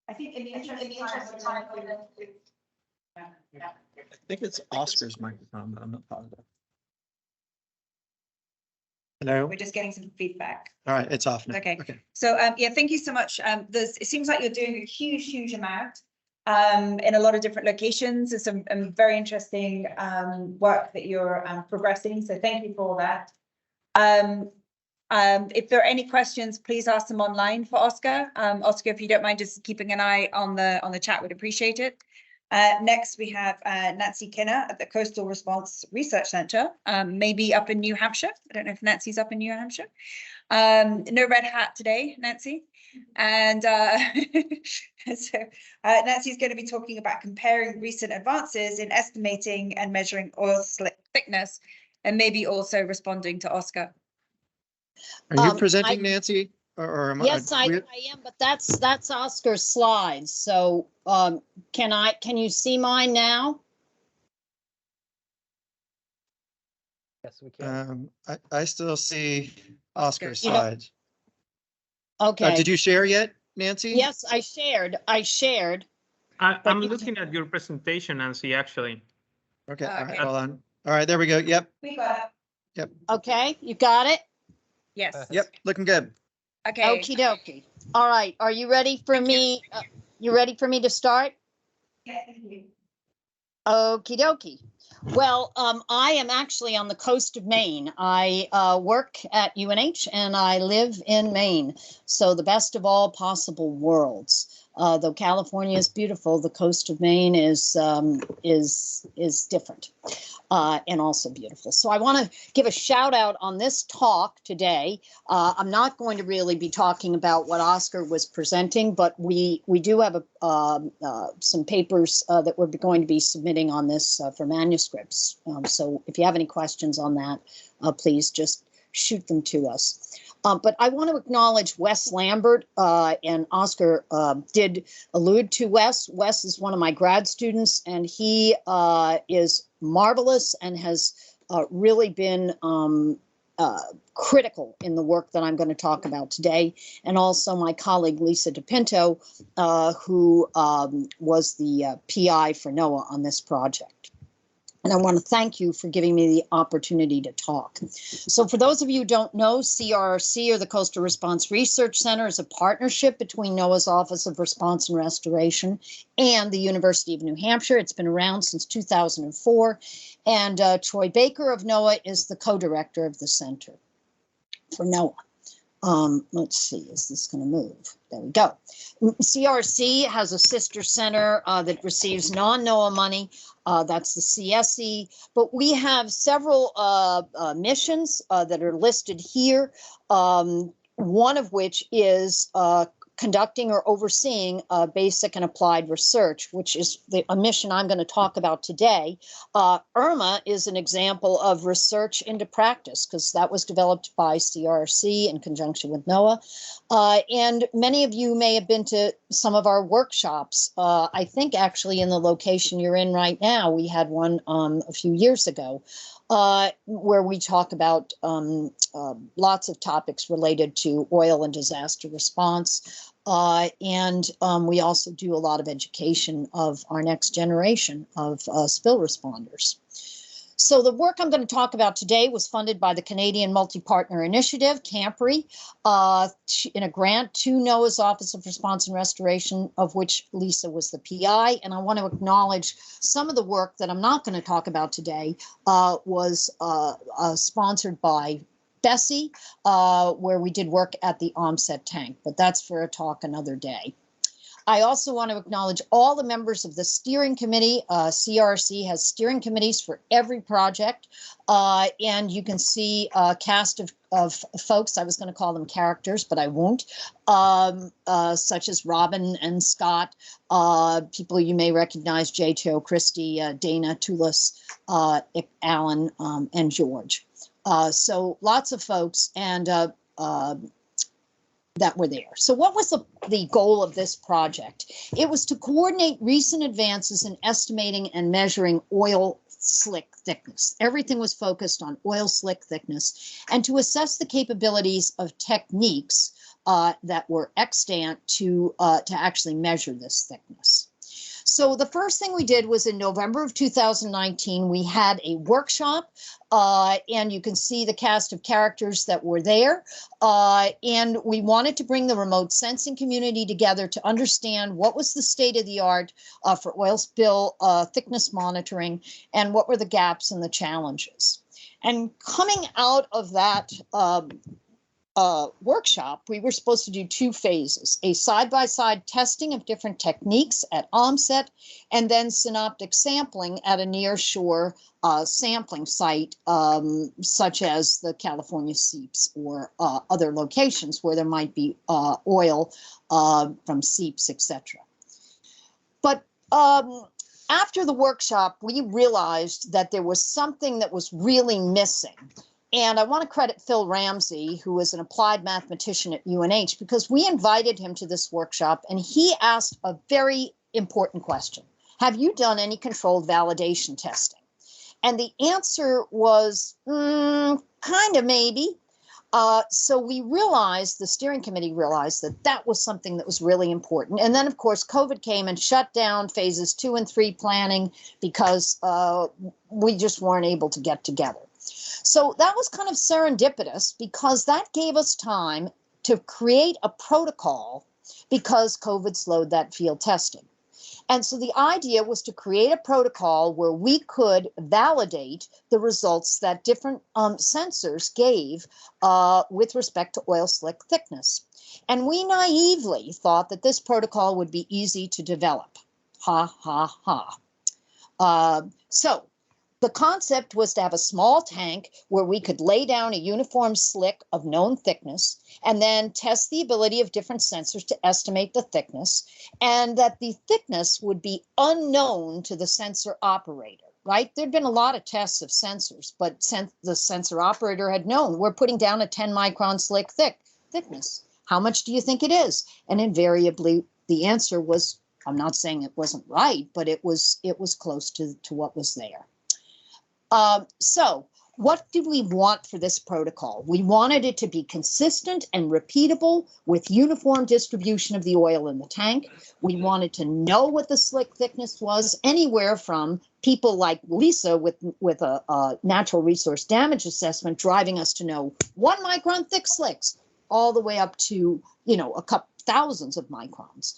I think in the interest of time, I think it's Oscar's microphone, but I'm not positive. Hello. We're just getting some feedback. All right, it's off now. Okay. So yeah, thank you so much. It seems like you're doing a huge amount in a lot of different locations. There's some very interesting work that you're progressing. So thank you for all that. If there are any questions, please ask them online for Oscar. Oscar, if you don't mind just keeping an eye on the chat, would appreciate it. Next, we have Nancy Kinner at the Coastal Response Research Center, maybe up in New Hampshire. I don't know if Nancy's up in New Hampshire. No red hat today, Nancy. And so Nancy's going to be talking about comparing recent advances in estimating and measuring oil slick thickness, and maybe also responding to Oscar. Are you presenting, Nancy? Or am yes, I am, but that's Oscar's slides. So can you see mine now? Yes, we can. I still see Oscar's slides. Okay. Did you share yet, Nancy? Yes, I shared. I'm looking at your presentation, Nancy, actually. Okay, all right, hold on. All right, there we go. Yep. We got it. Yep. Okay, you got it? Yes. Yep, looking good. Okay. Okie dokie. All right, are you ready for me? You ready for me to start? Yeah, thank you. Okie dokie. Well, I am actually on the coast of Maine. I work at UNH and I live in Maine. So the best of all possible worlds. Though California is beautiful, the coast of Maine is different and also beautiful. So I want to give a shout out on this talk today. I'm not going to really be talking about what Oscar was presenting, but we do have some papers that we're going to be submitting on this for manuscripts. So if you have any questions on that, please just shoot them to us. But I want to acknowledge Wes Lambert, and Oscar did allude to Wes. Wes is one of my grad students, and he is marvelous and has really been critical in the work that I'm going to talk about today. And also my colleague, Lisa DePinto, who was the PI for NOAA on this project. And I want to thank you for giving me the opportunity to talk. So for those of you who don't know, CRRC, or the Coastal Response Research Center, is a partnership between NOAA's Office of Response and Restoration and the University of New Hampshire. It's been around since 2004. And Troy Baker of NOAA is the co-director of the center for NOAA. Let's see, is this going to move? There we go. CRC has a sister center that receives non-NOAA money. That's the CSE. But we have several missions that are listed here, one of which is conducting or overseeing basic and applied research, which is a mission I'm going to talk about today. IRMA is an example of research into practice, because that was developed by CRC in conjunction with NOAA. And many of you may have been to some of our workshops. I think actually in the location you're in right now, we had one a few years ago. Where we talk about lots of topics related to oil and disaster response. And we also do a lot of education of our next generation of spill responders. So the work I'm going to talk about today was funded by the Canadian Multi-Partner Initiative, CAMPRI, in a grant to NOAA's Office of Response and Restoration, of which Lisa was the PI. And I want to acknowledge some of the work that I'm not going to talk about today was sponsored by Bessie, where we did work at the Omset tank, but that's for a talk another day. I also want to acknowledge all the members of the steering committee. CRC has steering committees for every project, and you can see a cast of folks. I was going to call them characters, but I won't, such as Robin and Scott, people you may recognize, J.T.O. Christie, Dana, Tulis, Alan, and George. So lots of folks, and that were there. So what was the goal of this project? It was to coordinate recent advances in estimating and measuring oil slick thickness. Everything was focused on oil slick thickness, and to assess the capabilities of techniques that were extant to actually measure this thickness. So the first thing we did was in November of 2019, we had a workshop, and you can see the cast of characters that were there. And we wanted to bring the remote sensing community together to understand what was the state of the art for oil spill thickness monitoring and what were the gaps and the challenges. And coming out of that workshop, we were supposed to do 2 phases, a side-by-side testing of different techniques at OMSET, and then synoptic sampling at a near-shore sampling site, such as the California seeps or other locations where there might be oil from seeps, etc. But after the workshop, we realized that there was something that was really missing. And I want to credit Phil Ramsey, who is an applied mathematician at UNH, because we invited him to this workshop and he asked a very important question. Have you done any controlled validation testing? And the answer was kind of maybe. So we realized, the steering committee realized that that was something that was really important. And then, of course, COVID came and shut down phases 2 and 3 planning because we just weren't able to get together. So that was kind of serendipitous because that gave us time to create a protocol because COVID slowed that field testing. And so the idea was to create a protocol where we could validate the results that different sensors gave with respect to oil slick thickness. And we naively thought that this protocol would be easy to develop. Ha, ha, ha. So the concept was to have a small tank where we could lay down a uniform slick of known thickness and then test the ability of different sensors to estimate the thickness, and that the thickness would be unknown to the sensor operator, right? There'd been a lot of tests of sensors, but the sensor operator had known we're putting down a 10 micron slick thickness. How much do you think it is? And invariably, the answer was, I'm not saying it wasn't right, but it was close to what was there. So what did we want for this protocol? We wanted it to be consistent and repeatable with uniform distribution of the oil in the tank. We wanted to know what the slick thickness was, anywhere from people like Lisa with a natural resource damage assessment driving us to know 1 micron thick slicks, all the way up to, a couple thousands of microns.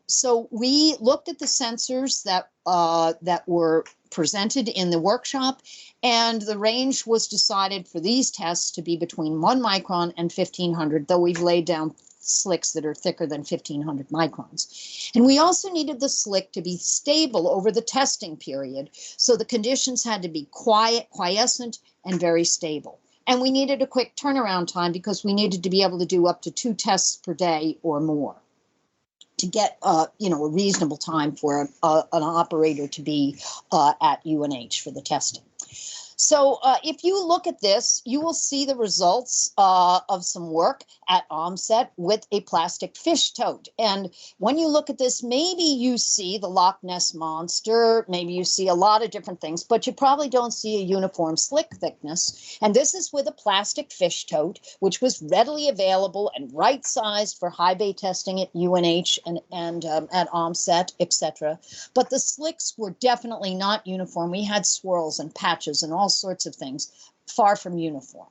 So we looked at the sensors that were presented in the workshop, and the range was decided for these tests to be between 1 micron and 1500, though we've laid down slicks that are thicker than 1500 microns. And we also needed the slick to be stable over the testing period, so the conditions had to be quiescent and very stable. And we needed a quick turnaround time because we needed to be able to do up to 2 tests per day or more to get, a reasonable time for an operator to be at UNH for the testing. So if you look at this, you will see the results of some work at OMSET with a plastic fish tote. And when you look at this, maybe you see the Loch Ness Monster, maybe you see a lot of different things, but you probably don't see a uniform slick thickness. And this is with a plastic fish tote, which was readily available and right-sized for high bay testing at UNH and at OMSET, etc. But the slicks were definitely not uniform. We had swirls and patches and all sorts of things, far from uniform.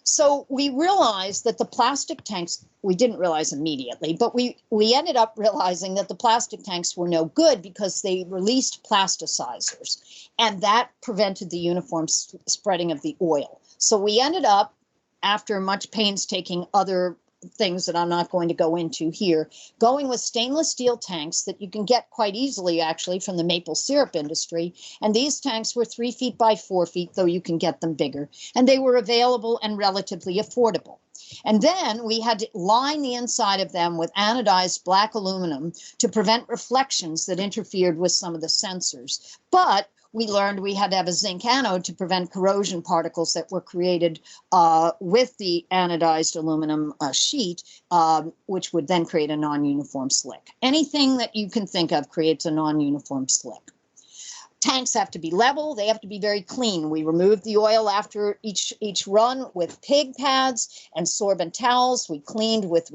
So we realized that the plastic tanks, we didn't realize immediately, but we ended up realizing that the plastic tanks were no good because they released plasticizers, and that prevented the uniform spreading of the oil. So we ended up, after much painstaking other things that I'm not going to go into here, going with stainless steel tanks that you can get quite easily actually from the maple syrup industry. And these tanks were 3 feet by 4 feet, though you can get them bigger. And they were available and relatively affordable. And then we had to line the inside of them with anodized black aluminum to prevent reflections that interfered with some of the sensors. But we learned we had to have a zinc anode to prevent corrosion particles that were created with the anodized aluminum sheet, which would then create a non-uniform slick. Anything that you can think of creates a non-uniform slick. Tanks have to be level. They have to be very clean. We remove the oil after each run with pig pads and sorbent towels. We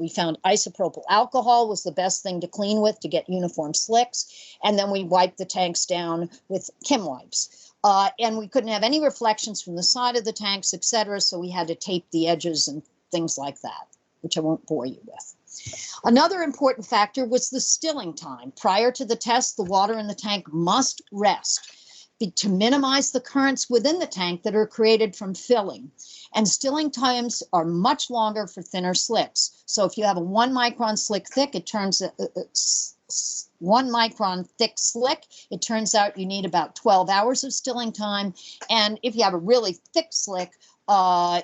found isopropyl alcohol was the best thing to clean with to get uniform slicks. And then we wiped the tanks down with Kim wipes. And we couldn't have any reflections from the side of the tanks, etc. So we had to tape the edges and things like that, which I won't bore you with. Another important factor was the stilling time. Prior to the test, the water in the tank must rest to minimize the currents within the tank that are created from filling. And stilling times are much longer for thinner slicks. So if you have a 1 micron slick thick, it turns 1 micron thick slick, it turns out you need about 12 hours of stilling time. And if you have a really thick slick,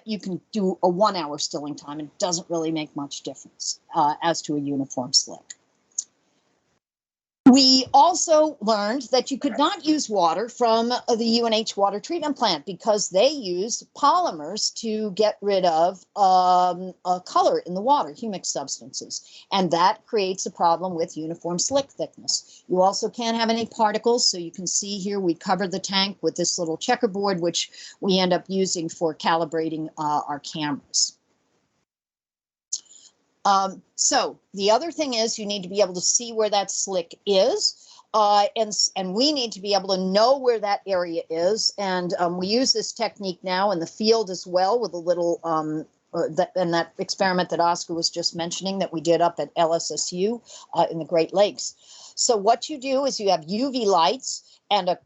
you can do a 1 hour stilling time. It doesn't really make much difference as to a uniform slick. We also learned that you could not use water from the UNH water treatment plant because they use polymers to get rid of color in the water, humic substances, and that creates a problem with uniform slick thickness. You also can't have any particles, so you can see here we cover the tank with this little checkerboard, which we end up using for calibrating our cameras. So the other thing is you need to be able to see where that slick is, and we need to be able to know where that area is. And we use this technique now in the field as well with a little, that experiment that Oscar was just mentioning that we did up at LSSU in the Great Lakes. So what you do is you have UV lights and a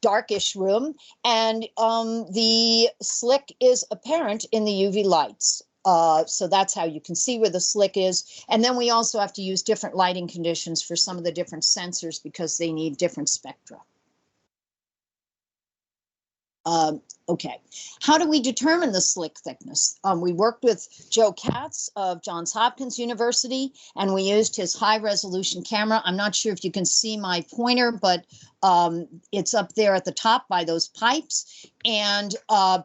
darkish room, and the slick is apparent in the UV lights. So that's how you can see where the slick is. And then we also have to use different lighting conditions for some of the different sensors because they need different spectra. Okay, how do we determine the slick thickness? We worked with Joe Katz of Johns Hopkins University, and we used his high resolution camera. I'm not sure if you can see my pointer, but it's up there at the top by those pipes. And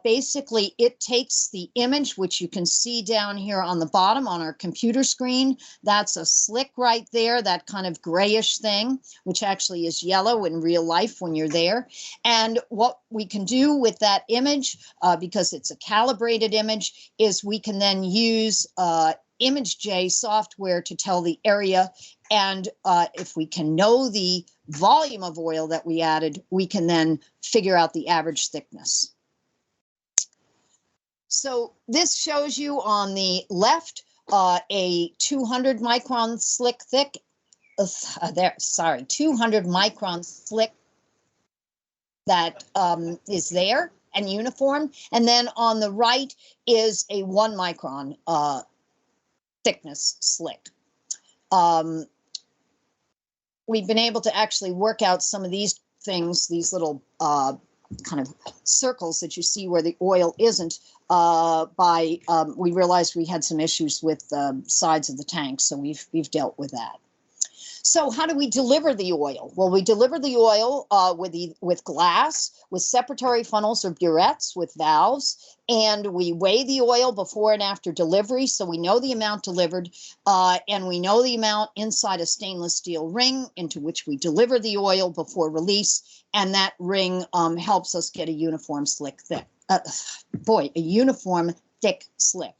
basically it takes the image, which you can see down here on the bottom on our computer screen. That's a slick right there, that kind of grayish thing, which actually is yellow in real life when you're there. And what we can do with that image, because it's a calibrated image, is we can then use ImageJ software to tell the area. And if we can know the volume of oil that we added, we can then figure out the average thickness. So this shows you on the left a 200 micron slick thick, 200 micron slick that is there and uniform. And then on the right is a 1 micron thickness slick. We've been able to actually work out some of these things, these little kind of circles that you see where the oil isn't we realized we had some issues with the sides of the tank, so we've dealt with that. So how do we deliver the oil? Well, we deliver the oil with glass, with separatory funnels or burettes, with valves, and we weigh the oil before and after delivery, so we know the amount delivered, and we know the amount inside a stainless steel ring into which we deliver the oil before release, and that ring helps us get a uniform slick thick. A uniform thick slick.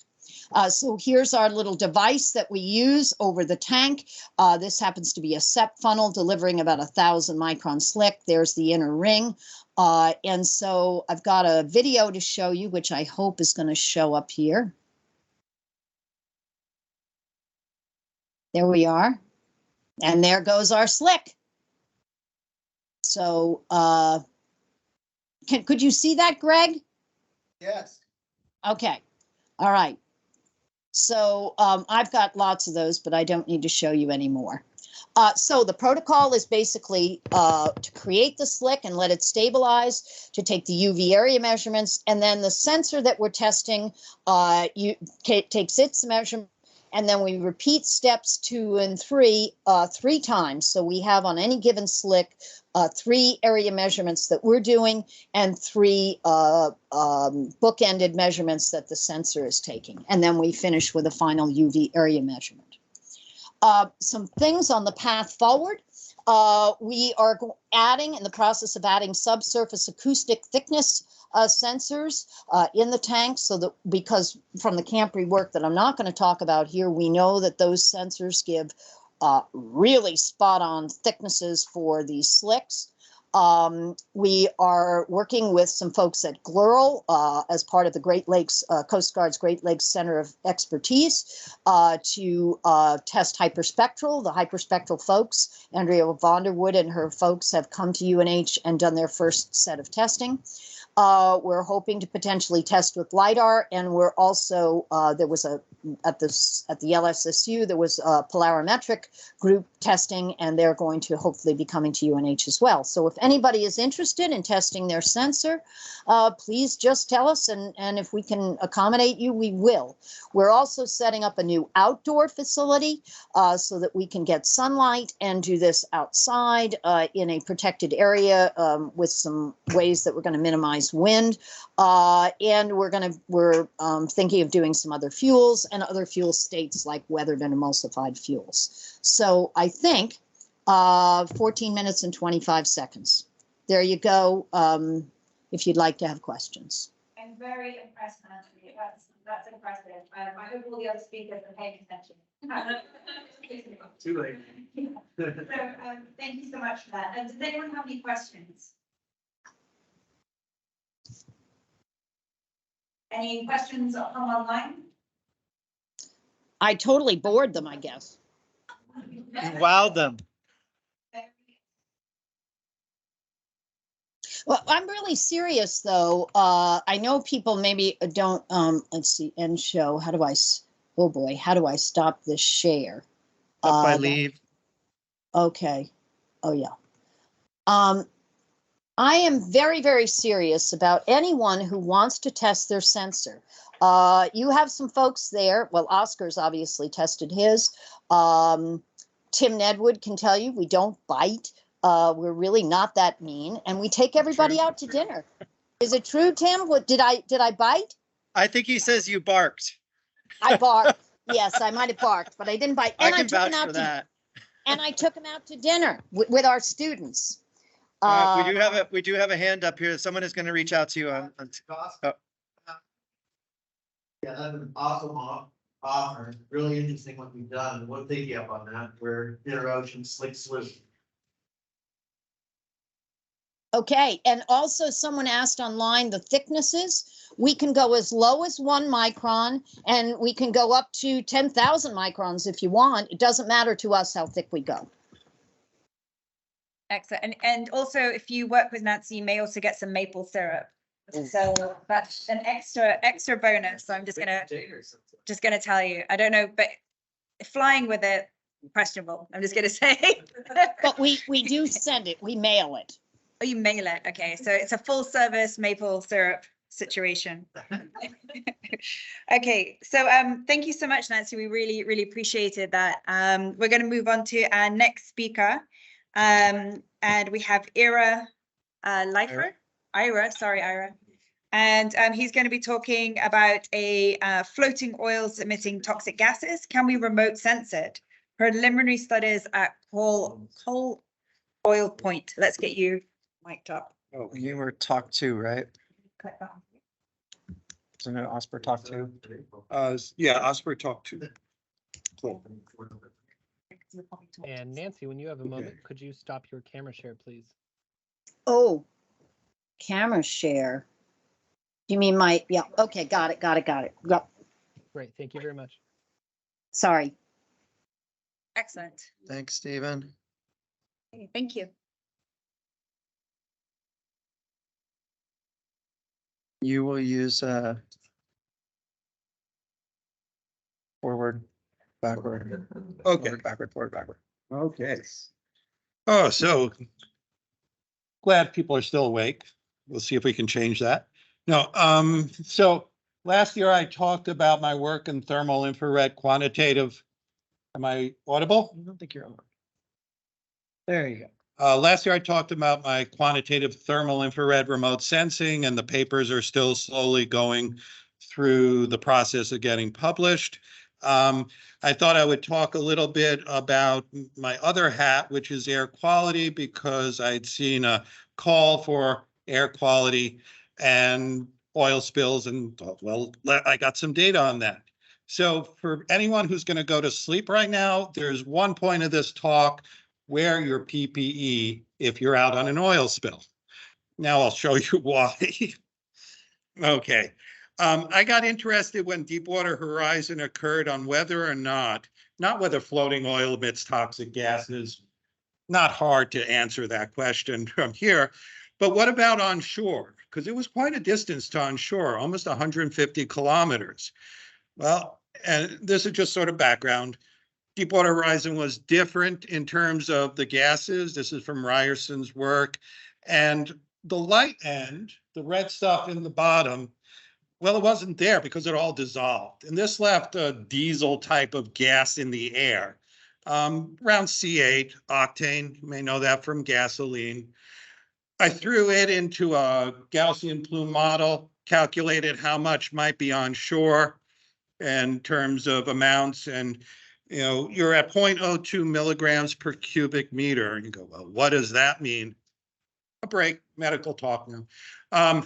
So here's our little device that we use over the tank. This happens to be a SEP funnel delivering about 1,000 micron slick. There's the inner ring. And so I've got a video to show you, which I hope is going to show up here. There we are. And there goes our slick. So could you see that, Greg? Yes. Okay. All right. So I've got lots of those, but I don't need to show you anymore. So the protocol is basically to create the slick and let it stabilize, to take the UV area measurements, and then the sensor that we're testing takes its measurement, and then we repeat steps 2 and 3 3 times. So we have on any given slick 3 area measurements that we're doing and 3 bookended measurements that the sensor is taking. And then we finish with a final UV area measurement. Some things on the path forward. We are adding, in the process of adding subsurface acoustic thickness sensors in the tanks, so that, because from the camp rework that I'm not going to talk about here, we know that those sensors give really spot on thicknesses for these slicks. We are working with some folks at GLERL as part of the Great Lakes, Coast Guard's Great Lakes Center of Expertise to test hyperspectral. The hyperspectral folks, Andrea Vonderwood and her folks, have come to UNH and done their first set of testing. We're hoping to potentially test with LIDAR, and we're also, there was at the LSSU, there was a polarimetric group testing, and they're going to hopefully be coming to UNH as well. So if anybody is interested in testing their sensor, please just tell us, and if we can accommodate you, we will. We're also setting up a new outdoor facility so that we can get sunlight and do this outside in a protected area with some ways that we're going to minimize wind, and we're thinking of doing some other fuels and other fuel states like weathered and emulsified fuels. So I think 14 minutes and 25 seconds. There you go. If you'd like to have questions. I'm very impressed, Natalie. That's impressive. I hope all the other speakers are paying attention. Too late. So thank you so much for that. Does anyone have any questions? Any questions from online? I totally bored them, I guess. You wowed them. Well, I'm really serious though. I know people maybe don't, let's see, end show. How do I, oh boy, how do I stop this share? If I leave. Okay. Oh yeah. I am very, very serious about anyone who wants to test their sensor. You have some folks there. Well, Oscar's obviously tested his. Tim Nedwood can tell you we don't bite. We're really not that mean, and we take everybody out to dinner. Is it true, Tim? What did I bite? I think he says you barked. I barked. Yes, I might have barked, but I didn't bite. And I can vouch took him out for that. And I took him out to dinner with our students. We do have a hand up here. Someone is going to reach out to you on oh. Yeah, that's an awesome offer. Really interesting what we've done. We'll take you up on that. We're InterOcean Slick Sleuth. Okay, and also someone asked online the thicknesses. We can go as low as 1 micron, and we can go up to 10,000 microns if you want. It doesn't matter to us how thick we go. Excellent. And also, if you work with Nancy, you may also get some maple syrup. So that's an extra bonus. So I'm just gonna tell you. I don't know, but flying with it, questionable. I'm just gonna say. But we do send it. We mail it. Oh, you mail it. Okay, so it's a full service maple syrup situation. Okay, so thank you so much, Nancy. We really appreciated that. We're going to move on to our next speaker. And we have Ira Leifer. Ira. And he's going to be talking about a floating oils emitting toxic gases. Can we remote sense it? Preliminary studies at Coal Oil Point. Let's get you mic'd up. Oh, you were talk 2, right? Isn't it OSPR talk 2? Yeah, OSPR talk 2. Cool. And Nancy, when you have a moment, could you stop your camera share, please? Oh, camera share. You mean my, yeah, okay, got it. Yep. Great, thank you very much. Sorry. Excellent. Thanks, Stephen. Okay, thank you. You will use forward, backward. Okay. Forward, backward. Okay. Oh, so glad people are still awake. We'll see if we can change that. No, so last year I talked about my work in thermal infrared quantitative. Am I audible? I don't think you're on. There you go. Last year I talked about my quantitative thermal infrared remote sensing, and the papers are still slowly going through the process of getting published. I thought I would talk a little bit about my other hat, which is air quality, because I'd seen a call for air quality and oil spills, and thought, well, I got some data on that. So for anyone who's going to go to sleep right now, there's one point of this talk: wear your PPE if you're out on an oil spill. Now I'll show you why. Okay. I got interested when Deepwater Horizon occurred on whether or not whether floating oil emits toxic gases. Not hard to answer that question from here. But what about onshore? Because it was quite a distance to onshore, almost 150 kilometers. Well, and this is just sort of background. Deepwater Horizon was different in terms of the gases. This is from Ryerson's work. And the light end, the red stuff in the bottom, well, it wasn't there because it all dissolved. And this left a diesel type of gas in the air, around C8 octane. You may know that from gasoline. I threw it into a Gaussian plume model, calculated how much might be onshore in terms of amounts. And, you know, you're at 0.02 milligrams per cubic meter. And you go, well, what does that mean? A break, medical talk now.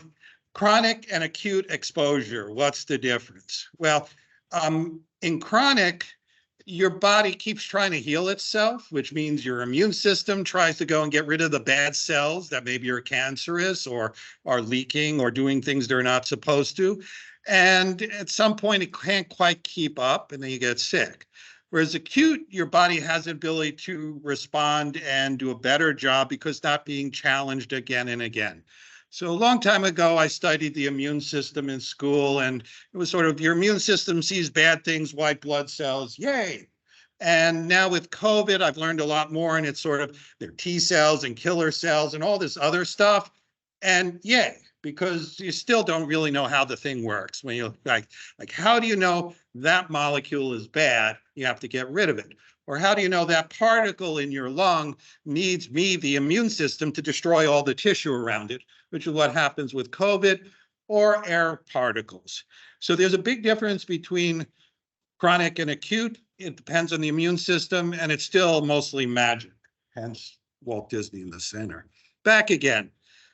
Chronic and acute exposure, what's the difference? Well, in chronic, your body keeps trying to heal itself, which means your immune system tries to go and get rid of the bad cells that maybe are cancerous or are leaking or doing things they're not supposed to. And at some point, it can't quite keep up, and then you get sick. Whereas acute, your body has the ability to respond and do a better job because it's not being challenged again and again. So a long time ago, I studied the immune system in school, and it was sort of your immune system sees bad things, white blood cells, yay. And now with COVID, I've learned a lot more, and it's sort of their T cells and killer cells and all this other stuff. And yay, because you still don't really know how the thing works. When you're like how do you know that molecule is bad? You have to get rid of it. Or how do you know that particle in your lung needs me, the immune system, to destroy all the tissue around it, which is what happens with COVID or air particles. So there's a big difference between chronic and acute. It depends on the immune system, and it's still mostly magic, hence Walt Disney in the center. Back again.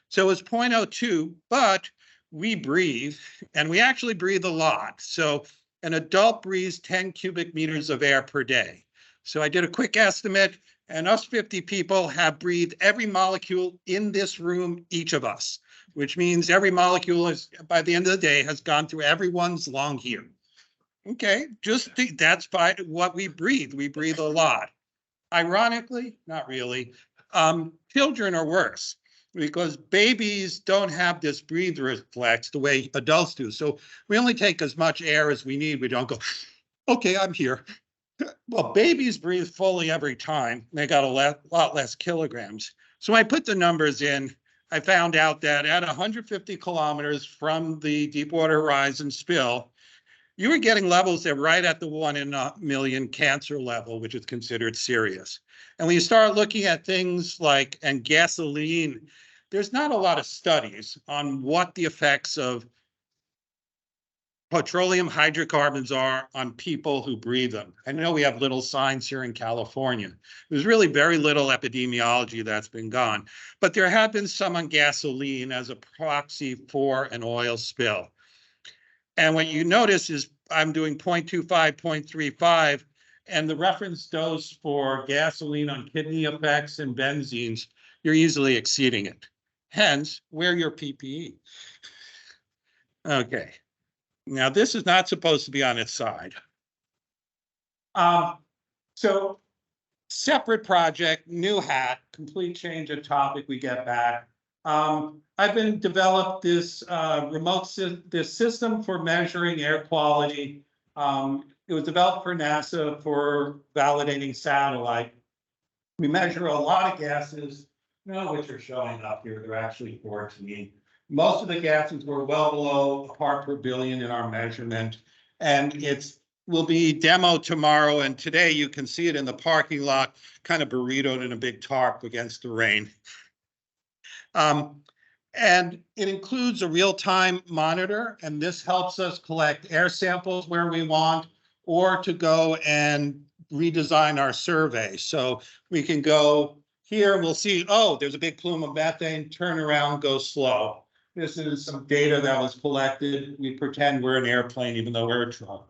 So it's 0.02, but we breathe, and we actually breathe a lot. So an adult breathes 10 cubic meters of air per day. So I did a quick estimate, and us 50 people have breathed every molecule in this room, each of us, which means every molecule is, by the end of the day, has gone through everyone's lung here. Okay, just that's by what we breathe. We breathe a lot. Ironically, not really. Children are worse because babies don't have this breathe reflex the way adults do. So we only take as much air as we need. We don't go, okay, I'm here. Well, babies breathe fully every time. They got a lot less kilograms. So I put the numbers in. I found out that at 150 kilometers from the Deepwater Horizon spill, you were getting levels that are right at the 1 in a million cancer level, which is considered serious. And when you start looking at things like, and gasoline, there's not a lot of studies on what the effects of petroleum hydrocarbons are on people who breathe them. I know we have little signs here in California. There's really very little epidemiology that's been gone, but there have been some on gasoline as a proxy for an oil spill. And what you notice is I'm doing 0.25, 0.35, and the reference dose for gasoline on kidney effects and benzenes, you're easily exceeding it. Hence, wear your PPE. Okay. Now, this is not supposed to be on its side. So, separate project, new hat, complete change of topic, we get back. I've been developed this this system for measuring air quality. It was developed for NASA for validating satellite. We measure a lot of gases, none of which are showing up here. They're actually 14. Most of the gases were well below a part per billion in our measurement, and it will be demoed tomorrow. And today you can see it in the parking lot, kind of burritoed in a big tarp against the rain. And it includes a real-time monitor, and this helps us collect air samples where we want, or to go and redesign our survey. So we can go here, we'll see, oh, there's a big plume of methane, turn around, go slow. This is some data that was collected. We pretend we're an airplane, even though we're a truck,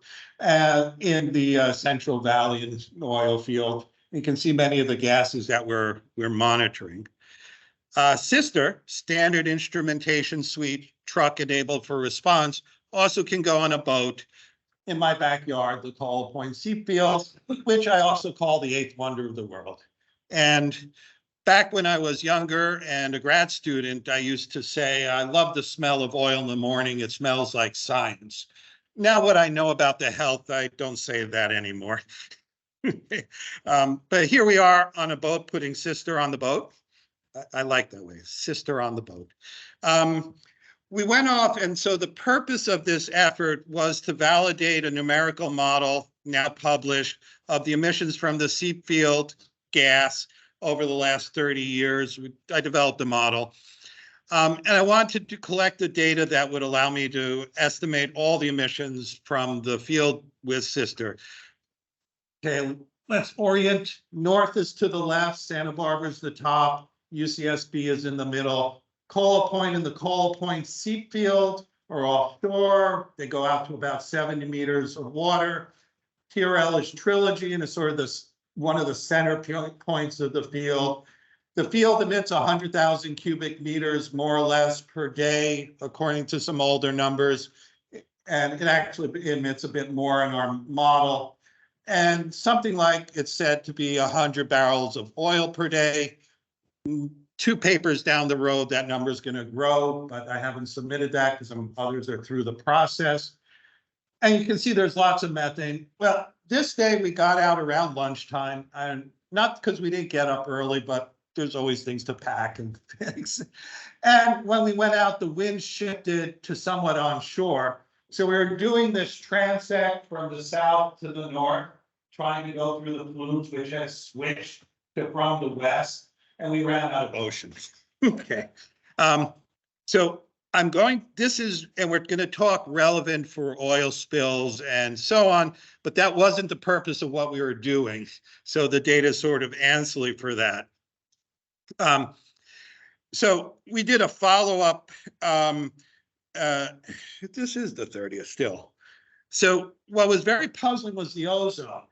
in the Central Valley in the oil field. You can see many of the gases that we're monitoring. Sister, standard instrumentation suite, truck enabled for response, also can go on a boat in my backyard, the Tall Point Seep Field, which I also call the eighth wonder of the world. And back when I was younger and a grad student, I used to say, I love the smell of oil in the morning. It smells like science. Now what I know about the health, I don't say that anymore. But here we are on a boat, putting Sister on the boat. I like that way, Sister on the boat. We went off, and so the purpose of this effort was to validate a numerical model, now published, of the emissions from the seep field gas over the last 30 years. I developed a model. And I wanted to collect the data that would allow me to estimate all the emissions from the field with Sister. Okay, let's orient. North is to the left, Santa Barbara is the top, UCSB is in the middle. Cola Point and the Cola Point Seep Field are offshore. They go out to about 70 meters of water. TRL is Trilogy and is sort of this one of the center points of the field. The field emits 100,000 cubic meters more or less per day, according to some older numbers. And it actually emits a bit more in our model. And something like it's said to be 100 barrels of oil per day. 2 papers down the road, that number is going to grow, but I haven't submitted that because some others are through the process. And you can see there's lots of methane. Well, this day we got out around lunchtime, and not because we didn't get up early, but there's always things to pack and things. And when we went out, the wind shifted to somewhat onshore. So we were doing this transect from the south to the north, trying to go through the plumes, which has switched to from the west. And we ran out of ocean. Okay. So I'm going, and we're going to talk relevant for oil spills and so on, but that wasn't the purpose of what we were doing. So the data is sort of ancillary for that. So we did a follow-up. This is the 30th still. So what was very puzzling was the ozone.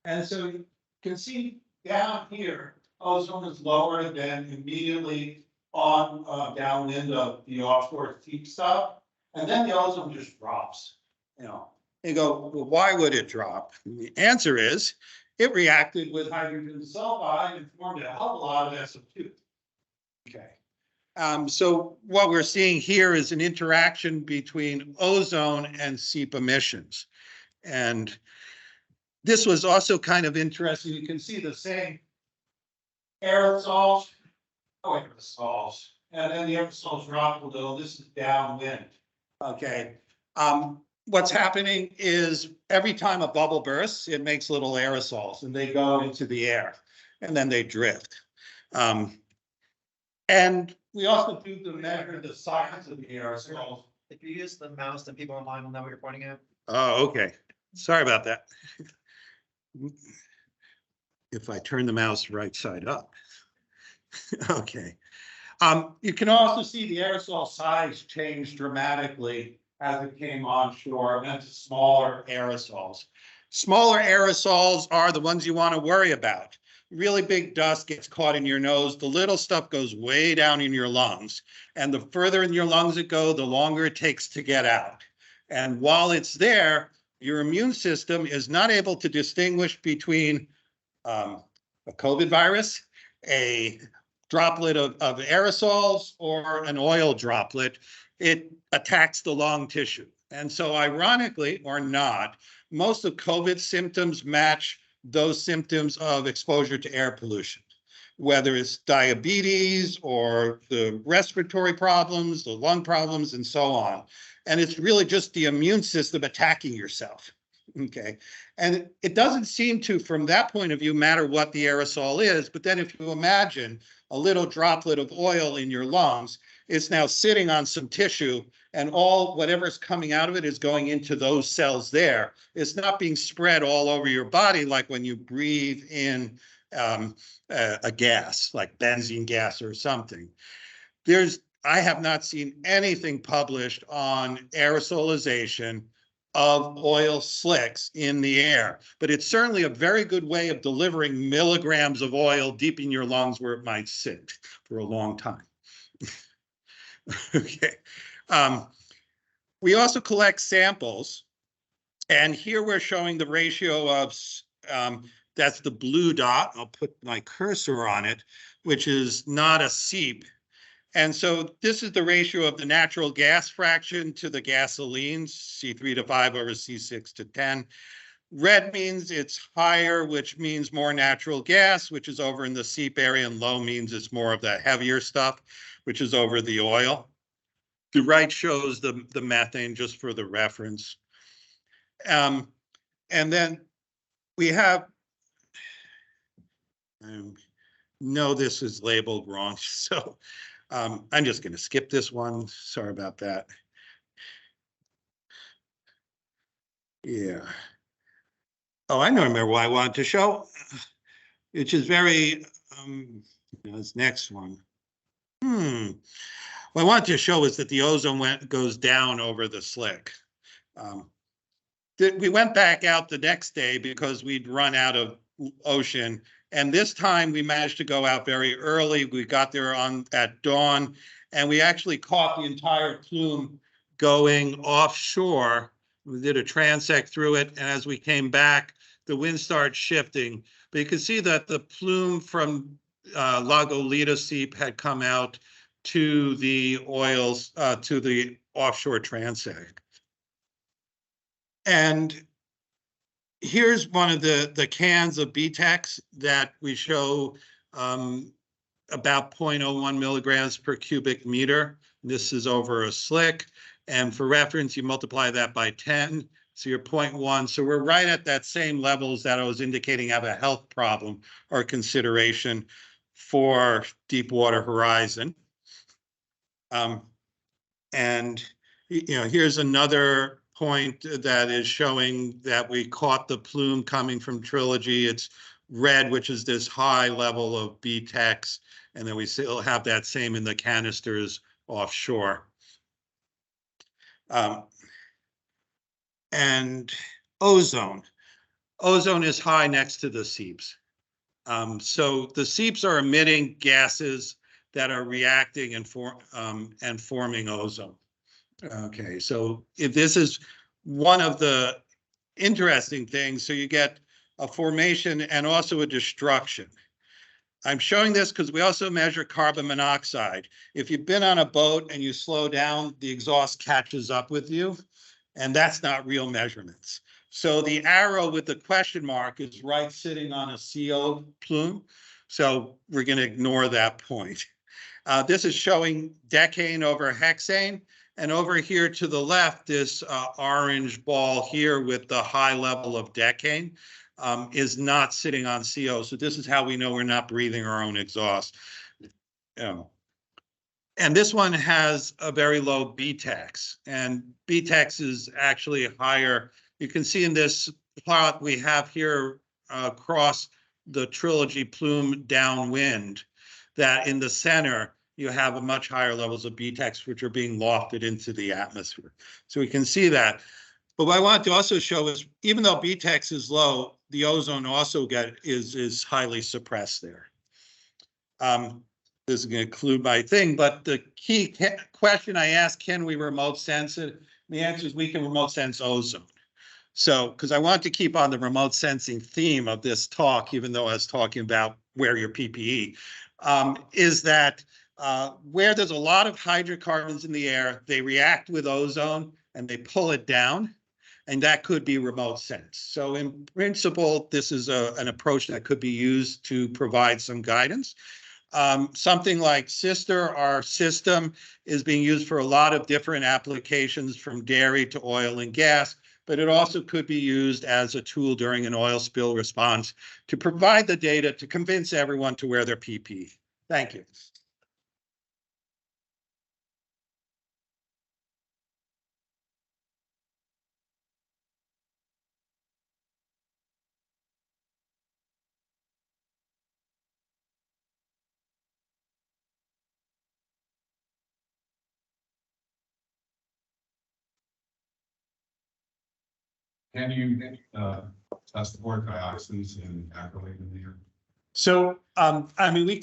And so you can see down here, ozone is lower than immediately on downwind of the offshore seep stuff. And then the ozone just drops. You go, well, why would it drop? And the answer is it reacted with hydrogen sulfide and formed a hell of a lot of SO2. Okay. So what we're seeing here is an interaction between ozone and seep emissions. And this was also kind of interesting. You can see the same aerosols, and then the aerosols drop a little. This is downwind. Okay. What's happening is every time a bubble bursts, it makes little aerosols and they go into the air and then they drift. And we also do to measure the size of the aerosols. If you use the mouse, then people online will know what you're pointing at. Oh, okay. Sorry about that. If I turn the mouse right side up. Okay. You can also see the aerosol size change dramatically as it came onshore, and to smaller aerosols. Smaller aerosols are the ones you want to worry about. Really big dust gets caught in your nose. The little stuff goes way down in your lungs. And the further in your lungs it goes, the longer it takes to get out. And while it's there, your immune system is not able to distinguish between a COVID virus, a droplet of aerosols, or an oil droplet. It attacks the lung tissue. And so ironically, or not, most of COVID symptoms match those symptoms of exposure to air pollution, whether it's diabetes or the respiratory problems, the lung problems, and so on. And it's really just the immune system attacking yourself. Okay. And it doesn't seem to, from that point of view, matter what the aerosol is. But then if you imagine a little droplet of oil in your lungs, it's now sitting on some tissue, and all whatever's coming out of it is going into those cells there. It's not being spread all over your body like when you breathe in a gas, like benzene gas or something. I have not seen anything published on aerosolization of oil slicks in the air, but it's certainly a very good way of delivering milligrams of oil deep in your lungs where it might sit for a long time. Okay. We also collect samples, and here we're showing the ratio of, that's the blue dot, I'll put my cursor on it, which is not a seep. And so this is the ratio of the natural gas fraction to the gasoline, C3 to 5 over C6 to 10. Red means it's higher, which means more natural gas, which is over in the seep area, and low means it's more of the heavier stuff, which is over the oil. The right shows the methane just for the reference. And then we have, no, this is labeled wrong, so I'm just going to skip this one. Sorry about that. Yeah. Oh, I remember what I wanted to show, which is very, this next one. What I wanted to show is that the ozone goes down over the slick. We went back out the next day because we'd run out of ocean. And this time we managed to go out very early. We got there at dawn, and we actually caught the entire plume going offshore. We did a transect through it, and as we came back, the wind started shifting. But you can see that the plume from Lago Lido Seep had come out to the oils, to the offshore transect. And here's one of the cans of BTEX that we show about 0.01 milligrams per cubic meter. This is over a slick. And for reference, you multiply that by 10. So you're 0.1. So we're right at that same levels that I was indicating have a health problem or consideration for Deepwater Horizon. And here's another point that is showing that we caught the plume coming from Trilogy. It's red, which is this high level of BTEX, and then we still have that same in the canisters offshore. And ozone. Ozone is high next to the seeps. So the seeps are emitting gases that are reacting and forming ozone. Okay, so if this is one of the interesting things, so you get a formation and also a destruction. I'm showing this because we also measure carbon monoxide. If you've been on a boat and you slow down, the exhaust catches up with you, and that's not real measurements. So the arrow with the question mark is right sitting on a CO plume. So we're going to ignore that point. This is showing decane over hexane. And over here to the left, this orange ball here with the high level of decane is not sitting on CO. So this is how we know we're not breathing our own exhaust. And this one has a very low BTEX. And BTEX is actually higher. You can see in this plot we have here across the Trilogy plume downwind that in the center, you have a much higher levels of BTEX, which are being lofted into the atmosphere. So we can see that. But what I want to also show is, even though BTEX is low, the ozone also is highly suppressed there. This is going to conclude my thing, but the key question I asked, can we remote sense it? The answer is we can remote sense ozone. So, because I want to keep on the remote sensing theme of this talk, even though I was talking about wear your PPE, is that where there's a lot of hydrocarbons in the air, they react with ozone and they pull it down, and that could be remote sense. So in principle, this is an approach that could be used to provide some guidance. Something like Sister, our system, is being used for a lot of different applications from dairy to oil and gas, but it also could be used as a tool during an oil spill response to provide the data to convince everyone to wear their PPE. Thank you. Can you test for dioxins and acrylate in the air? So, I mean,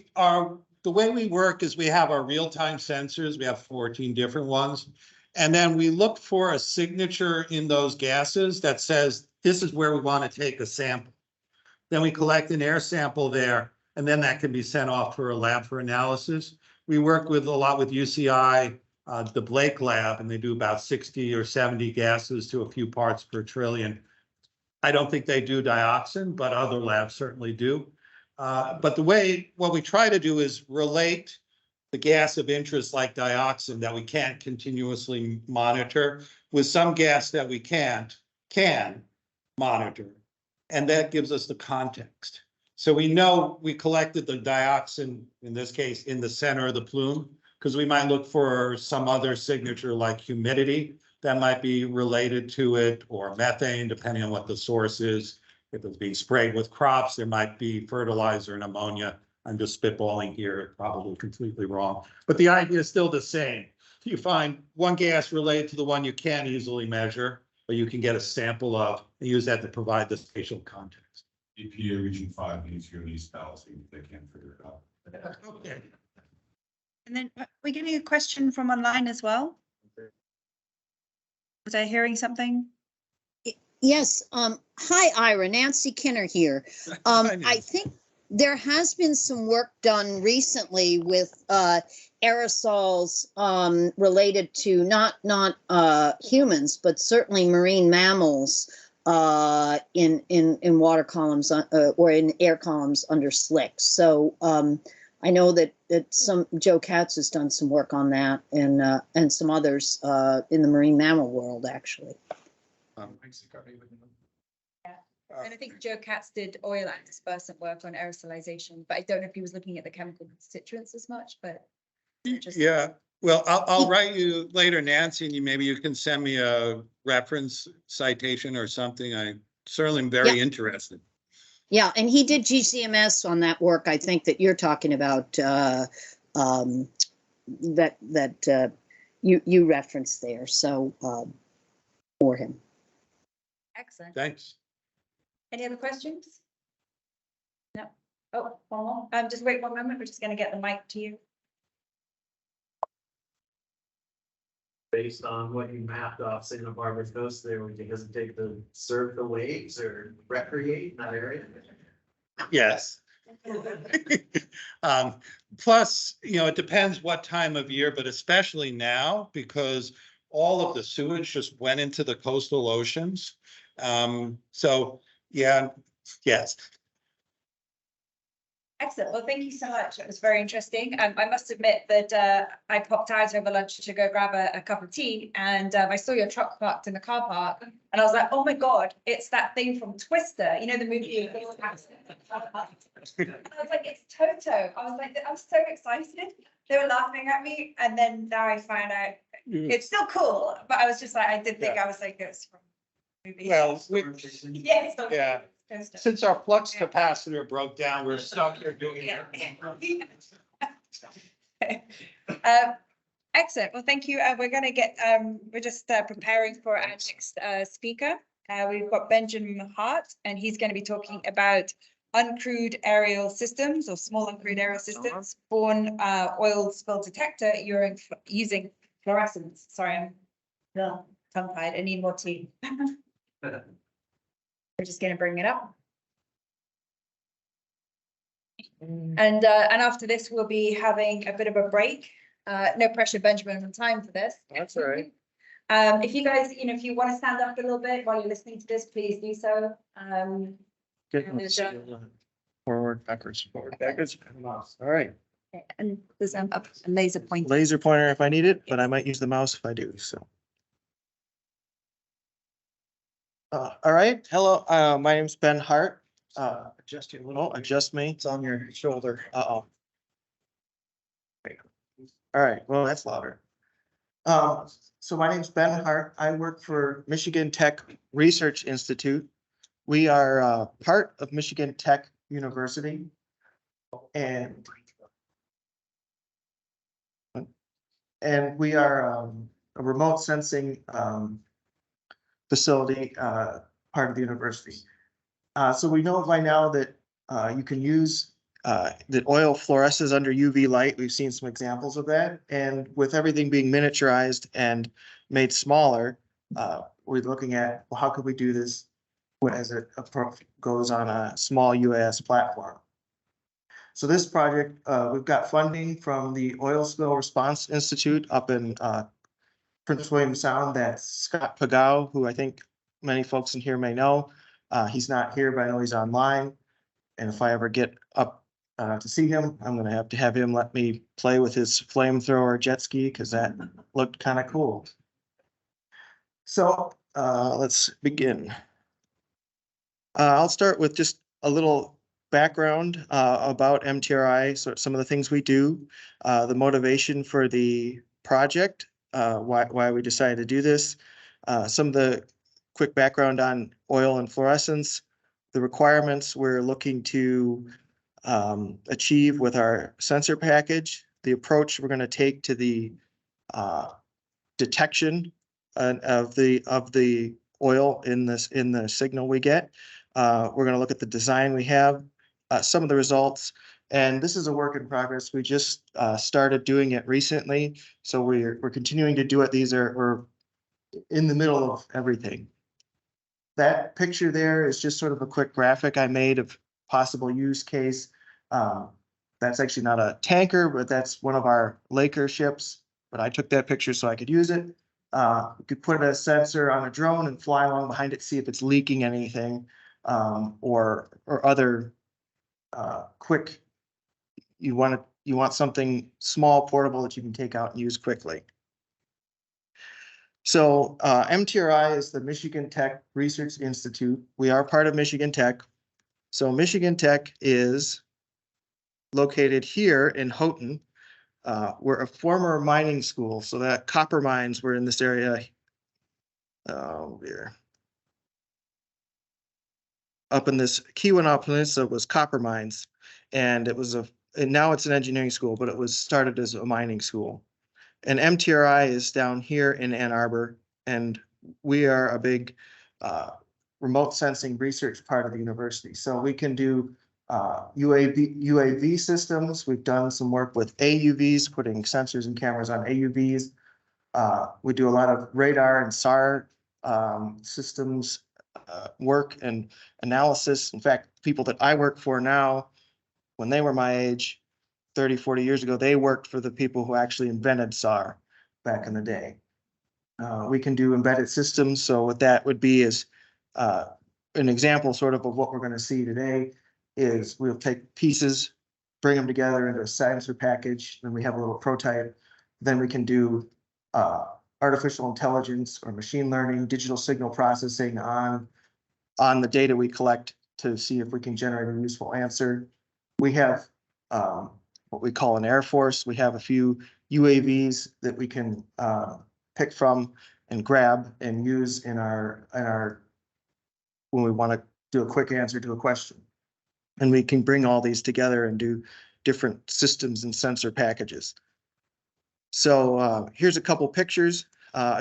the way we work is we have our real-time sensors. We have 14 different ones. And then we look for a signature in those gases that says, this is where we want to take a sample. Then we collect an air sample there, and then that can be sent off for a lab for analysis. We work with a lot with UCI, the Blake lab, and they do about 60 or 70 gases to a few parts per trillion. I don't think they do dioxin, but other labs certainly do. But what we try to do is relate the gas of interest like dioxin that we can't continuously monitor with some gas that we can monitor. And that gives us the context. So we know we collected the dioxin, in this case, in the center of the plume, because we might look for some other signature like humidity that might be related to it, or methane, depending on what the source is. If it's being sprayed with crops, there might be fertilizer and ammonia. I'm just spitballing here, probably completely wrong. But the idea is still the same. You find one gas related to the one you can't easily measure, but you can get a sample of and use that to provide the spatial context. EPA Region 5 needs your lease fallacy if they can't figure it out. Okay. And then we're getting a question from online as well. Was I hearing something? Yes. Hi, Ira. Nancy Kinner here. I think there has been some work done recently with aerosols related to not humans, but certainly marine mammals in water columns or in air columns under slicks. So I know that Joe Katz has done some work on that, and some others in the marine mammal world actually. And I think Joe Katz did oil and dispersant work on aerosolization, but I don't know if he was looking at the chemical constituents as much, but just. Yeah, well, I'll write you later, Nancy, and maybe you can send me a reference citation or something. I certainly am very interested. Yeah, and he did GCMS on that work, I think, that you're talking about, that you referenced there, so for him. Excellent. Thanks. Any other questions? No. Oh, one more. Just wait one moment. We're just going to get the mic to you. Based on what you mapped off Santa Barbara coast there, would you hesitate to surf the waves or recreate in that area? Yes. Plus, it depends what time of year, but especially now, because all of the sewage just went into the coastal oceans. So, yeah, yes. Excellent. Well, thank you so much. It was very interesting. I must admit that I popped out over lunch to go grab a cup of tea, and I saw your truck parked in the car park, and I was like, oh my God, it's that thing from Twister. You know, the movie. I was like, it's Toto. I was like, I was so excited. They were laughing at me, and then now I find out it's still cool, but I was just like, I did think I was like, it's from the movie. Well, yes. Yeah. Since our flux capacitor broke down, we're stuck here doing it. Excellent. Well, thank you. We're going to get, we're just preparing for our next speaker. We've got Benjamin Hart, and he's going to be talking about uncrewed aerial systems or small uncrewed aerial systems, borne oil spill detector using fluorescence. Sorry, I'm tongue-tied. I need more tea. We're just going to bring it up. And after this, we'll be having a bit of a break. No pressure, Benjamin, on time for this. That's all right. If you guys, if you want to stand up a little bit while you're listening to this, please do so. Forward, backwards, backwards. All right. And there's a laser pointer. Laser pointer if I need it, but I might use the mouse if I do, so. All right, hello, my name's Ben Hart. Adjust you a little, adjust me, it's on your shoulder, uh-oh. All right, well, that's louder. So my name's Ben Hart, I work for Michigan Tech Research Institute. We are part of Michigan Tech University. And we are a remote sensing facility part of the university. So we know by now that you can use that oil fluoresces under UV light. We've seen some examples of that. And with everything being miniaturized and made smaller, we're looking at, well, how could we do this as it goes on a small UAS platform? So this project, we've got funding from the Oil Spill Response Institute up in Prince William Sound. That's Scott Pagao, who I think many folks in here may know. He's not here, but I know he's online. And if I ever get up to see him, I'm going to have him let me play with his flamethrower jet ski, because that looked kind of cool. So let's begin. I'll start with just a little background about MTRI, so some of the things we do, the motivation for the project, why we decided to do this, some of the quick background on oil and fluorescence, the requirements we're looking to achieve with our sensor package, the approach we're going to take to the detection of the oil in the signal we get. We're going to look at the design we have, some of the results, and this is a work in progress. We just started doing it recently, so we're continuing to do it. We're in the middle of everything. That picture there is just sort of a quick graphic I made of possible use case. That's actually not a tanker, but that's one of our Laker ships. But I took that picture so I could use it. You could put a sensor on a drone and fly along behind it, see if it's leaking anything, or other quick. You want something small, portable that you can take out and use quickly. So MTRI is the Michigan Tech Research Institute. We are part of Michigan Tech. So Michigan Tech is located here in Houghton. We're a former mining school, so that copper mines were in this area. Up in this Keweenaw Peninsula was copper mines, and now it's an engineering school, but it was started as a mining school. And MTRI is down here in Ann Arbor, and we are a big remote sensing research part of the university. So we can do UAV systems. We've done some work with AUVs, putting sensors and cameras on AUVs. We do a lot of radar and SAR systems work and analysis. In fact, people that I work for now, when they were my age, 30, 40 years ago, they worked for the people who actually invented SAR back in the day. We can do embedded systems. So what that would be is an example sort of what we're going to see today is we'll take pieces, bring them together into a sensor package, and we have a little prototype. Then we can do artificial intelligence or machine learning, digital signal processing on the data we collect to see if we can generate a useful answer. We have what we call an Air Force. We have a few UAVs that we can pick from and grab and use in our when we want to do a quick answer to a question. And we can bring all these together and do different systems and sensor packages. So here's a couple pictures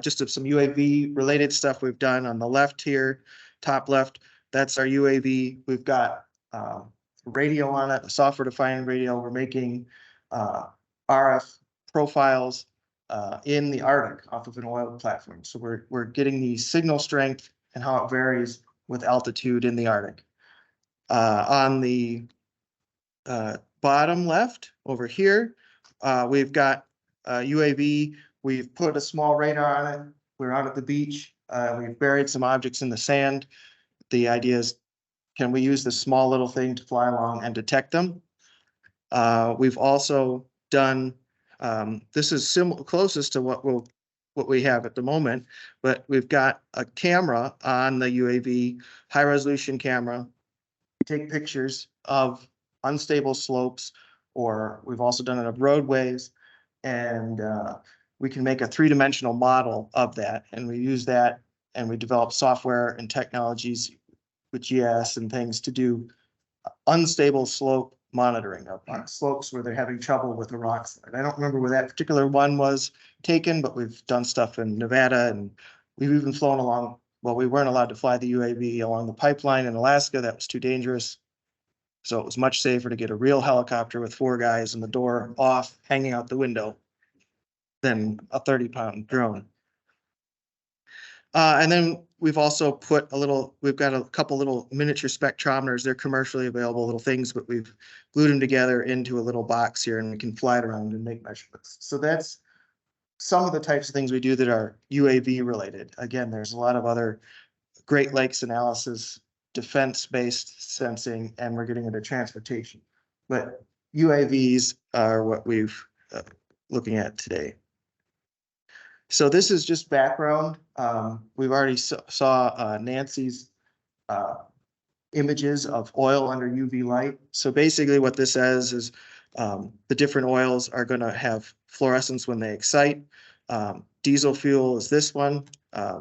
just of some UAV related stuff we've done. On the left here, top left, that's our UAV. We've got radio on it, a software-defined radio. We're making RF profiles in the Arctic off of an oil platform. So we're getting the signal strength and how it varies with altitude in the Arctic. On the bottom left over here, we've got UAV. We've put a small radar on it. We're out at the beach. We've buried some objects in the sand. The idea is, can we use this small little thing to fly along and detect them? We've also done, this is closest to what we have at the moment, but we've got a camera on the UAV, high resolution camera. We take pictures of unstable slopes, or we've also done it of roadways, and we can make a three-dimensional model of that, and we use that, and we develop software and technologies with GIS and things to do unstable slope monitoring of slopes where they're having trouble with the rocks. I don't remember where that particular one was taken, but we've done stuff in Nevada, and we've even flown along well, we weren't allowed to fly the UAV along the pipeline in Alaska. That was too dangerous. So it was much safer to get a real helicopter with 4 guys and the door off, hanging out the window, than a 30-pound drone. And then we've also put we've got a couple little miniature spectrometers. They're commercially available little things, but we've glued them together into a little box here, and we can fly it around and make measurements. So that's some of the types of things we do that are UAV related. Again, there's a lot of other Great Lakes analysis, defense-based sensing, and we're getting into transportation. But UAVs are what we've looking at today. So this is just background. We've already saw Nancy's images of oil under UV light. So basically what this says is the different oils are going to have fluorescence when they excite. Diesel fuel is this one.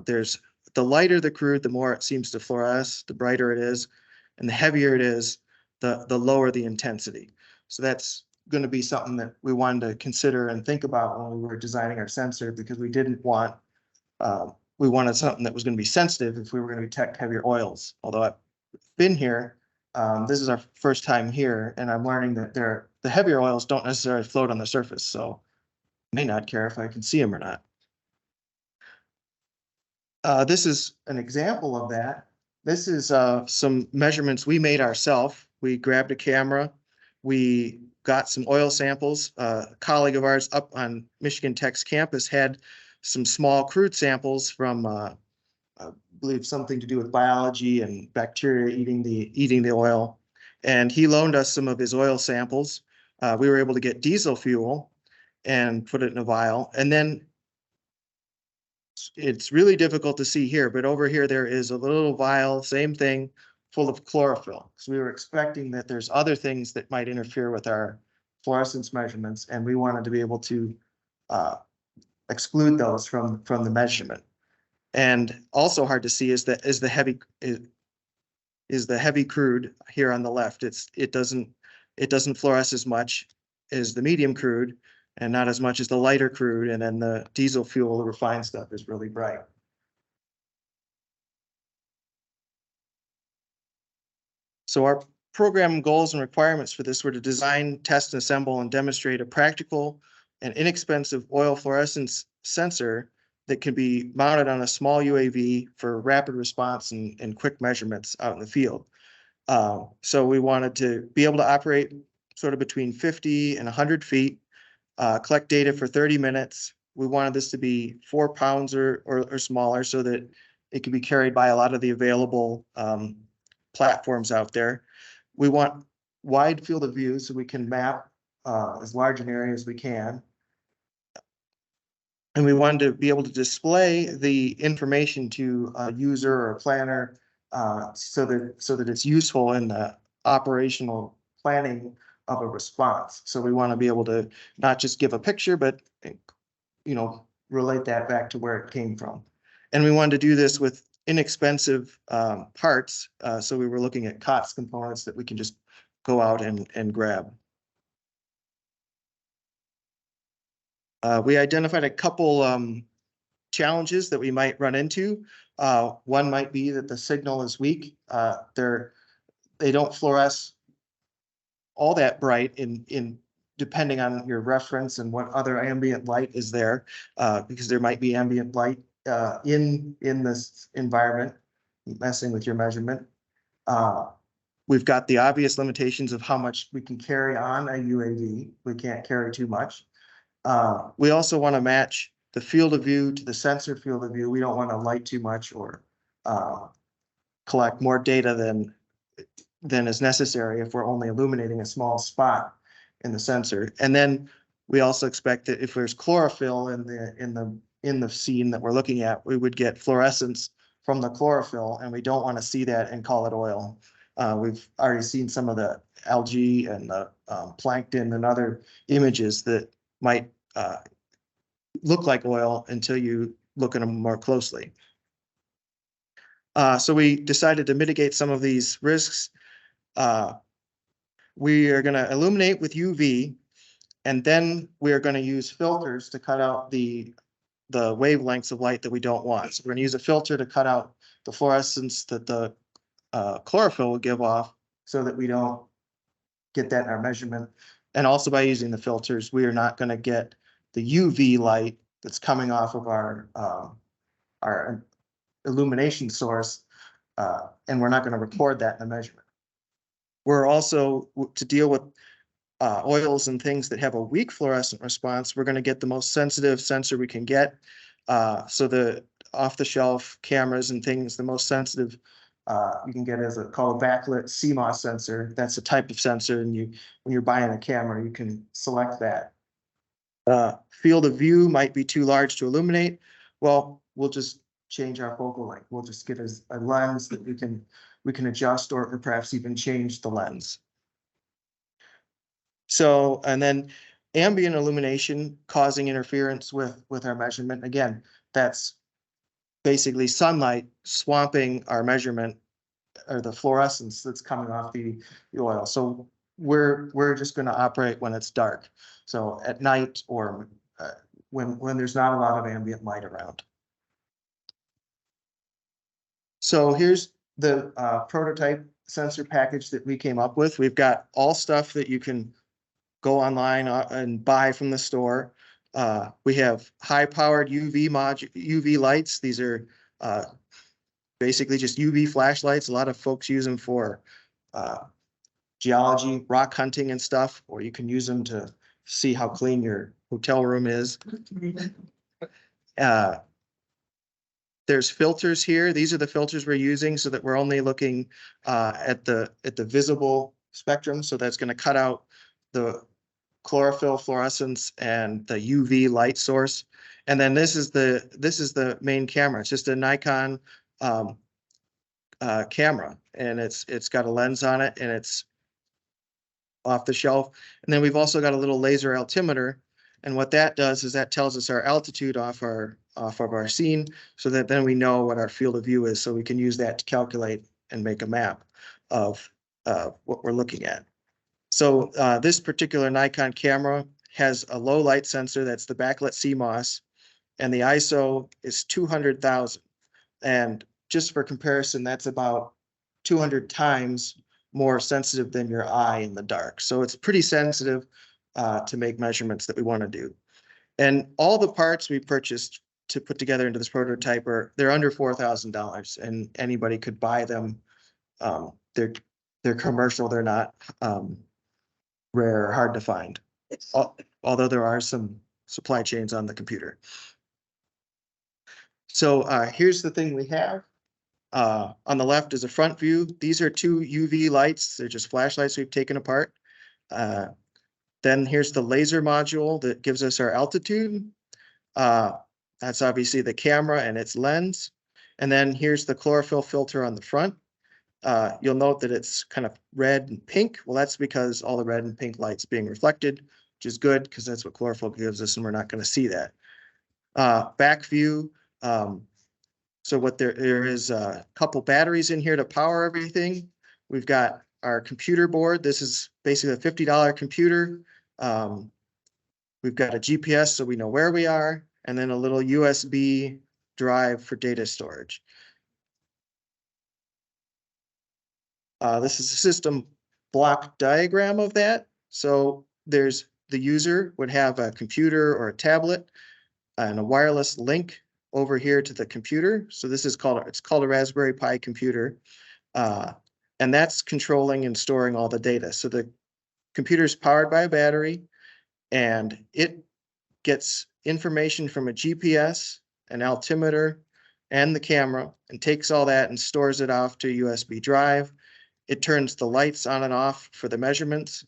There's the lighter the crude, the more it seems to fluoresce, the brighter it is. And the heavier it is, the lower the intensity. So that's going to be something that we wanted to consider and think about when we were designing our sensor, because we didn't want, we wanted something that was going to be sensitive if we were going to detect heavier oils. Although I've been here, this is our first time here, and I'm learning that the heavier oils don't necessarily float on the surface, so I may not care if I can see them or not. This is an example of that. This is some measurements we made ourselves. We grabbed a camera, we got some oil samples. A colleague of ours up on Michigan Tech's campus had some small crude samples from, I believe, something to do with biology and bacteria eating the oil. And he loaned us some of his oil samples. We were able to get diesel fuel and put it in a vial. And then it's really difficult to see here, but over here there is a little vial, same thing, full of chlorophyll. So we were expecting that there's other things that might interfere with our fluorescence measurements, and we wanted to be able to exclude those from the measurement. And also hard to see is the heavy crude here on the left. It doesn't fluoresce as much as the medium crude, and not as much as the lighter crude, and then the diesel fuel, the refined stuff, is really bright. So our program goals and requirements for this were to design, test, and assemble and demonstrate a practical and inexpensive oil fluorescence sensor that can be mounted on a small UAV for rapid response and quick measurements out in the field. So we wanted to be able to operate sort of between 50 and 100 feet, collect data for 30 minutes. We wanted this to be 4 pounds or smaller so that it could be carried by a lot of the available platforms out there. We want wide field of view so we can map as large an area as we can. And we wanted to be able to display the information to a user or a planner so that it's useful in the operational planning of a response. So we want to be able to not just give a picture, but relate that back to where it came from. And we wanted to do this with inexpensive parts. So we were looking at COTS components that we can just go out and grab. We identified a couple challenges that we might run into. One might be that the signal is weak. They don't fluoresce all that bright in depending on your reference and what other ambient light is there, because there might be ambient light in this environment messing with your measurement. We've got the obvious limitations of how much we can carry on a UAV. We can't carry too much. We also want to match the field of view to the sensor field of view. We don't want to light too much or collect more data than is necessary if we're only illuminating a small spot in the sensor. And then we also expect that if there's chlorophyll in the scene that we're looking at, we would get fluorescence from the chlorophyll, and we don't want to see that and call it oil. We've already seen some of the algae and the plankton and other images that might look like oil until you look at them more closely. So we decided to mitigate some of these risks. We are going to illuminate with UV, and then we are going to use filters to cut out the the wavelengths of light that we don't want. So we're going to use a filter to cut out the fluorescence that the chlorophyll will give off so that we don't get that in our measurement. And also by using the filters, we are not going to get the UV light that's coming off of our illumination source, and we're not going to record that in the measurement. We're also, to deal with oils and things that have a weak fluorescent response, we're going to get the most sensitive sensor we can get. So the off-the-shelf cameras and things, the most sensitive you can get is called a backlit CMOS sensor. That's a type of sensor, and when you're buying a camera, you can select that. Field of view might be too large to illuminate. Well, we'll just change our focal length. We'll just get a lens that we can adjust, or perhaps even change the lens. So, and then ambient illumination causing interference with our measurement. Again, that's basically sunlight swamping our measurement, or the fluorescence that's coming off the oil. So we're just going to operate when it's dark. So at night, or when there's not a lot of ambient light around. So here's the prototype sensor package that we came up with. We've got all stuff that you can go online and buy from the store. We have high-powered UV lights. These are basically just UV flashlights. A lot of folks use them for geology, rock hunting and stuff, or you can use them to see how clean your hotel room is. There's filters here. These are the filters we're using so that we're only looking at the visible spectrum. So that's going to cut out the chlorophyll, fluorescence, and the UV light source. And then this is the main camera. It's just a Nikon camera, and it's got a lens on it, and it's off the shelf. And then we've also got a little laser altimeter, and what that does is that tells us our altitude off of our scene, so that then we know what our field of view is, so we can use that to calculate and make a map of what we're looking at. So this particular Nikon camera has a low light sensor, that's the backlit CMOS, and the ISO is 200,000. And just for comparison, that's about 200 times more sensitive than your eye in the dark. So it's pretty sensitive to make measurements that we want to do. And all the parts we purchased to put together into this prototype they're under $4,000, and anybody could buy them. They're commercial, they're not rare or hard to find, although there are some supply chains on the computer. So here's the thing we have. On the left is a front view. These are two UV lights. They're just flashlights we've taken apart. Then here's the laser module that gives us our altitude. That's obviously the camera and its lens. And then here's the chlorophyll filter on the front. You'll note that it's kind of red and pink. Well, that's because all the red and pink light's being reflected, which is good because that's what chlorophyll gives us, and we're not going to see that. Back view. So what there is a couple batteries in here to power everything. We've got our computer board. This is basically a $50 computer. We've got a GPS so we know where we are, and then a little USB drive for data storage. This is a system block diagram of that. So there's the user would have a computer or a tablet and a wireless link over here to the computer. So this is called a Raspberry Pi computer. And that's controlling and storing all the data. So the computer is powered by a battery, and it gets information from a GPS, an altimeter, and the camera, and takes all that and stores it off to a USB drive. It turns the lights on and off for the measurements.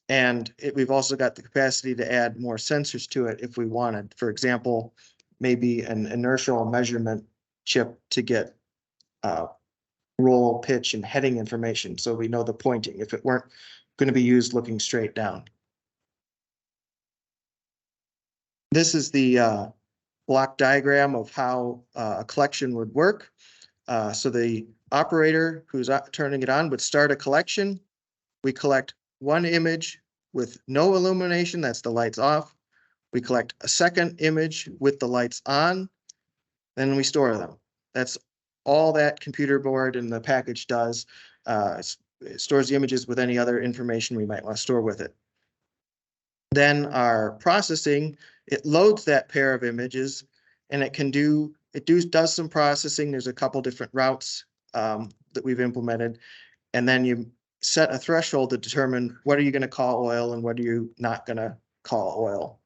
And we've also got the capacity to add more sensors to it if we wanted. For example, maybe an inertial measurement chip to get roll, pitch, and heading information, so we know the pointing if it weren't going to be used looking straight down. This is the block diagram of how a collection would work. So the operator who's turning it on would start a collection. We collect one image with no illumination, that's the lights off. We collect a second image with the lights on, then we store them. That's all that computer board and the package does. It stores the images with any other information we might want to store with it. Then our processing, it loads that pair of images, and does some processing. There's a couple different routes that we've implemented, and then you set a threshold to determine what are you going to call oil and what are you not going to call oil.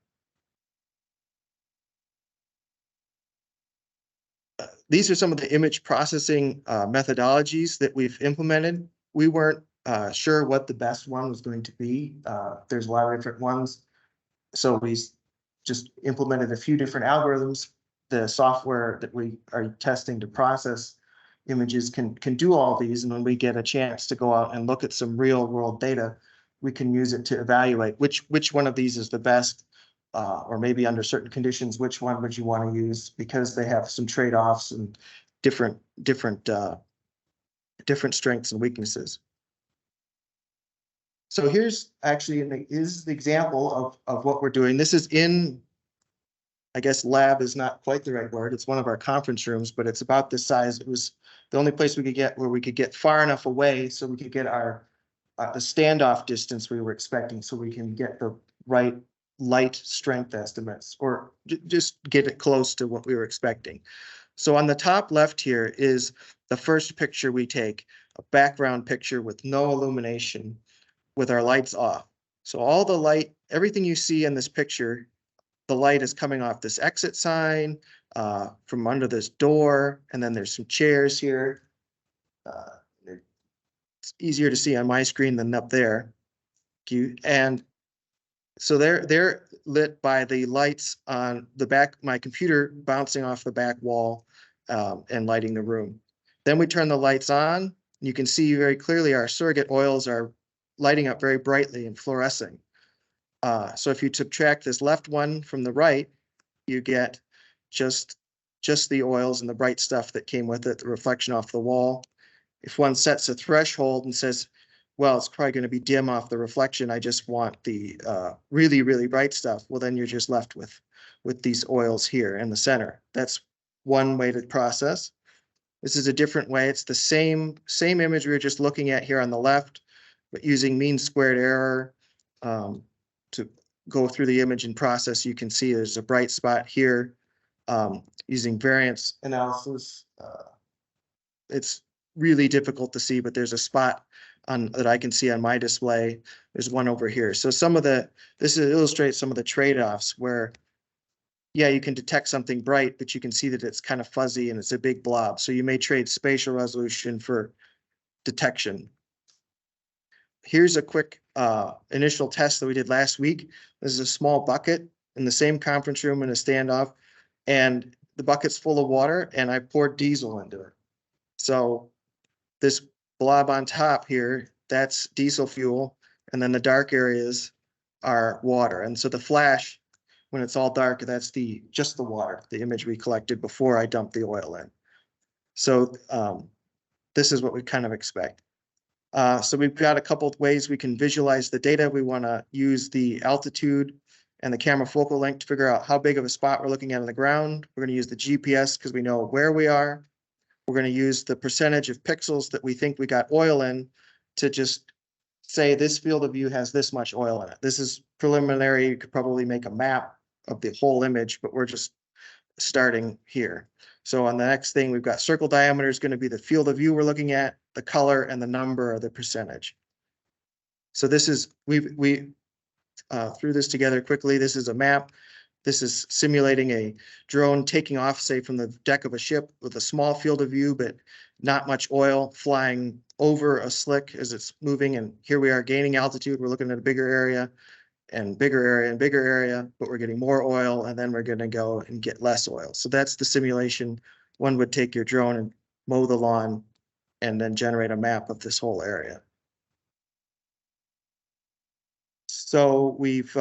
These are some of the image processing methodologies that we've implemented. We weren't sure what the best one was going to be. There's a lot of different ones. So we just implemented a few different algorithms. The software that we are testing to process images can do all these. And when we get a chance to go out and look at some real world data, we can use it to evaluate which one of these is the best, or maybe under certain conditions, which one would you want to use, because they have some trade-offs and different strengths and weaknesses. So here's actually the example of what we're doing. This is in, I guess lab is not quite the right word. It's one of our conference rooms, but it's about this size. It was the only place we could get where we could get far enough away so we could get our the standoff distance we were expecting, so we can get the right light strength estimates, or just get it close to what we were expecting. So on the top left here is the first picture we take, a background picture with no illumination, with our lights off. So all the light, everything you see in this picture, the light is coming off this exit sign, from under this door, and then there's some chairs here. It's easier to see on my screen than up there. And so they're lit by the lights on the back, my computer bouncing off the back wall and lighting the room. Then we turn the lights on. You can see very clearly our surrogate oils are lighting up very brightly and fluorescing. So if you subtract this left one from the right, you get just the oils and the bright stuff that came with it, the reflection off the wall. If one sets a threshold and says, well, it's probably going to be dim off the reflection, I just want the really, really bright stuff, well, then you're just left with these oils here in the center. That's one way to process. This is a different way. It's the same image we were just looking at here on the left, but using mean squared error to go through the image and process. You can see there's a bright spot here. Using variance analysis, it's really difficult to see, but there's a spot that I can see on my display. There's one over here. So this illustrates some of the trade-offs where, yeah, you can detect something bright, but you can see that it's kind of fuzzy and it's a big blob. So you may trade spatial resolution for detection. Here's a quick initial test that we did last week. This is a small bucket in the same conference room in a standoff, and the bucket's full of water, and I poured diesel into it. So this blob on top here, that's diesel fuel, and then the dark areas are water. And so the flash, when it's all dark, that's just the water, the image we collected before I dumped the oil in. So this is what we kind of expect. So we've got a couple of ways we can visualize the data. We want to use the altitude and the camera focal length to figure out how big of a spot we're looking at on the ground. We're going to use the GPS because we know where we are. We're going to use the percentage of pixels that we think we got oil in to just say this field of view has this much oil in it. This is preliminary. You could probably make a map of the whole image, but we're just starting here. So on the next thing, we've got circle diameter is going to be the field of view we're looking at, the color and the number or the percentage. So this is, we threw this together quickly. This is a map. This is simulating a drone taking off, say, from the deck of a ship with a small field of view, but not much oil, flying over a slick as it's moving. And here we are gaining altitude. We're looking at a bigger area and bigger area and bigger area, but we're getting more oil, and then we're going to go and get less oil. So that's the simulation. One would take your drone and mow the lawn and then generate a map of this whole area. So we've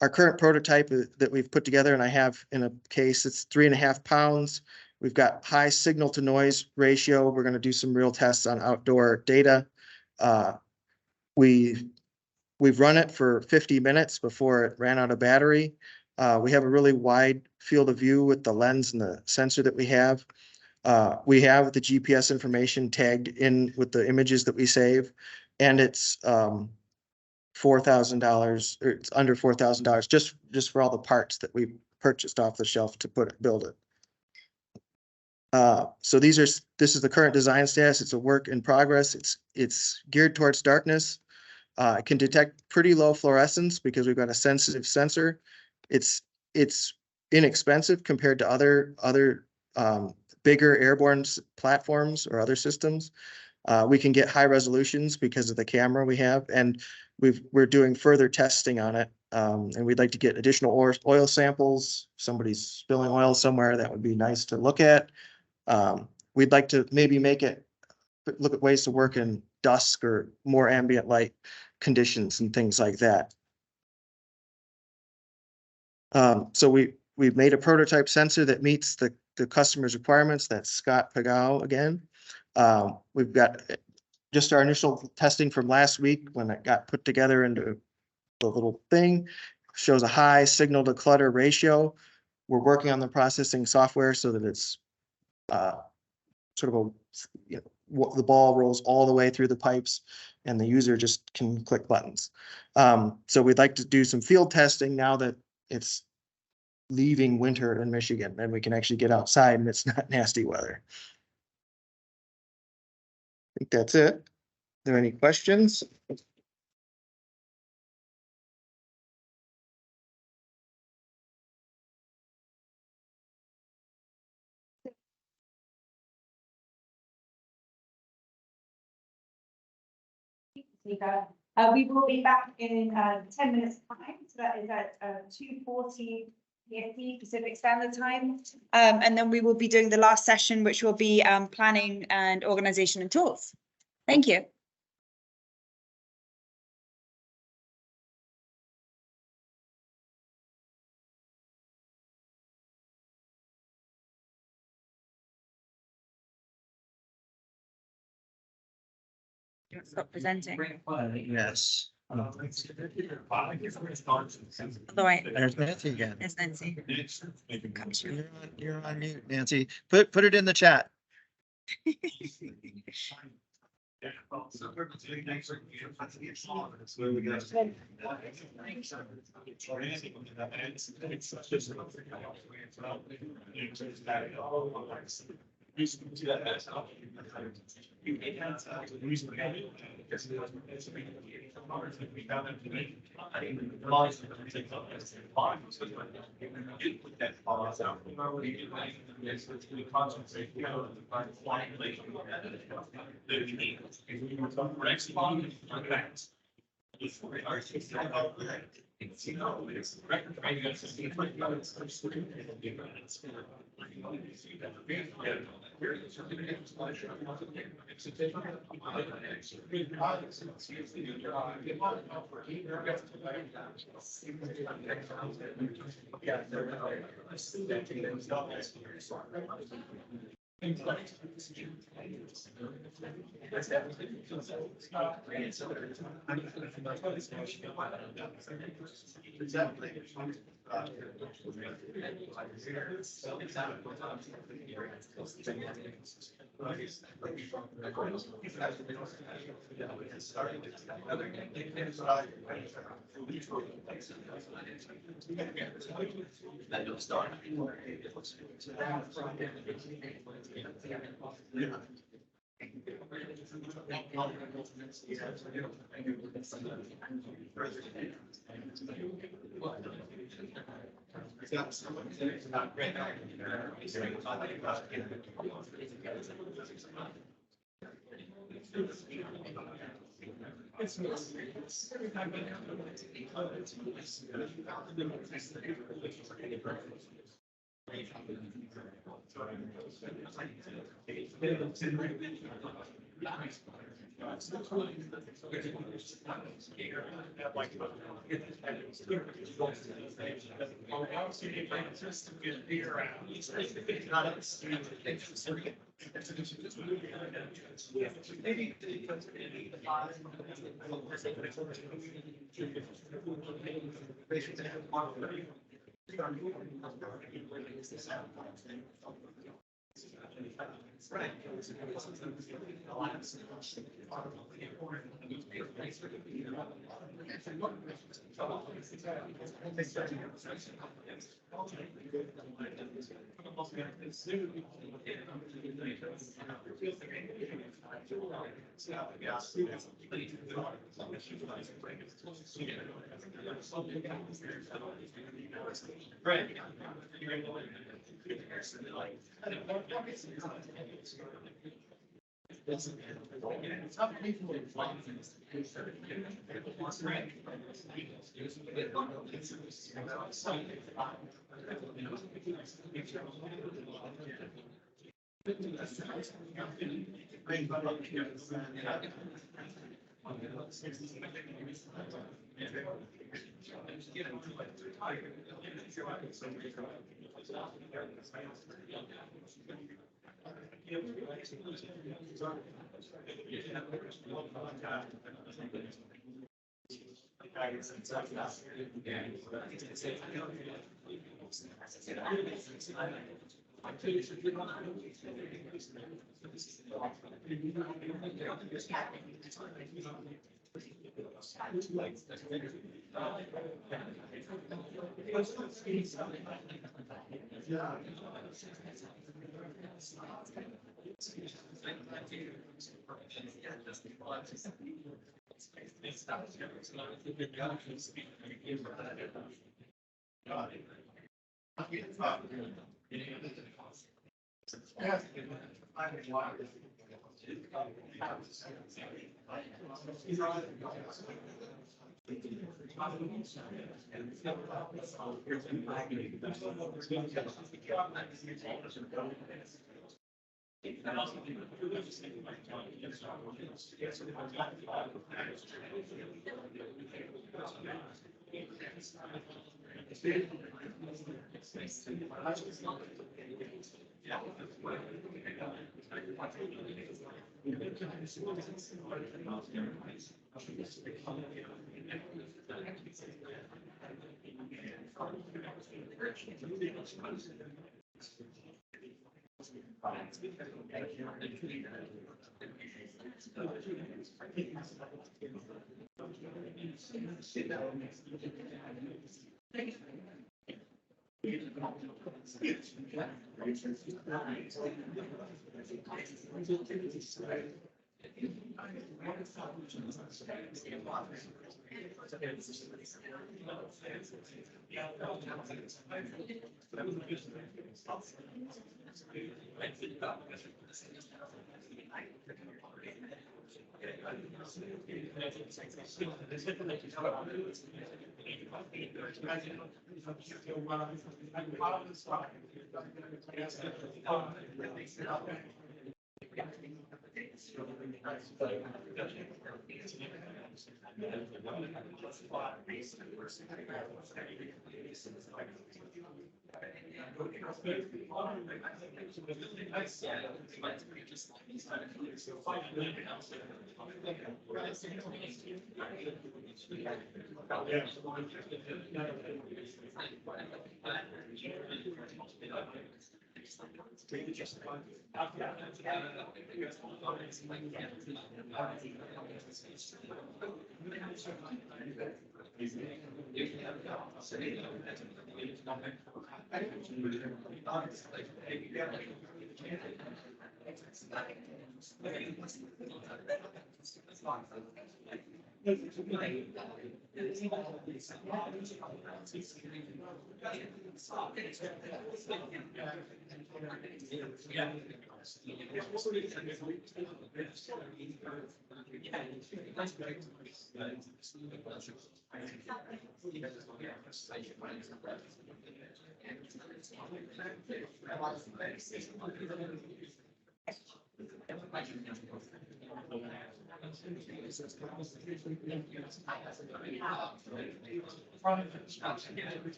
our current prototype that we've put together, and I have in a case, it's 3.5 pounds. We've got high signal to noise ratio. We're going to do some real tests on outdoor data. We We've run it for 50 minutes before it ran out of battery. We have a really wide field of view with the lens and the sensor that we have. We have the GPS information tagged in with the images that we save, and it's $4,000, or it's under $4,000 just for all the parts that we purchased off the shelf to build it. So this is the current design status. It's a work in progress. It's geared towards darkness. It can detect pretty low fluorescence because we've got a sensitive sensor. It's inexpensive compared to other bigger airborne platforms or other systems. We can get high resolutions because of the camera we have, and we're doing further testing on it. And we'd like to get additional oil samples. If somebody's spilling oil somewhere, that would be nice to look at. We'd like to maybe look at ways to work in dusk or more ambient light conditions and things like that. So we've made a prototype sensor that meets the customer's requirements. That's Scott Pagao again. We've got just our initial testing from last week when it got put together into the little thing. Shows a high signal to clutter ratio. We're working on the processing software so that it's sort of the ball rolls all the way through the pipes and the user just can click buttons. So we'd like to do some field testing now that it's leaving winter in Michigan and we can actually get outside and it's not nasty weather. I think that's it. Are there any questions? We will be back in 10 minutes time, so that is at 2:40 PST, Pacific Standard Time. And then we will be doing the last session, which will be planning and organization and tools. Thank you. Stop presenting. Yes. All right. There's Nancy again. There's Nancy. You're on mute, Nancy. Put it in the chat.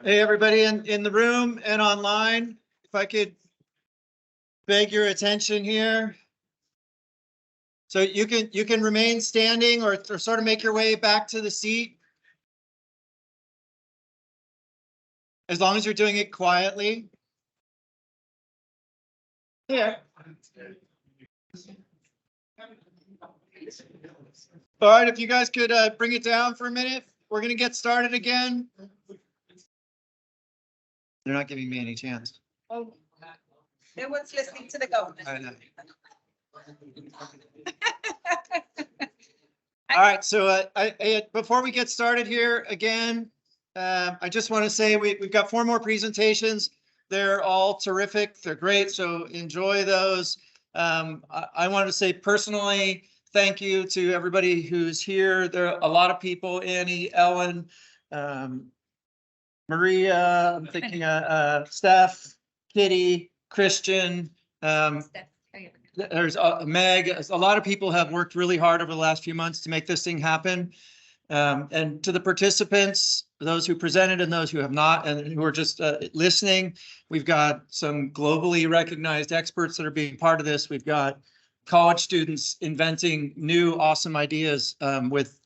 Hey, everybody in the room and online, if I could beg your attention here. So you can remain standing or sort of make your way back to the seat. As long as you're doing it quietly. Yeah. All right, if you guys could bring it down for a minute, we're going to get started again. They're not giving me any chance. Oh, no one's listening to the government. I know. All right, so before we get started here again, I just want to say we've got 4 more presentations. They're all terrific. They're great. So enjoy those. I wanted to say personally, thank you to everybody who's here. There are a lot of people, Annie, Ellen, Maria, I'm thinking Steph, Kitty, Christian, there's Meg. A lot of people have worked really hard over the last few months to make this thing happen. And to the participants, those who presented and those who have not, and who are just listening, we've got some globally recognized experts that are being part of this. We've got college students inventing new awesome ideas with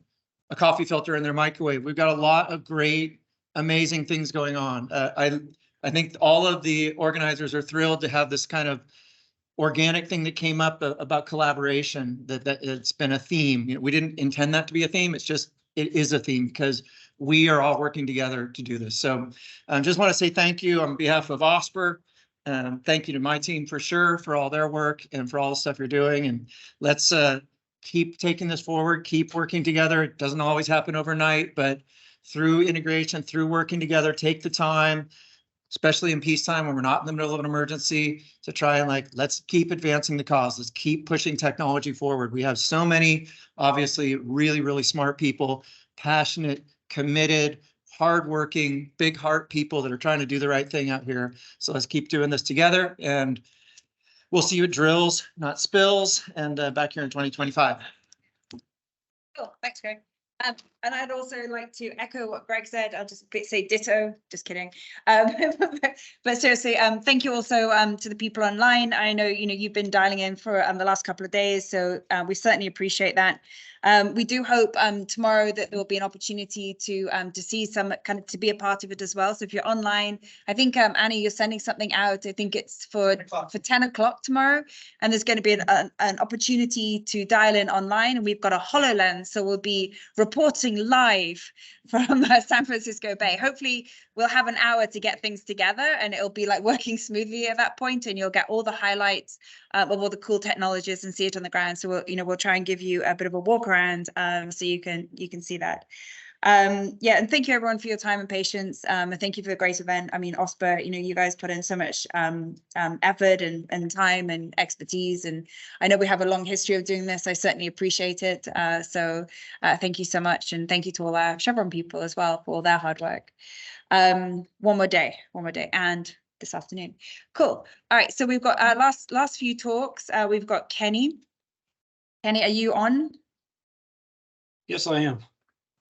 a coffee filter in their microwave. We've got a lot of great, amazing things going on. I think all of the organizers are thrilled to have this kind of organic thing that came up about collaboration, that it's been a theme. You know, we didn't intend that to be a theme. It's just, it is a theme because we are all working together to do this. So I just want to say thank you on behalf of OSPR. Thank you to my team for sure for all their work and for all the stuff you're doing. And let's keep taking this forward, keep working together. It doesn't always happen overnight, but through integration, through working together, take the time, especially in peacetime when we're not in the middle of an emergency, to try and let's keep advancing the cause. Let's keep pushing technology forward. We have so many, obviously, really, really smart people, passionate, committed, hardworking, big heart people that are trying to do the right thing out here. So let's keep doing this together, and we'll see you at drills, not spills, and back here in 2025. Cool, thanks, Greg. And I'd also like to echo what Greg said. I'll just say ditto, just kidding. But seriously, thank you also to the people online. I know, you've been dialing in for the last couple of days, so we certainly appreciate that. We do hope tomorrow that there will be an opportunity to see some to be a part of it as well. So if you're online, I think Annie, you're sending something out. I think it's for 10 o'clock tomorrow, and there's going to be an opportunity to dial in online. And we've got a HoloLens, so we'll be reporting live from San Francisco Bay. Hopefully we'll have an hour to get things together, and it'll be working smoothly at that point, and you'll get all the highlights of all the cool technologies and see it on the ground. So we'll try and give you a bit of a walk around so you can see that. Yeah, and thank you everyone for your time and patience. And thank you for the great event. I mean, OSPR, you guys put in so much effort and time and expertise, and I know we have a long history of doing this. I certainly appreciate it. So thank you so much, and thank you to all our Chevron people as well for all their hard work. One more day, and this afternoon. Cool. All right, so we've got our last few talks. We've got Kenny. Kenny, are you on? Yes, I am.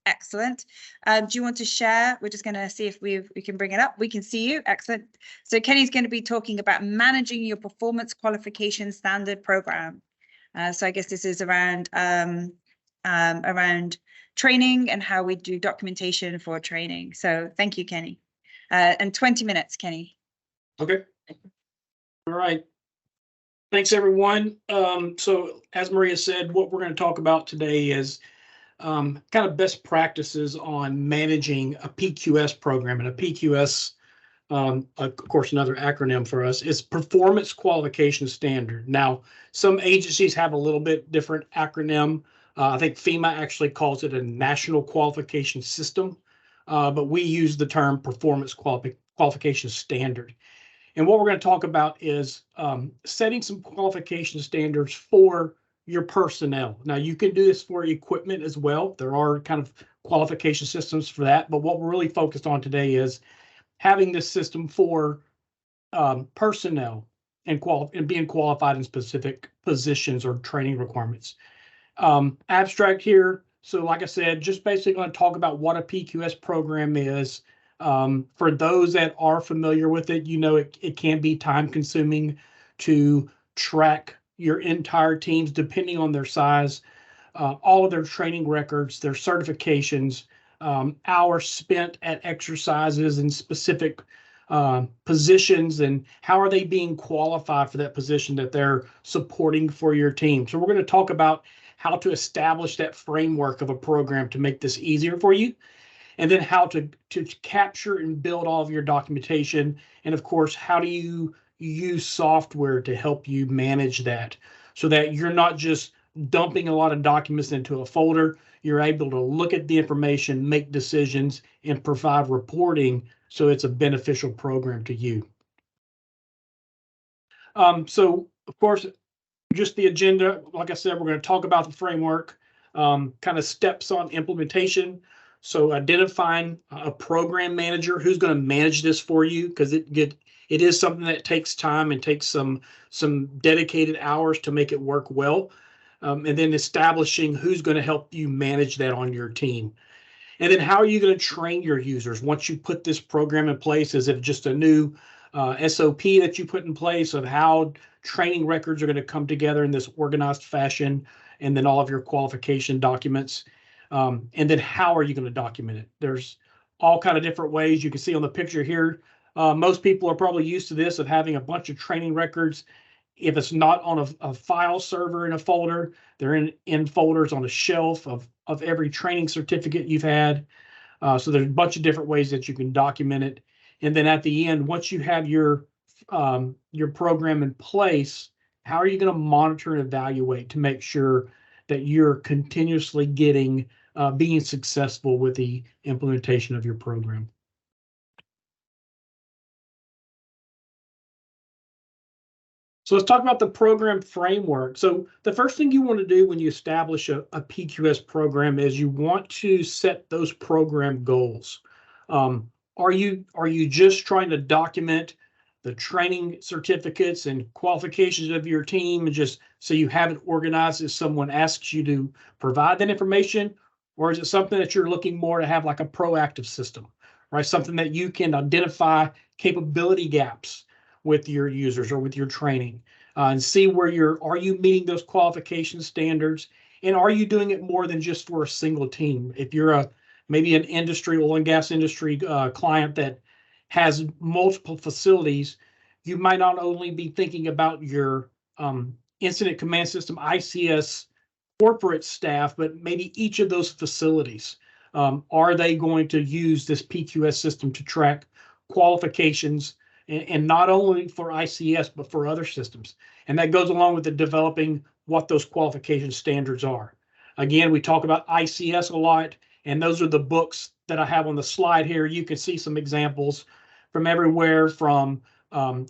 Excellent. Do you want to share? We're just going to see if we can bring it up. We can see you. Excellent. So Kenny's going to be talking about managing your performance qualification standard program. So I guess this is around training and how we do documentation for training. So thank you, Kenny. And 20 minutes, Kenny. Okay. All right. Thanks, everyone. So as Maria said, what we're going to talk about today is kind of best practices on managing a PQS program. And a PQS, of course, another acronym for us, is Performance Qualification Standard. Now, some agencies have a little bit different acronym. I think FEMA actually calls it a National Qualification System. but we use the term performance qualification standard. And what we're going to talk about is setting some qualification standards for your personnel. Now, you can do this for equipment as well. There are kind of qualification systems for that. But what we're really focused on today is having this system for personnel and being qualified in specific positions or training requirements. Abstract here. So like I said, just basically going to talk about what a PQS program is. For those that are familiar with it, you know it can be time consuming to track your entire teams depending on their size, all of their training records, their certifications, hours spent at exercises and specific positions, and how are they being qualified for that position that they're supporting for your team. So we're going to talk about how to establish that framework of a program to make this easier for you, and then how to capture and build all of your documentation. And of course, how do you use software to help you manage that so that you're not just dumping a lot of documents into a folder. You're able to look at the information, make decisions, and provide reporting so it's a beneficial program to you. So, of course, just the agenda, like I said, we're going to talk about the framework, kind of steps on implementation. So identifying a program manager who's going to manage this for you, because it is something that takes time and takes some dedicated hours to make it work well. And then establishing who's going to help you manage that on your team. And then how are you going to train your users once you put this program in place? Is it just a new SOP that you put in place of how training records are going to come together in this organized fashion, and then all of your qualification documents? And then how are you going to document it? There's all kind of different ways. You can see on the picture here, most people are probably used to this, of having a bunch of training records. If it's not on a file server in a folder, they're in folders on a shelf of every training certificate you've had. So there's a bunch of different ways that you can document it. And then at the end, once you have your program in place, how are you going to monitor and evaluate to make sure that you're continuously being successful with the implementation of your program? So let's talk about the program framework. So the first thing you want to do when you establish a PQS program is you want to set those program goals. Are you just trying to document the training certificates and qualifications of your team, and just so you have it organized as someone asks you to provide that information? Or is it something that you're looking more to have like a proactive system, right? Something that you can identify capability gaps with your users or with your training, and see where are you meeting those qualification standards, and are you doing it more than just for a single team? If you're maybe an oil and gas industry client that has multiple facilities, you might not only be thinking about your incident command system, ICS corporate staff, but maybe each of those facilities. Are they going to use this PQS system to track qualifications, and not only for ICS, but for other systems? And that goes along with the developing what those qualification standards are. Again, we talk about ICS a lot, and those are the books that I have on the slide here. You can see some examples from everywhere from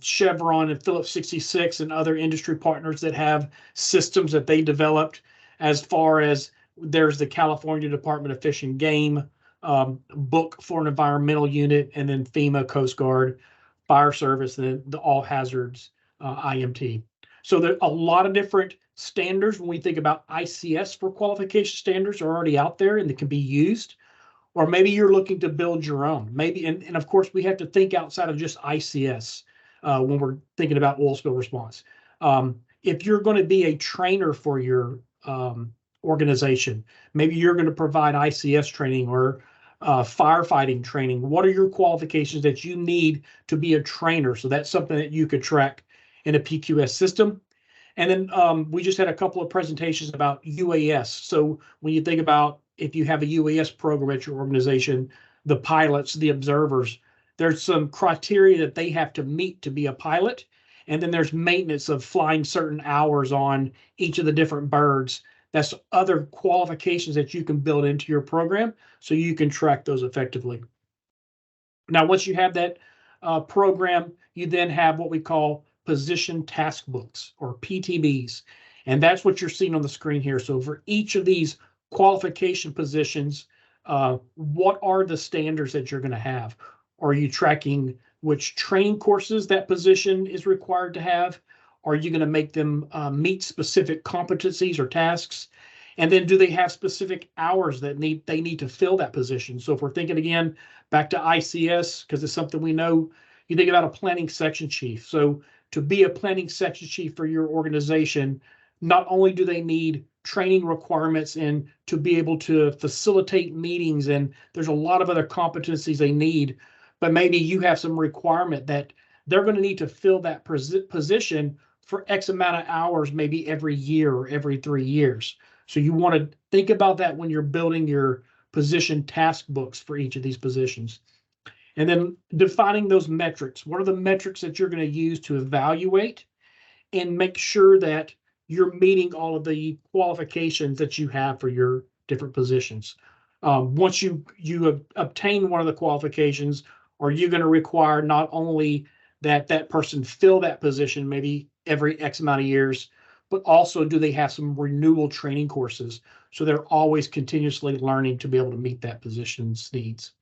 Chevron and Phillips 66 and other industry partners that have systems that they developed, as far as there's the California Department of Fish and Game book for an environmental unit, and then FEMA, Coast Guard, Fire Service, and the All Hazards IMT. So there are a lot of different standards when we think about ICS for qualification standards are already out there and that can be used. Or maybe you're looking to build your own. Maybe, and of course, we have to think outside of just ICS when we're thinking about oil spill response. If you're going to be a trainer for your organization, maybe you're going to provide ICS training or firefighting training. What are your qualifications that you need to be a trainer? So that's something that you could track in a PQS system. And then we just had a couple of presentations about UAS. So when you think about if you have a UAS program at your organization, the pilots, the observers, there's some criteria that they have to meet to be a pilot. And then there's maintenance of flying certain hours on each of the different birds That's other qualifications that you can build into your program so you can track those effectively. Now, once you have that program, you then have what we call position task books, or PTBs. And that's what you're seeing on the screen here. So for each of these qualification positions, what are the standards that you're going to have? Are you tracking which training courses that position is required to have? Are you going to make them meet specific competencies or tasks? And then do they have specific hours that they need to fill that position? So if we're thinking again, back to ICS, because it's something we know, you think about a planning section chief. So to be a planning section chief for your organization, not only do they need training requirements and to be able to facilitate meetings, and there's a lot of other competencies they need, but maybe you have some requirement that they're going to need to fill that position for X amount of hours, maybe every year or every 3 years. So you want to think about that when you're building your position task books for each of these positions. And then defining those metrics. What are the metrics that you're going to use to evaluate and make sure that you're meeting all of the qualifications that you have for your different positions? Once you have obtained one of the qualifications, are you going to require not only that person fill that position maybe every X amount of years, but also do they have some renewal training courses so they're always continuously learning to be able to meet that position's needs?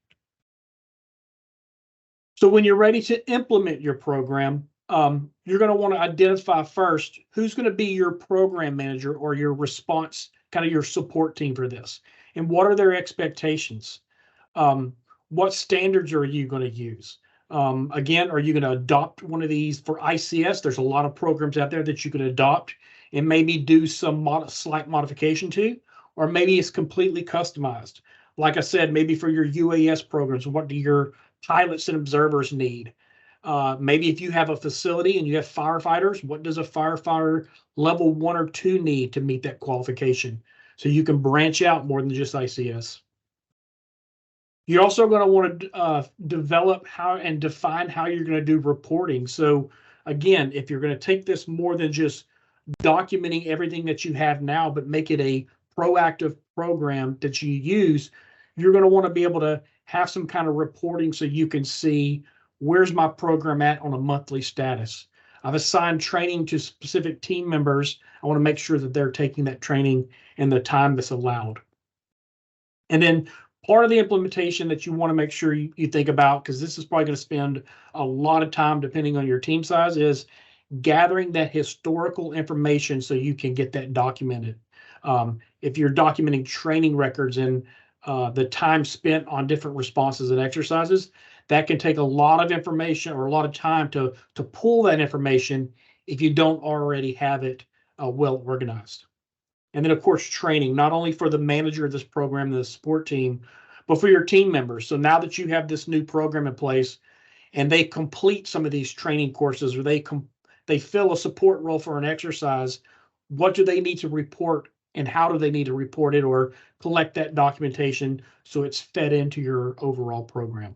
So when you're ready to implement your program, you're going to want to identify first who's going to be your program manager or your response, kind of your support team for this, and what are their expectations? What standards are you going to use? Again, are you going to adopt one of these for ICS? There's a lot of programs out there that you can adopt and maybe do some slight modification to, or maybe it's completely customized. Like I said, maybe for your UAS programs, what do your pilots and observers need? Maybe if you have a facility and you have firefighters, what does a firefighter level 1 or 2 need to meet that qualification? So you can branch out more than just ICS. You're also going to want to develop how and define how you're going to do reporting. So again, if you're going to take this more than just documenting everything that you have now, but make it a proactive program that you use, you're going to want to be able to have some kind of reporting so you can see where's my program at on a monthly status. I've assigned training to specific team members. I want to make sure that they're taking that training in the time that's allowed. And then part of the implementation that you want to make sure you think about, because this is probably going to spend a lot of time depending on your team size, is gathering that historical information so you can get that documented. If you're documenting training records and the time spent on different responses and exercises, that can take a lot of information or a lot of time to pull that information if you don't already have it well organized. And then, of course, training, not only for the manager of this program, the support team, but for your team members. So now that you have this new program in place and they complete some of these training courses, or they fill a support role for an exercise, what do they need to report and how do they need to report it or collect that documentation so it's fed into your overall program?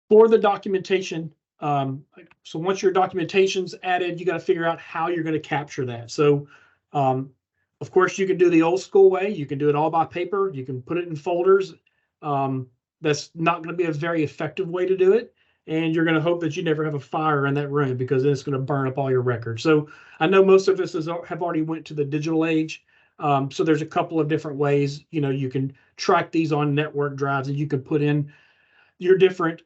For the documentation, so once your documentation's added, you got to figure out how you're going to capture that. So, of course, you can do the old school way. You can do it all by paper. You can put it in folders. That's not going to be a very effective way to do it. And you're going to hope that you never have a fire in that room, because then it's going to burn up all your records. So I know most of us have already went to the digital age. So there's a couple of different ways. You can track these on network drives, and you can put in your different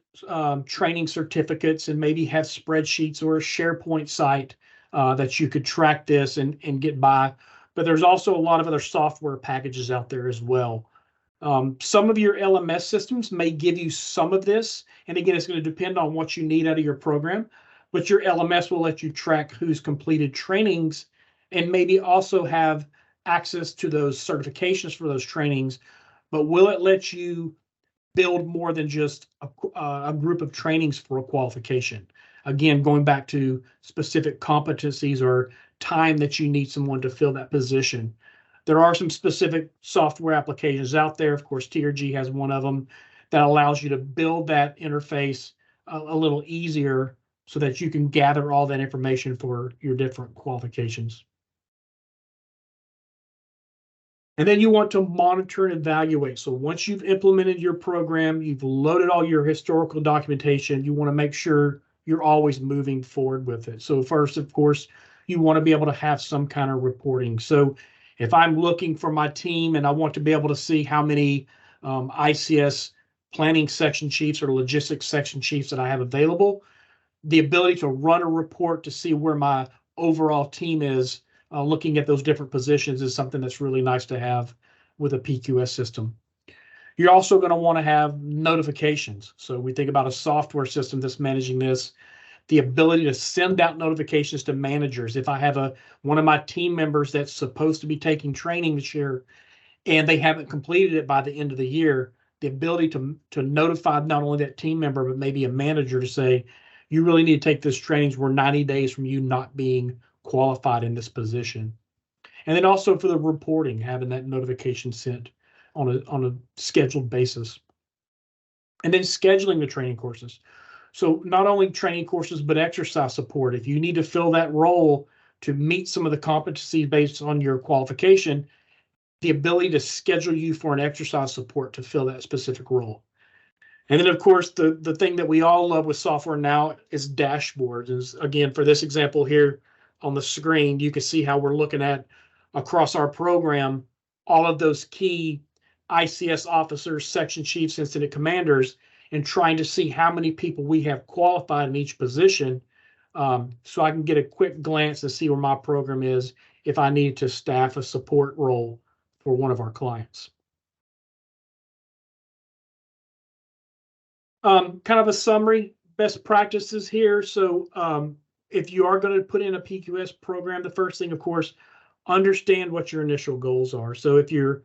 training certificates and maybe have spreadsheets or a SharePoint site that you could track this and get by. But there's also a lot of other software packages out there as well. Some of your LMS systems may give you some of this. And again, it's going to depend on what you need out of your program. But your LMS will let you track who's completed trainings and maybe also have access to those certifications for those trainings. But will it let you build more than just a group of trainings for a qualification? Again, going back to specific competencies or time that you need someone to fill that position. There are some specific software applications out there. Of course, TRG has one of them that allows you to build that interface a little easier so that you can gather all that information for your different qualifications. And then you want to monitor and evaluate. So once you've implemented your program, you've loaded all your historical documentation, you want to make sure you're always moving forward with it. So first, of course, you want to be able to have some kind of reporting. So if I'm looking for my team and I want to be able to see how many ICS planning section chiefs or logistics section chiefs that I have available, the ability to run a report to see where my overall team is, looking at those different positions, is something that's really nice to have with a PQS system. You're also going to want to have notifications. So we think about a software system that's managing this, the ability to send out notifications to managers. If I have one of my team members that's supposed to be taking training this year and they haven't completed it by the end of the year, the ability to notify not only that team member, but maybe a manager to say, you really need to take this training. We're 90 days from you not being qualified in this position. And then also for the reporting, having that notification sent on a scheduled basis. And then scheduling the training courses. So not only training courses, but exercise support. If you need to fill that role to meet some of the competencies based on your qualification, the ability to schedule you for an exercise support to fill that specific role. And then, of course, the thing that we all love with software now is dashboards. And again, for this example here on the screen, you can see how we're looking at across our program, all of those key ICS officers, section chiefs, incident commanders, and trying to see how many people we have qualified in each position, so I can get a quick glance and see where my program is if I need to staff a support role for one of our clients. Kind of a summary, best practices here. So if you are going to put in a PQS program, the first thing, of course, understand what your initial goals are. So if you're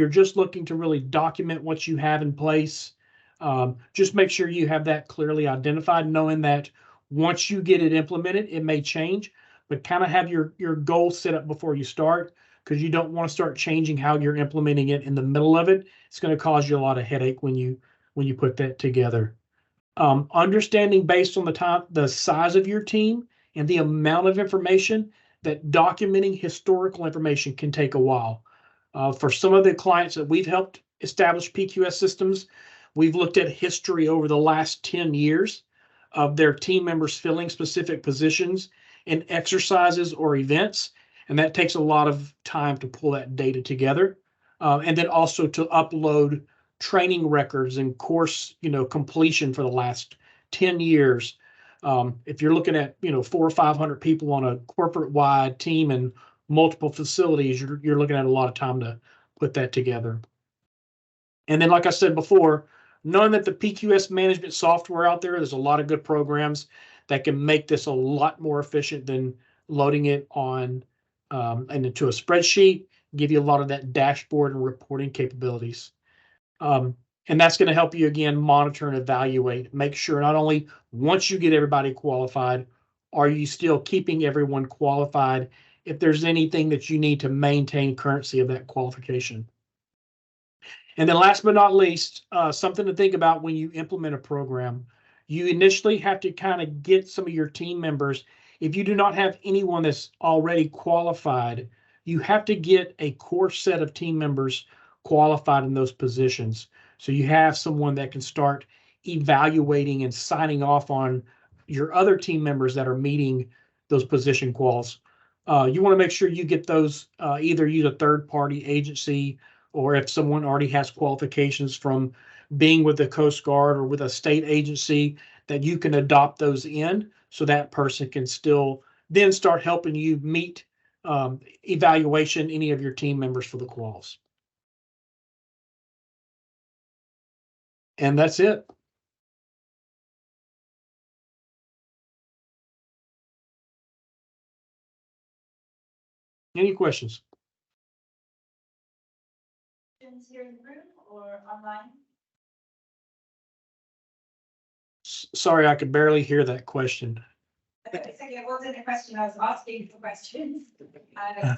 just looking to really document what you have in place, just make sure you have that clearly identified, knowing that once you get it implemented, it may change, but kind of have your goal set up before you start, because you don't want to start changing how you're implementing it in the middle of it. It's going to cause you a lot of headache when you put that together. Understanding based on the size of your team and the amount of information, that documenting historical information can take a while. For some of the clients that we've helped establish PQS systems, we've looked at history over the last 10 years of their team members filling specific positions in exercises or events, and that takes a lot of time to pull that data together. And then also to upload training records and course, completion for the last 10 years. If you're looking at, 400 or 500 people on a corporate-wide team and multiple facilities, you're looking at a lot of time to put that together. And then, like I said before, knowing that the PQS management software out there's a lot of good programs that can make this a lot more efficient than loading it on and into a spreadsheet, give you a lot of that dashboard and reporting capabilities. And that's going to help you, again, monitor and evaluate, make sure not only once you get everybody qualified, are you still keeping everyone qualified if there's anything that you need to maintain currency of that qualification. And then last but not least, something to think about when you implement a program, you initially have to kind of get some of your team members. If you do not have anyone that's already qualified, you have to get a core set of team members qualified in those positions. So you have someone that can start evaluating and signing off on your other team members that are meeting those position quals. You want to make sure you get those, either use a third-party agency, or if someone already has qualifications from being with the Coast Guard or with a state agency, that you can adopt those in, so that person can still then start helping you meet evaluation any of your team members for the quals. And that's it. Any questions? Here in the room or online? Sorry, I could barely hear that question. It's okay, it wasn't a question, I was asking for questions. So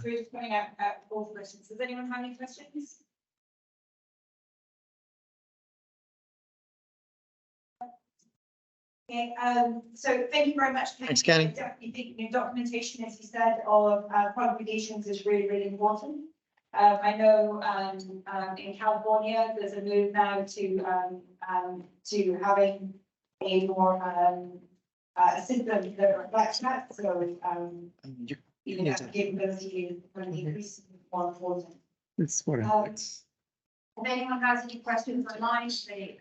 we're just pointing out all the questions. Does anyone have any questions? Okay, so thank you very much. Thanks, Kenny. I definitely think documentation, as you said, of qualifications is really, really important. I know in California, there's a move now to having a more a system that reflects that. So you know, that capability when the increase is more important. It's what If anyone has any questions online,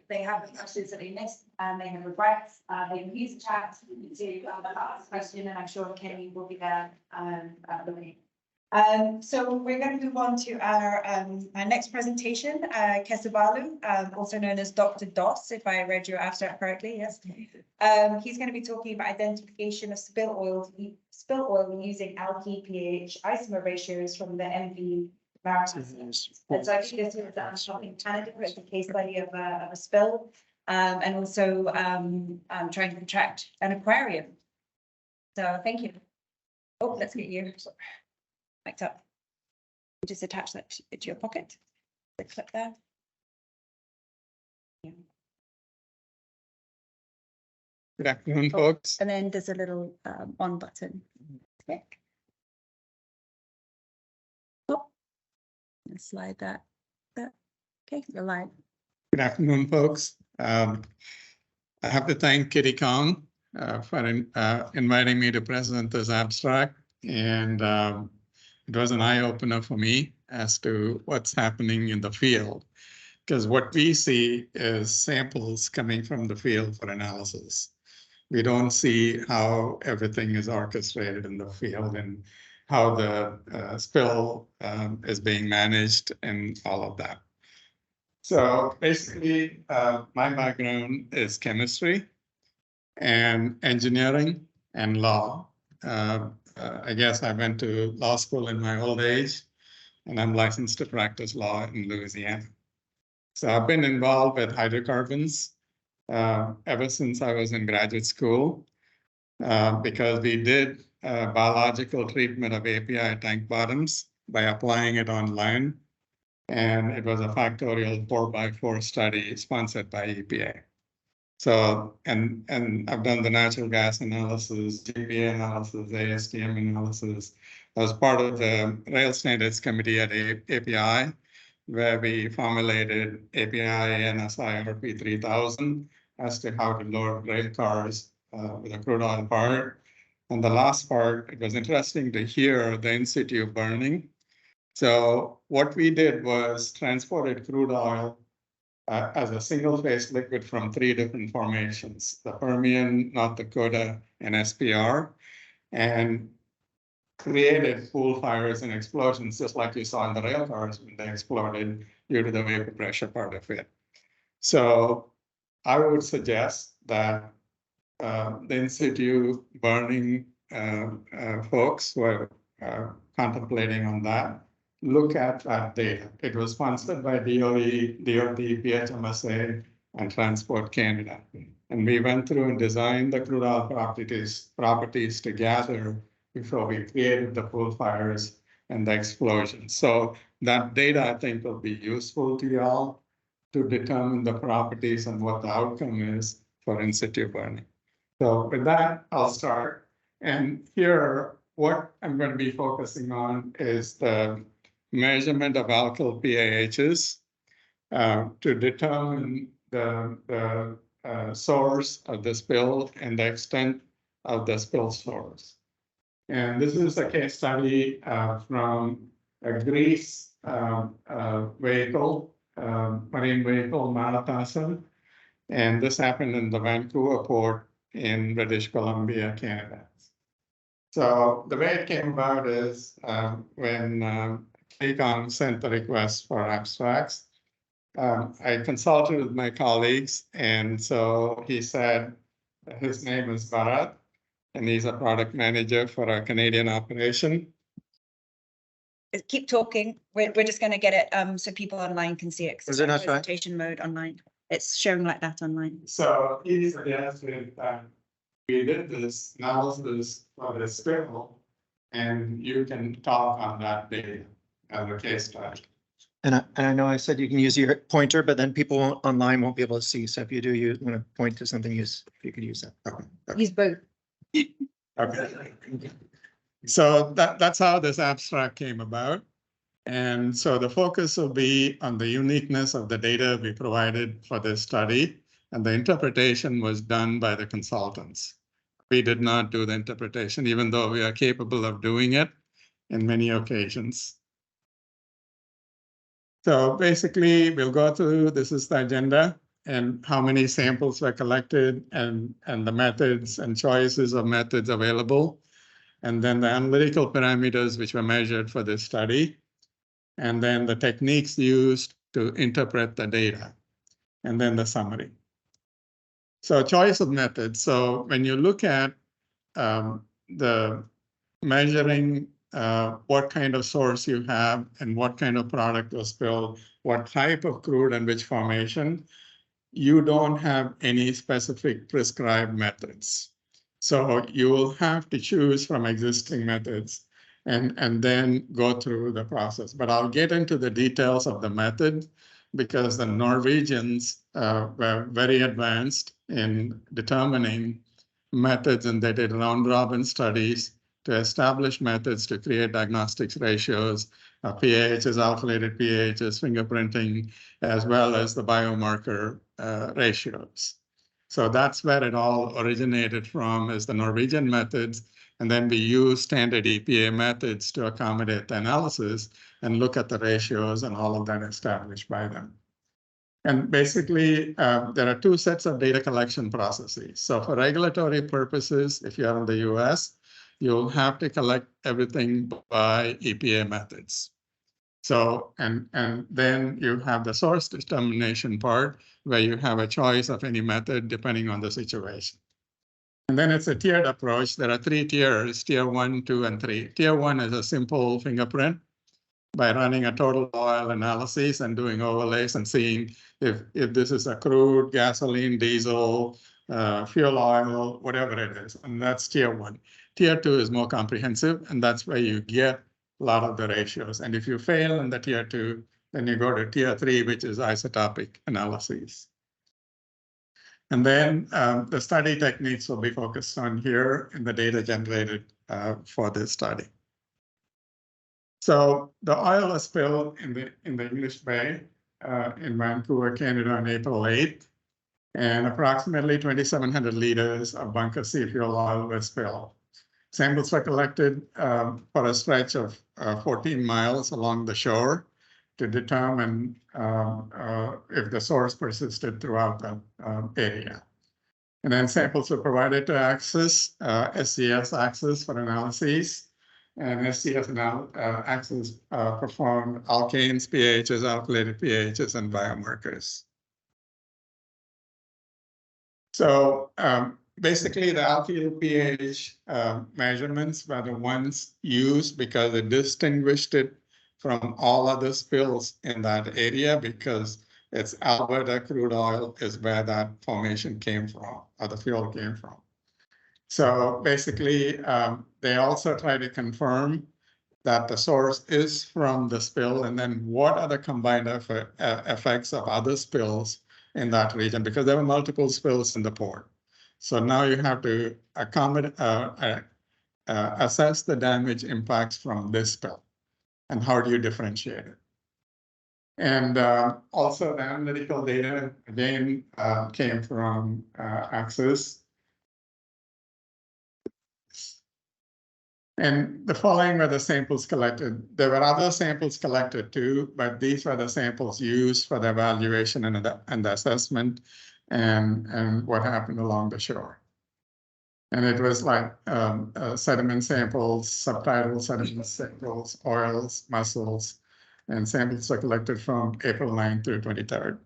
they have the questions that they missed and they have regrets, they can use the chat to ask a question, and I'm sure Kenny will be there at the meeting. So we're going to move on to our next presentation, Kesabalu, also known as Dr. Doss, if I read your abstract correctly, yes. He's going to be talking about identification of spill oil using alky pH isomer ratios from the MV maritime. And so I think this is something Canada, it's a case study of a spill, and also trying to contract an aquarium. So thank you. Oh, let's get you mic'd up. Just attach that to your pocket. The clip there. Yeah. Good afternoon, folks. And then there's a little on button. Okay. Oh, let's slide that. Okay, you're live. Good afternoon, folks. I have to thank Kitty Kong for inviting me to present this abstract, and it was an eye-opener for me as to what's happening in the field, because what we see is samples coming from the field for analysis. We don't see how everything is orchestrated in the field and how the spill is being managed and all of that. So basically, my background is chemistry and engineering and law. I guess I went to law school in my old age, and I'm licensed to practice law in Louisiana. So I've been involved with hydrocarbons ever since I was in graduate school, because we did biological treatment of API tank bottoms by applying it on land. And it was a factorial 4x4 study sponsored by EPA. So, and I've done the natural gas analysis, GPA analysis, ASTM analysis. I was part of the Rail Standards Committee at API, where we formulated API NSI RP 3000 as to how to load rail cars with a crude oil part. And the last part, it was interesting to hear the in situ burning. So what we did was transported crude oil as a single phase liquid from 3 different formations, the Permian, North Dakota, and SPR, and created pool fires and explosions, just like you saw in the rail cars when they exploded due to the vapor pressure part of it. So I would suggest that the in situ burning folks who are contemplating on that, look at that data. It was sponsored by DOE, DOT, PHMSA, and Transport Canada. And we went through and designed the crude oil properties to gather before we created the pool fires and the explosions. So that data, I think, will be useful to y'all to determine the properties and what the outcome is for in situ burning. So with that, I'll start. And here, what I'm going to be focusing on is the measurement of alkyl PAHs to determine the source of the spill and the extent of the spill source. And this is a case study from a Greece vehicle, marine vehicle, Marathasan. And this happened in the Vancouver port in British Columbia, Canada. So the way it came about is when KCON sent the request for abstracts, I consulted with my colleagues, and so he said his name is Bharat, and he's a product manager for our Canadian operation. Keep talking. We're just going to get it so people online can see it. Is it not showing? Presentation mode online. It's showing like that online. So he suggested that we did this analysis of the spill, and you can talk on that data as a case study. And I know I said you can use your pointer, but then people online won't be able to see. So if you do, you want to point to something, you could use that. Okay. Use both. Okay. So that's how this abstract came about. And so the focus will be on the uniqueness of the data we provided for this study, and the interpretation was done by the consultants. We did not do the interpretation, even though we are capable of doing it in many occasions. So basically, we'll go through, this is the agenda, and how many samples were collected, and the methods and choices of methods available, and then the analytical parameters which were measured for this study, and then the techniques used to interpret the data, and then the summary. So choice of methods. So when you look at the measuring what kind of source you have and what kind of product was spilled, what type of crude and which formation, you don't have any specific prescribed methods. So you will have to choose from existing methods and then go through the process. But I'll get into the details of the method because the Norwegians were very advanced in determining methods, and they did round-robin studies to establish methods to create diagnostics ratios, pHs, alkylated pHs, fingerprinting, as well as the biomarker ratios. So that's where it all originated from, is the Norwegian methods, and then we use standard EPA methods to accommodate the analysis and look at the ratios and all of that established by them. And basically, there are two sets of data collection processes. So for regulatory purposes, if you're in the US, you'll have to collect everything by EPA methods. So, and then you have the source determination part where you have a choice of any method depending on the situation. And then it's a tiered approach. There are 3 tiers, tier 1, 2, and 3. Tier 1 is a simple fingerprint by running a total oil analysis and doing overlays and seeing if this is a crude, gasoline, diesel, fuel oil, whatever it is. And that's tier 1. Tier 2 is more comprehensive, and that's where you get a lot of the ratios. And if you fail in the tier 2, then you go to tier 3, which is isotopic analyses. And then the study techniques will be focused on here in the data generated for this study. So the oil was spilled in the English Bay in Vancouver, Canada on April 8th, and approximately 2,700 liters of bunker C fuel oil was spilled. Samples were collected for a stretch of 14 miles along the shore to determine if the source persisted throughout the area. And then samples were provided to Axis, SCS Axis for analyses. And SCS Axis performed alkanes, pHs, alkylated pHs, and biomarkers. So basically, the alkylated pH measurements were the ones used because it distinguished it from all other spills in that area, because it's Alberta crude oil is where that formation came from, or the fuel came from. So basically, they also try to confirm that the source is from the spill, and then what are the combined effects of other spills in that region, because there were multiple spills in the port. So now you have to accommodate, assess the damage impacts from this spill, and how do you differentiate it? And also the analytical data, again, came from Axis. And the following were the samples collected. There were other samples collected too, but these were the samples used for the evaluation and the assessment and what happened along the shore. And it was like sediment samples, subtidal sediment samples, oils, mussels, and samples were collected from April 9th through 23rd.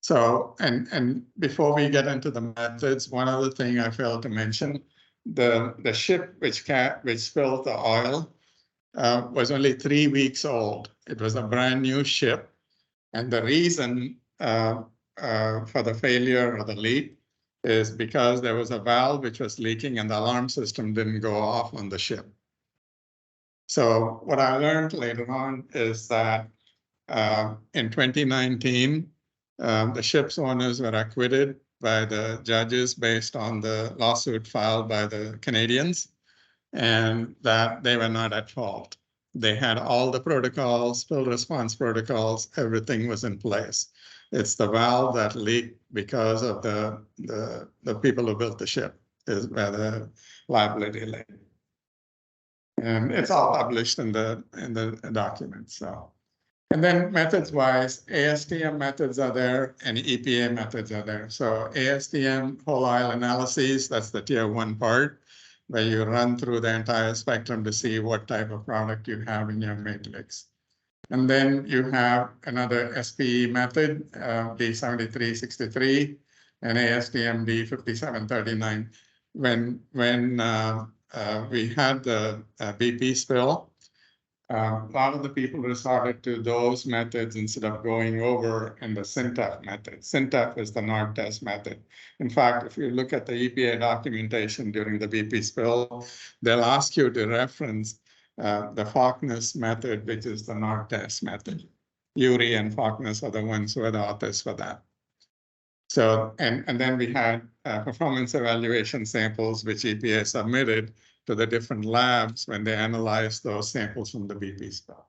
So, and before we get into the methods, one other thing I failed to mention, the ship which spilled the oil was only 3 weeks old. It was a brand new ship. And the reason for the failure or the leak is because there was a valve which was leaking and the alarm system didn't go off on the ship. So what I learned later on is that in 2019, the ship's owners were acquitted by the judges based on the lawsuit filed by the Canadians. and that they were not at fault. They had all the protocols, spill response protocols, everything was in place. It's the valve that leaked because of the people who built the ship is where the liability lay. And it's all published in the document. So, and then methods wise, ASTM methods are there and EPA methods are there. So ASTM whole oil analyses, that's the tier 1 part, where you run through the entire spectrum to see what type of product you have in your matrix. And then you have another SPE method, D7363 and ASTM D5739. When we had the BP spill, a lot of the people resorted to those methods instead of going over in the SINTEF method. SINTEF is the NORD test method. In fact, if you look at the EPA documentation during the BP spill, they'll ask you to reference the Falkness method, which is the NORD test method. Urey and Falkness are the ones who are the authors for that. So, and then we had performance evaluation samples, which EPA submitted to the different labs when they analyzed those samples from the BP spill.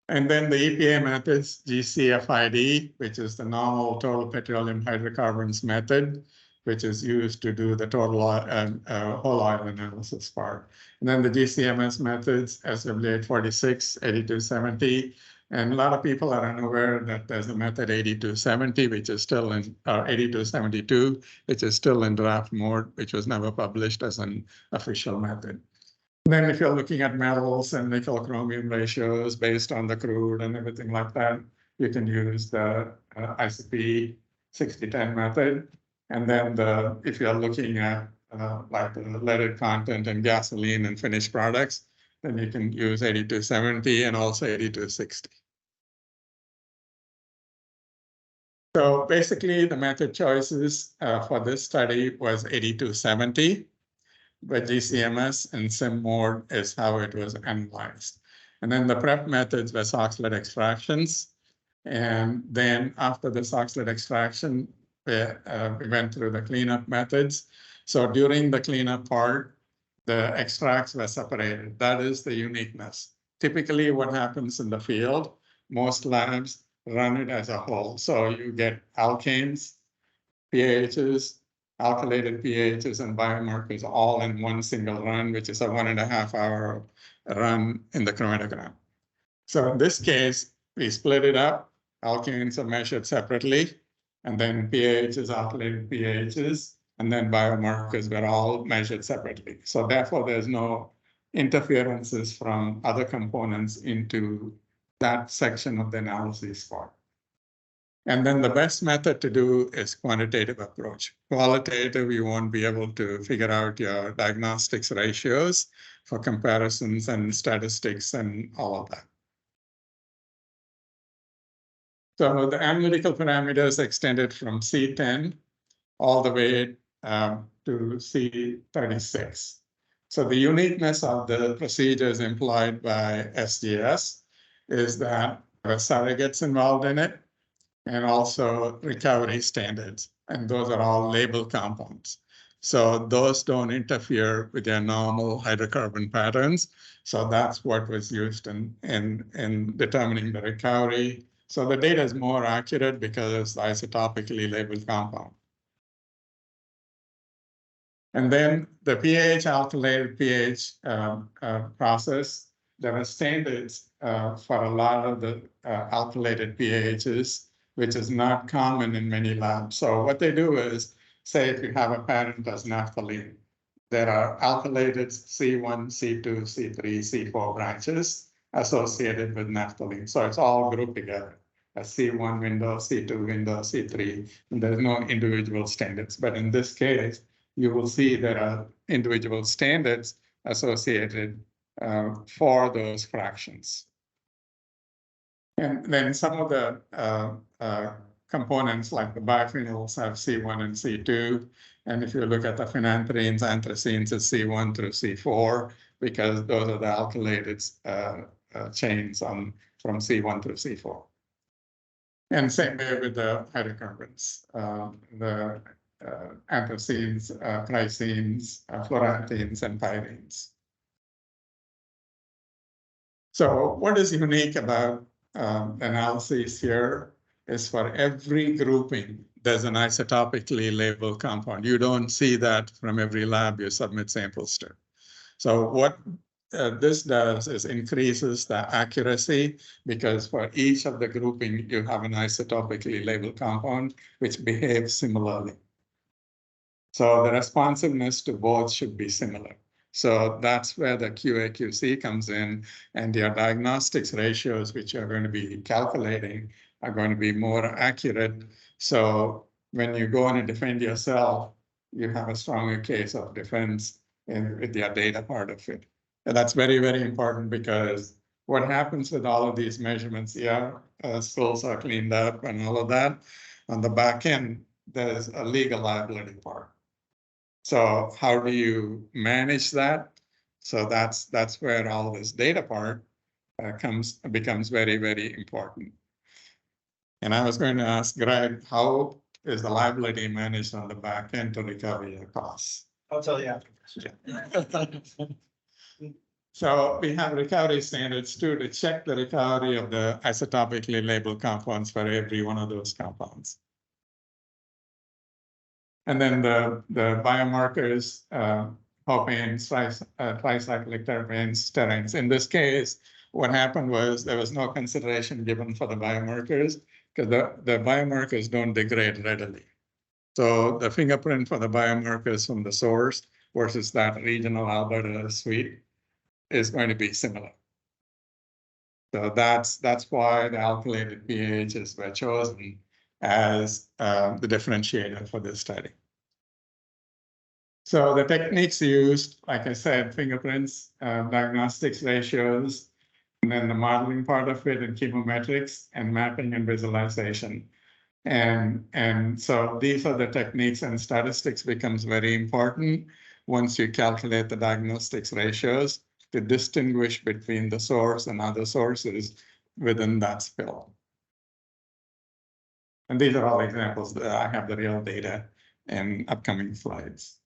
And then the EPA methods, GCFID, which is the normal total petroleum hydrocarbons method, which is used to do the total whole oil analysis part. And then the GCMS methods, SW846, 8270. And a lot of people are unaware that there's a method 8270, which is still in, 8272, which is still in draft mode, which was never published as an official method. Then if you're looking at metals and nickel chromium ratios based on the crude and everything like that, you can use the ICP 6010 method. And then if you're looking at like the leaded content in gasoline and finished products, then you can use 8270 and also 8260. So basically the method choices for this study was 8270, but GCMS and SIM mode is how it was analyzed. And then the prep methods were SOx-led extractions. And then after the SOx-led extraction, we went through the cleanup methods. So during the cleanup part, the extracts were separated. That is the uniqueness. Typically what happens in the field, most labs run it as a whole. So you get alkanes, pHs, alkylated pHs, and biomarkers all in one single run, which is a 1.5 hour run in the chromatogram. So in this case, we split it up. Alkanes are measured separately, and then pHs, alkylated pHs, and then biomarkers were all measured separately. So therefore, there's no interferences from other components into that section of the analysis part. And then the best method to do is quantitative approach. Qualitative, you won't be able to figure out your diagnostics ratios for comparisons and statistics and all of that. So the analytical parameters extended from C10 all the way to C36. So the uniqueness of the procedures employed by SGS is that there are surrogates involved in it and also recovery standards. And those are all labeled compounds. So those don't interfere with their normal hydrocarbon patterns. So that's what was used in determining the recovery. So the data is more accurate because it's isotopically labeled compound. And then the pH, alkylated pH process, there are standards for a lot of the alkylated pHs, which is not common in many labs. So what they do is, say if you have a parent as naphthalene, there are alkylated C1, C2, C3, C4 branches associated with naphthalene. So it's all grouped together. A C1 window, C2 window, C3, and there's no individual standards. But in this case, you will see there are individual standards associated for those fractions. And then some of the components like the biphenyls have C1 and C2. And if you look at the phenanthrenes, anthracenes is C1 through C4, because those are the alkylated chains from C1 through C4. And same way with the hydrocarbons. The anthracenes, glycines, fluoranthines, and pyrenes. So what is unique about analyses here is for every grouping, there's an isotopically labeled compound. You don't see that from every lab you submit samples to. So what this does is increases the accuracy, because for each of the grouping, you have an isotopically labeled compound which behaves similarly. So the responsiveness to both should be similar. So that's where the QA/QC comes in, and your diagnostics ratios, which you're going to be calculating, are going to be more accurate. So when you go and defend yourself, you have a stronger case of defense with your data part of it. And that's very, very important, because what happens with all of these measurements, spills are cleaned up and all of that. On the back end, there's a legal liability part. So how do you manage that? So that's where all this data part becomes very, very important. And I was going to ask Greg, how is the liability managed on the back end to recover your costs? I'll tell you after. So we have recovery standards too, to check the recovery of the isotopically labeled compounds for every one of those compounds. And then the biomarkers, propanes, tricyclic terpenes, sterines. In this case, what happened was there was no consideration given for the biomarkers, because the biomarkers don't degrade readily. So the fingerprint for the biomarkers from the source versus that regional Alberta suite is going to be similar. So that's why the alkylated pHs were chosen as the differentiator for this study. So the techniques used, like I said, fingerprints, diagnostics ratios, and then the modeling part of it, and chemometrics, and mapping and visualization. And so these are the techniques, and statistics becomes very important once you calculate the diagnostics ratios to distinguish between the source and other sources within that spill. And these are all examples. I have the real data in upcoming slides.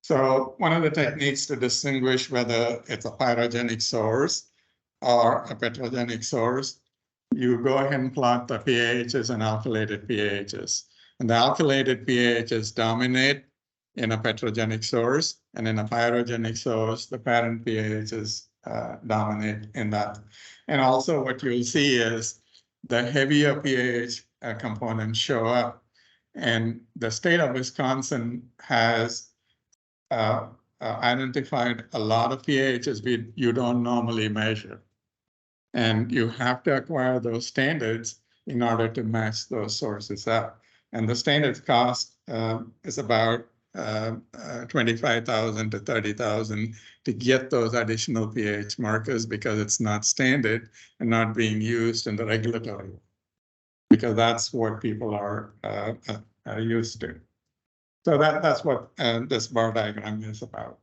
So one of the techniques to distinguish whether it's a pyrogenic source or a petrogenic source, you go ahead and plot the pHs and alkylated pHs. And the alkylated pHs dominate in a petrogenic source, and in a pyrogenic source, the parent pHs dominate in that. And also what you'll see is the heavier pH components show up. And the state of Wisconsin has identified a lot of pHs you don't normally measure. And you have to acquire those standards in order to match those sources up. And the standards cost is about $25,000 to $30,000 to get those additional pH markers, because it's not standard and not being used in the regulatory, because that's what people are used to. So that's what this bar diagram is about.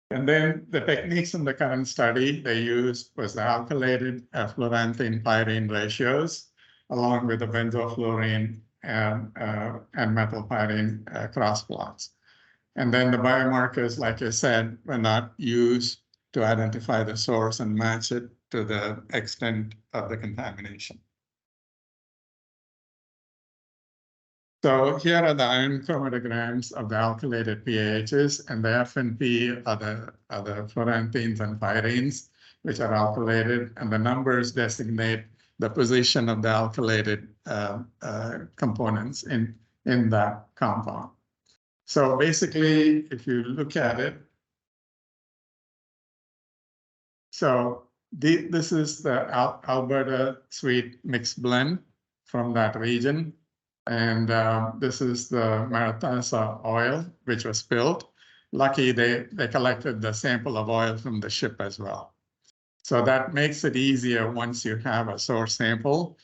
And then the techniques in the current study they used was the alkylated fluoranthine pyrene ratios, along with the benzofluorine and methylpyrene cross plots. And then the biomarkers, like I said, were not used to identify the source and match it to the extent of the contamination. So here are the iron chromatograms of the alkylated pHs, and the F and P are the fluoranthines and pyrenes, which are alkylated, and the numbers designate the position of the alkylated components in that compound. So basically, if you look at it, so this is the Alberta sweet mixed blend from that region. And this is the Maratasa oil, which was spilled. Lucky they collected the sample of oil from the ship as well. So that makes it easier once you have a source sample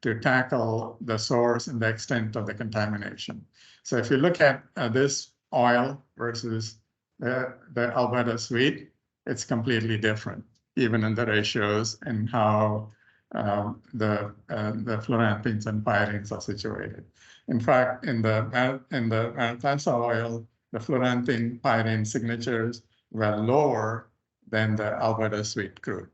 to tackle the source and the extent of the contamination. So if you look at this oil versus the Alberta sweet, it's completely different, even in the ratios and how the fluoranthines and pyrines are situated. In fact, in the Maratasa oil, the fluoranthine pyrene signatures were lower than the Alberta sweet crude.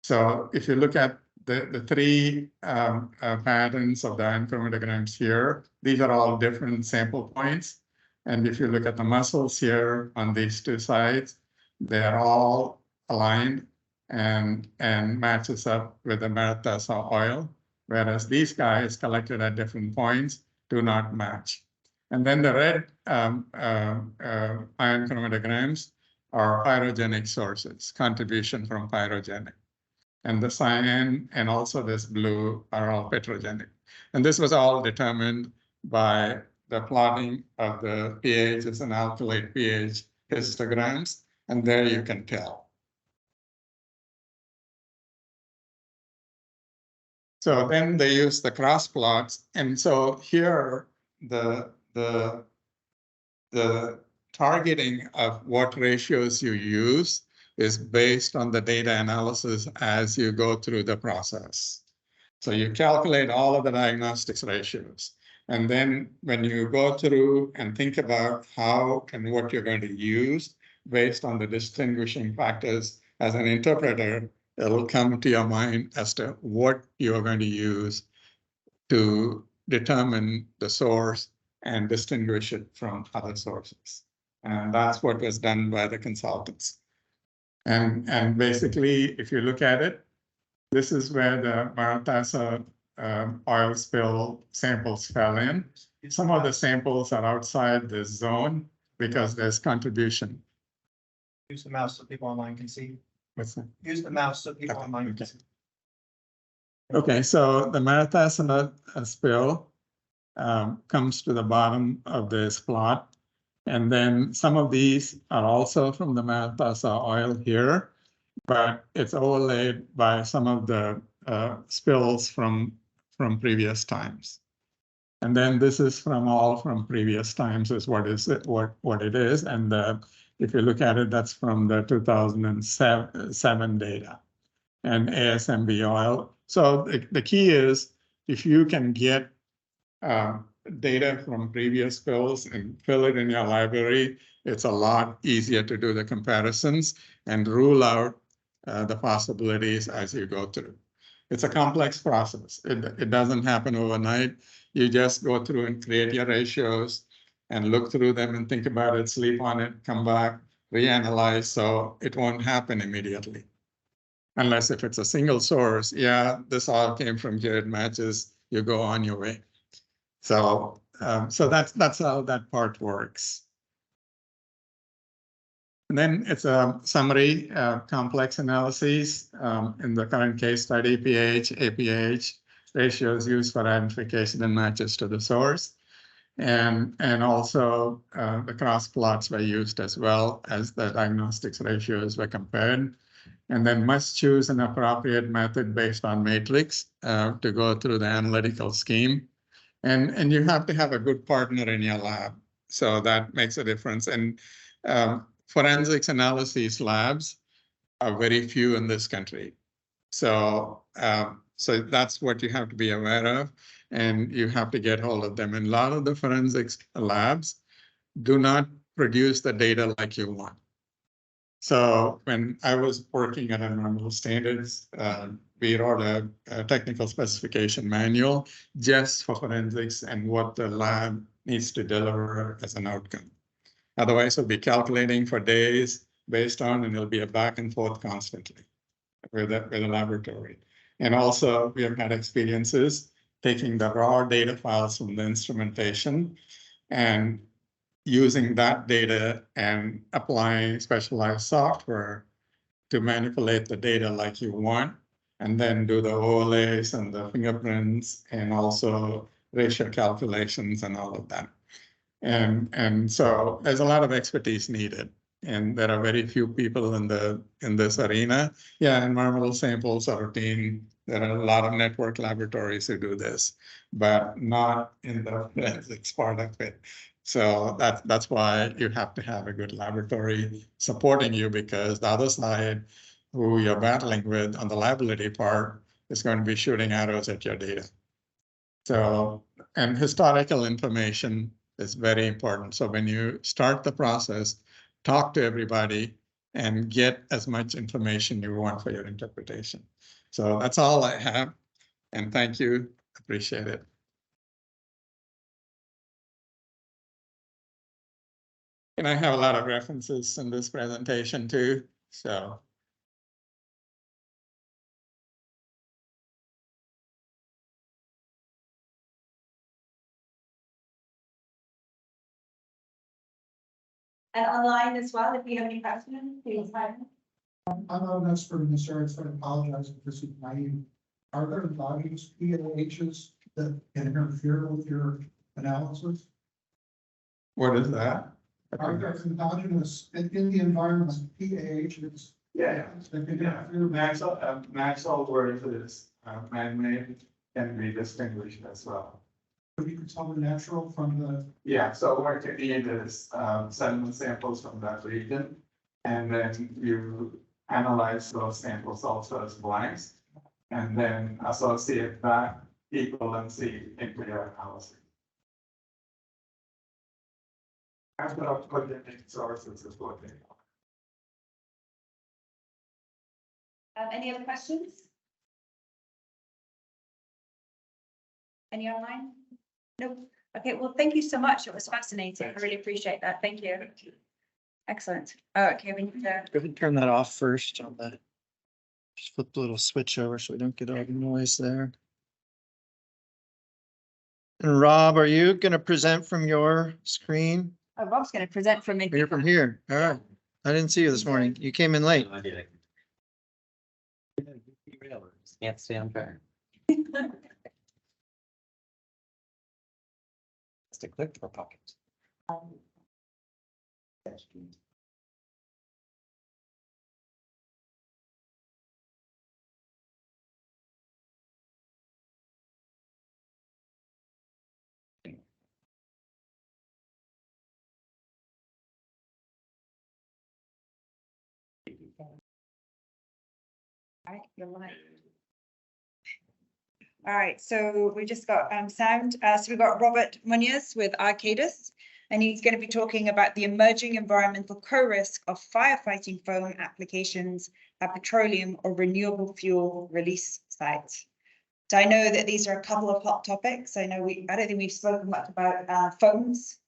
So if you look at the three patterns of the iron chromatograms here, these are all different sample points. And if you look at the muscles here on these two sides, they are all aligned and matches up with the Maratasa oil, whereas these guys collected at different points do not match. And then the red iron chromatograms are pyrogenic sources, contribution from pyrogenic. And the cyan and also this blue are all petrogenic. And this was all determined by the plotting of the pHs and alkylate pH histograms, and there you can tell. So then they use the cross plots, and so here the targeting of what ratios you use is based on the data analysis as you go through the process. So you calculate all of the diagnostics ratios. And then when you go through and think about how and what you're going to use based on the distinguishing factors as an interpreter, it'll come to your mind as to what you're going to use to determine the source and distinguish it from other sources. And that's what was done by the consultants. And basically, if you look at it, this is where the Maratasa oil spill samples fell in. Some of the samples are outside this zone because there's contribution. Use the mouse so people online can see. What's that? Use the mouse so people online can see. Okay, so the Maratasa spill comes to the bottom of this plot. And then some of these are also from the Maratasa oil here, but it's overlaid by some of the spills from previous times. And then this is from previous times is what it is. And if you look at it, that's from the 2007 data and ASMB oil. So the key is if you can get data from previous spills and fill it in your library, it's a lot easier to do the comparisons and rule out the possibilities as you go through. It's a complex process. It doesn't happen overnight. You just go through and create your ratios and look through them and think about it, sleep on it, come back, reanalyze. So it won't happen immediately. Unless if it's a single source, yeah, this all came from here, it matches, you go on your way. So, so that's how that part works. And then it's a summary, complex analyses in the current case study, pH, APH, ratios used for identification and matches to the source. And also the cross plots were used as well as the diagnostics ratios were compared. And then must choose an appropriate method based on matrix to go through the analytical scheme. And you have to have a good partner in your lab. So that makes a difference. And forensics analysis labs are very few in this country. So, so that's what you have to be aware of. And you have to get hold of them. And a lot of the forensics labs do not produce the data like you want. So when I was working at Environmental Standards, we wrote a technical specification manual just for forensics and what the lab needs to deliver as an outcome. Otherwise, we'll be calculating for days based on, and it'll be a back and forth constantly with the laboratory. And also, we have had experiences taking the raw data files from the instrumentation and using that data and applying specialized software to manipulate the data like you want, and then do the overlays and the fingerprints and also ratio calculations and all of that. And so there's a lot of expertise needed, and there are very few people in this arena. Yeah, environmental samples are routine. There are a lot of network laboratories who do this, but not in the forensics part of it. So that's why you have to have a good laboratory supporting you, because the other side, who you're battling with on the liability part is going to be shooting arrows at your data. So, and historical information is very important. So when you start the process, talk to everybody and get as much information you want for your interpretation. So that's all I have. And thank you. Appreciate it. And I have a lot of references in this presentation too. So. And online as well, if you have any questions, please type them. I'm not an expert in this area, so I apologize if this is naive. Are there values, PAHs, that can interfere with your analysis? What is that? Are there endogenous in the environment PAHs? Maxwell words is man-made can be distinguished as well. But you can tell the natural from the. Yeah, so what you need is sediment samples from that region, and then you analyze those samples also as blanks, and then associate that equivalency into your analysis. After putting in sources is what they are. Any other questions? Any online? Nope. Okay, well, thank you so much. It was fascinating. I really appreciate that. Thank you. Excellent. Oh, okay, we need to. Go ahead and turn that off first on the, just flip the little switch over so we don't get all the noise there. And Rob, are you going to present from your screen? Oh, Rob's going to present from me. You're from here. All right. I didn't see you this morning. You came in late. Can't stay on track. Just a click for pocket. All right, you're live. All right, so we just got sound. So we've got Robert Munoz with Arcadis, and he's going to be talking about the emerging environmental co-risk of firefighting foam applications at petroleum or renewable fuel release sites. So I know that these are a couple of hot topics. I know I don't think we've spoken much about foams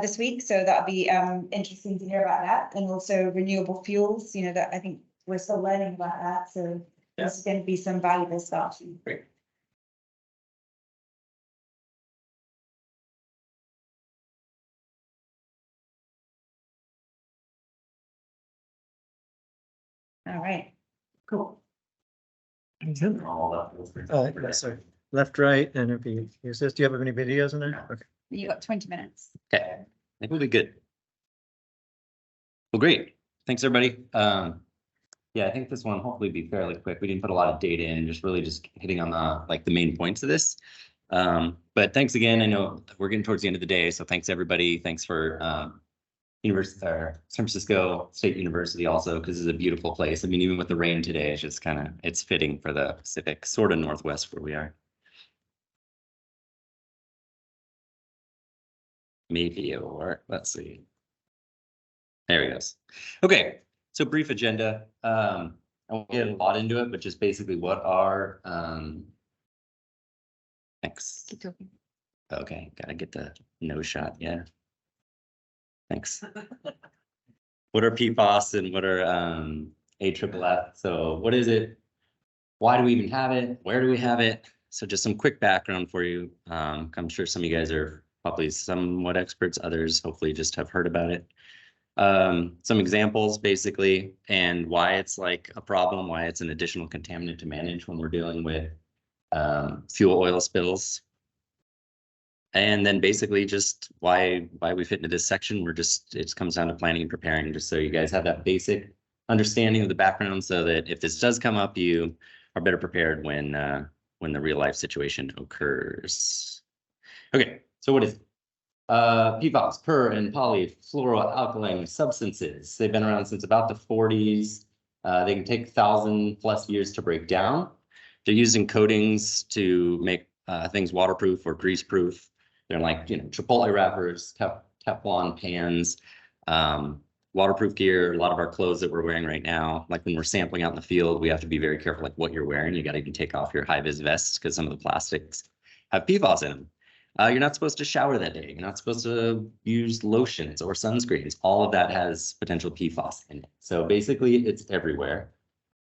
this week, so that'll be interesting to hear about that, and also renewable fuels. You know, that I think we're still learning about that, so this is going to be some valuable stuff. Great. All right, cool. Yes, sir. Left, right, and if you use this, do you have any videos in there? Okay. You got 20 minutes. Okay, I think we'll be good. Well, great. Thanks, everybody. Yeah, I think this one hopefully be fairly quick. We didn't put a lot of data in, just really just hitting on the main points of this. But thanks again. I know we're getting towards the end of the day, so thanks everybody. Thanks for San Francisco State University also, because it's a beautiful place. I mean, even with the rain today, it's just it's fitting for the Pacific, sort of Northwest where we are. Maybe, or let's see. There he goes. Okay, so brief agenda. I won't get a lot into it, but just basically what are thanks. Keep talking. Okay, gotta get the nose shot. Yeah. Thanks. What are PFAS and what are AFFF? So what is it? Why do we even have it? Where do we have it? So just some quick background for you. I'm sure some of you guys are probably somewhat experts. Others hopefully just have heard about it. Some examples basically, and why it's like a problem, why it's an additional contaminant to manage when we're dealing with fuel oil spills. And then basically just why we fit into this section. It comes down to planning and preparing, just so you guys have that basic understanding of the background, so that if this does come up, you are better prepared when the real life situation occurs. Okay, so what is it? PFAS, per and polyfluoroalkyl substances. They've been around since about the 40s. They can take 1,000+ years to break down. They're using coatings to make things waterproof or grease proof. They're like, Chipotle wrappers, Teflon pans, waterproof gear. A lot of our clothes that we're wearing right now, like when we're sampling out in the field, we have to be very careful like what you're wearing. You got to even take off your high-vis vests because some of the plastics have PFAS in them. You're not supposed to shower that day. You're not supposed to use lotions or sunscreens. All of that has potential PFAS in it. So basically it's everywhere.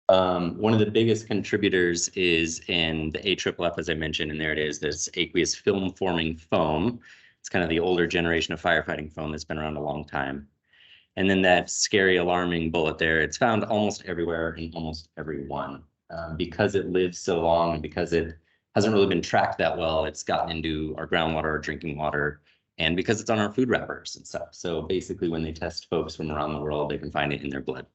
One of the biggest contributors is in the AFFF, as I mentioned, and there it is, this aqueous film forming foam. It's kind of the older generation of firefighting foam that's been around a long time. And then that scary, alarming bullet there, it's found almost everywhere in almost everyone. Because it lives so long and because it hasn't really been tracked that well, it's gotten into our groundwater, our drinking water, and because it's on our food wrappers and stuff. So basically when they test folks from around the world, they can find it in their blood.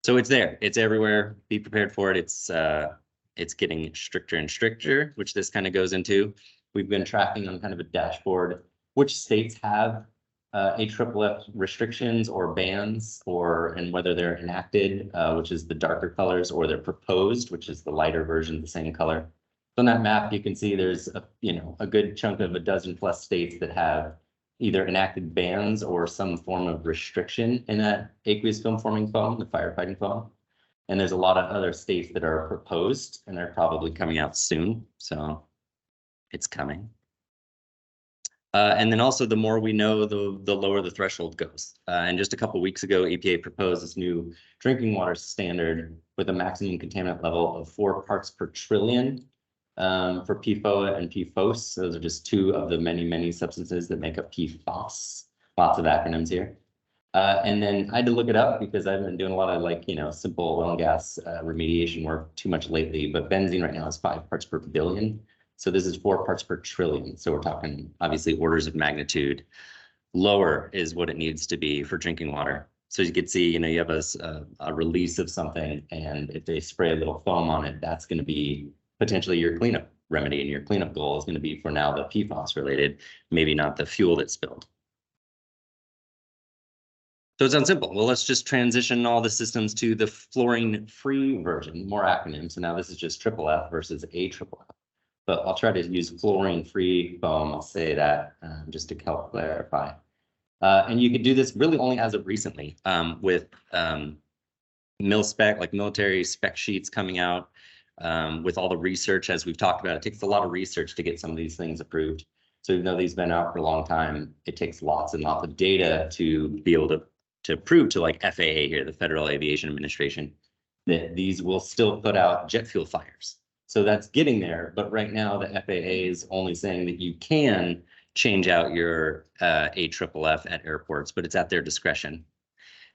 So it's there, it's everywhere. Be prepared for it. It's getting stricter and stricter, which this kind of goes into. We've been tracking on kind of a dashboard which states have AFFF restrictions or bans, and whether they're enacted, which is the darker colors, or they're proposed, which is the lighter version, the same color. So on that map, you can see there's a good chunk of 12+ states that have either enacted bans or some form of restriction in that aqueous film forming foam, the firefighting foam. And there's a lot of other states that are proposed, and they're probably coming out soon. So it's coming. And then also the more we know, the lower the threshold goes. And just a couple of weeks ago, EPA proposed this new drinking water standard with a maximum contaminant level of 4 parts per trillion for PFOA and PFOS. Those are just 2 of the many, many substances that make up PFOS. Lots of acronyms here. And then I had to look it up because I've been doing a lot of simple oil and gas remediation work too much lately. But benzene right now is 5 parts per billion. So this is 4 parts per trillion. So we're talking obviously orders of magnitude lower is what it needs to be for drinking water. So you can see, you have a release of something, and if they spray a little foam on it, that's going to be potentially your cleanup remedy, and your cleanup goal is going to be for now the PFAS related, maybe not the fuel that's spilled. So it sounds simple. Well, let's just transition all the systems to the fluorine-free version, more acronyms. So now this is just FFF versus AFFF. But I'll try to use fluorine-free foam. I'll say that just to help clarify. And you could do this really only as of recently with mil-spec, like military spec sheets coming out with all the research, as we've talked about. It takes a lot of research to get some of these things approved. So even though these have been out for a long time, it takes lots and lots of data to be able to prove to like FAA here, the Federal Aviation Administration, that these will still put out jet fuel fires. So that's getting there, but right now the FAA is only saying that you can change out your AFFF at airports, but it's at their discretion.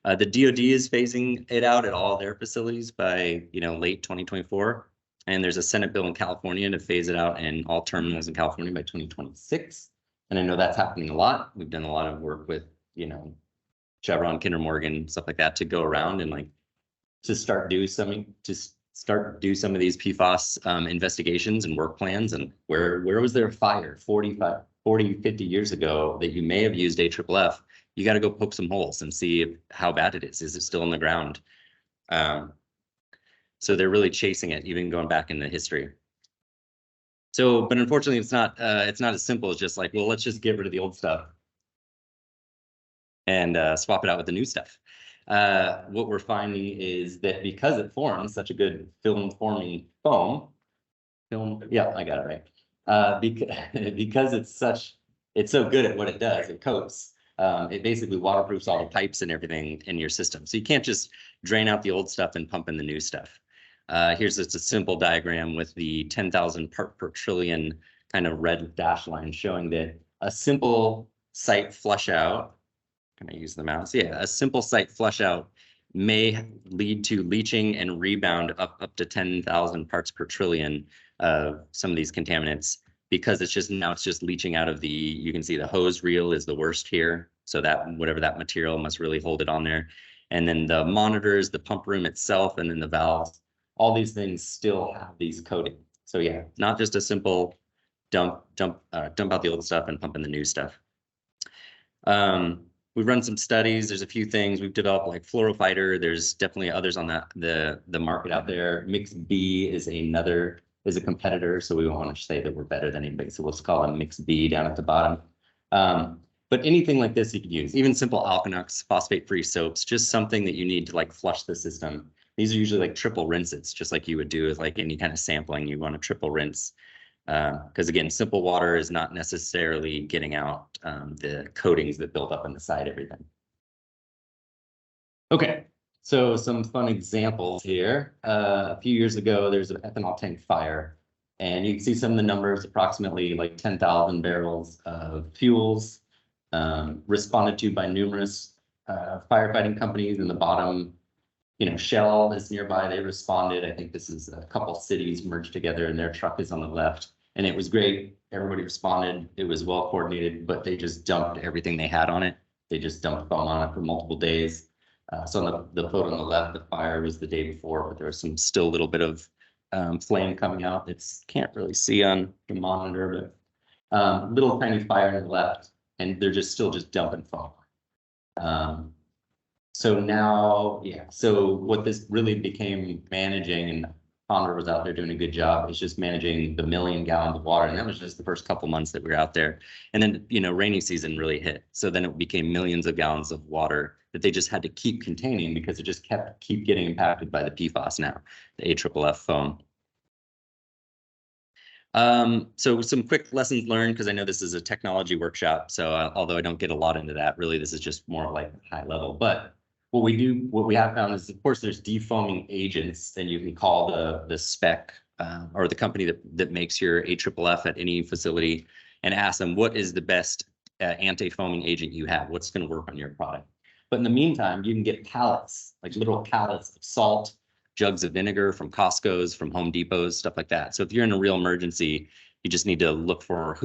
The DoD is phasing it out at all their facilities by late 2024, and there's a Senate bill in California to phase it out in all terminals in California by 2026. And I know that's happening a lot. We've done a lot of work with Chevron, Kinder Morgan, stuff like that to go around and to start do some of these PFAS investigations and work plans. And where was there a fire 40, 50 years ago that you may have used AFFF? You got to go poke some holes and see how bad it is. Is it still in the ground? So they're really chasing it, even going back in the history. So, but unfortunately, it's not as simple as just like, well, let's just get rid of the old stuff and swap it out with the new stuff. What we're finding is that because it forms such a good film-forming foam, yeah, I got it right. Because it's so good at what it does, it coats. It basically waterproofs all the pipes and everything in your system. So you can't just drain out the old stuff and pump in the new stuff. Here's just a simple diagram with the 10,000 part per trillion kind of red dash line showing that a simple site flush out, can I use the mouse? Yeah, a simple site flush out may lead to leaching and rebound up to 10,000 parts per trillion of some of these contaminants, because it's just leaching out of you can see the hose reel is the worst here. So that whatever that material must really hold it on there. And then the monitors, the pump room itself, and then the valves, all these things still have these coatings. So yeah, not just a simple dump out the old stuff and pump in the new stuff. we've run some studies. There's a few things we've developed, like Fluorofighter. There's definitely others on the market out there. Mix B is a competitor, so we won't want to say that we're better than anybody. So we'll just call it Mix B down at the bottom. But anything like this you could use, even simple Alkanux, phosphate-free soaps, just something that you need to like flush the system. These are usually like triple rinses, just like you would do with like any kind of sampling. You want to triple rinse. Because again, simple water is not necessarily getting out the coatings that build up on the side, everything. Okay, so some fun examples here. A few years ago, there's an ethanol tank fire, and you can see some of the numbers, approximately like 10,000 barrels of fuels, responded to by numerous firefighting companies. In the bottom, Shell is nearby, they responded. I think this is a couple cities merged together, and their truck is on the left. And it was great. Everybody responded. It was well coordinated, but they just dumped everything they had on it. They just dumped foam on it for multiple days. So on the photo on the left, the fire was the day before, but there was still a little bit of flame coming out. Can't really see on the monitor, but little tiny fire on the left, and they're still dumping foam. So now, so what this really became managing, and Condor was out there doing a good job, is just managing the 1 million gallons of water. And that was just the first couple months that we were out there. And then, rainy season really hit. So then it became millions of gallons of water that they just had to keep containing because it just keep getting impacted by the PFAS now, the AFFF foam. So some quick lessons learned, because I know this is a technology workshop. So although I don't get a lot into that, really, this is just more like high level. But what we have found is, of course, there's defoaming agents, and you can call the spec or the company that makes your AFFF at any facility and ask them, what is the best anti-foaming agent you have? What's going to work on your product? But in the meantime, you can get pallets, like literal pallets of salt, jugs of vinegar from Costco's, from Home Depot's, stuff like that. So if you're in a real emergency, you just need to look for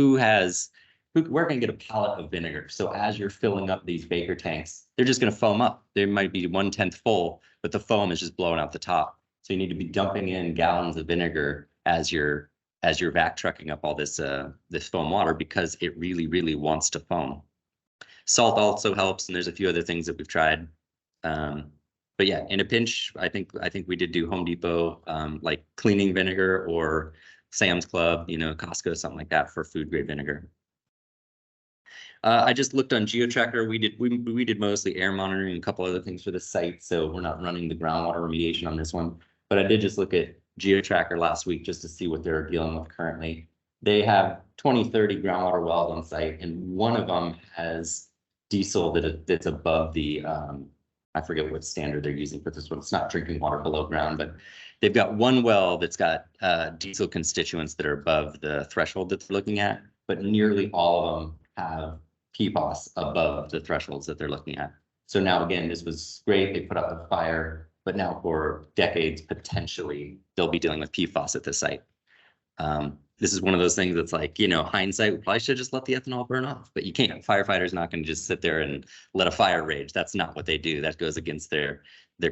where can I get a pallet of vinegar? So as you're filling up these Baker tanks, they're just going to foam up. They might be 1/10 full, but the foam is just blowing out the top. So you need to be dumping in gallons of vinegar as you're vac trucking up all this foam water, because it really, really wants to foam. Salt also helps, and there's a few other things that we've tried. But yeah, in a pinch, I think we did do Home Depot, like cleaning vinegar, or Sam's Club, Costco, something like that for food grade vinegar. I just looked on GeoTracker. We did mostly air monitoring and a couple other things for the site, so we're not running the groundwater remediation on this one. But I did just look at GeoTracker last week just to see what they're dealing with currently. They have 20-30 groundwater wells on site, and one of them has diesel that's above the I forget what standard they're using for this one. It's not drinking water below ground, but they've got one well that's got diesel constituents that are above the threshold that they're looking at, but nearly all of them have PFAS above the thresholds that they're looking at. So now, again, this was great. They put out the fire, but now for decades, potentially, they'll be dealing with PFAS at the site. This is one of those things that's like, hindsight, we probably should just let the ethanol burn off, but you can't. Firefighters not going to just sit there and let a fire rage. That's not what they do. That goes against their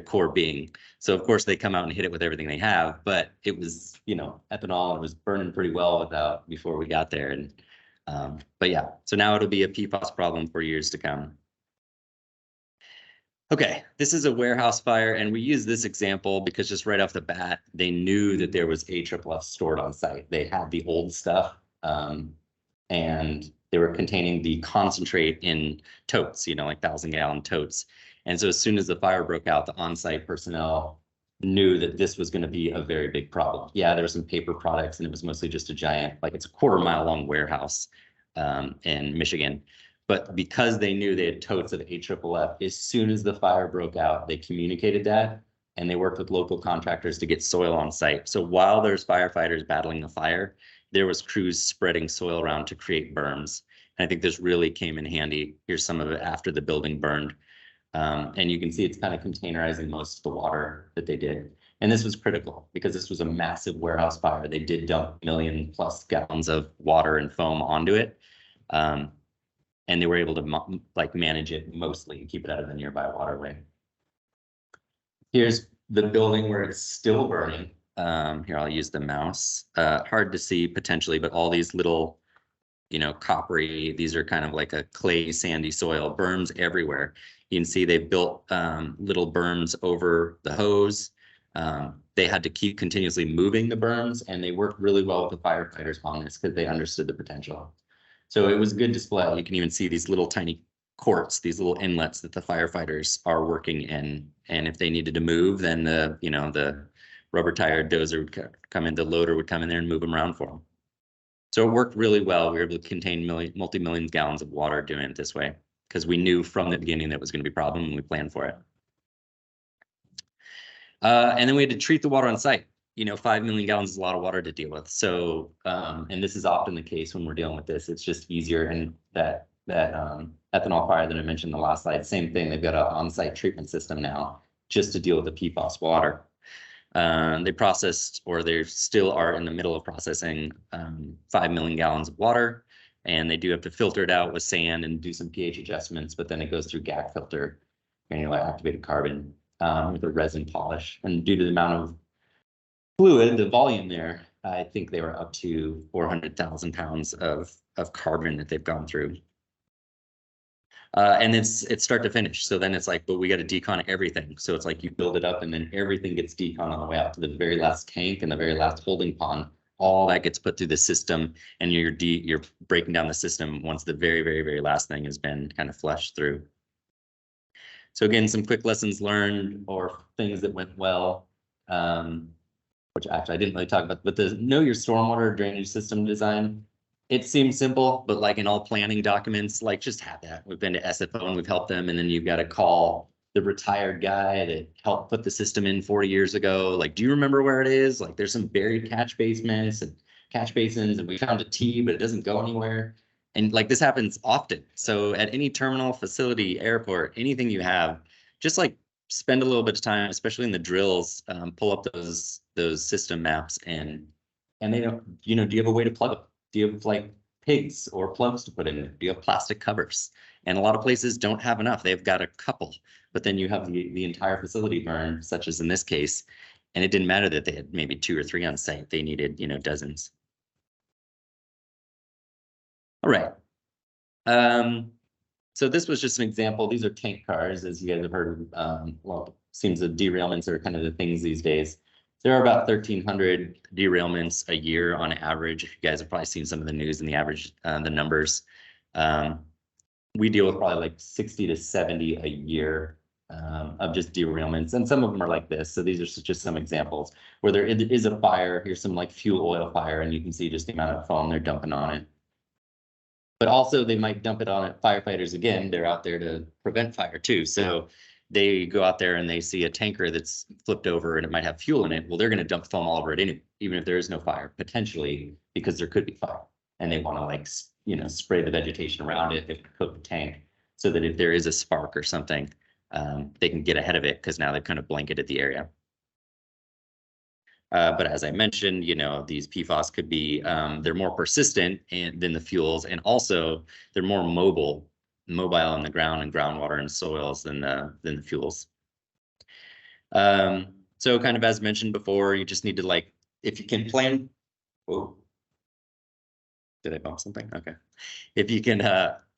core being. So of course they come out and hit it with everything they have, but it was, ethanol, and it was burning pretty well before we got there. And but yeah, so now it'll be a PFAS problem for years to come. Okay, this is a warehouse fire, and we use this example because just right off the bat, they knew that there was AFFF stored on site. They had the old stuff, and they were containing the concentrate in totes, like 1,000-gallon totes. And so as soon as the fire broke out, the on-site personnel knew that this was going to be a very big problem. Yeah, there were some paper products, and it was mostly just a giant, like it's a 1/4-mile long warehouse in Michigan. But because they knew they had totes of AFFF, as soon as the fire broke out, they communicated that, and they worked with local contractors to get soil on site. So while there's firefighters battling the fire, there was crews spreading soil around to create berms. And I think this really came in handy. Here's some of it after the building burned. And you can see it's kind of containerizing most of the water that they did. And this was critical because this was a massive warehouse fire. They did dump 1 million+ gallons of water and foam onto it. And they were able to manage it mostly and keep it out of the nearby waterway. Here's the building where it's still burning. Here, I'll use the mouse. Hard to see potentially, but all these little, you know, coppery. These are kind of like a clay, sandy soil, berms everywhere. You can see they've built little berms over the hose. They had to keep continuously moving the berms, and they worked really well with the firefighters on this because they understood the potential. So it was a good display. You can even see these little tiny courts, these little inlets that the firefighters are working in. And if they needed to move, then the, you know, the rubber tire dozer would come in, the loader would come in there and move them around for them. So it worked really well. We were able to contain multi-million gallons of water doing it this way, because we knew from the beginning that was going to be a problem and we planned for it. And then we had to treat the water on site. You know, 5 million gallons is a lot of water to deal with. So, and this is often the case when we're dealing with this. It's just easier. And that ethanol fire that I mentioned in the last slide, same thing. They've got an on-site treatment system now just to deal with the PFAS water. They processed, or they still are in the middle of processing 5 million gallons of water. And they do have to filter it out with sand and do some pH adjustments, but then it goes through GAC filter, granular activated carbon, with a resin polish. And due to the amount of fluid, the volume there, I think they were up to 400,000 pounds of carbon that they've gone through. And it's start to finish. So then it's like, but we got to decon everything. So it's like you build it up and then everything gets decon on the way out to the very last tank and the very last holding pond. All that gets put through the system, and you're breaking down the system once the very, very, very last thing has been kind of flushed through. So again, some quick lessons learned or things that went well, which actually I didn't really talk about, but the know your stormwater drainage system design. It seems simple, but like in all planning documents, like just have that. We've been to SFO and we've helped them, and then you've got to call the retired guy that helped put the system in 40 years ago. Like, do you remember where it is? Like, there's some buried catch basements and catch basins, and we found a T, but it doesn't go anywhere. And like this happens often. So at any terminal, facility, airport, anything you have, just like spend a little bit of time, especially in the drills, pull up those system maps, and they don't, you know, do you have a way to plug them? Do you have like pigs or plugs to put in? Do you have plastic covers? And a lot of places don't have enough. They've got a couple, but then you have the entire facility burned, such as in this case. And it didn't matter that they had maybe 2 or 3 on site. They needed, you know, dozens. All right. So this was just an example. These are tank cars, as you guys have heard. Well, seems the derailments are kind of the things these days. There are about 1,300 derailments a year on average. You guys have probably seen some of the news and the average, the numbers. We deal with probably like 60 to 70 a year of just derailments. And some of them are like this. So these are just some examples where there is a fire. Here's some like fuel oil fire, and you can see just the amount of foam they're dumping on it. But also they might dump it on it. Firefighters, again, they're out there to prevent fire too. So they go out there and they see a tanker that's flipped over and it might have fuel in it. Well, they're going to dump foam all over it anyway, even if there is no fire, potentially, because there could be fire. And they want to, like, you know, spray the vegetation around it, if cook the tank, so that if there is a spark or something, they can get ahead of it, because now they've kind of blanketed the area. But as I mentioned, you know, these PFAS could be, they're more persistent than the fuels, and also they're more mobile on the ground and groundwater and soils than the fuels. So kind of as mentioned before, you just need to, like, if you can plan. Whoa. Did I bump something? Okay. If you can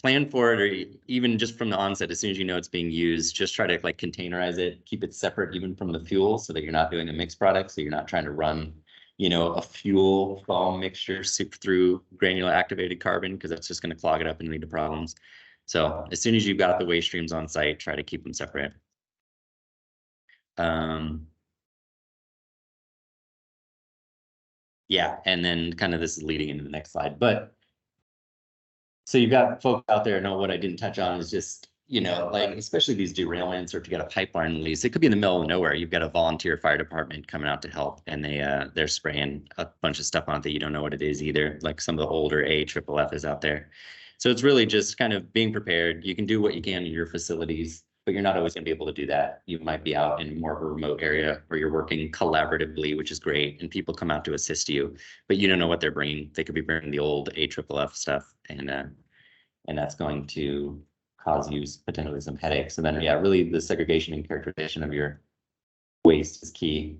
plan for it, or even just from the onset, as soon as you know it's being used, just try to like containerize it, keep it separate even from the fuel, so that you're not doing a mixed product. So you're not trying to run, you know, a fuel foam mixture through granular activated carbon, because that's just going to clog it up and lead to problems. So as soon as you've got the waste streams on site, try to keep them separate. Yeah, and then kind of this is leading into the next slide. But so you've got folks out there. No, what I didn't touch on is just, you know, like, especially these derailments, or to get a pipeline release, it could be in the middle of nowhere. You've got a volunteer fire department coming out to help, and they're spraying a bunch of stuff on it that you don't know what it is either. Like some of the older AFFF is out there. So it's really just kind of being prepared. You can do what you can in your facilities, but you're not always going to be able to do that. You might be out in more of a remote area where you're working collaboratively, which is great, and people come out to assist you, but you don't know what they're bringing. They could be bringing the old AFFF stuff, and that's going to cause you potentially some headaches. And then, yeah, really the segregation and characterization of your waste is key.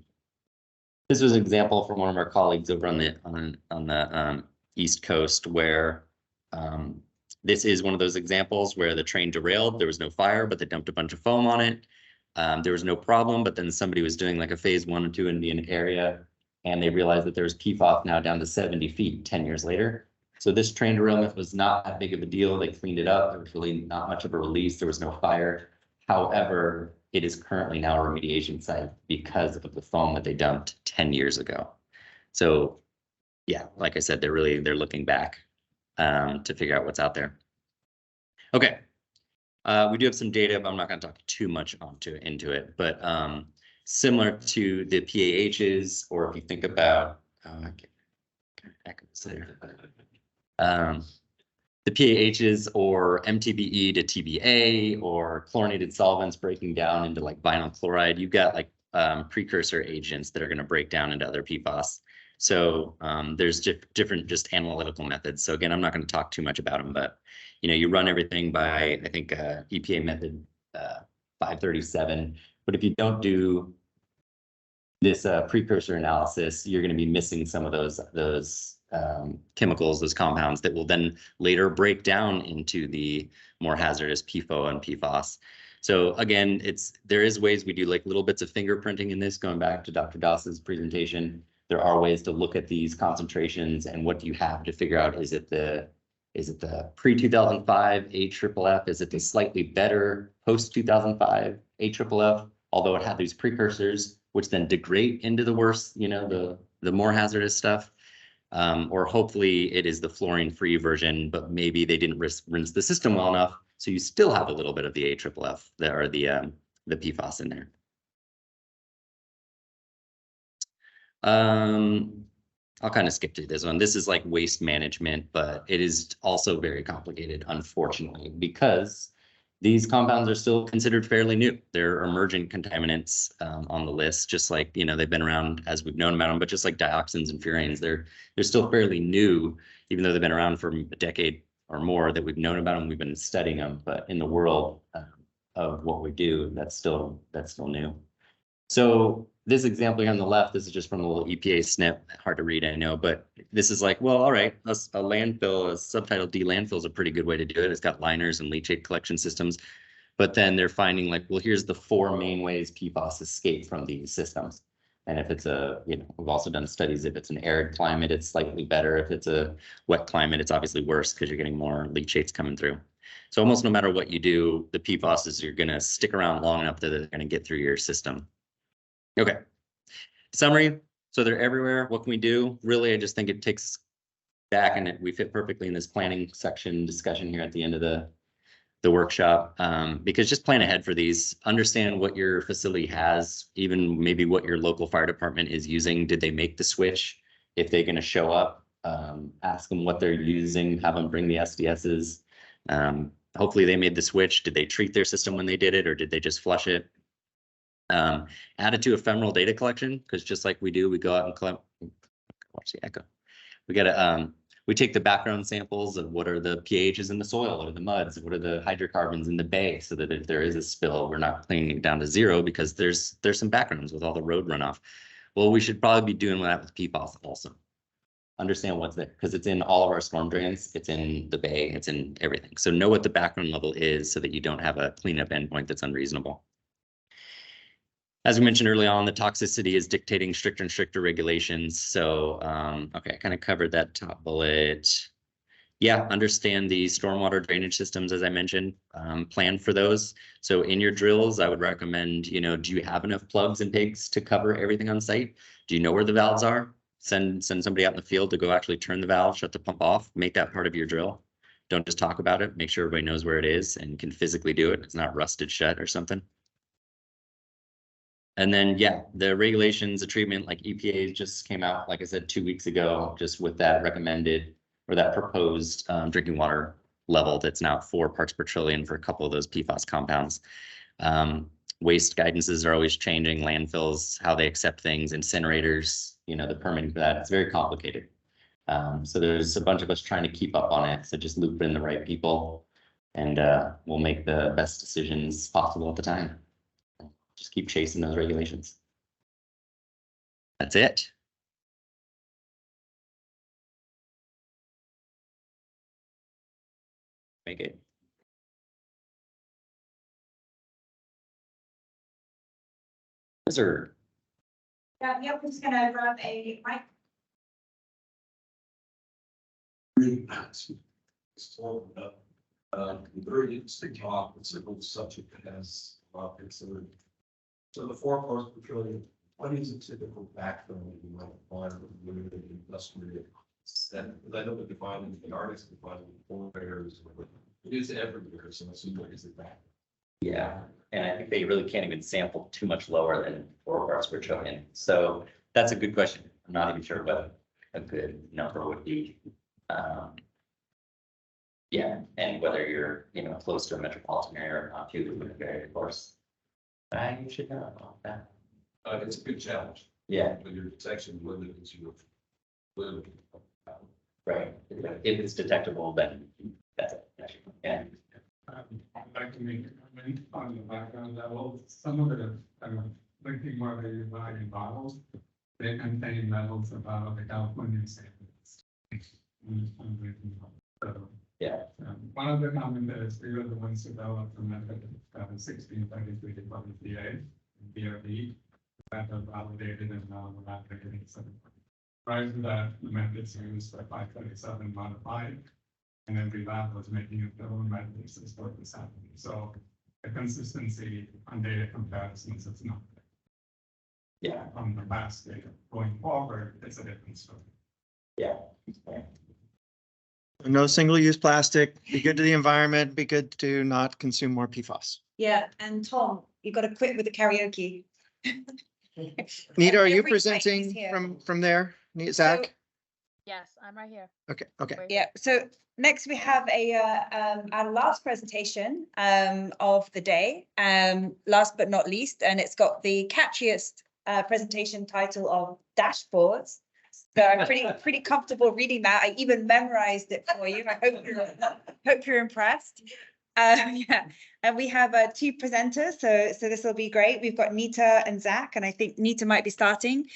This was an example from one of our colleagues over on the East Coast, where This is one of those examples where the train derailed. There was no fire, but they dumped a bunch of foam on it. There was no problem, but then somebody was doing like a phase 1 or 2 in the area, and they realized that there's PFAS now down to 70 feet 10 years later. So this train derailment was not that big of a deal. They cleaned it up. There was really not much of a release. There was no fire. However, it is currently now a remediation site because of the foam that they dumped 10 years ago. So yeah, like I said, they're looking back to figure out what's out there. Okay. We do have some data, but I'm not going to talk too much into it. But similar to the PAHs, or if you think about the PAHs or MTBE to TBA or chlorinated solvents breaking down into like vinyl chloride, you've got like precursor agents that are going to break down into other PFAS. So there's different just analytical methods. So again, I'm not going to talk too much about them, but you run everything by, I think, EPA method 537. But if you don't do this precursor analysis, you're going to be missing some of those chemicals, those compounds that will then later break down into the more hazardous PFOA and PFAS. So again, there is ways we do like little bits of fingerprinting in this, going back to Dr. Doss's presentation. There are ways to look at these concentrations and what do you have to figure out, is it the pre-2005 AFFF? Is it the slightly better post-2005 AFFF? Although it had these precursors, which then degrade into the worse, the more hazardous stuff. Or hopefully it is the fluorine-free version, but maybe they didn't rinse the system well enough, so you still have a little bit of the AFFF, or the PFAS in there. I'll kind of skip through this one. This is like waste management, but it is also very complicated, unfortunately, because these compounds are still considered fairly new. They're emergent contaminants on the list, just like, they've been around as we've known about them, but just like dioxins and furans, they're still fairly new, even though they've been around for a decade or more that we've known about them, we've been studying them, but in the world of what we do, that's still new. So this example here on the left, this is just from a little EPA snip, hard to read, I know, but this is like, well, all right, a landfill, a subtitle D landfill is a pretty good way to do it. It's got liners and leachate collection systems, but then they're finding like, well, here's the 4 main ways PFAS escape from these systems. And if it's we've also done studies, if it's an arid climate, it's slightly better. If it's a wet climate, it's obviously worse because you're getting more leachates coming through. So almost no matter what you do, the PFAS are going to stick around long enough that they're going to get through your system. Okay, summary. So they're everywhere. What can we do? Really, I just think it takes back, and we fit perfectly in this planning section discussion here at the end of the workshop, because just plan ahead for these. Understand what your facility has, even maybe what your local fire department is using. Did they make the switch? If they're going to show up, ask them what they're using, have them bring the SDSs. Hopefully they made the switch. Did they treat their system when they did it, or did they just flush it? Add it to ephemeral data collection, because just like we do, we go out and collect. Watch the echo. We take the background samples of what are the pHs in the soil or the muds, what are the hydrocarbons in the bay, so that if there is a spill, we're not cleaning it down to 0, because there's some backgrounds with all the road runoff. Well, we should probably be doing that with PFAS also. Understand what's there, because it's in all of our storm drains, it's in the bay, it's in everything. So know what the background level is so that you don't have a cleanup endpoint that's unreasonable. As we mentioned early on, the toxicity is dictating stricter and stricter regulations. So, okay, I kind of covered that top bullet. Yeah, understand the stormwater drainage systems, as I mentioned, plan for those. So in your drills, I would recommend, do you have enough plugs and pigs to cover everything on site? Do you know where the valves are? Send somebody out in the field to go actually turn the valve, shut the pump off, make that part of your drill. Don't just talk about it. Make sure everybody knows where it is and can physically do it. It's not rusted shut or something. And then, yeah, the regulations, the treatment, like EPA just came out, like I said, 2 weeks ago, just with that recommended or that proposed drinking water level that's now 4 parts per trillion for a couple of those PFAS compounds. Waste guidances are always changing, landfills, how they accept things, incinerators, the permitting for that. It's very complicated. So there's a bunch of us trying to keep up on it. So just loop in the right people, and we'll make the best decisions possible at the time. Just keep chasing those regulations. That's it. make it. Wizard. Yeah, yep, I'm just gonna grab a mic. Very interesting talk. It's a good subject that has a lot considered. So the 4 parts per trillion, what is a typical backfill you might apply for the industrial? I know the defining the artist defining 4 pairs. It is everywhere, so it's what is it back? Yeah, and I think they really can't even sample too much lower than 4 parts per trillion. So that's a good question. I'm not even sure what a good number would be. Yeah, and whether you're, close to a metropolitan area or not too, would vary, of course. I should know about that. It's a good challenge. Yeah. But your detection limits you. Right. If it's detectable, then that's it. Yeah. I'd like to make a comment on the background level. Some of the thinking more the dividing bottles, they contain levels above the California standards. So, yeah. One of the commentators, we were the ones who developed the method of 1633 WPA, BRB, that are validated and now validated. So prior to that, the methods used for 537 modified. And every lab was making up their own methods to support this happening. So the consistency on data comparisons is not there. Yeah. From the past data going forward, it's a different story. Yeah. No single-use plastic, be good to the environment, be good to not consume more PFAS. Yeah, and Tom, you got to quit with the karaoke. Nita, are you Every night presenting he's here. from there? Zach? Yes, I'm right here. Okay. Yeah, so next we have our last presentation of the day, last but not least, and it's got the catchiest presentation title of dashboards. So I'm pretty comfortable reading that. I even memorized it for you. I hope you're impressed. Yeah, and we have 2 presenters, so this will be great. We've got Nita and Zach, and I think Nita might be starting.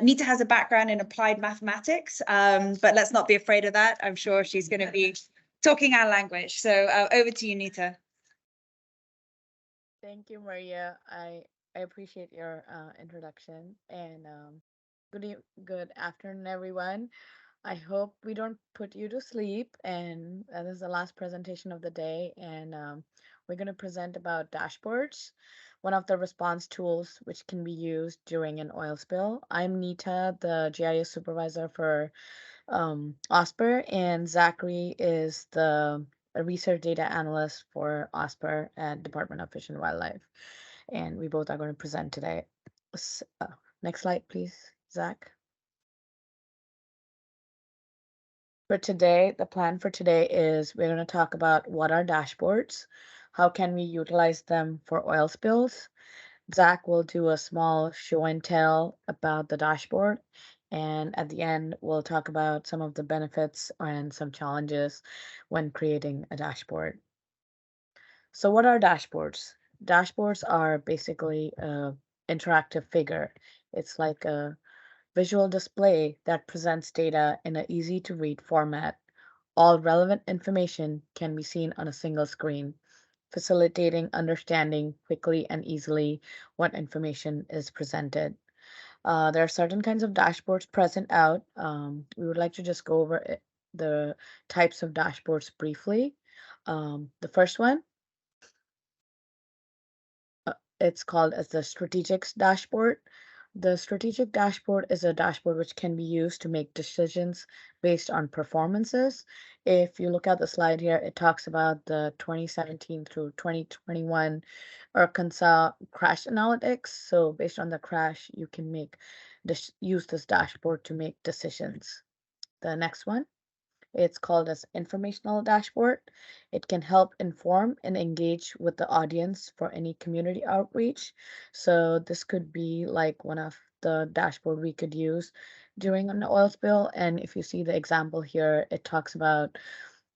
Nita has a background in applied mathematics, but let's not be afraid of that. I'm sure she's going to be talking our language. So over to you, Nita. Thank you, Maria. I appreciate your introduction, and good afternoon, everyone. I hope we don't put you to sleep, and this is the last presentation of the day, and we're going to present about dashboards, one of the response tools which can be used during an oil spill. I'm Nita, the GIS supervisor for OSPR, and Zachary is the research data analyst for OSPR at Department of Fish and Wildlife, and we both are going to present today. Next slide, please, Zach. For today, the plan for today is we're going to talk about what are dashboards, how can we utilize them for oil spills. Zach will do a small show and tell about the dashboard, and at the end, we'll talk about some of the benefits and some challenges when creating a dashboard. So what are dashboards? Dashboards are basically an interactive figure. It's like a visual display that presents data in an easy to read format. All relevant information can be seen on a single screen, facilitating understanding quickly and easily what information is presented. There are certain kinds of dashboards present out. We would like to just go over the types of dashboards briefly. The first one, it's called as the strategic dashboard. The strategic dashboard is a dashboard which can be used to make decisions based on performances. If you look at the slide here, it talks about the 2017 through 2021 Arkansas crash analytics. So based on the crash, you can use this dashboard to make decisions. The next one, it's called as informational dashboard. It can help inform and engage with the audience for any community outreach. So this could be like one of the dashboard we could use during an oil spill. And if you see the example here, it talks about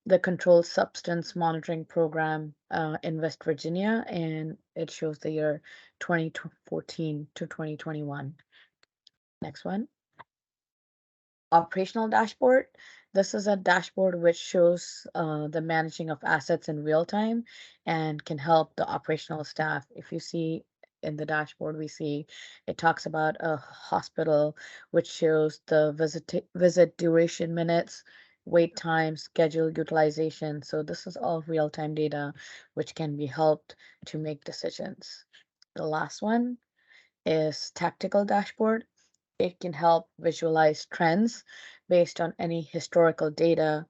the Controlled Substance Monitoring Program in West Virginia, and it shows the year 2014 to 2021. Next one. operational dashboard. This is a dashboard which shows the managing of assets in real time and can help the operational staff. If you see in the dashboard, we see it talks about a hospital which shows the visit duration minutes, wait time, schedule utilization. So this is all real-time data which can be helped to make decisions. The last one is tactical dashboard. It can help visualize trends based on any historical data,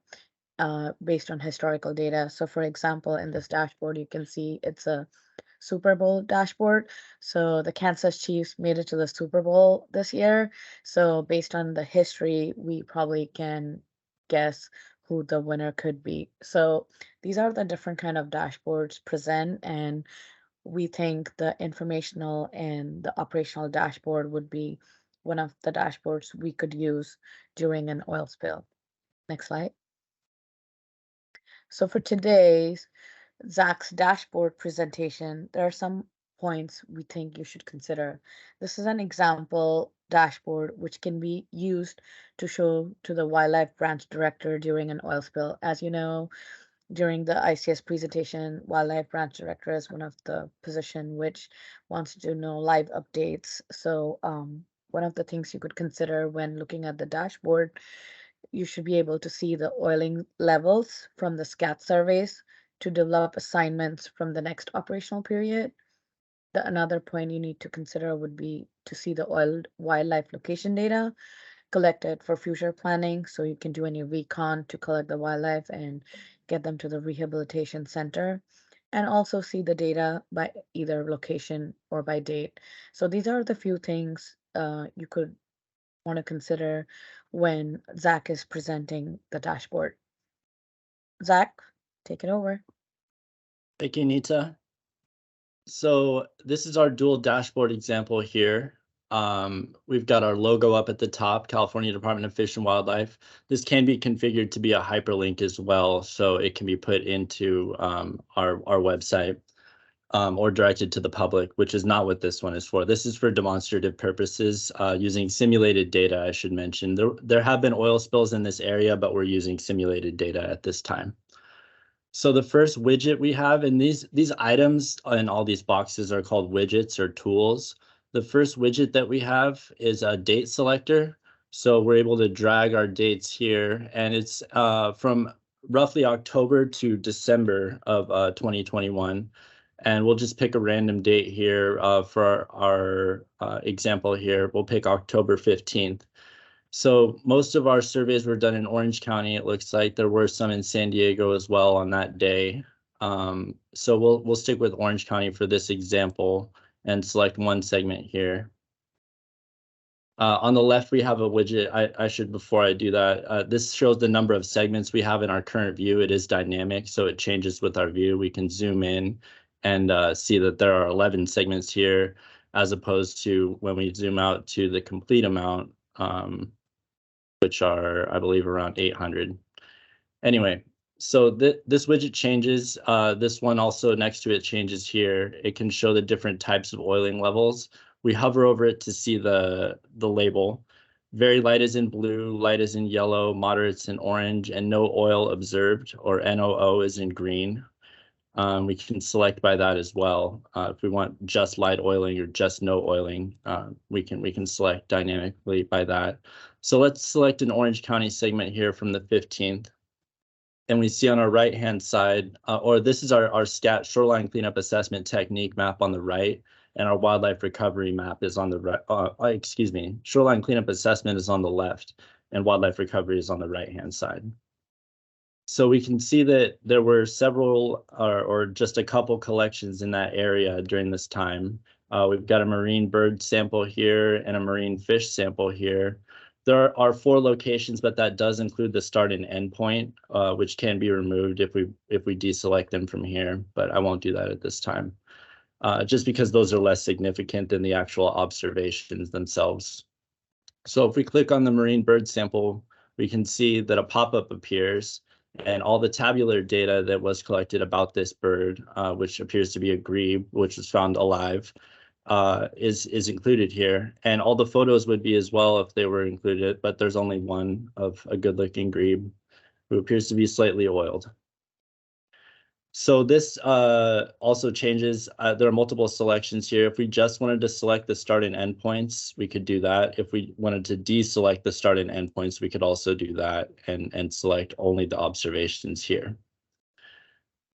So for example, in this dashboard, you can see it's a Super Bowl dashboard. So the Kansas Chiefs made it to the Super Bowl this year. So based on the history, we probably can guess who the winner could be. So these are the different kind of dashboards present, and we think the informational and the operational dashboard would be one of the dashboards we could use during an oil spill. Next slide. So for today's Zach's dashboard presentation, there are some points we think you should consider. This is an example dashboard which can be used to show to the wildlife branch director during an oil spill. As you know, during the ICS presentation, wildlife branch director is one of the position which wants to know live updates. So one of the things you could consider when looking at the dashboard, you should be able to see the oiling levels from the SCAT surveys to develop assignments from the next operational period. Another point you need to consider would be to see the wildlife location data collected for future planning. So you can do any recon to collect the wildlife and get them to the rehabilitation center, and also see the data by either location or by date. So these are the few things you could want to consider when Zach is presenting the dashboard. Zach, take it over. Thank you, Nita. So this is our dual dashboard example here. We've got our logo up at the top, California Department of Fish and Wildlife. This can be configured to be a hyperlink as well, so it can be put into our website or directed to the public, which is not what this one is for. This is for demonstrative purposes, using simulated data, I should mention. There have been oil spills in this area, but we're using simulated data at this time. So the first widget we have, and these items in all these boxes are called widgets or tools. The first widget that we have is a date selector. So we're able to drag our dates here, and it's from roughly October to December of 2021. And we'll just pick a random date here for our example here. We'll pick October 15th. So most of our surveys were done in Orange County. It looks like there were some in San Diego as well on that day. So we'll stick with Orange County for this example and select one segment here. On the left, we have a widget. I should, before I do that, this shows the number of segments we have in our current view. It is dynamic, so it changes with our view. We can zoom in and see that there are 11 segments here, as opposed to when we zoom out to the complete amount, which are, I believe, around 800. Anyway, so this widget changes. This one also next to it changes here. It can show the different types of oiling levels. We hover over it to see the label. Very light is in blue, light is in yellow, moderate's in orange, and no oil observed, or NOO, is in green. We can select by that as well. If we want just light oiling or just no oiling, we can select dynamically by that. So let's select an Orange County segment here from the 15th. And we see on our right-hand side, or this is our SCAT shoreline cleanup assessment technique map on the right, and our wildlife recovery map is on the right. Shoreline cleanup assessment is on the left, and wildlife recovery is on the right-hand side. So we can see that there were several or just a couple collections in that area during this time. We've got a marine bird sample here and a marine fish sample here. There are 4 locations, but that does include the start and end point, which can be removed if we deselect them from here, but I won't do that at this time, just because those are less significant than the actual observations themselves. So if we click on the marine bird sample, we can see that a pop-up appears, and all the tabular data that was collected about this bird, which appears to be a grebe, which was found alive, is included here, and all the photos would be as well if they were included, but there's only one of a good-looking grebe who appears to be slightly oiled. So this also changes. There are multiple selections here. If we just wanted to select the start and end points, we could do that. If we wanted to deselect the start and end points, we could also do that and select only the observations here.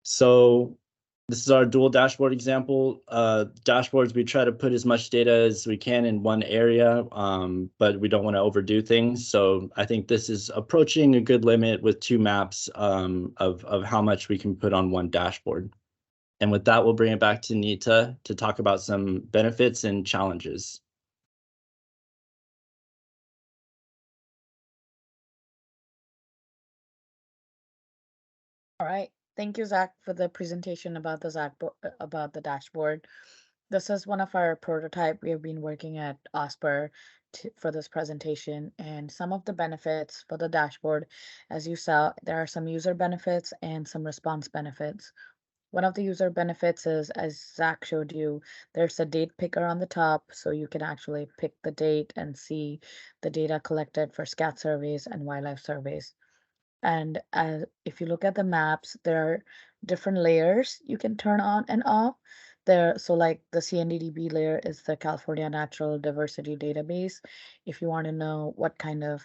So this is our dual dashboard example. Dashboards, we try to put as much data as we can in one area, but we don't want to overdo things. So I think this is approaching a good limit with 2 maps of how much we can put on one dashboard. And with that, we'll bring it back to Nita to talk about some benefits and challenges. All right. Thank you, Zach, for the presentation about the dashboard. This is one of our prototype. We have been working at OSPR for this presentation, and some of the benefits for the dashboard, as you saw, there are some user benefits and some response benefits. One of the user benefits is, as Zach showed you, there's a date picker on the top, so you can actually pick the date and see the data collected for scat surveys and wildlife surveys. And if you look at the maps, there are different layers you can turn on and off. So like the CNDDB layer is the California Natural Diversity Database. If you want to know what kind of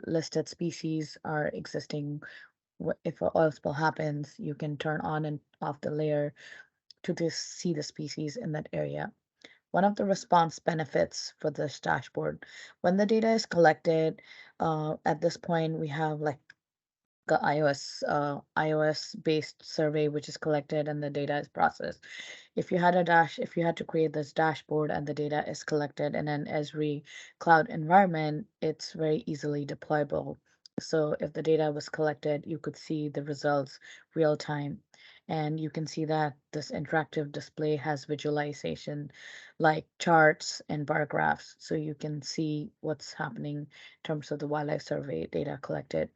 listed species are existing, if an oil spill happens, you can turn on and off the layer to just see the species in that area. One of the response benefits for this dashboard, when the data is collected, at this point we have like the iOS based survey which is collected and the data is processed. If you had to create this dashboard and the data is collected in an Esri cloud environment, it's very easily deployable. So if the data was collected, you could see the results real time. And you can see that this interactive display has visualization like charts and bar graphs. So you can see what's happening in terms of the wildlife survey data collected.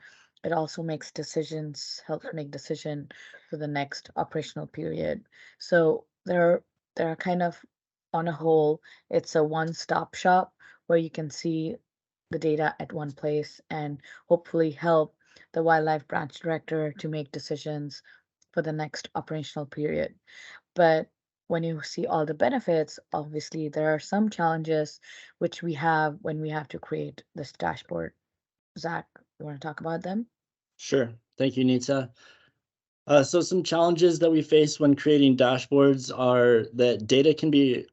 It also makes decisions, helps make decision for the next operational period. So there are kind of, on a whole, it's a one-stop shop where you can see the data at one place and hopefully help the wildlife branch director to make decisions for the next operational period. But when you see all the benefits, obviously there are some challenges which we have when we have to create this dashboard. Zach, you want to talk about them? Sure. Thank you, Nita. So some challenges that we face when creating dashboards are that data can be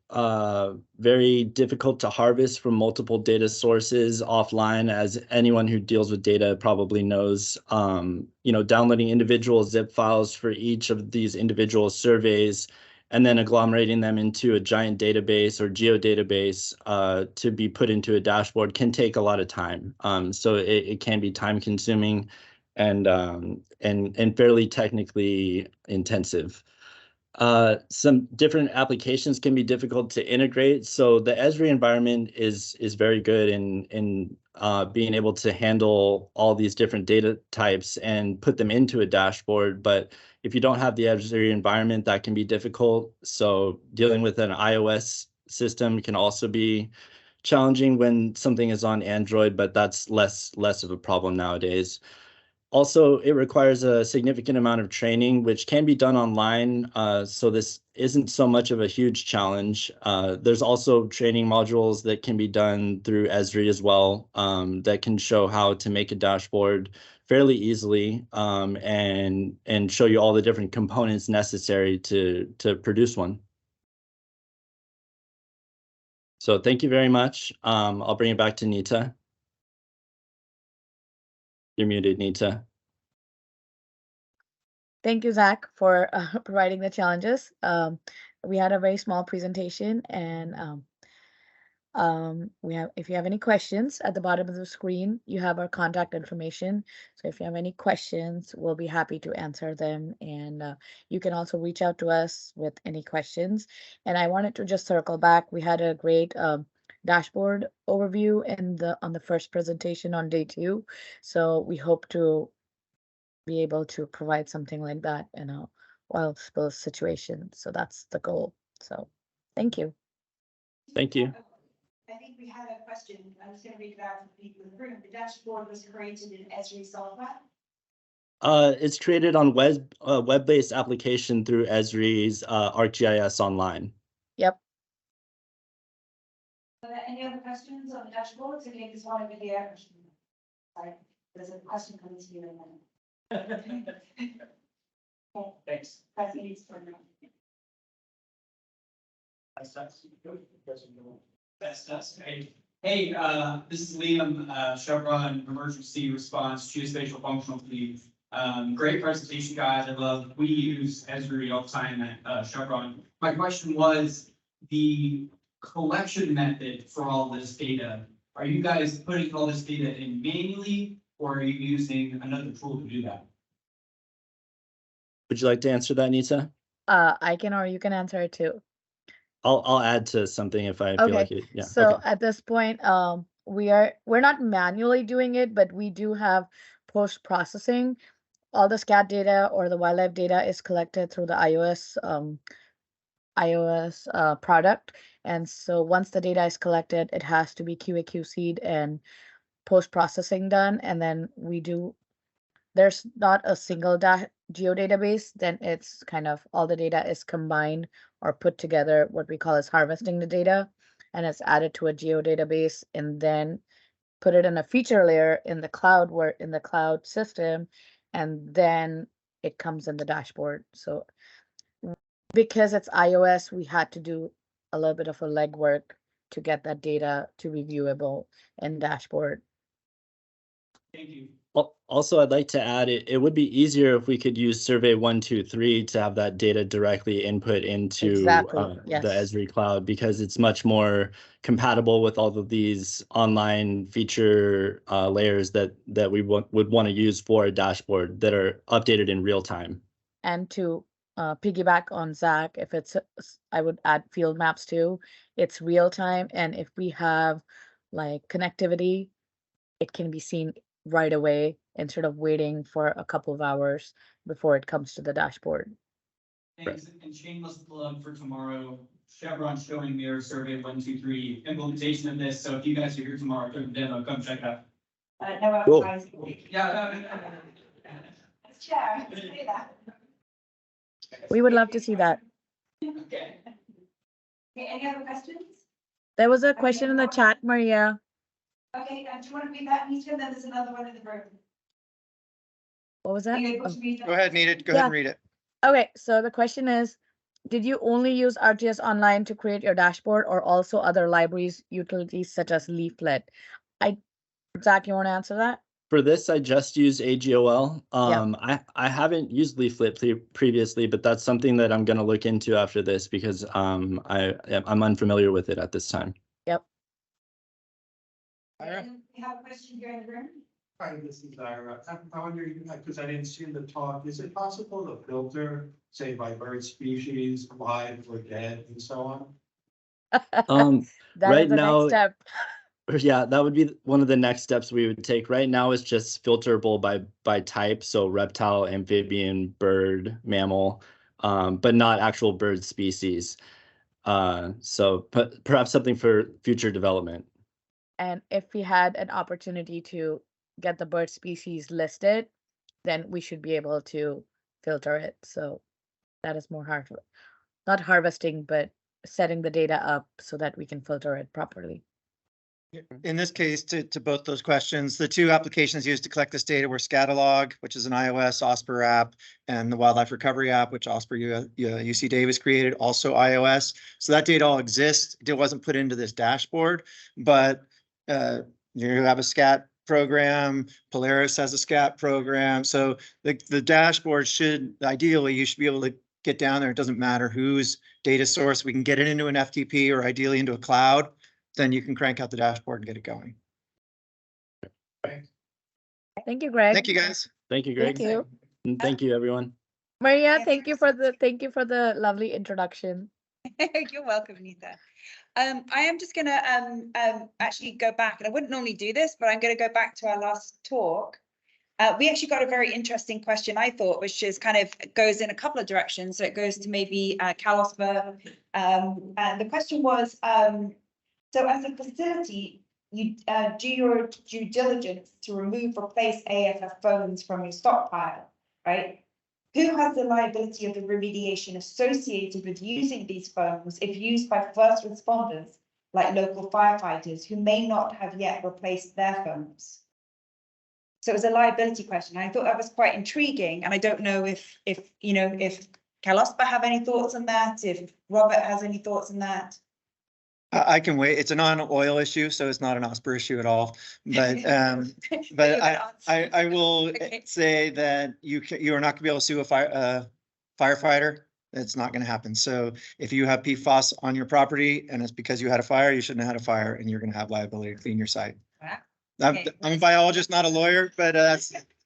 very difficult to harvest from multiple data sources offline, as anyone who deals with data probably knows. Downloading individual zip files for each of these individual surveys and then agglomerating them into a giant database or geodatabase to be put into a dashboard can take a lot of time. So it can be time consuming and fairly technically intensive. Some different applications can be difficult to integrate. So the Esri environment is very good in being able to handle all these different data types and put them into a dashboard. But if you don't have the Esri environment, that can be difficult. So dealing with an iOS system can also be challenging when something is on Android, but that's less of a problem nowadays. Also, it requires a significant amount of training, which can be done online. So this isn't so much of a huge challenge. There's also training modules that can be done through Esri as well, that can show how to make a dashboard fairly easily, and show you all the different components necessary to produce one. So thank you very much. I'll bring it back to Nita. You're muted, Nita. Thank you, Zach, for providing the challenges. We had a very small presentation, and if you have any questions, at the bottom of the screen, you have our contact information. So if you have any questions, we'll be happy to answer them. And you can also reach out to us with any questions. And I wanted to just circle back. We had a great dashboard overview on the first presentation on day 2. So we hope to be able to provide something like that in a oil spill situation. So that's the goal. So thank you. Thank you. I think we had a question. I'm just going to read it out for the people in the room. The dashboard was created in Esri software. It's created on web-based application through Esri's ArcGIS Online. Yep. Are there any other questions on the dashboard? So okay, this one over here. Sorry, there's a question coming to you in a minute. Okay. Thanks. That's it for now. Hey, this is Liam, Chevron Emergency Response Geospatial Functional Team. Great presentation, guys. We use Esri all the time at Chevron. My question was the collection method for all this data. Are you guys putting all this data in manually, or are you using another tool to do that? Would you like to answer that, Nita? I can, or you can answer it too. I'll add to something if I feel like it. Yeah. So okay. at this point, we're not manually doing it, but we do have post-processing. All the SCAD data or the wildlife data is collected through the iOS product. And so once the data is collected, it has to be QA/QC'd and post-processing done. And then there's not a single geodatabase, then it's kind of all the data is combined or put together, what we call as harvesting the data, and it's added to a geodatabase and then put it in a feature layer in the cloud, in the cloud system, and then it comes in the dashboard. So because it's iOS, we had to do a little bit of a legwork to get that data to be viewable in dashboard. Thank you. Also, I'd like to add it would be easier if we could use Survey 123 to have that data directly input into Yes. the Esri cloud, because it's much more compatible with all of these online feature layers that we would want to use for a dashboard that are updated in real time. And to piggyback on Zach, if I would add field maps too. It's real time, and if we have like connectivity, it can be seen right away instead of waiting for a couple of hours before it comes to the dashboard. Thanks. And shameless plug for tomorrow. Chevron showing their Survey 123 implementation of this. So if you guys are here tomorrow for the demo, come check it out. No, Cool. Yeah. Chair, say that. We would love to see that. Okay. Okay, any other questions? There was a question in the chat, Maria. Okay, do you want to read that, Nita? And then there's another one in the room. What was that? Are you able to read that? Go ahead, Nita. Go ahead and read it. Okay, so the question is, did you only use ArcGIS Online to create your dashboard, or also other libraries, utilities such as Leaflet? Zach, you want to answer that? For this, I just used AGOL. I haven't used Leaflet previously, but that's something that I'm going to look into after this, because I'm unfamiliar with it at this time. Yep. We have a question here in the room. Hi, this is Ira. I wonder, because I didn't see the talk, is it possible to filter, say, by bird species, live or dead, and so on? That Right is the now, next step. yeah, that would be one of the next steps we would take. Right now, it's just filterable by type, so reptile, amphibian, bird, mammal, but not actual bird species. So perhaps something for future development. And if we had an opportunity to get the bird species listed, then we should be able to filter it. So that is more hard, not harvesting, but setting the data up so that we can filter it properly. In this case, to both those questions, the two applications used to collect this data were Scatalog, which is an iOS OSPR app, and the Wildlife Recovery app, which OSPR UC Davis created, also iOS. So that data all exists. It wasn't put into this dashboard, but you have a SCAT program, Polaris has a SCAT program. So the dashboard ideally, you should be able to get down there. It doesn't matter whose data source. We can get it into an FTP or ideally into a cloud. Then you can crank out the dashboard and get it going. Thank you, Greg. Thank you, guys. Thank you, Greg. Thank you. And thank you, everyone. Maria, thank you for the lovely introduction. You're welcome, Nita. I am just going to actually go back, and I wouldn't normally do this, but I'm going to go back to our last talk. We actually got a very interesting question, I thought, which is kind of goes in a couple of directions. So it goes to maybe Cal OSPR. And the question was, So as a facility, you do your due diligence to replace AFF foams from your stockpile, right? Who has the liability of the remediation associated with using these foams if used by first responders, like local firefighters, who may not have yet replaced their foams? So it was a liability question. I thought that was quite intriguing, and I don't know if Cal OSPR have any thoughts on that, if Robert has any thoughts on that. I can wait. It's a non-oil issue, so it's not an OSPR issue at all. But I will say that you are not going to be able to sue a firefighter. It's not going to happen. So if you have PFAS on your property and it's because you had a fire, you shouldn't have had a fire, and you're going to have liability to clean your site. Wow. I'm a biologist, not a lawyer, but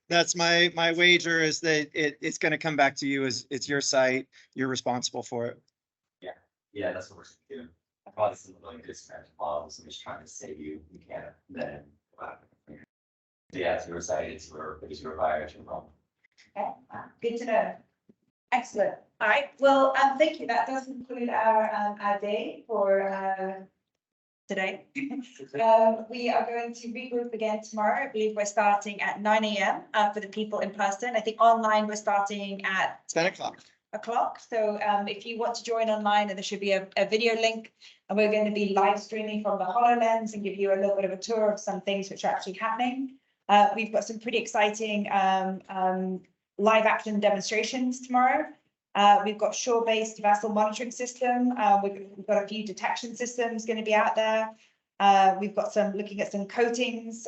that's my wager is that it's going to come back to you as it's your site. You're responsible for it. Yeah, that's what we're doing. Probably some really good Samaritan models. I'm just trying to save you. You can't then. Yeah, it's your site. It's your fire. It's your problem. Okay, good to know. Excellent. All right. Well, thank you. That does conclude our day for today. We are going to regroup again tomorrow. I believe we're starting at 9 a.m. For the people in person. I think online we're starting at 10 o'clock. So if you want to join online, there should be a video link, and we're going to be live streaming from the HoloLens and give you a little bit of a tour of some things which are actually happening. We've got some pretty exciting live action demonstrations tomorrow. We've got shore-based vessel monitoring system. We've got a few detection systems going to be out there. We've got looking at some coatings